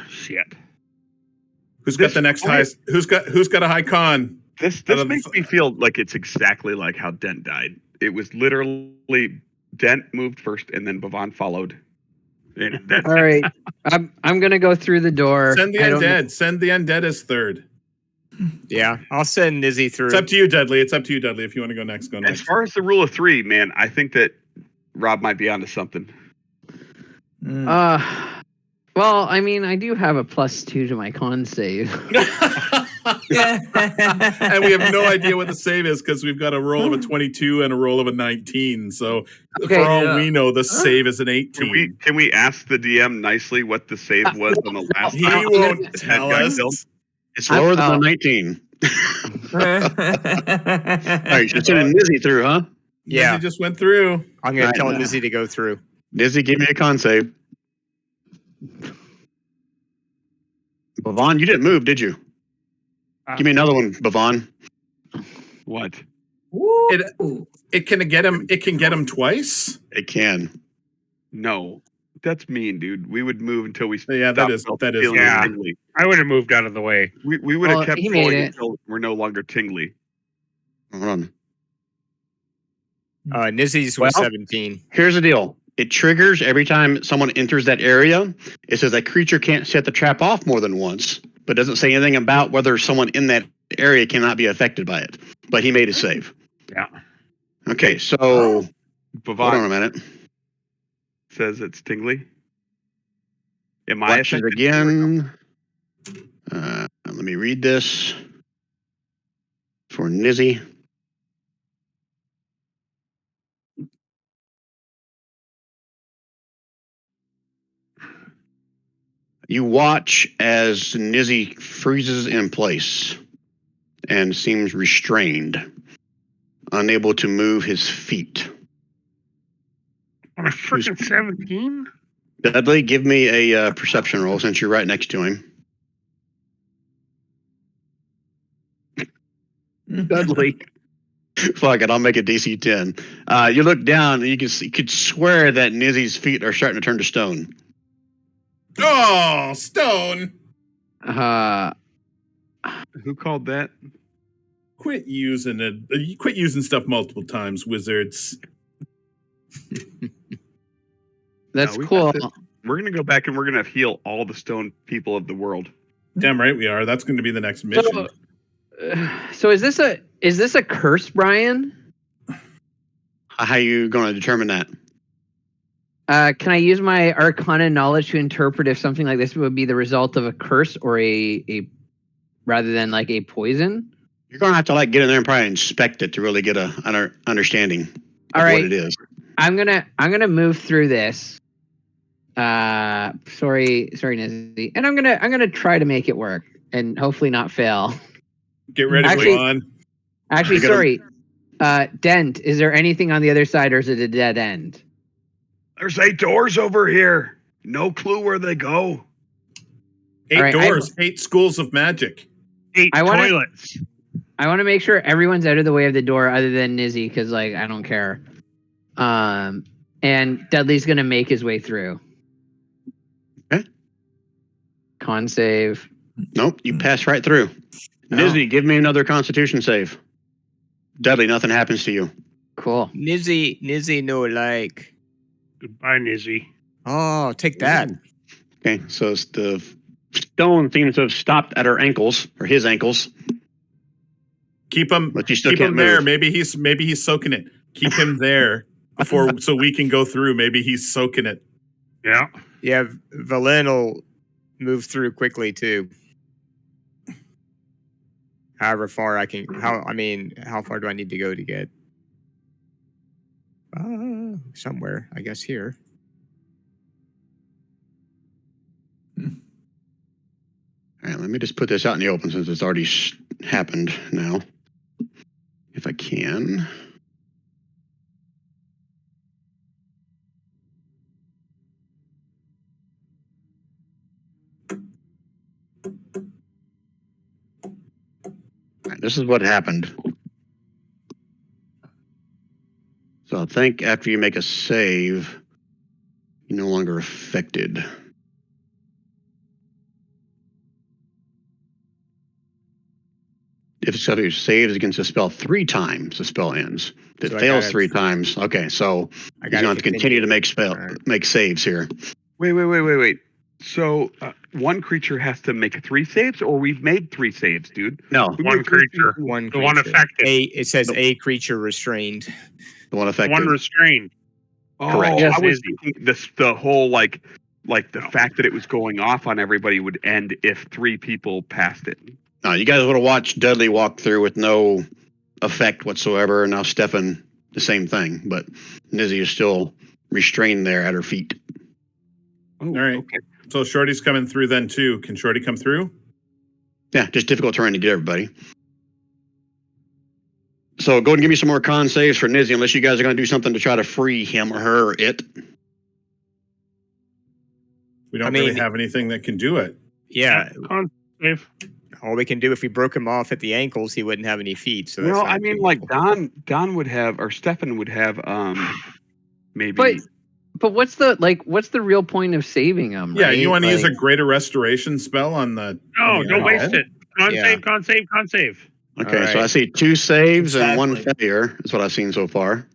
Shit. Who's got the next highest? Who's got a high con? This makes me feel like it's exactly like how Dent died. It was literally Dent moved first and then Bhavan followed. And that's All right. I'm gonna go through the door. Send the I don't know- undead. Send the undead as third. Yeah, I'll send Nizzy through. It's up to you, Dudley. It's up to you, Dudley. If you want to go next, go As next. far as the rule of 3, man, I think that Rob might be onto something. Well, I mean, I do have a +2 to my con save. And we have no idea what the save is because we've got a roll of a 22 and a roll of a 19. So Okay, for all yeah. we know, the save is an 18. Can we ask the DM nicely what the save was on the last He time? won't tell guy us. killed? It's lower than Oh. a 19. All right, you're sending Nizzy through, huh? Yeah. He just went through. I'm going Right. to tell Nizzy to go through. Nizzy, give me a con save. Bhavan, you didn't move, did you? Give me another one, Bhavan. What? It can get him. It can get him twice. It can. No. That's mean, dude. We would move until we Yeah, that is feeling Yeah. tingly. I would have moved out of the way. We would have Well, kept he made going it. until we're no longer tingly. Hold on. Nizzy's was Well- 17. Here's the deal. It triggers every time someone enters that area. It says that creature can't set the trap off more than once, but doesn't say anything about whether someone in that area cannot be affected by it. But he made a save. Yeah. Okay, so hold on a Bhavan minute. says it's tingly. Am I Watch it affected? again. Let me read this for Nizzy. You watch as Nizzy freezes in place and seems restrained, unable to move his feet. On a freaking 17? Dudley, give me a perception roll since you're right next to him. Dudley. Fuck it, I'll make it DC 10. You look down and you could swear that Nizzy's feet are starting to turn to stone. Oh, stone! Who called that? Quit using it. You quit using stuff multiple times, wizards. That's No, we cool. got this. We're gonna go back and we're gonna heal all the stone people of the world. Damn right we are. That's going to be the next mission. So is this a curse, Brian? How you going to determine that? Can I use my Arcana knowledge to interpret if something like this would be the result of a curse or a rather than like a poison? You're going to have to like get in there and probably inspect it to really get an understanding of All right. what it is. I'm gonna move through this. Sorry, Nizzy, and I'm gonna try to make it work and hopefully not fail. Get ready, Actually- Ron. Actually, You gotta- sorry. Dent, is there anything on the other side, or is it a dead end? There's 8 doors over here. No clue where they go. 8 All right, doors, 8 schools of magic. 8 I wanna- toilets. I want to make sure everyone's out of the way of the door other than Nizzy, because like I don't care. And Dudley's gonna make his way through. Okay. Con save. Nope, you pass right through. Nizzy, give me another Constitution save. Dudley, nothing happens to you. Cool. Nizzy no like. Goodbye, Nizzy. Oh, take that. Okay, so it's the stone seems to have stopped at her ankles, or his ankles. Keep him. But you still Keep can't him there. move. Maybe he's soaking it. Keep him there before, so we can go through. Maybe he's soaking it. Yeah. Yeah, Valen will move through quickly too. However far I can. How far do I need to go to get? Somewhere, I guess here. All right, let me just put this out in the open since it's already happened now. If I can. All right, this is what happened. So I think after you make a save, you're no longer affected. If somebody saves against a spell 3 times, the spell ends. If it So I fails gotta- 3 times, okay, so I you're gotta going to continue to make Alright. make saves here. Wait. So one creature has to make 3 saves, or we've made 3 saves, dude. No, We One made 3 creature. saves. One The one creature. affected. It says a creature restrained. the one The affected. one restrained. Correct. Oh, Yes, I was Nizzy. thinking the whole like the fact that it was going off on everybody would end if 3 people passed it. No, you guys would have watched Dudley walk through with no effect whatsoever, and now Stefan, the same thing, but Nizzy is still restrained there at her feet. Oh, All right. Okay. So Shorty's coming through then too. Can Shorty come through? Yeah, just difficult terrain to get everybody. So go ahead and give me some more con saves for Nizzy, unless you guys are going to do something to try to free him or her or it. We don't I mean- really have anything that can do it. Yeah. Con save. All we can do, if we broke him off at the ankles, he wouldn't have any feet. So that's Well, not I mean, too like helpful. Don would have, or Stefan would have, maybe. But what's the real point of saving him? Yeah, right? you want to use a Like, greater restoration spell on the. No, on the don't waste undead? it. Con Yeah. save, con save, con save. Okay, All so I right. see 2 saves and 1 Exactly. failure is what I've seen so far.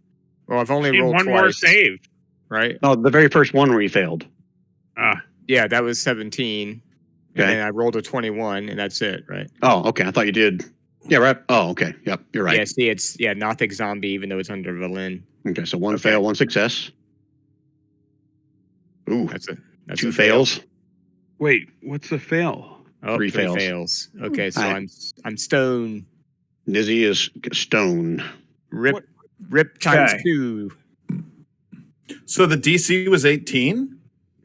Well, I've only Need rolled one twice. more save. Right? No, the very first one where you failed. Yeah, that was 17. Okay. And then I rolled a 21, and that's it, right? Oh, okay. I thought you did. Yeah, right. Oh, okay. Yep, you're right. Yeah, see, it's Nothic Zombie, even though it's under Valen. Okay, so 1 Okay. fail, 1 success. Ooh, That's 2 a fail. fails. Wait, what's the fail? Oh, 3 3 fails. fails. Okay, so Alright. I'm stone. Nizzy is stone. Rip What? rip times Okay. 2. So the DC was 18.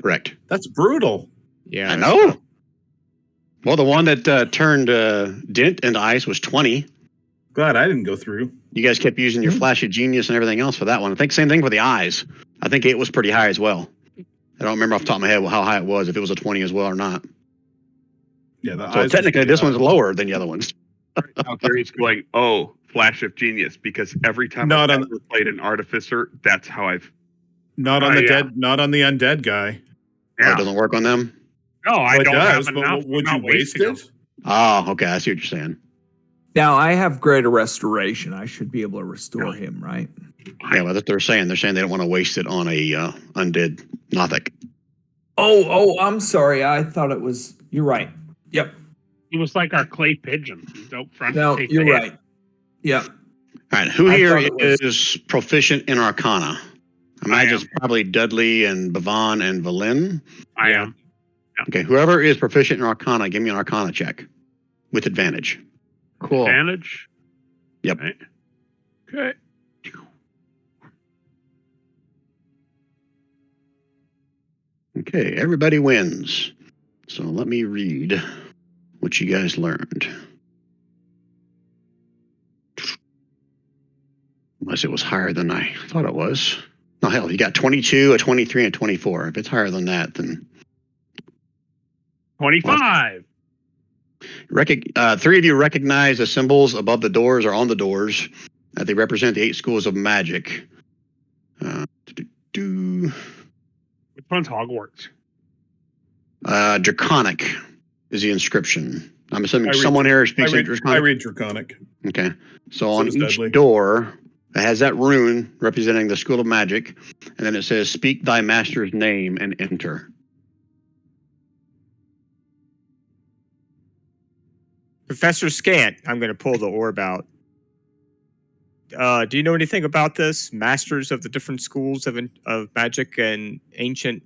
Correct. That's brutal. Yeah, I that's know. rough. Well, the one that turned Dent into ice was 20. Glad I didn't go through. You guys kept using your flash of genius and everything else for that one. I think same thing for the eyes. I think it was pretty high as well. I don't remember off the top of my head how high it was, if it was a 20 as well or not. Yeah, the So eyes was technically, pretty this high. one's lower than the other ones. Out there, he's going, oh, flash of genius, because every time Not I've on- ever played an artificer, that's how I've. Not on Oh, the yeah. dead. Not on the undead guy. Oh, Yeah. it doesn't work on them? No, I Well, it don't does, have but enough. would I'm you not waste wasting it? them. Oh, okay. I see what you're saying. Now I have greater restoration. I should be able to restore him, right? Yeah, well, that's what they're saying. They're saying they don't want to waste it on a undead Nothic. Oh, I'm sorry. I thought it was. You're right. Yep. He was like our clay pigeon. He's out front. to No, take you're the hit. right. Yep. All right, who I here thought it was- is proficient in Arcana? I imagine it's probably Dudley and Bavon and Valen. I Yeah. am. Okay, whoever is proficient in Arcana, give me an Arcana check with advantage. cool. Advantage. Yep. Right. Okay. Okay, everybody wins. So let me read what you guys learned. Unless it was higher than I thought it was. No, hell, you got 22, a 23, and a 24. If it's higher than that, then 25. Three of you recognize the symbols above the doors or on the doors. They represent the 8 schools of magic. Which one's Hogwarts? Draconic is the inscription. I'm assuming someone here speaks in Draconic. I read Draconic. Okay. So So on does each Dudley. door, it has that rune representing the School of Magic, and then it says, "Speak thy master's name and enter." Professor Scant, I'm going to pull the orb out. Do you know anything about this? Masters of the different schools of magic and ancient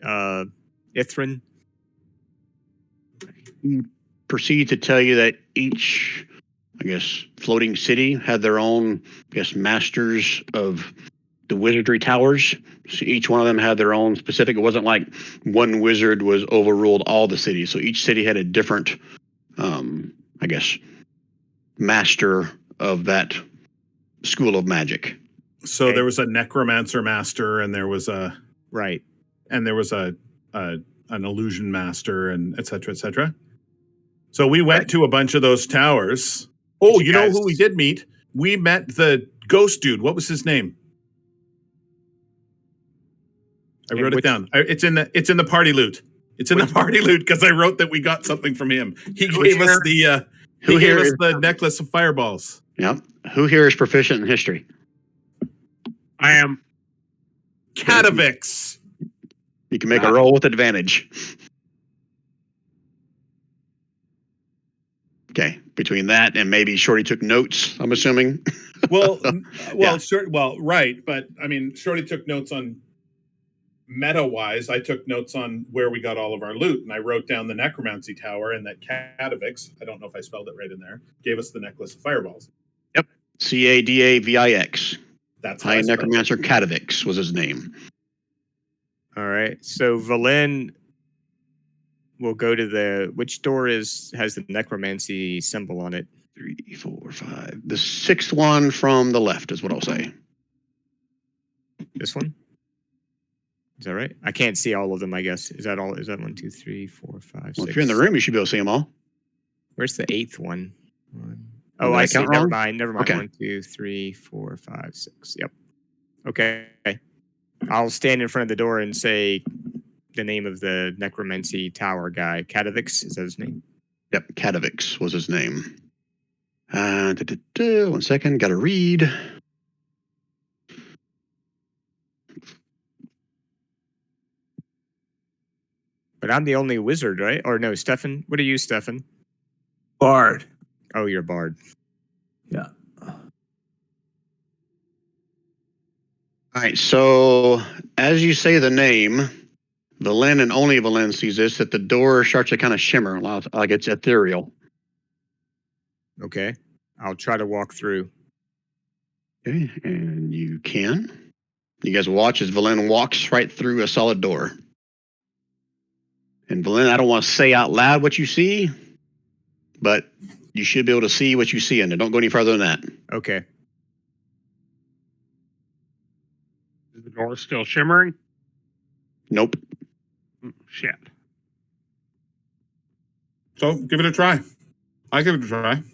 Ithrin? Proceed to tell you that each, I guess, floating city had their own, I guess, masters of the wizardry towers. So each one of them had their own specific. It wasn't like one wizard was overruled all the cities. So each city had a different, I guess, master of that school of magic. So Okay. there was a necromancer master, and there was a Right. and there was an illusion master, and et cetera, et cetera. So we went to a bunch of those towers. Oh, Did you you know guys- who we did meet? We met the ghost dude. What was his name? I And wrote it which- down. It's in the party loot. It's in the party loot because I wrote that we got something from him. He gave us the necklace of fireballs. Yep. Who here is proficient in history? I am. Catavix. You can make a roll with advantage. Okay. Between that and maybe Shorty took notes, I'm assuming. Well, Yeah. sure. Well, right, but I mean, Shorty took notes on meta-wise. I took notes on where we got all of our loot, and I wrote down the necromancy tower and that Catavix. I don't know if I spelled it right in there. Gave us the necklace of fireballs. Cadavix. That's how I High spelled it. Necromancer Cadavix was his name. All right. So Valen will go to which door has the necromancy symbol on it? 3, 4, 5. The 6th one from the left is what I'll say. This one? Is that right? I can't see all of them, I guess. Is that all? Is that 1, 2, 3, 4, 5, 6? Well, if you're in the room, you should be able to see them all. Where's the 8th one? Did Oh, I I see. count Never wrong? mind. Never mind. Okay. 1, 2, 3, 4, 5, 6. Yep. Okay. I'll stand in front of the door and say the name of the necromancy tower guy. Catavix, is that his name? Yep, Cadavix was his name. 1 second, gotta read. But I'm the only wizard, right? Or no, Stefan. What are you, Stefan? Bard. Oh, you're a bard. Yeah. All right, so as you say the name, Valen and only Valen sees this, that the door starts to kind of shimmer, like it's ethereal. Okay. I'll try to walk through. Okay, and you can. You guys watch as Valen walks right through a solid door. And Valen, I don't want to say out loud what you see, but you should be able to see what you see in it. Don't go any further than that. Okay. Is the door still shimmering? Nope. Shit. So give it a try. I give it a try. It's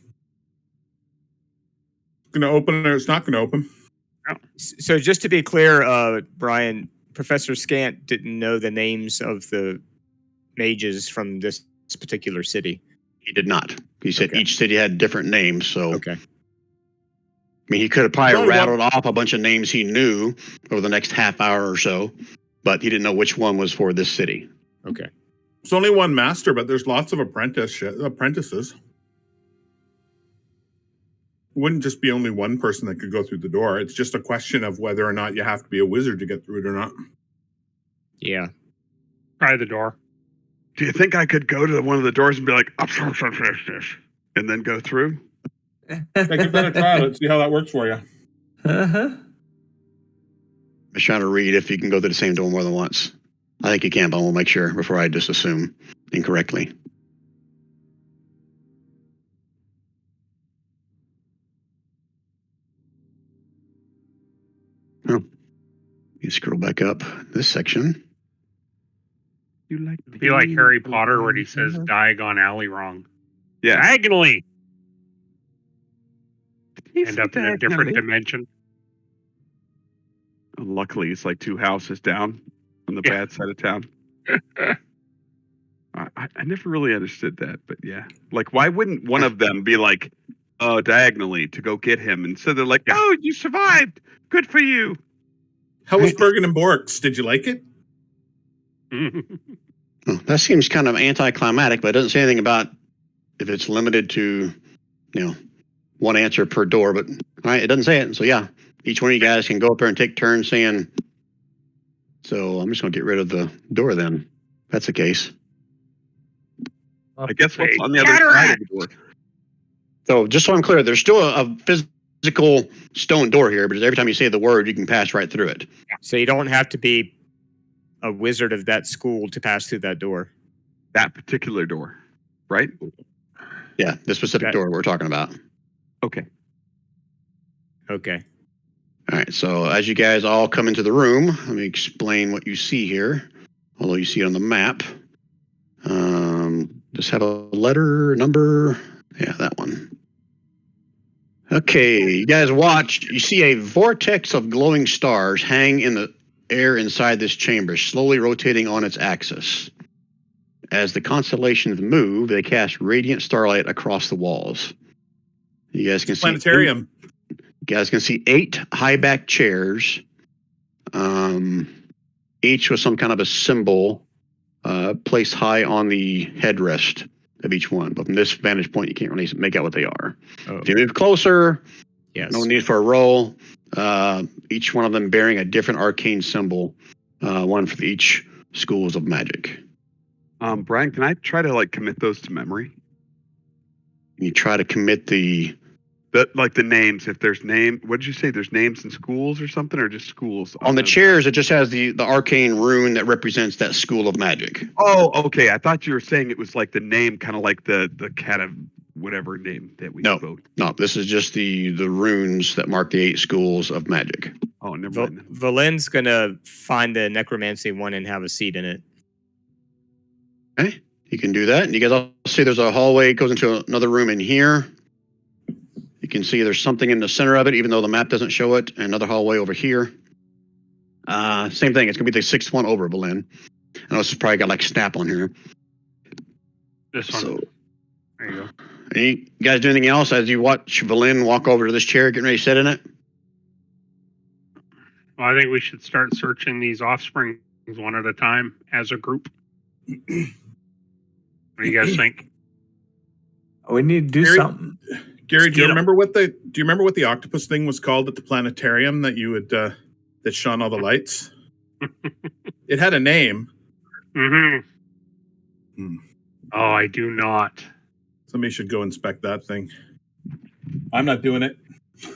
gonna open or it's not gonna open. So just to be clear, Brian, Professor Scant didn't know the names of the mages from this particular city. He did not. He said Okay. each city had different names, so Okay. I mean, he could have probably Probably rattled off a bunch of names he knew over the next half hour or so, but he didn't know which one was for this city. Okay. It's only one master, but there's lots of apprentices. It wouldn't just be only one person that could go through the door. It's just a question of whether or not you have to be a wizard to get through it or not. Yeah. Try the door. Do you think I could go to one of the doors and be like, and then go through? Take a better try. Let's see how that works for you. Uh-huh. I'm just trying to read if you can go through the same door more than once. I think you can, but I will make sure before I just assume incorrectly. Oh, you scroll back up this section. You like Be like Harry Potter where he says Diagon Alley wrong. Yeah. Diagonally. He's End up in a different dimension. Luckily, it's like 2 houses down on the bad side of town. I never really understood that, but yeah. Like, why wouldn't one of them be like, diagonally to go get him? And so they're like, oh, you survived. Good for you. How was Bergen and Borks? Did you like it? Well, that seems kind of anticlimactic, but it doesn't say anything about if it's limited to, one answer per door. But all right, it doesn't say it. So yeah, each one of you guys can go up there and take turns saying. So I'm just going to get rid of the door then. If that's the case. I guess what's on the other side of the door. So just so I'm clear, there's still a physical stone door here, but every time you say the word, you can pass right through it. So you don't have to be a wizard of that school to pass through that door. That particular door, right? Yeah, the specific door we're talking about. Okay. Okay. All right, so as you guys all come into the room, let me explain what you see here, although you see it on the map. Just have a letter, number, that one. Okay, you guys watch. You see a vortex of glowing stars hang in the air inside this chamber, slowly rotating on its axis. As the constellations move, they cast radiant starlight across the walls. You guys can see planetarium. You guys can see 8 high-back chairs, each with some kind of a symbol placed high on the headrest of each one. But from this vantage point, you can't really make out what they are. Oh. If you move closer, Yes. no need for a roll. Each one of them bearing a different arcane symbol, one for each schools of magic. Brian, can I try to commit those to memory? You try to commit the names. If there's what did you say? There's names in schools or something, or just schools? On the chairs, it just has the arcane rune that represents that school of magic. Oh, okay. I thought you were saying it was like the name, kind of like the cat of whatever name that we vote. No, this is just the runes that mark the 8 schools of magic. Oh, never mind. Valen's gonna find the necromancy one and have a seat in it. Okay, you can do that. And you guys all see there's a hallway. It goes into another room in here. You can see there's something in the center of it, even though the map doesn't show it. Another hallway over here. Same thing. It's going to be the 6th one over, Belen. I know this has probably got snap on here. This one. So, there you go. you guys do anything else as you watch Valen walk over to this chair, getting ready to sit in it? Well, I think we should start searching these offsprings one at a time as a group. What do you guys think? We need to do something. Gary, do you remember what the octopus thing was called at the planetarium that you would that shone all the lights? It had a name. Mm-hmm. Oh, I do not. Somebody should go inspect that thing. I'm not doing it.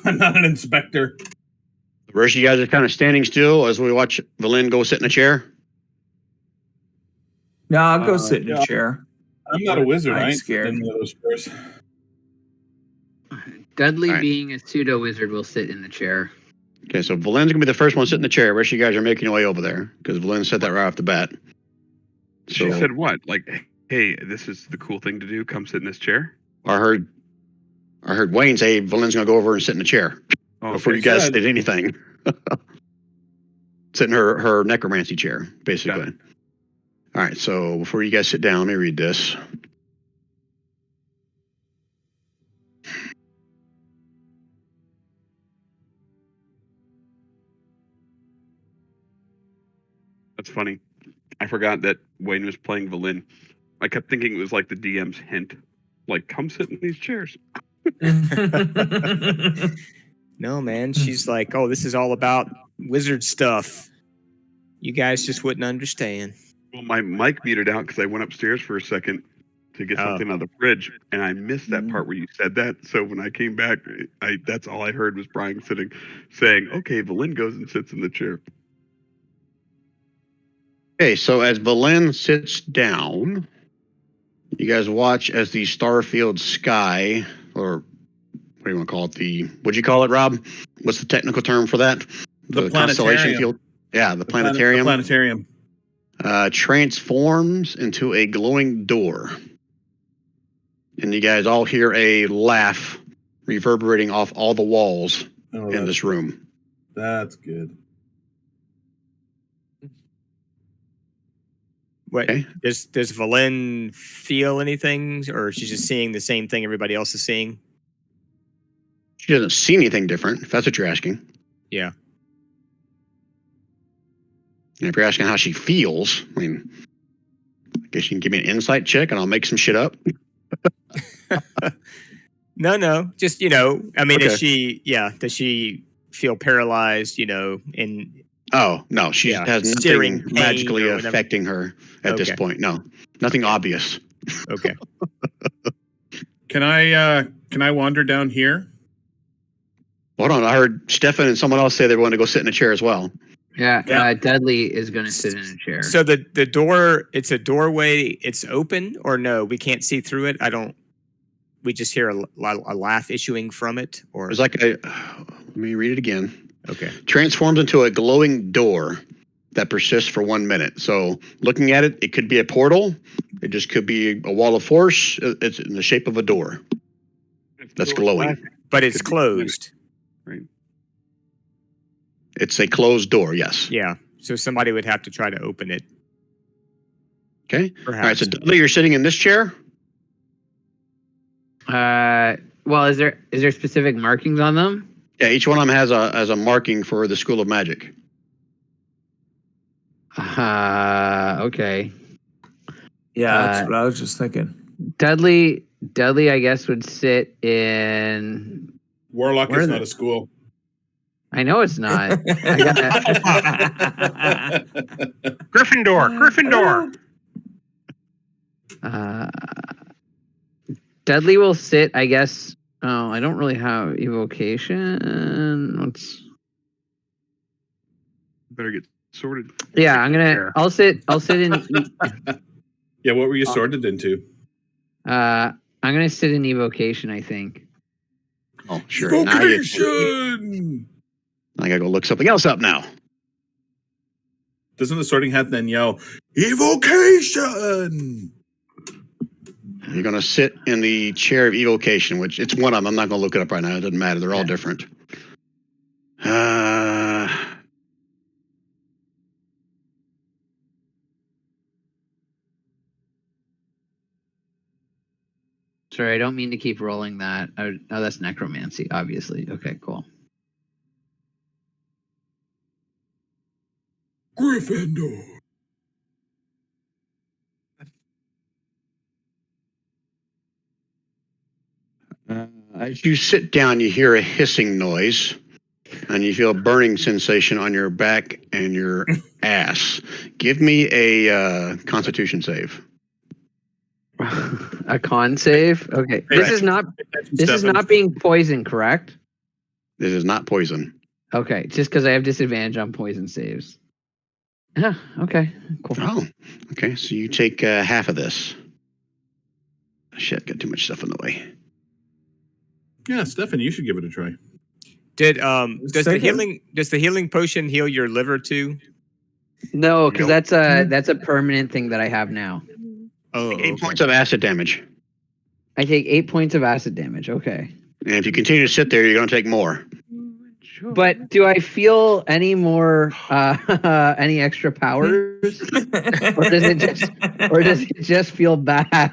I'm not an inspector. The rest of you guys are kind of standing still as we watch Valen go sit in a chair. No, I'll go sit in a chair. I'm not a wizard. I'm I ain't scared. in one of those chairs. Dudley, All right. being a pseudo wizard, will sit in the chair. Okay, so Valen's gonna be the first one sitting in the chair. Rest of you guys are making your way over there because Valen said that right off the bat. She said what? Like, hey, this is the cool thing to do. Come sit in this chair. I heard Wayne say Valen's gonna go over and sit in the chair before you guys did anything. Sit in her necromancy chair, basically. All right, so before you guys sit down, let me read this. That's funny. I forgot that Wayne was playing Valen. I kept thinking it was like the DM's hint. Like, come sit in these chairs. No, man. She's like, oh, this is all about wizard stuff. You guys just wouldn't understand. Well, my mic muted out because I went upstairs for a second to get something out of the fridge, and I missed that part where you said that. So when I came back, that's all I heard was Brian saying, okay, Valen goes and sits in the chair. Okay, so as Valen sits down, you guys watch as the Starfield sky, or what do you want to call it? What'd you call it, Rob? What's the technical term for that? The planetarium. Field. Yeah, the planetarium. The planetarium. Transforms into a glowing door. and you guys all hear a laugh reverberating off all the walls in this room. That's good. What Okay. does Valen feel anything, or she's just seeing the same thing everybody else is seeing? She doesn't see anything different, if that's what you're asking. Yeah. And if you're asking how she feels, I mean, I guess you can give me an insight check and I'll make some shit up. No. Just, I mean, Okay. does she feel paralyzed, in Oh, no, she has searing nothing pain magically or whatever? affecting her at this Okay. point. No, nothing obvious. Okay. Can I wander down here? Hold on, I heard Stefan and someone else say they want to go sit in a chair as well. Yeah. Dudley is going to sit in a chair. So the door, it's a doorway, it's open, or no, we can't see through it? We just hear a laugh issuing from it, or? It's like let me read it again. Okay. Transforms into a glowing door that persists for 1 minute. So looking at it, it could be a portal. It just could be a wall of force. It's in the shape of a door that's glowing. But it's closed. Right. It's a closed door, yes. Yeah. So somebody would have to try to open it. Okay. Perhaps. All right, so Dudley, you're sitting in this chair? Well, is there specific markings on them? Yeah, each one of them has a marking for the School of Magic. Okay. Yeah, that's what I was just thinking. Dudley, I guess, would sit in. Warlock Where is are not they? a school. I know it's not. Gryffindor. Dudley will sit, I guess. Oh, I don't really have evocation. Better get sorted. Yeah, I'll sit in. Yeah, what were you sorted into? I'm gonna sit in evocation, I think. Oh, sure. Evocation! I gotta go look something else up now. Doesn't the sorting hat then yell, Evocation? You're gonna sit in the chair of evocation, which it's one of them. I'm not gonna look it up right now. It doesn't matter. They're all different. Sorry, I don't mean to keep rolling that. Oh, that's necromancy, obviously. Okay, cool. Gryffindor. As you sit down, you hear a hissing noise, and you feel a burning sensation on your back and your ass. Give me a Constitution save. A con save? Okay. This is not being poisoned, correct? This is not poison. Okay, just because I have disadvantage on poison saves. Yeah, okay, cool. Oh, okay. So you take half of this. Shit, got too much stuff in the way. Yeah, Stefan, you should give it a try. Does the healing potion heal your liver too? No, because that's a permanent thing that I have now. Oh, 8 points of acid damage. I take 8 points of acid damage. Okay. And if you continue to sit there, you're going to take more. But do I feel any more any extra powers, or does it just feel bad?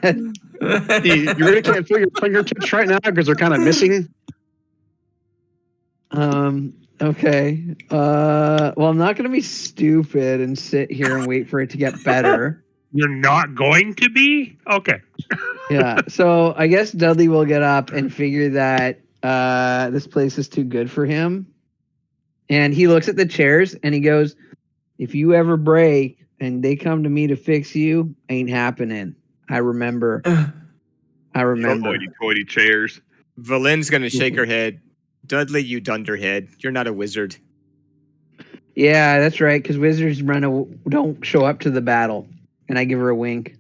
You really can't feel your fingertips right now because they're kind of missing. Okay. Well, I'm not gonna be stupid and sit here and wait for it to get better. You're not going to be? Okay. Yeah. So I guess Dudley will get up and figure that this place is too good for him. And he looks at the chairs and he goes, "If you ever break and they come to me to fix you, ain't happening. I remember. Hoity chairs. Valen's gonna shake her head. Dudley, you dunderhead. You're not a wizard. Yeah, that's right. Because wizards don't show up to the battle." And I give her a wink.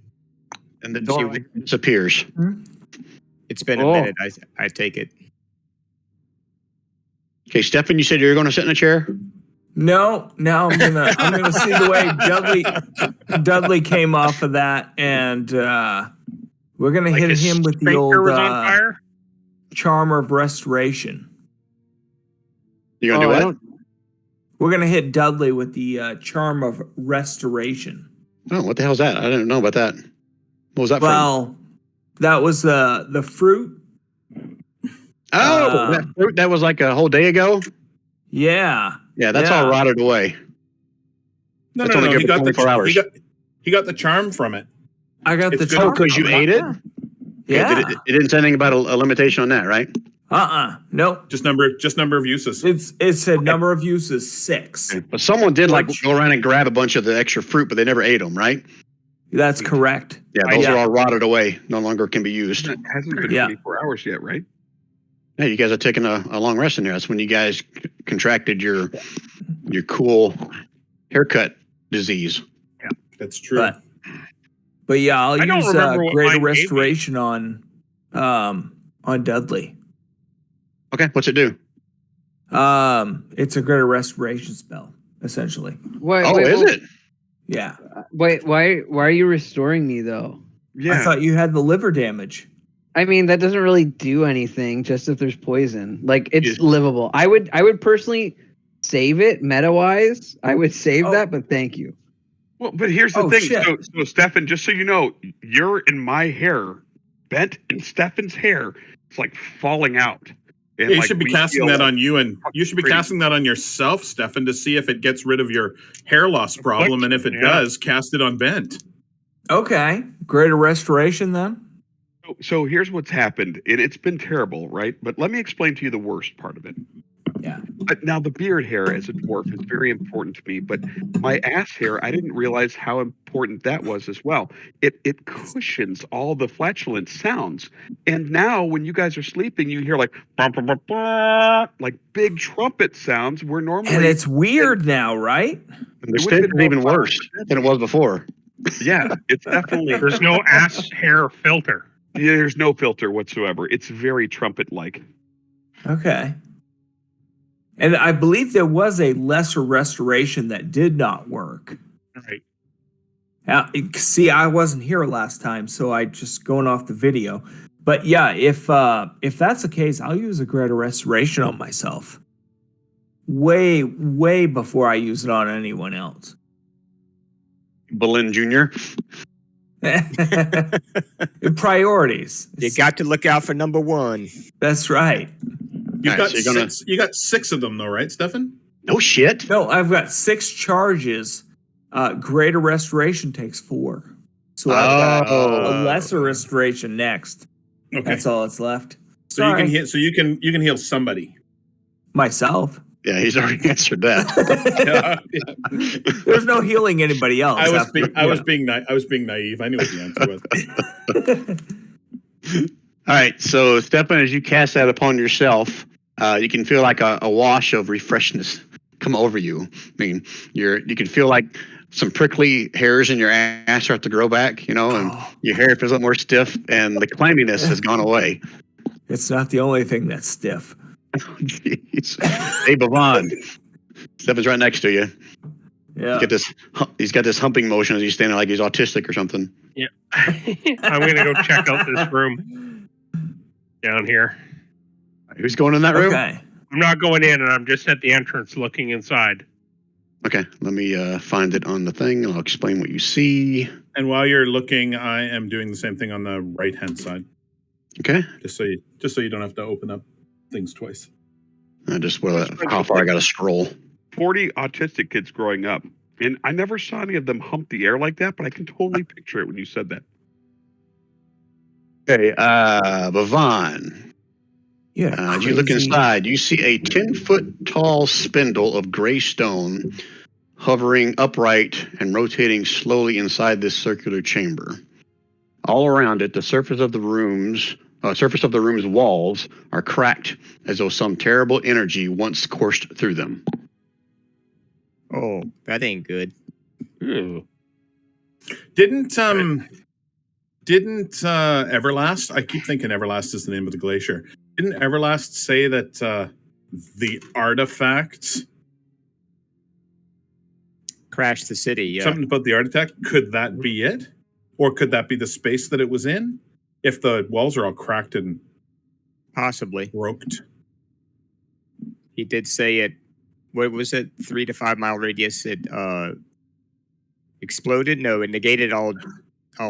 And the door disappears. It's been a minute. I take it. Okay, Stefan, you said you were going to sit in a chair? No, now I'm gonna see the way Dudley came off of that, and We're gonna Like hit his him with the sphincter old was on fire. charm of restoration. You gonna do I what? don't. We're gonna hit Dudley with the charm of restoration. Oh, what the hell's that? I didn't know about that. What was that from? Well, that was the fruit. Oh, that fruit that was like a whole day ago? Yeah. Yeah, that's all rotted away. No, That's no, only no. good He for got 24 hours. He got the charm from it. I got It's the good. charm. Oh, because you from ate it? Yeah. Okay, it didn't say anything about a limitation on that, right? Nope. Just number of uses. It said number of uses 6. But someone did like Which- go around and grab a bunch of the extra fruit, but they never ate them, right? That's correct. Yeah, those are all rotted away. No longer can be used. It hasn't been Yeah. 24 hours yet, right? Hey, you guys are taking a long rest in there. That's when you guys contracted your cool haircut disease. That's true. But yeah, I'll I don't use remember what greater mine gave me. restoration on Dudley. Okay, what's it do? It's a greater restoration spell, essentially. Wait, Oh, wait, is wait, it? Yeah. Wait, why are you restoring me though? I thought you had the liver damage. I mean, that doesn't really do anything. Just if there's poison, like it's Yeah. livable. I would personally save it meta wise. I would save that, but thank you. Well, but here's the Oh, thing. shit. So, Stefan, just so you know, you're in my hair, bent in Stefan's hair. It's like falling out. And Yeah, you like, should be we casting feel that like- on you, and you should be Crazy. casting that on yourself, Stefan, to see if it gets rid of your hair loss problem. And if it Yeah. does, cast it on Bent. Okay. Greater restoration then? So here's what's happened, and it's been terrible, right? But let me explain to you the worst part of it. Yeah. Now, the beard hair as a dwarf is very important to me, but my ass hair, I didn't realize how important that was as well. It cushions all the flatulent sounds. And now when you guys are sleeping, you hear like, "Bum, bum, bum, bum," like big trumpet sounds where normally. And it's weird now, right? And the It would've stench been is even more worse than it was before. Yeah, it's definitely. There's no ass hair filter. There's no filter whatsoever. It's very trumpet-like. Okay. And I believe there was a lesser restoration that did not work. Right. See, I wasn't here last time, so I just going off the video. But yeah, if that's the case, I'll use a greater restoration on myself. Way before I use it on anyone else. Boleyn Jr. Priorities. You got to look out for number one. That's right. You've Alright, got so you're gonna- you got 6 of them, though, right, Stefan? No shit. No, I've got 6 charges. Greater restoration takes 4. So I've got a lesser restoration next. Okay, That's all that's left. so you can Sorry. hit. So you can heal somebody. Myself. Yeah, he's already answered that. There's no healing anybody else. I was after- being naive. I knew what the answer was. All right, so Stefan, as you cast that upon yourself, you can feel like a wash of refreshness come over you. I mean, you can feel like some prickly hairs in your ass start to grow back, and your hair feels a little more stiff, and the clamminess has gone away. It's not the only thing that's stiff. Jeez. Hey, Bavon. Stefan's right next to you. Yeah. He's got this humping motion as he's standing like he's autistic or something. Yeah. I'm gonna go check out this room down here. Who's going in that room? Okay. I'm not going in, and I'm just at the entrance looking inside. Okay, let me find it on the thing, and I'll explain what you see. And while you're looking, I am doing the same thing on the right-hand side, Okay, just so you don't have to open up things twice. How far I got to scroll. 40 autistic kids growing up, and I never saw any of them hump the air like that, but I can totally picture it when you said that. Okay, Bavon. Yeah. As you look inside, you see a 10-foot tall spindle of gray stone hovering upright and rotating slowly inside this circular chamber. All around it, the surface of the room's walls are cracked as though some terrible energy once coursed through them. Oh, that ain't good. Didn't Everlast? I keep thinking Everlast is the name of the glacier. Didn't Everlast say that the artifact Crash the city, yeah. something about the artifact? Could that be it, or could that be the space that it was in? If the walls are all cracked and Possibly. broked. He did say it. What was it? 3 to 5 mile radius. It exploded. No, it negated all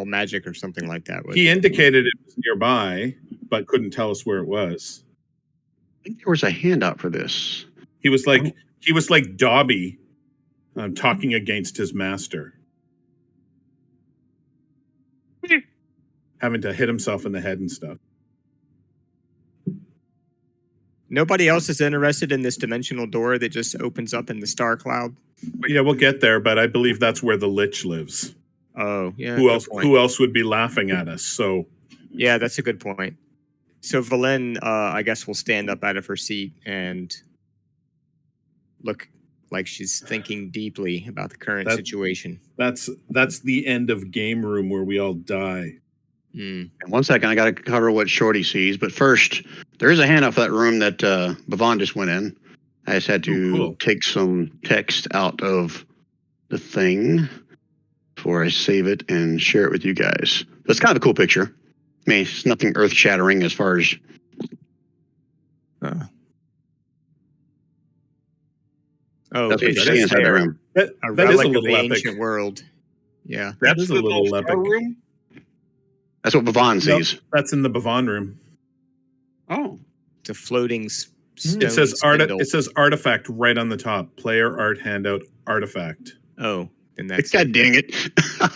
magic or something like that. He indicated it was nearby, but couldn't tell us where it was. I think there was a handout for this. He was like Dobby, talking against his master, having to hit himself in the head and stuff. Nobody else is interested in this dimensional door that just opens up in the star cloud. Yeah, we'll get there, but I believe that's where the Lich lives. Oh, yeah. Who else? Who else would be laughing at us? So, yeah, that's a good point. So Valen, I guess, will stand up out of her seat and look like she's thinking deeply about the current situation. That's the end of game room where we all die. And 1 second, I got to cover what Shorty sees. But first, there is a handout for that room that Bhavan just went in. I just had to take some text out of the thing before I save it and share it with you guys. That's kind of a cool picture. I mean, it's nothing earth-shattering as far as... Oh, that's what you see inside that room. That is a little epic. Ancient world. Yeah. That's a little epic. Room? That's what Bhavan sees. That's in the Bhavan room. Oh. It's a floating stone it says spindle. It says artifact right on the top. Player art handout artifact. Oh, then that's God dang it. So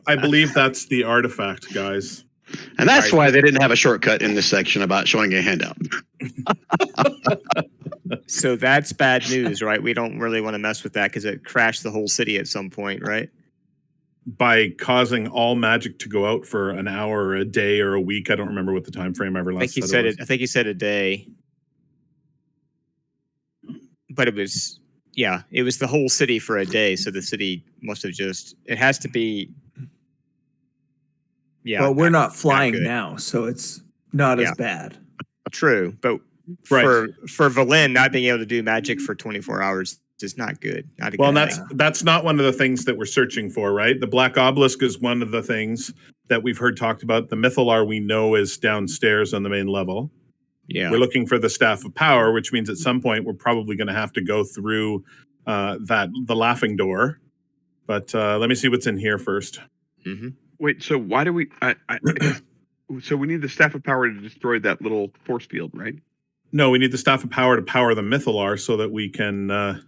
I believe that's the artifact, guys. And that's why they didn't have a shortcut in this section about showing a handout. So that's bad news, right? We don't really want to mess with that because it crashed the whole city at some point, right? By causing all magic to go out for an hour or a day or a week. I don't remember what the time frame ever last I think he said a day. But it was the whole city for a day, so the city must have it has to be. Yeah. Well, we're not flying now, so it's not as bad. True, but for Valen not being able to do magic for 24 hours is not good. That's not one of the things that we're searching for, right? The Black Obelisk is one of the things that we've heard talked about. The Mythalar we know is downstairs on the main level. Yeah. We're looking for the Staff of Power, which means at some point we're probably going to have to go through the Laughing Door. But let me see what's in here first. Mm-hmm. Wait, so why do we... so we need the Staff of Power to destroy that little force field, right? No, we need the Staff of Power to power the Mythalar so that we can...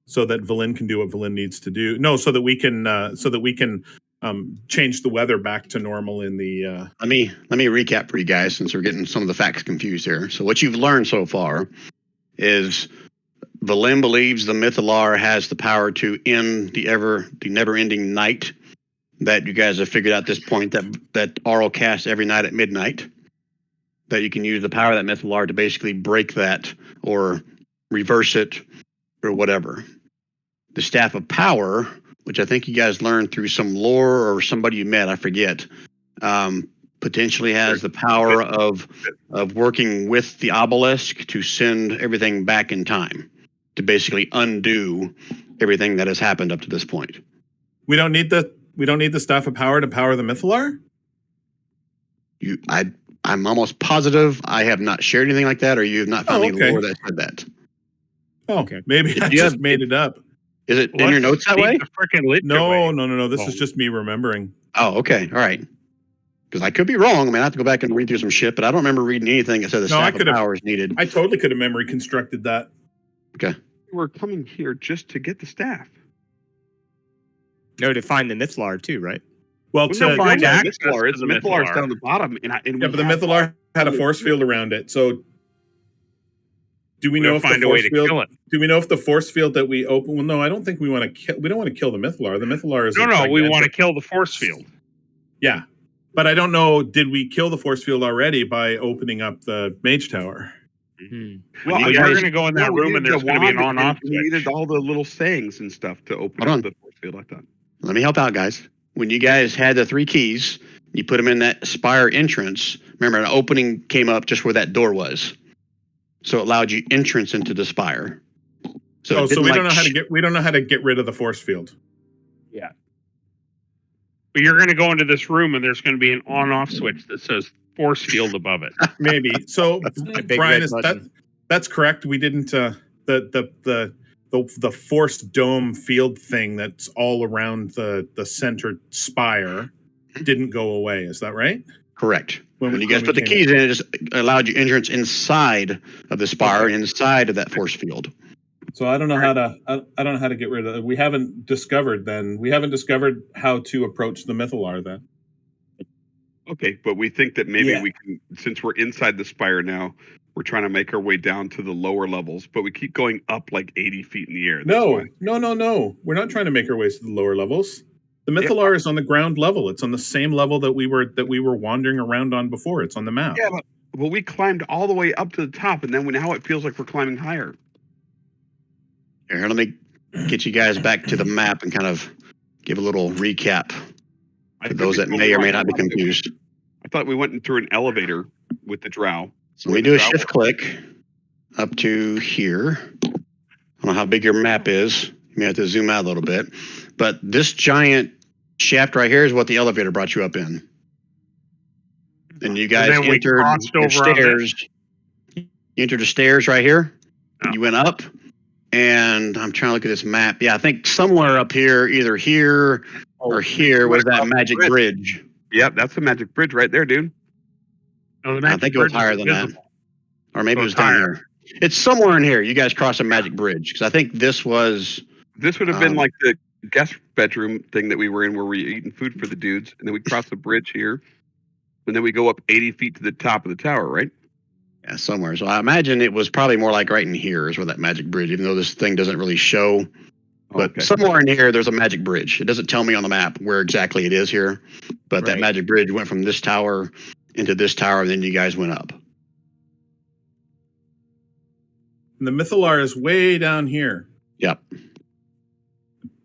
so that Valen can do what Valen needs to do. No, so that we can change the weather back to normal in the... Let me recap for you guys since we're getting some of the facts confused here. So what you've learned so far is Valen believes the Mythalar has the power to end the never-ending night that you guys have figured out at this point that Auril casts every night at midnight. That you can use the power of that Mythalar to basically break that or reverse it or whatever. The Staff of Power, which I think you guys learned through some lore or somebody you met, I forget, potentially has the power of working with the obelisk to send everything back in time, to basically undo everything that has happened up to this point. We don't need the Staff of Power to power the Mythalar? I'm almost positive I have not shared anything like that, or you have not found any lore that said that. Oh, okay. Maybe I just made it up. Is it in your notes that way? No. This is just me remembering. Oh, okay. All right. Because I could be wrong. I mean, I have to go back and read through some shit, but I don't remember reading anything that said the Staff of Power is needed. I totally could have memory constructed that. Okay. We're coming here just to get the staff. No, to find the Mythalar too, right? Well, to find the Mythalar. The Mythalar is down the bottom. But the Mythalar had a force field around it. So do we know if the force field? Do we know if the force field that we open? Well, no, I don't think we want to kill. We don't want to kill the Mythalar. The Mythalar is no. We want to kill the force field. Yeah, but I don't know. Did we kill the force field already by opening up the Mage Tower? Mm-hmm. Well, you're going to go in that room and there's going to be an on-off switch. We needed all the little sayings and stuff to open up the force field. I thought. Let me help out, guys. When you guys had the 3 keys, you put them in that Spire entrance. Remember, an opening came up just where that door was, so it allowed you entrance into the Spire. So we don't know how to get rid of the force field. Yeah, But you're going to go into this room and there's going to be an on-off switch that says force field above it. Maybe. So My big Brian, red is that button. that's correct. We didn't the forced dome field thing that's all around the center spire didn't go away. Is that right? Correct. When you guys we put the came keys in, it just allowed you entrance inside of the spire, Okay. inside of that force field. So I don't know how to I don't know how to get rid of it. We haven't discovered how to approach the Mythalar then. Okay, but we think that maybe Yeah. we can, since we're inside the spire now, we're trying to make our way down to the lower levels, but we keep going up like 80 feet in the air. That's No. why. We're not trying to make our way to the lower levels. The Mythalar is on the ground level. It's on the same level that we were wandering around on before. It's on the map. Yeah, but we climbed all the way up to the top, and then now it feels like we're climbing higher. Here, let me get you guys back to the map and kind of give a little recap I for could those be that totally may or wrong. may not be confused. I thought we went in through an elevator with the drow. So we do a shift click up to here. I don't know how big your map is. You may have to zoom out a little bit. But this giant shaft right here is what the elevator brought you up in. And you guys then we entered crossed the over on stairs. You entered the stairs right here. Oh. You went up. And I'm trying to look at this map. Yeah, I think somewhere up here, either here or here, was that magic bridge. Yep, that's the magic bridge right there, dude. No, the I magic think it was bridge is higher than that. invisible. Or maybe So it was it's down higher. here. It's somewhere in here. You guys crossed a magic bridge. Because I think this was... This would have been Um, like the guest bedroom thing that we were in, where we were eating food for the dudes, and then we cross the bridge here, and then we go up 80 feet to the top of the tower, right? Yeah, somewhere. So I imagine it was probably more like right in here is where that magic bridge, even though this thing doesn't really show. But Okay. somewhere in here, there's a magic bridge. It doesn't tell me on the map where exactly it is here. But that Right. magic bridge went from this tower into this tower, and then you guys went up. And the Mythalar is way down here. Yep.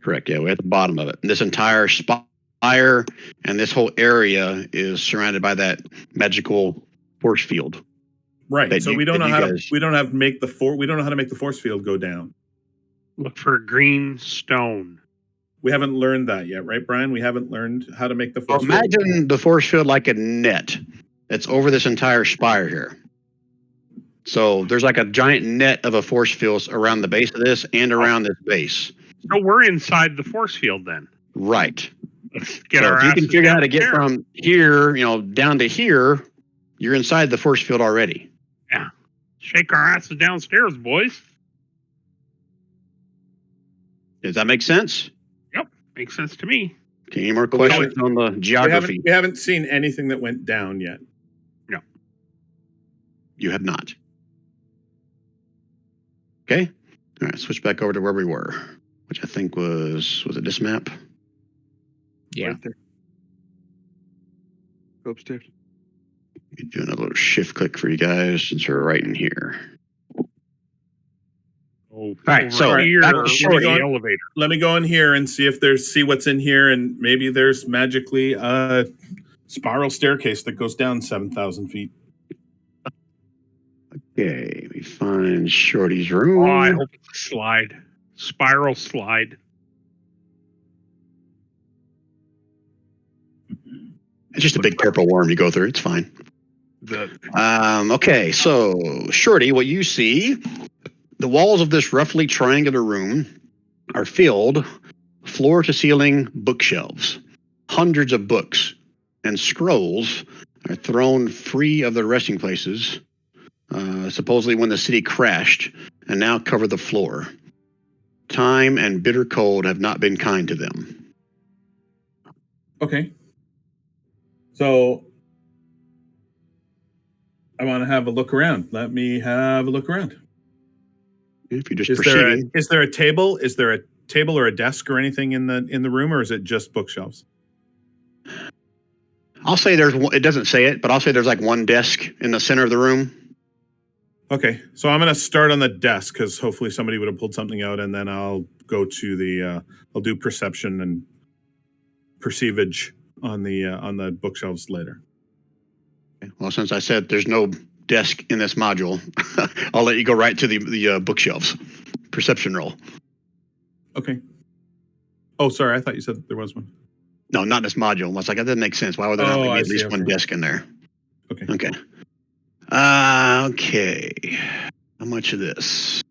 Correct. Yeah, we're at the bottom of it. And this entire spire and this whole area is surrounded by that magical force field. Right. That So you- we don't that know you how guys- to we don't know how to make the force field go down. Look for green stone. We haven't learned that yet, right, Brian? We haven't learned how to make the Well, force field. imagine the force field like a net that's over this entire spire here. So there's like a giant net of a force field around the base of this and around this base. So we're inside the force field then. Right. Let's get So our if you can asses figure out how to get downstairs. from here, down to here, you're inside the force field already. Shake our asses downstairs, boys. Does that make sense? Makes sense to me. Okay, any more questions on the geography? We haven't seen anything that went down yet. You have not. Okay. All right, switch back over to where we were, which I think was it this map? Yeah. Right there. Go upstairs. Doing a little shift click for you guys since we're right in here. Oh, right, so here, back to or Shorty. the elevator. Let me go in here and see what's in here, and maybe there's magically a spiral staircase that goes down 7,000 feet. Okay, we find Shorty's room. Oh, I hope it's a slide. Spiral slide. It's just a big purple worm you go through. It's fine. The Okay, so Shorty, what you see, the walls of this roughly triangular room are filled floor to ceiling bookshelves. Hundreds of books and scrolls are thrown free of their resting places, supposedly when the city crashed, and now cover the floor. Time and bitter cold have not been kind to them. Okay. So I want to have a look around. Let me have a look around. If you just Is proceed. there a table? Is there a table or a desk or anything in the room, or is it just bookshelves? I'll say there's one, it doesn't say it, but I'll say there's like one desk in the center of the room. Okay, so I'm going to start on the desk because hopefully somebody would have pulled something out, and then I'll go to the I'll do perception and perceivage on the bookshelves later. Well, since I said there's no desk in this module, I'll let you go right to the bookshelves. Perception roll. Okay. Oh, sorry, I thought you said there was one. No, not this module. I was like, that doesn't make sense. Why would there not Oh, be I at least see, one okay. desk in there? Okay. Okay. Okay. How much of this?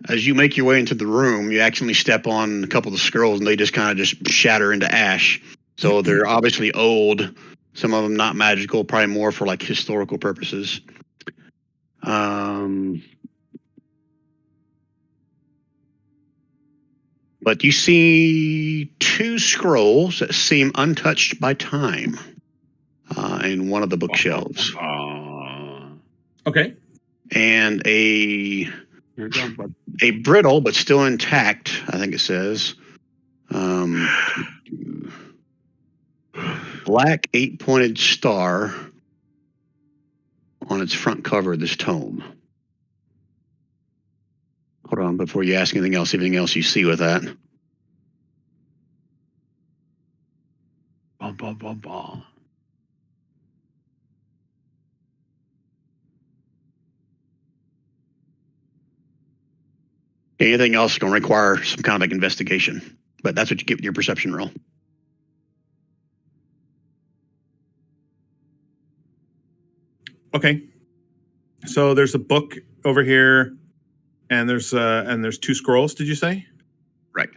As you make your way into the room, you accidentally step on a couple of the scrolls, and they just kind of just shatter into ash. So they're obviously old. Some of them not magical, probably more for like historical purposes. But you see two scrolls that seem untouched by time in one of the bookshelves, Okay. and a You're done, bud. brittle but still intact, I think it says, black 8-pointed star on its front cover of this tome. Hold on, before you ask anything else you see with that. Bum, bum, bum, bum. Anything else is going to require some kind of like investigation, but that's what you get with your perception roll. Okay. So there's a book over here, and there's two scrolls. Did you say? Right.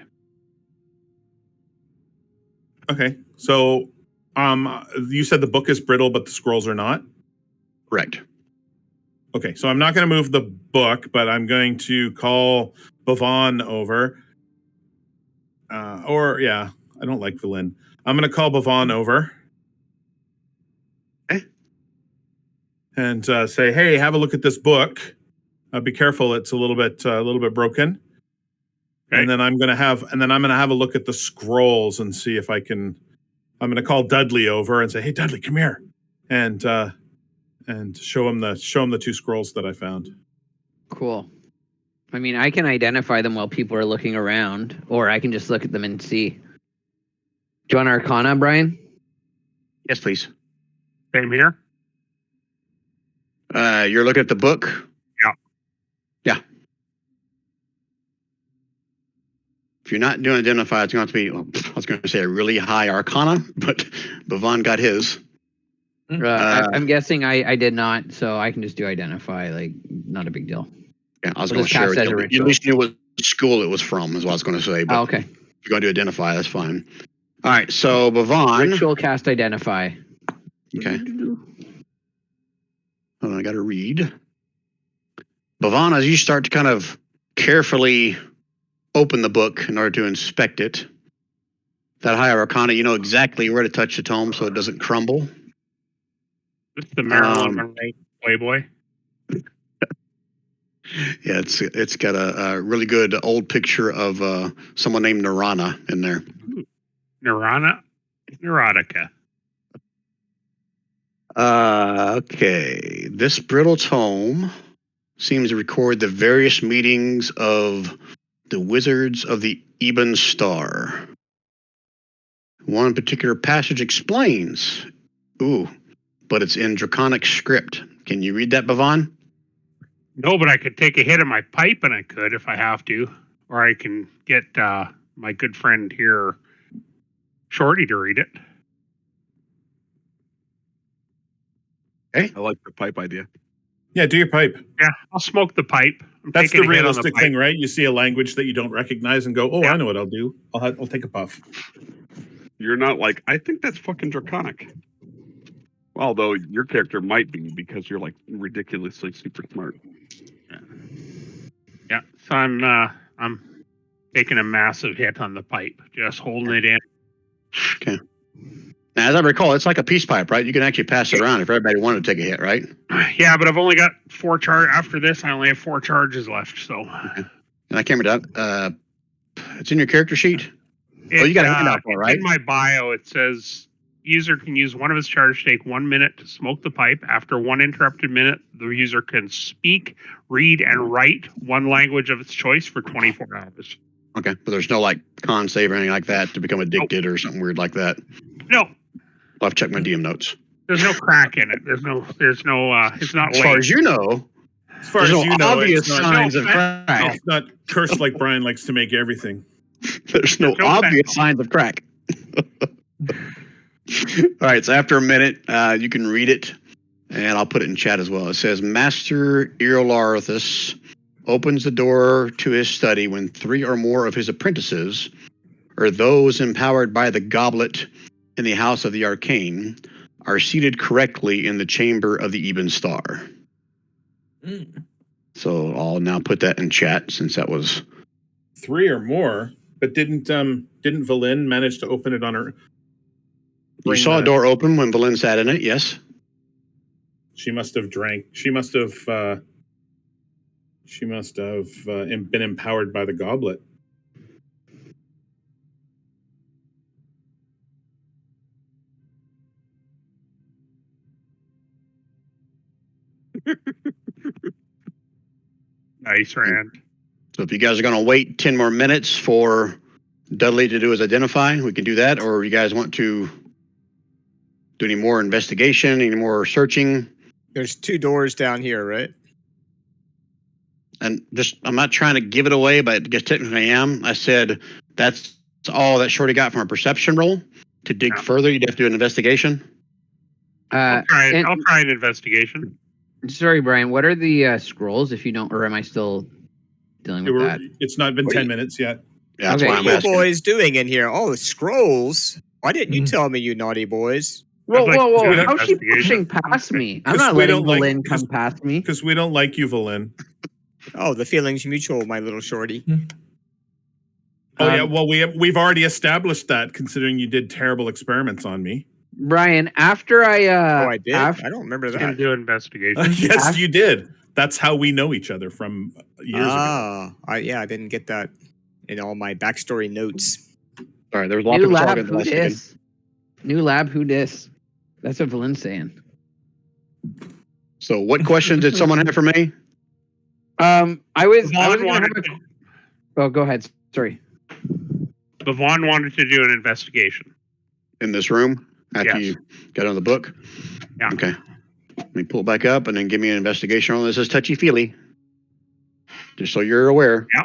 Okay. So, you said the book is brittle, but the scrolls are not. Correct. Okay. So I'm not going to move the book, but I'm going to call Bavon over. I don't like Valin. I'm going to call Bavon over. Okay. And say, hey, have a look at this book. Be careful; it's a little bit broken. Okay. And then I'm gonna have a look at the scrolls and see if I can. I'm gonna call Dudley over and say, hey, Dudley, come here, and show him the two scrolls that I found. Cool. I mean, I can identify them while people are looking around, or I can just look at them and see. Do you want Arcana, Brian? Yes, please. Same here. You're looking at the book? Yeah. Yeah. If you're not doing identify, it's going to be, I was going to say a really high Arcana, but Bavon got his. I'm guessing I did not, so I can just do identify. Like, not a big deal. Yeah, I was We'll going to just share cast with as a you. You ritual. at least knew what school it was from, is what I was going to say. But Oh, okay. if you're going to do identify, that's fine. All right, so Bavon. Ritual cast identify. Okay. Hold on, I got to read. Bavon, as you start to kind of carefully open the book in order to inspect it, that high Arcana, you know exactly where to touch the tome so it doesn't crumble. This is the Marilyn Monroe Playboy. Yeah, it's got a really good old picture of someone named Nirana in there. Neurotica. Okay. This brittle tome seems to record the various meetings of the Wizards of the Eben Star. One particular passage explains, but it's in Draconic script. Can you read that, Bavon? No, but I could take a hit of my pipe, and I could if I have to. Or I can get my good friend here, Shorty, to read it. Okay. I like the pipe idea. Yeah, do your pipe. Yeah, I'll smoke the pipe. I'm That's taking the a hit on realistic pipe. thing, right? You see a language that you don't recognize and go, "Oh, Yeah. I know what I'll do. I'll take a puff." You're not like, I think that's fucking draconic. Although your character might be because you're like ridiculously super smart. Yeah, so I'm taking a massive hit on the pipe, just holding it in. Okay. Now, as I recall, it's like a peace pipe, right? You can actually pass it around if everybody wanted to take a hit, right? Yeah, but I've only got 4 charge. After this, I only have 4 charges left. So, And I can't remember that. It's in your character sheet. You got a handout for it, right? In my bio, it says user can use one of his charges to take 1 minute to smoke the pipe. After 1 interrupted minute, the user can speak, read, and write one language of its choice for 24 hours. Okay, but there's no like con save or anything like that to become addicted or something weird like that. No, I'll have to check my DM notes. there's no crack in it. There's no. It's not. As far as you know, As far there's as no you know, obvious it's not, signs of crack. it's not cursed like Brian likes to make everything. There's no There's no obvious fentanyl. signs of crack. All right, so after a minute, you can read it, and I'll put it in chat as well. It says, Master Iriolarthas opens the door to his study when 3 or more of his apprentices, or those empowered by the goblet in the House of the Arcane, are seated correctly in the chamber of the Even Star. So I'll now put that in chat since that was 3 or more, but didn't Valin manage to open it on her? You saw a door open when Valin sat in it, yes. She must have drank. She must have been empowered by the goblet. Nice, Rand. So if you guys are going to wait 10 more minutes for Dudley to do his identify, we can do that. Or you guys want to do any more investigation, any more searching? There's 2 doors down here, right? And just, I'm not trying to give it away, but I guess technically I am. I said that's all that Shorty got from a perception roll. To dig further, you'd have to do an investigation. I'll try an investigation. Sorry, Brian. What are the scrolls? If you don't, or am I still dealing with that? It's not been 10 minutes yet. Yeah, that's Okay. why I'm What are you asking. boys doing in here? Oh, scrolls. Why didn't you tell me, you naughty boys? Whoa, I'd like whoa, to do whoa! an How's she investigation. pushing past me? I'm 'Cause not we letting don't like- Valin come past me. Because we don't like you, Valin. Oh, the feeling's mutual, my little shorty. Oh yeah, well we've already established that, considering you did terrible experiments on me. Brian, after I Oh, I did? after, I don't remember You can that. do investigation. Yes, you did. That's how we know each other from years ago. I didn't get that in all my backstory notes. All right, there's a lot of new people lab, talking who last second. dis? New lab, who dis? That's what Valin's saying. So what questions did someone have for me? I was Vaughn gonna have wanted a, oh, go ahead. Sorry. Vaughn wanted to do an investigation. In this room after Yes. you got on the book? Yeah. Okay. Let me pull it back up and then give me an investigation on this. Is touchy-feely. Just so you're aware. Yeah.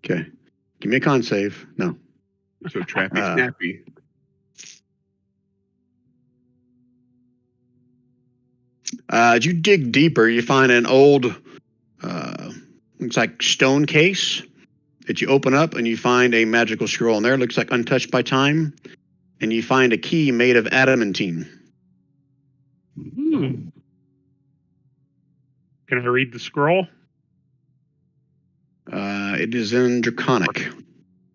Okay. Give me a con save. No. So trappy snappy. As you dig deeper, you find an old, looks like stone case that you open up and you find a magical scroll in there. It looks like untouched by time. And you find a key made of adamantine. Can I read the scroll? It is in Draconic.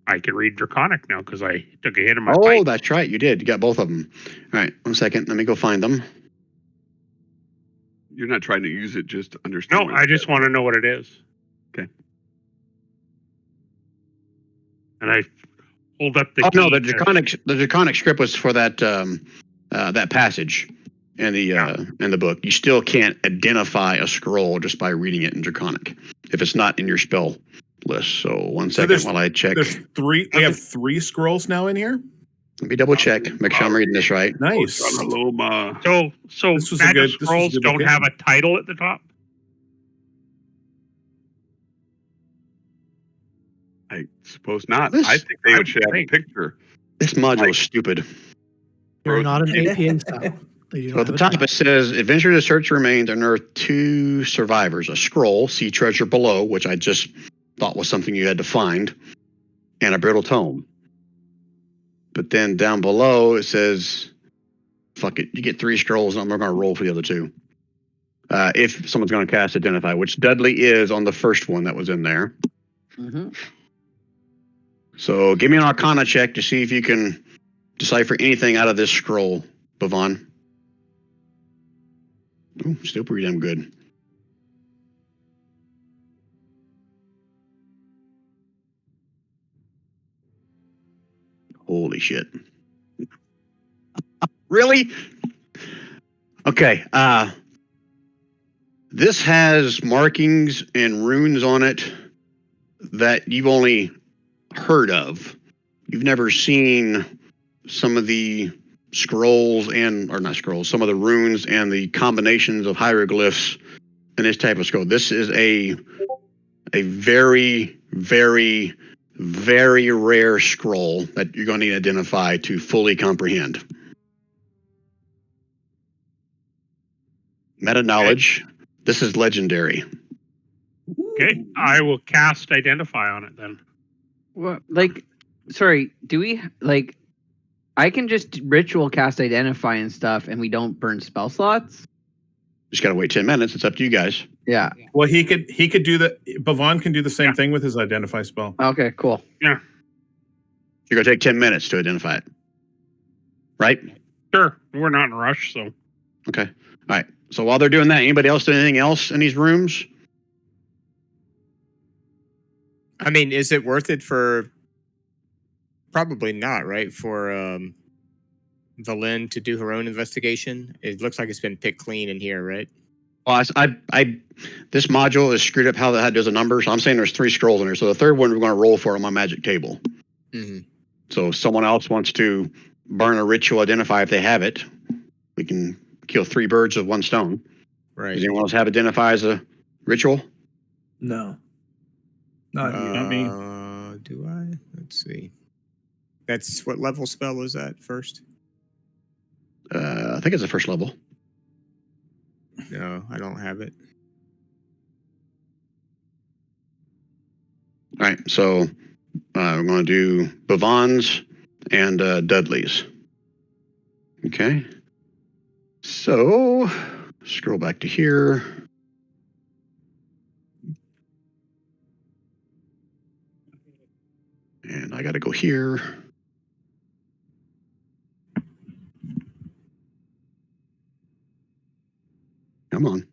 I can read Draconic now because I took a hit in my Oh, pipe. that's right. You did. You got both of them. All right. 1 second. Let me go find them. You're not trying to use it, just understand. No, what I it just says. want to know what it is. Okay. And I hold up the Oh key. no, the draconic script was for that that passage in the book. You still can't identify a scroll just by reading it in Draconic if it's not in your spell list. So 1 second there's- while I check. There's 3. We have 3 scrolls now in here. Let me double check. Make sure I'm reading this right. Nice. Loma. So This was a magic good- this was a scrolls good don't location. have a title at the top. I suppose not. This- I think they I should have a think- picture. This module is stupid. You're not an APN style. They do So not at the have a top title. it says, "Adventure to search remains, unearth 2 survivors: a scroll, see treasure below," which I just thought was something you had to find, and a brittle tome. But then down below it says, "Fuck it, you get 3 scrolls, and I'm going to roll for the other 2." If someone's going to cast Identify, which Dudley is on the first one that was in there. Mm-hmm. So give me an Arcana check to see if you can decipher anything out of this scroll, Bavon. Ooh, still pretty damn good. Holy shit. Really? Okay. This has markings and runes on it that you've only heard of. You've never seen some of the scrolls or not scrolls, some of the runes and the combinations of hieroglyphs in this type of scroll. This is a very, very very rare scroll that you're going to need to identify to fully comprehend. Meta knowledge. This is legendary. Okay, I will cast Identify on it then. Well, like, sorry, do we like? I can just ritual cast Identify and stuff, and we don't burn spell slots. Just got to wait 10 minutes. It's up to you guys. Yeah. Well, he could do the Bavon can do the same thing with his identify spell. Okay. Cool. Yeah, You're going to take 10 minutes to identify it. Right? sure. We're not in a rush, so. Okay. All right. So while they're doing that, anybody else do anything else in these rooms? I mean, is it worth it for? Probably not, right? For Valen to do her own investigation. It looks like it's been picked clean in here, right? Well, this module is screwed up how that does a number. So I'm saying there's 3 scrolls in there. So the third one we're going to roll for on my magic table. Mm-hmm. So if someone else wants to burn a ritual identify if they have it, we can kill 3 birds with 1 stone. Right. Does anyone else have identify as a ritual? No. Not you. Not me. Do I? Let's see. That's what level spell is that first? I think it's the first level. No, I don't have it. All right. So we're going to do Bavon's and Dudley's. Okay. So scroll back to here. And I got to go here. Come on.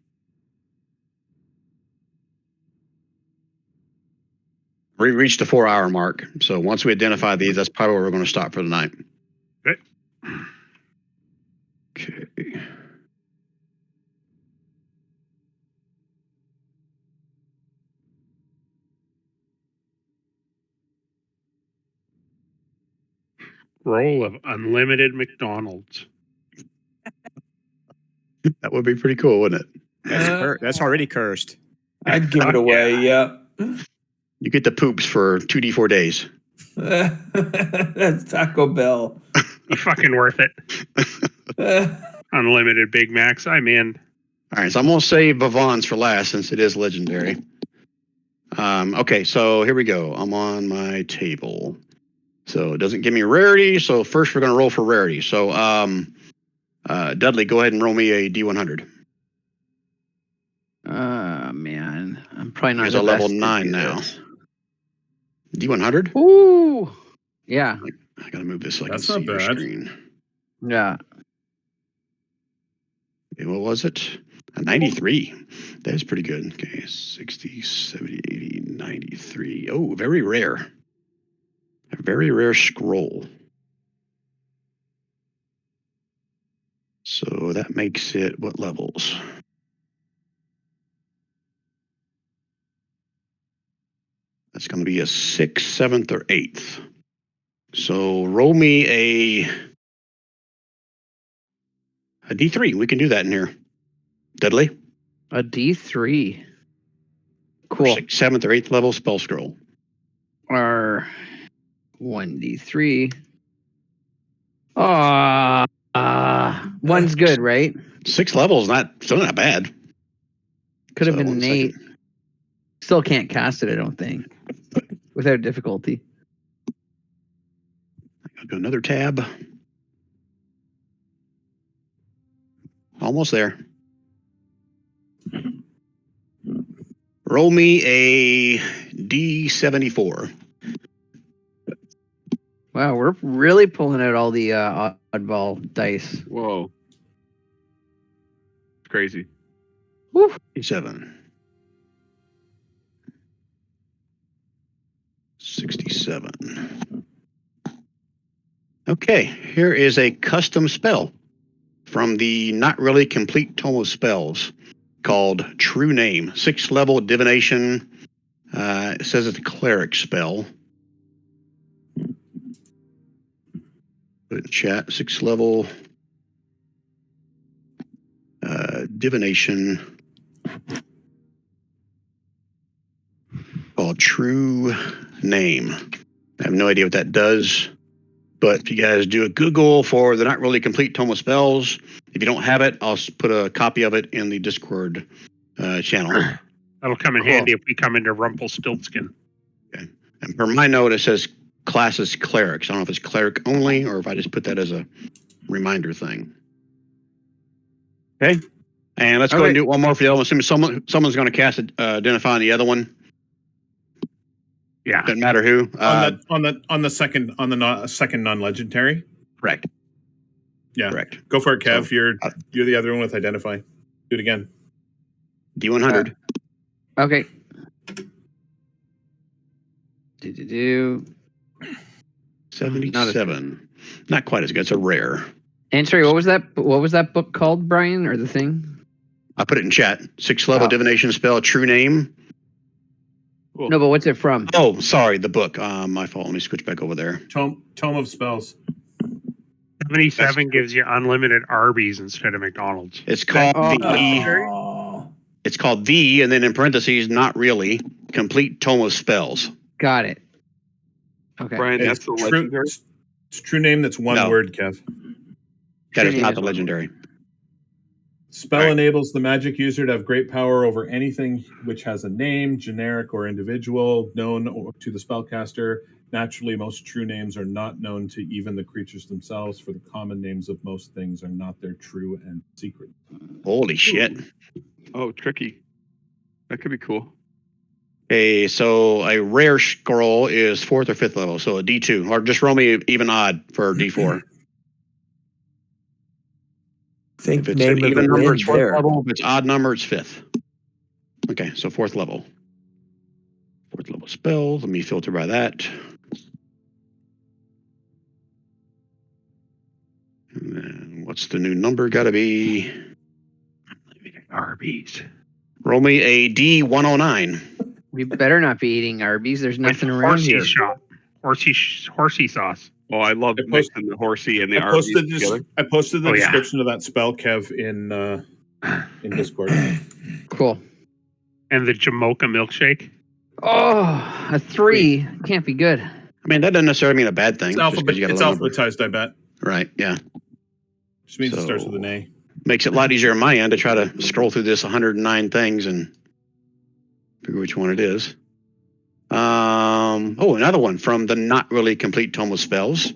We reached the 4-hour mark. So once we identify these, that's probably where we're going to stop for the night. Okay. Okay. Roll of unlimited McDonald's. That would be pretty cool, wouldn't it? That's already cursed. I'd give it away. Yeah. You get the poops for 2d4 days. That's Taco Bell. Fucking worth it. Unlimited Big Macs. I'm in. All right, so I'm going to save Bavon's for last since it is legendary. Okay, so here we go. I'm on my table. So it doesn't give me rarity. So first we're going to roll for rarity. So Dudley, go ahead and roll me a D100. Man, I'm probably not. He's the a level best to 9 do now. this. D100? Ooh. Yeah. I got to move this so I can That's see not your bad. screen. Yeah. Okay, what was it? A 93. That is pretty good. Okay, 60, 70, 80, 93. Oh, very rare. A very rare scroll. So that makes it what levels? That's going to be a 6th, 7th, or 8th. So roll me a D3. We can do that in here. Dudley? A D3. Cool. 6th, 7th, or 8th level spell scroll. Or 1D3. One's good, right? 6th level is still not bad. Could have So, been one an 8. second. Still can't cast it, I don't think. Without difficulty. I'll do another tab. Almost there. Roll me a D74. Wow, we're really pulling out all the oddball dice. Whoa. It's crazy. Woo. 7. 67. Okay, here is a custom spell from the not really complete tome of spells called True Name. 6th level divination. It says it's a cleric spell. Put it in chat. 6th level divination called True name. I have no idea what that does, but if you guys do a Google for the Not Really Complete Tome of Spells, if you don't have it, I'll put a copy of it in the Discord channel. That'll come in handy if we come into Rumpelstiltskin. Okay. And for my note, it says classes clerics. I don't know if it's cleric only or if I just put that as a reminder thing. Okay. And let's go ahead and do it one more for the other one. Someone's going to cast identify on the other one. Yeah. Doesn't matter who. on the second non-legendary. Correct. Yeah. Correct. Go for it, Kev. So, you're the other one with identify. Do it again. D100. Okay. Do 77. Not quite as good. It's a rare. And sorry, what was that book called, Brian, or the thing? I put it in chat. 6th level divination spell, true name. Cool. No, but what's it from? Oh, sorry, the book. My fault. Let me switch back over there. Tome of Spells. 77 gives you unlimited Arby's instead of McDonald's. It's called It's called the, and then in parentheses, not really, complete tome of spells. Got it. Okay. Brian, that's the legendary. It's true name. That's one word, Kev. That is not the legendary. Spell enables the magic user to have great power over anything which has a name, generic or individual, known to the spellcaster. Naturally, most true names are not known to even the creatures themselves, for the common names of most things are not their true and secret. Holy shit. Oh, tricky. That could be cool. Okay, so a rare scroll is 4th or 5th level, so a D2. Or just roll me even odd for D4. Think If it's name an of even the number, wind it's 4th there. level. If it's odd number, it's 5th. Okay, so 4th level. 4th level spell. Let me filter by that. And then what's the new number? Got to be Arby's. Roll me a D109. We better not be eating Arby's. There's nothing around here. Horsey sauce. Oh, I love mixing the horsey and the Arby's together. I posted the description of that spell, Kev, in Discord. Cool. And the Jamocha milkshake. Oh, a 3. Can't be good. I mean, that doesn't necessarily mean a bad thing. It's alphabetized, I bet. Right, yeah. Just means it starts with an A. Makes it a lot easier on my end to try to scroll through this 109 things and figure which one it is. Another one from the Not Really Complete Tome of Spells.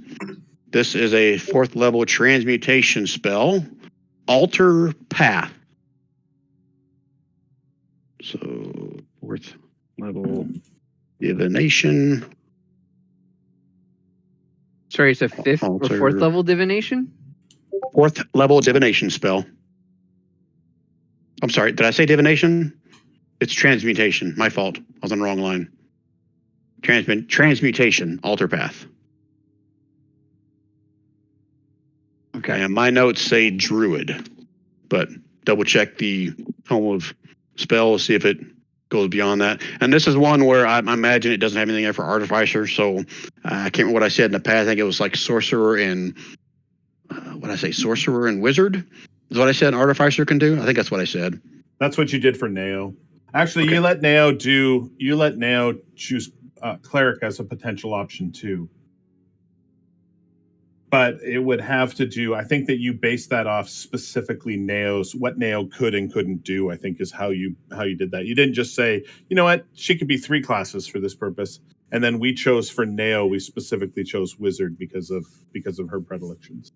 This is a 4th level transmutation spell, Alter Path. So 4th level divination. Sorry, it's a 5th or 4th level divination? 4th level divination spell. I'm sorry, did I say divination? It's transmutation. My fault. I was on the wrong line. Transmutation, Alter Path. Okay. And my notes say druid, but double check the Tome of Spells, see if it goes beyond that. And this is one where I imagine it doesn't have anything there for artificer, so I can't remember what I said in the past. I think it was like sorcerer and sorcerer and wizard is what I said artificer can do. I think that's what I said. That's what you did for Nao. Actually, you let Nao choose cleric as a potential option too. But it would have to do, I think that you based that off specifically what Nao could and couldn't do, I think is how you did that. You didn't just say, you know what, she could be 3 classes for this purpose. And then we chose for Nao, we specifically chose wizard because of her predilections.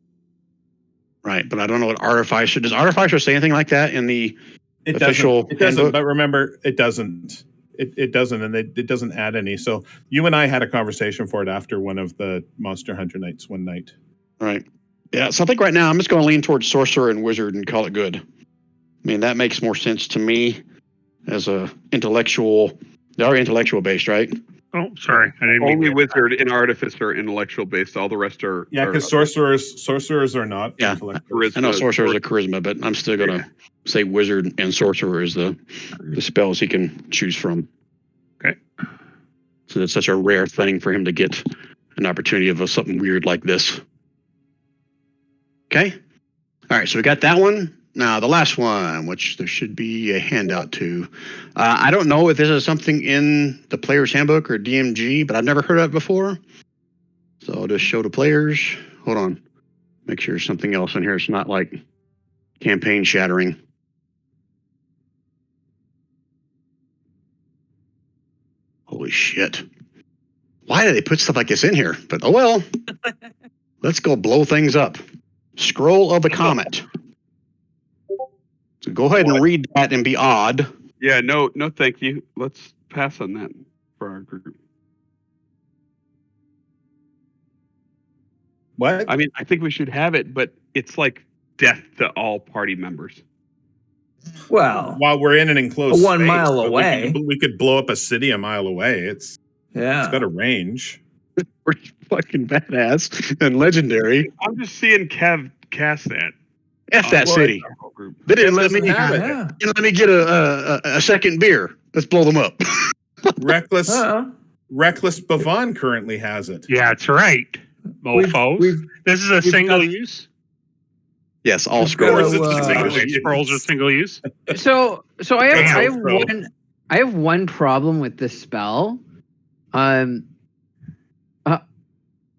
Right, but I don't know what artificer does. Artificer say anything like that in the official? It doesn't. But remember, it doesn't. It doesn't, and it doesn't add any. So you and I had a conversation for it after one of the Monster Hunter nights one night. All right. Yeah. So I think right now I'm just going to lean towards sorcerer and wizard and call it good. I mean, that makes more sense to me as a intellectual. They are intellectual based, right? Oh, sorry. I didn't Only wizard and artificer are intellectual based. All the rest are. Yeah, because sorcerers are not. Yeah, I know sorcerers are charisma, but I'm still going to say wizard and sorcerer is the spells he can choose from. Okay. So it's such a rare thing for him to get an opportunity of something weird like this. Okay. All right. So we got that one. Now, the last one, which there should be a handout to. I don't know if this is something in the player's handbook or DMG, but I've never heard of it before. So I'll just show the players. Hold on. Make sure there's something else in here. It's not like campaign shattering. Holy shit. Why do they put stuff like this in here? But oh well. Let's go blow things up. Scroll of the Comet. So go ahead and read that and be odd. Yeah, no, thank you. Let's pass on that for our group. What? I mean, I think we should have it, but it's like death to all party members. Well, While we're in an enclosed 1 space, mile but away. we could blow up a city a mile away. It's got a range. Pretty fucking badass and legendary. I'm just seeing Kev cast that. F that city. Group. They didn't let me Yeah. let me get a second beer. Let's blow them up. Reckless Uh-uh. Reckless Bavon currently has it. Yeah, that's right. Mofos. This is a single use. Yes, all We've scrolls. got to, Single use. Scrolls are single use. So Damn. I have one problem with this spell.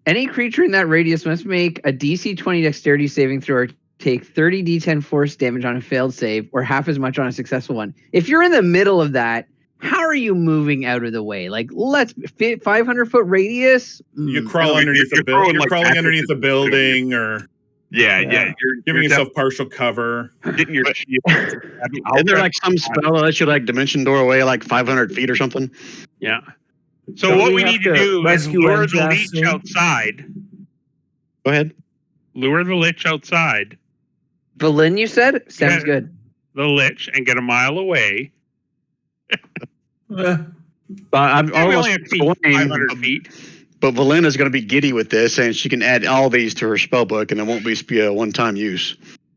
Any creature in that radius must make a DC 20 dexterity saving throw or take 30 d10 force damage on a failed save or half as much on a successful one. If you're in the middle of that, how are you moving out of the way? Like, let's fit 500-foot radius. You crawl No, underneath you're the building. throwing, You're like, crawling patches underneath the of- building, or Yeah. Yeah. You're giving yourself partial cover. getting your shield. Isn't there like some spell that lets you like dimension door away like 500 feet or something? Yeah. So Don't what we we have need to to do is rescue lure the Enjasmin? leech outside. Go ahead. Lure the lich outside. Berlin, you said? Sounds Yeah. good. The lich and get a mile away. I'm We almost only have to be 500 feet. But Valena's going to be giddy with this, and she can add all these to her spell book, and it won't be a one-time use.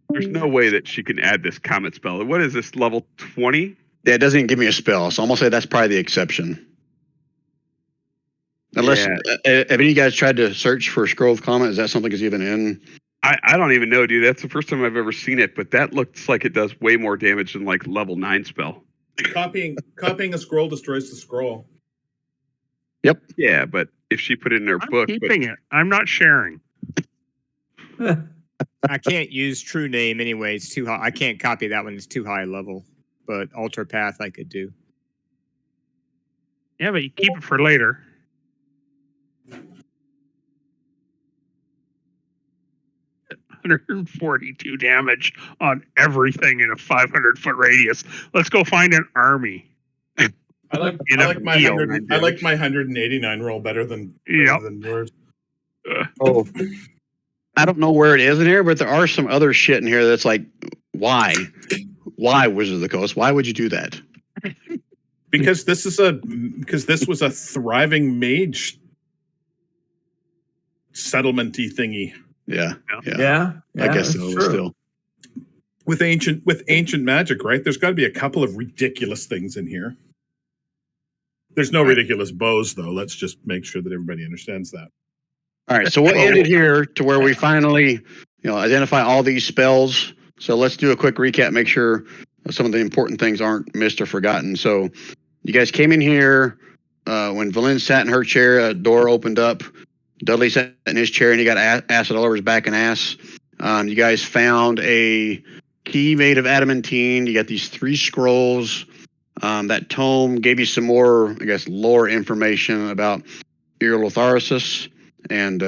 There's no way that she can add this comet spell. What is this, level 20? Yeah, it doesn't even give me a spell, so I'm going to say that's probably the exception. Unless, have any of you guys tried to search for Scroll of Comet? Is that something that's even in? I don't even know, dude. That's the first time I've ever seen it, but that looks like it does way more damage than like level 9 spell. Copying a scroll destroys the scroll. Yep. Yeah, but if she put it in her I'm book, keeping it. I'm not sharing. I can't use True Name anyway. It's too high. I can't copy that one. It's too high level. But Alter Path I could do. Yeah, but you keep it for later. $142 damage on everything in a 500-foot radius. Let's go find an army. I like my deal, 189 roll better than yours. Oh. I don't know where it is in here, but there are some other shit in here that's like, why? Why Wizard of the Coast? Why would you do that? Because this was a thriving mage settlement-y thingy. Yeah. Yeah, I guess so. that's true. Still. With ancient magic, right? There's got to be a couple of ridiculous things in here. There's no ridiculous bows, though. Let's just make sure that everybody understands that. All right, so we'll end it here to where we finally, identify all these spells. So let's do a quick recap, make sure some of the important things aren't missed or forgotten. So you guys came in here when Valyn sat in her chair, a door opened up. Dudley sat in his chair and he got acid all over his back and ass. You guys found a key made of adamantine. You got these 3 scrolls. That tome gave you some more, I guess, lore information about Iriolarthas. And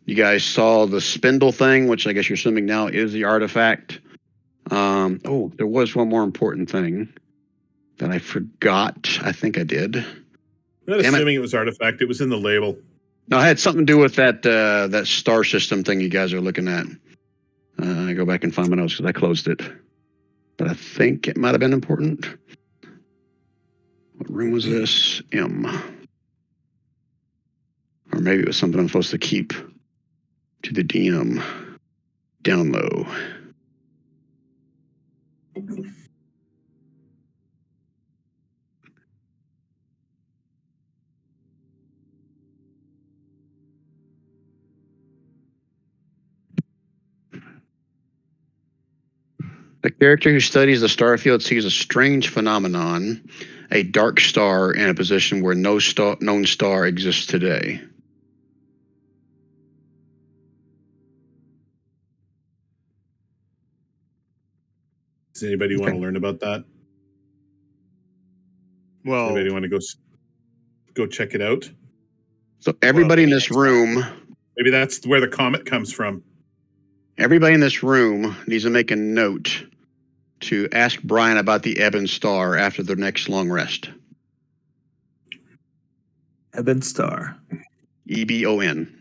you guys saw the spindle thing, which I guess you're assuming now is the artifact. There was one more important thing that I forgot. I think I did. I'm not assuming it was artifact. It was in the label. No, it had something to do with that star system thing you guys are looking at. I go back and find my notes because I closed it. But I think it might have been important. What room was this? M. Or maybe it was something I'm supposed to keep to the DM down low. The character who studies the starfield sees a strange phenomenon, a dark star in a position where no known star exists today. Does anybody want to learn about that? Well, Anybody want to go check it out? So everybody in this next time. room, Maybe that's where the comet comes from. everybody in this room needs to make a note to ask Brian about the Ebon Star after their next long rest. Ebon Star. EBON.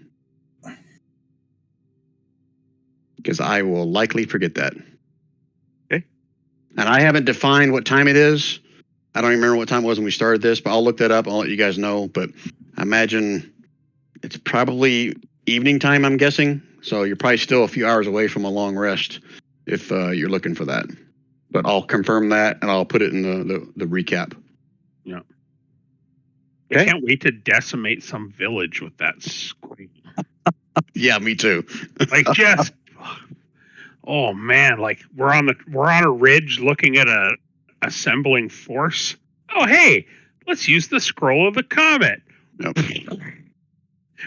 Because I will likely forget that. Okay. And I haven't defined what time it is. I don't even remember what time it was when we started this, but I'll look that up. I'll let you guys know. But I imagine it's probably evening time, I'm guessing. So you're probably still a few hours away from a long rest if you're looking for that. But I'll confirm that and I'll put it in the recap. Yeah. Okay. I can't wait to decimate some village with that scream. Yeah, me too. Like just oh man, like we're on a ridge looking at a assembling force. Oh hey, let's use the scroll of the comet. Nope.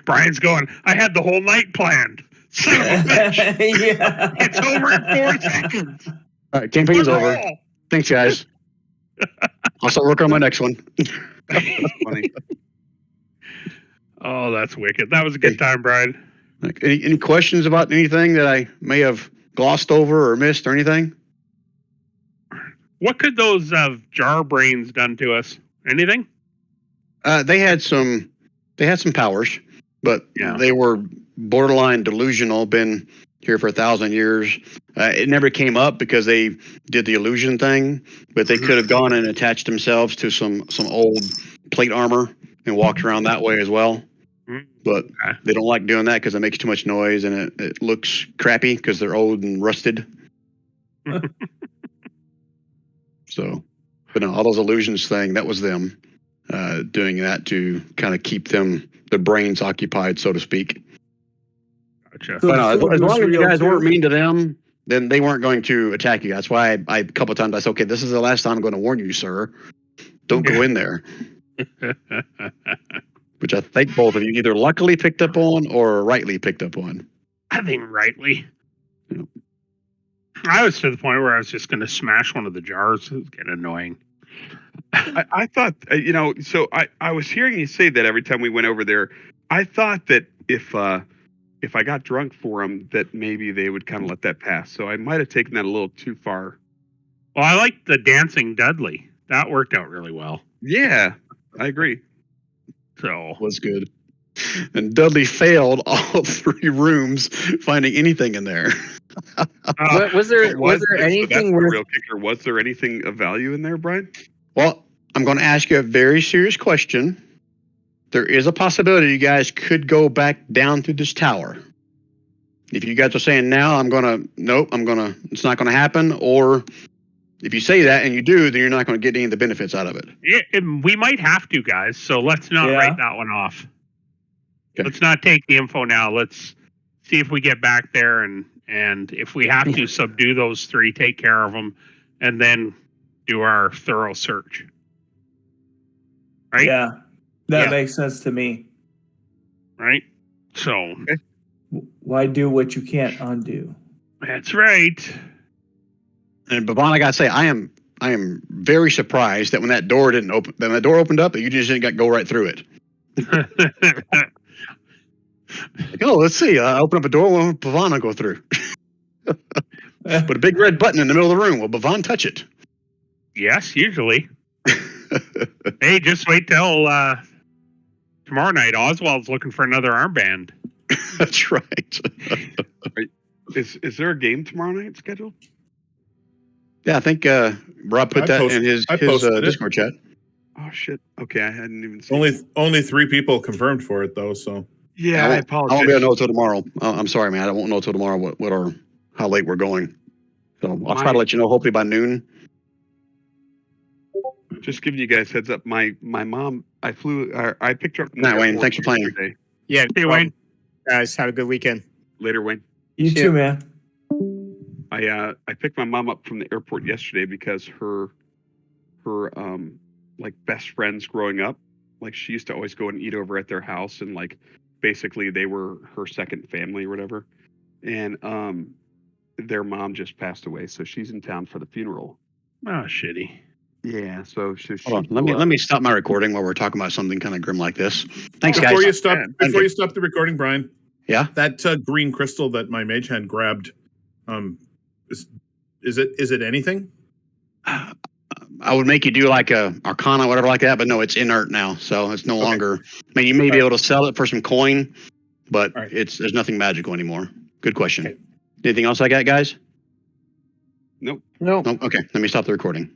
Brian's going, I had the whole night planned. Son of a bitch. Yeah. It's over in 4 seconds. All right, campaign's One over. roll. Thanks, guys. I'll start working on my next one. Funny. Oh, that's wicked. That was a good time, Brian. Like, any questions about anything that I may have glossed over or missed or anything? What could those jar brains done to us? Anything? They had some powers, but Yeah. they were borderline delusional. Been here for 1,000 years. It never came up because they did the illusion thing, but they could have gone and attached themselves to some old plate armor and walked around that way as well. But they don't like doing that because it makes too much noise and it looks crappy because they're old and rusted. So, but no, all those illusions thing, that was them doing that to kind of keep their brains occupied, so to speak. Gotcha. So But no, the food as was long as you real guys too? weren't mean to them, then they weren't going to attack you. That's why I a couple of times I said, okay, this is the last time I'm going to warn you, sir. Don't go in there. Which I think both of you either luckily picked up on or rightly picked up on. I think rightly. Yeah. I was to the point where I was just going to smash one of the jars. It was getting annoying. I thought, so I was hearing you say that every time we went over there. I thought that if I got drunk for them, that maybe they would kind of let that pass. So I might have taken that a little too far. Well, I liked the dancing Dudley. That worked out really well. Yeah, I agree. So Was good. And Dudley failed all 3 rooms finding anything in there. Was there So that's anything the worth? real kicker. Was there anything of value in there, Brian? Well, I'm going to ask you a very serious question. There is a possibility you guys could go back down through this tower. If you guys are saying now, it's not going to happen. Or if you say that and you do, then you're not going to get any of the benefits out of it. we might have to, guys. So let's not Yeah. write that one off. Okay. Let's not take the info now. Let's see if we get back there and if we have to subdue those 3, take care of them, and then do our thorough search. Right? Yeah, that Yeah. makes sense to me. Right? So Why do what you can't undo? that's right. And Bhavon, I got to say, I am very surprised that when that door didn't open, when that door opened up, that you just didn't go right through it. Like, oh, let's see. I open up a door, well, Bhavon will go through. Put a big red button in the middle of the room. Will Bhavon touch it? Yes, usually. Hey, just wait till tomorrow night. Oswald's looking for another armband. That's right. Is there a game tomorrow night scheduled? Yeah, I think Rob put I that posted- in his I posted it. Discord chat. Oh shit. Okay, I hadn't even seen. Only 3 people confirmed for it though. So Yeah, I I won't apologize. be able to know till tomorrow. I'm sorry, man. I won't know till tomorrow how late we're going. So I'll try to let you know hopefully by noon. Just giving you guys heads up. My mom, I picked her up. From Night, the Wayne. airport Thanks for playing. yesterday. Yeah, Hey, Wayne. guys, have a good weekend. Later, Wayne. You too, man. I picked my mom up from the airport yesterday because her like best friends growing up, like she used to always go and eat over at their house, and like basically they were her second family or whatever. And their mom just passed away, so she's in town for the funeral. Oh, shitty. Yeah, so she Hold on. Let me stop my recording while we're talking about something kind of grim like this. Thanks, Before guys. you stop, Thank before you. you stop the recording, Brian, Yeah. that green crystal that my mage hand grabbed, is it anything? I would make you do like a Arcana, whatever like that, but no, it's inert now, so it's no Okay. longer. I mean, you may be able to sell it for some coin, but All right. there's nothing magical anymore. Good question. Okay. Anything else I got, guys? Nope. No. Nope. Okay, let me stop the recording.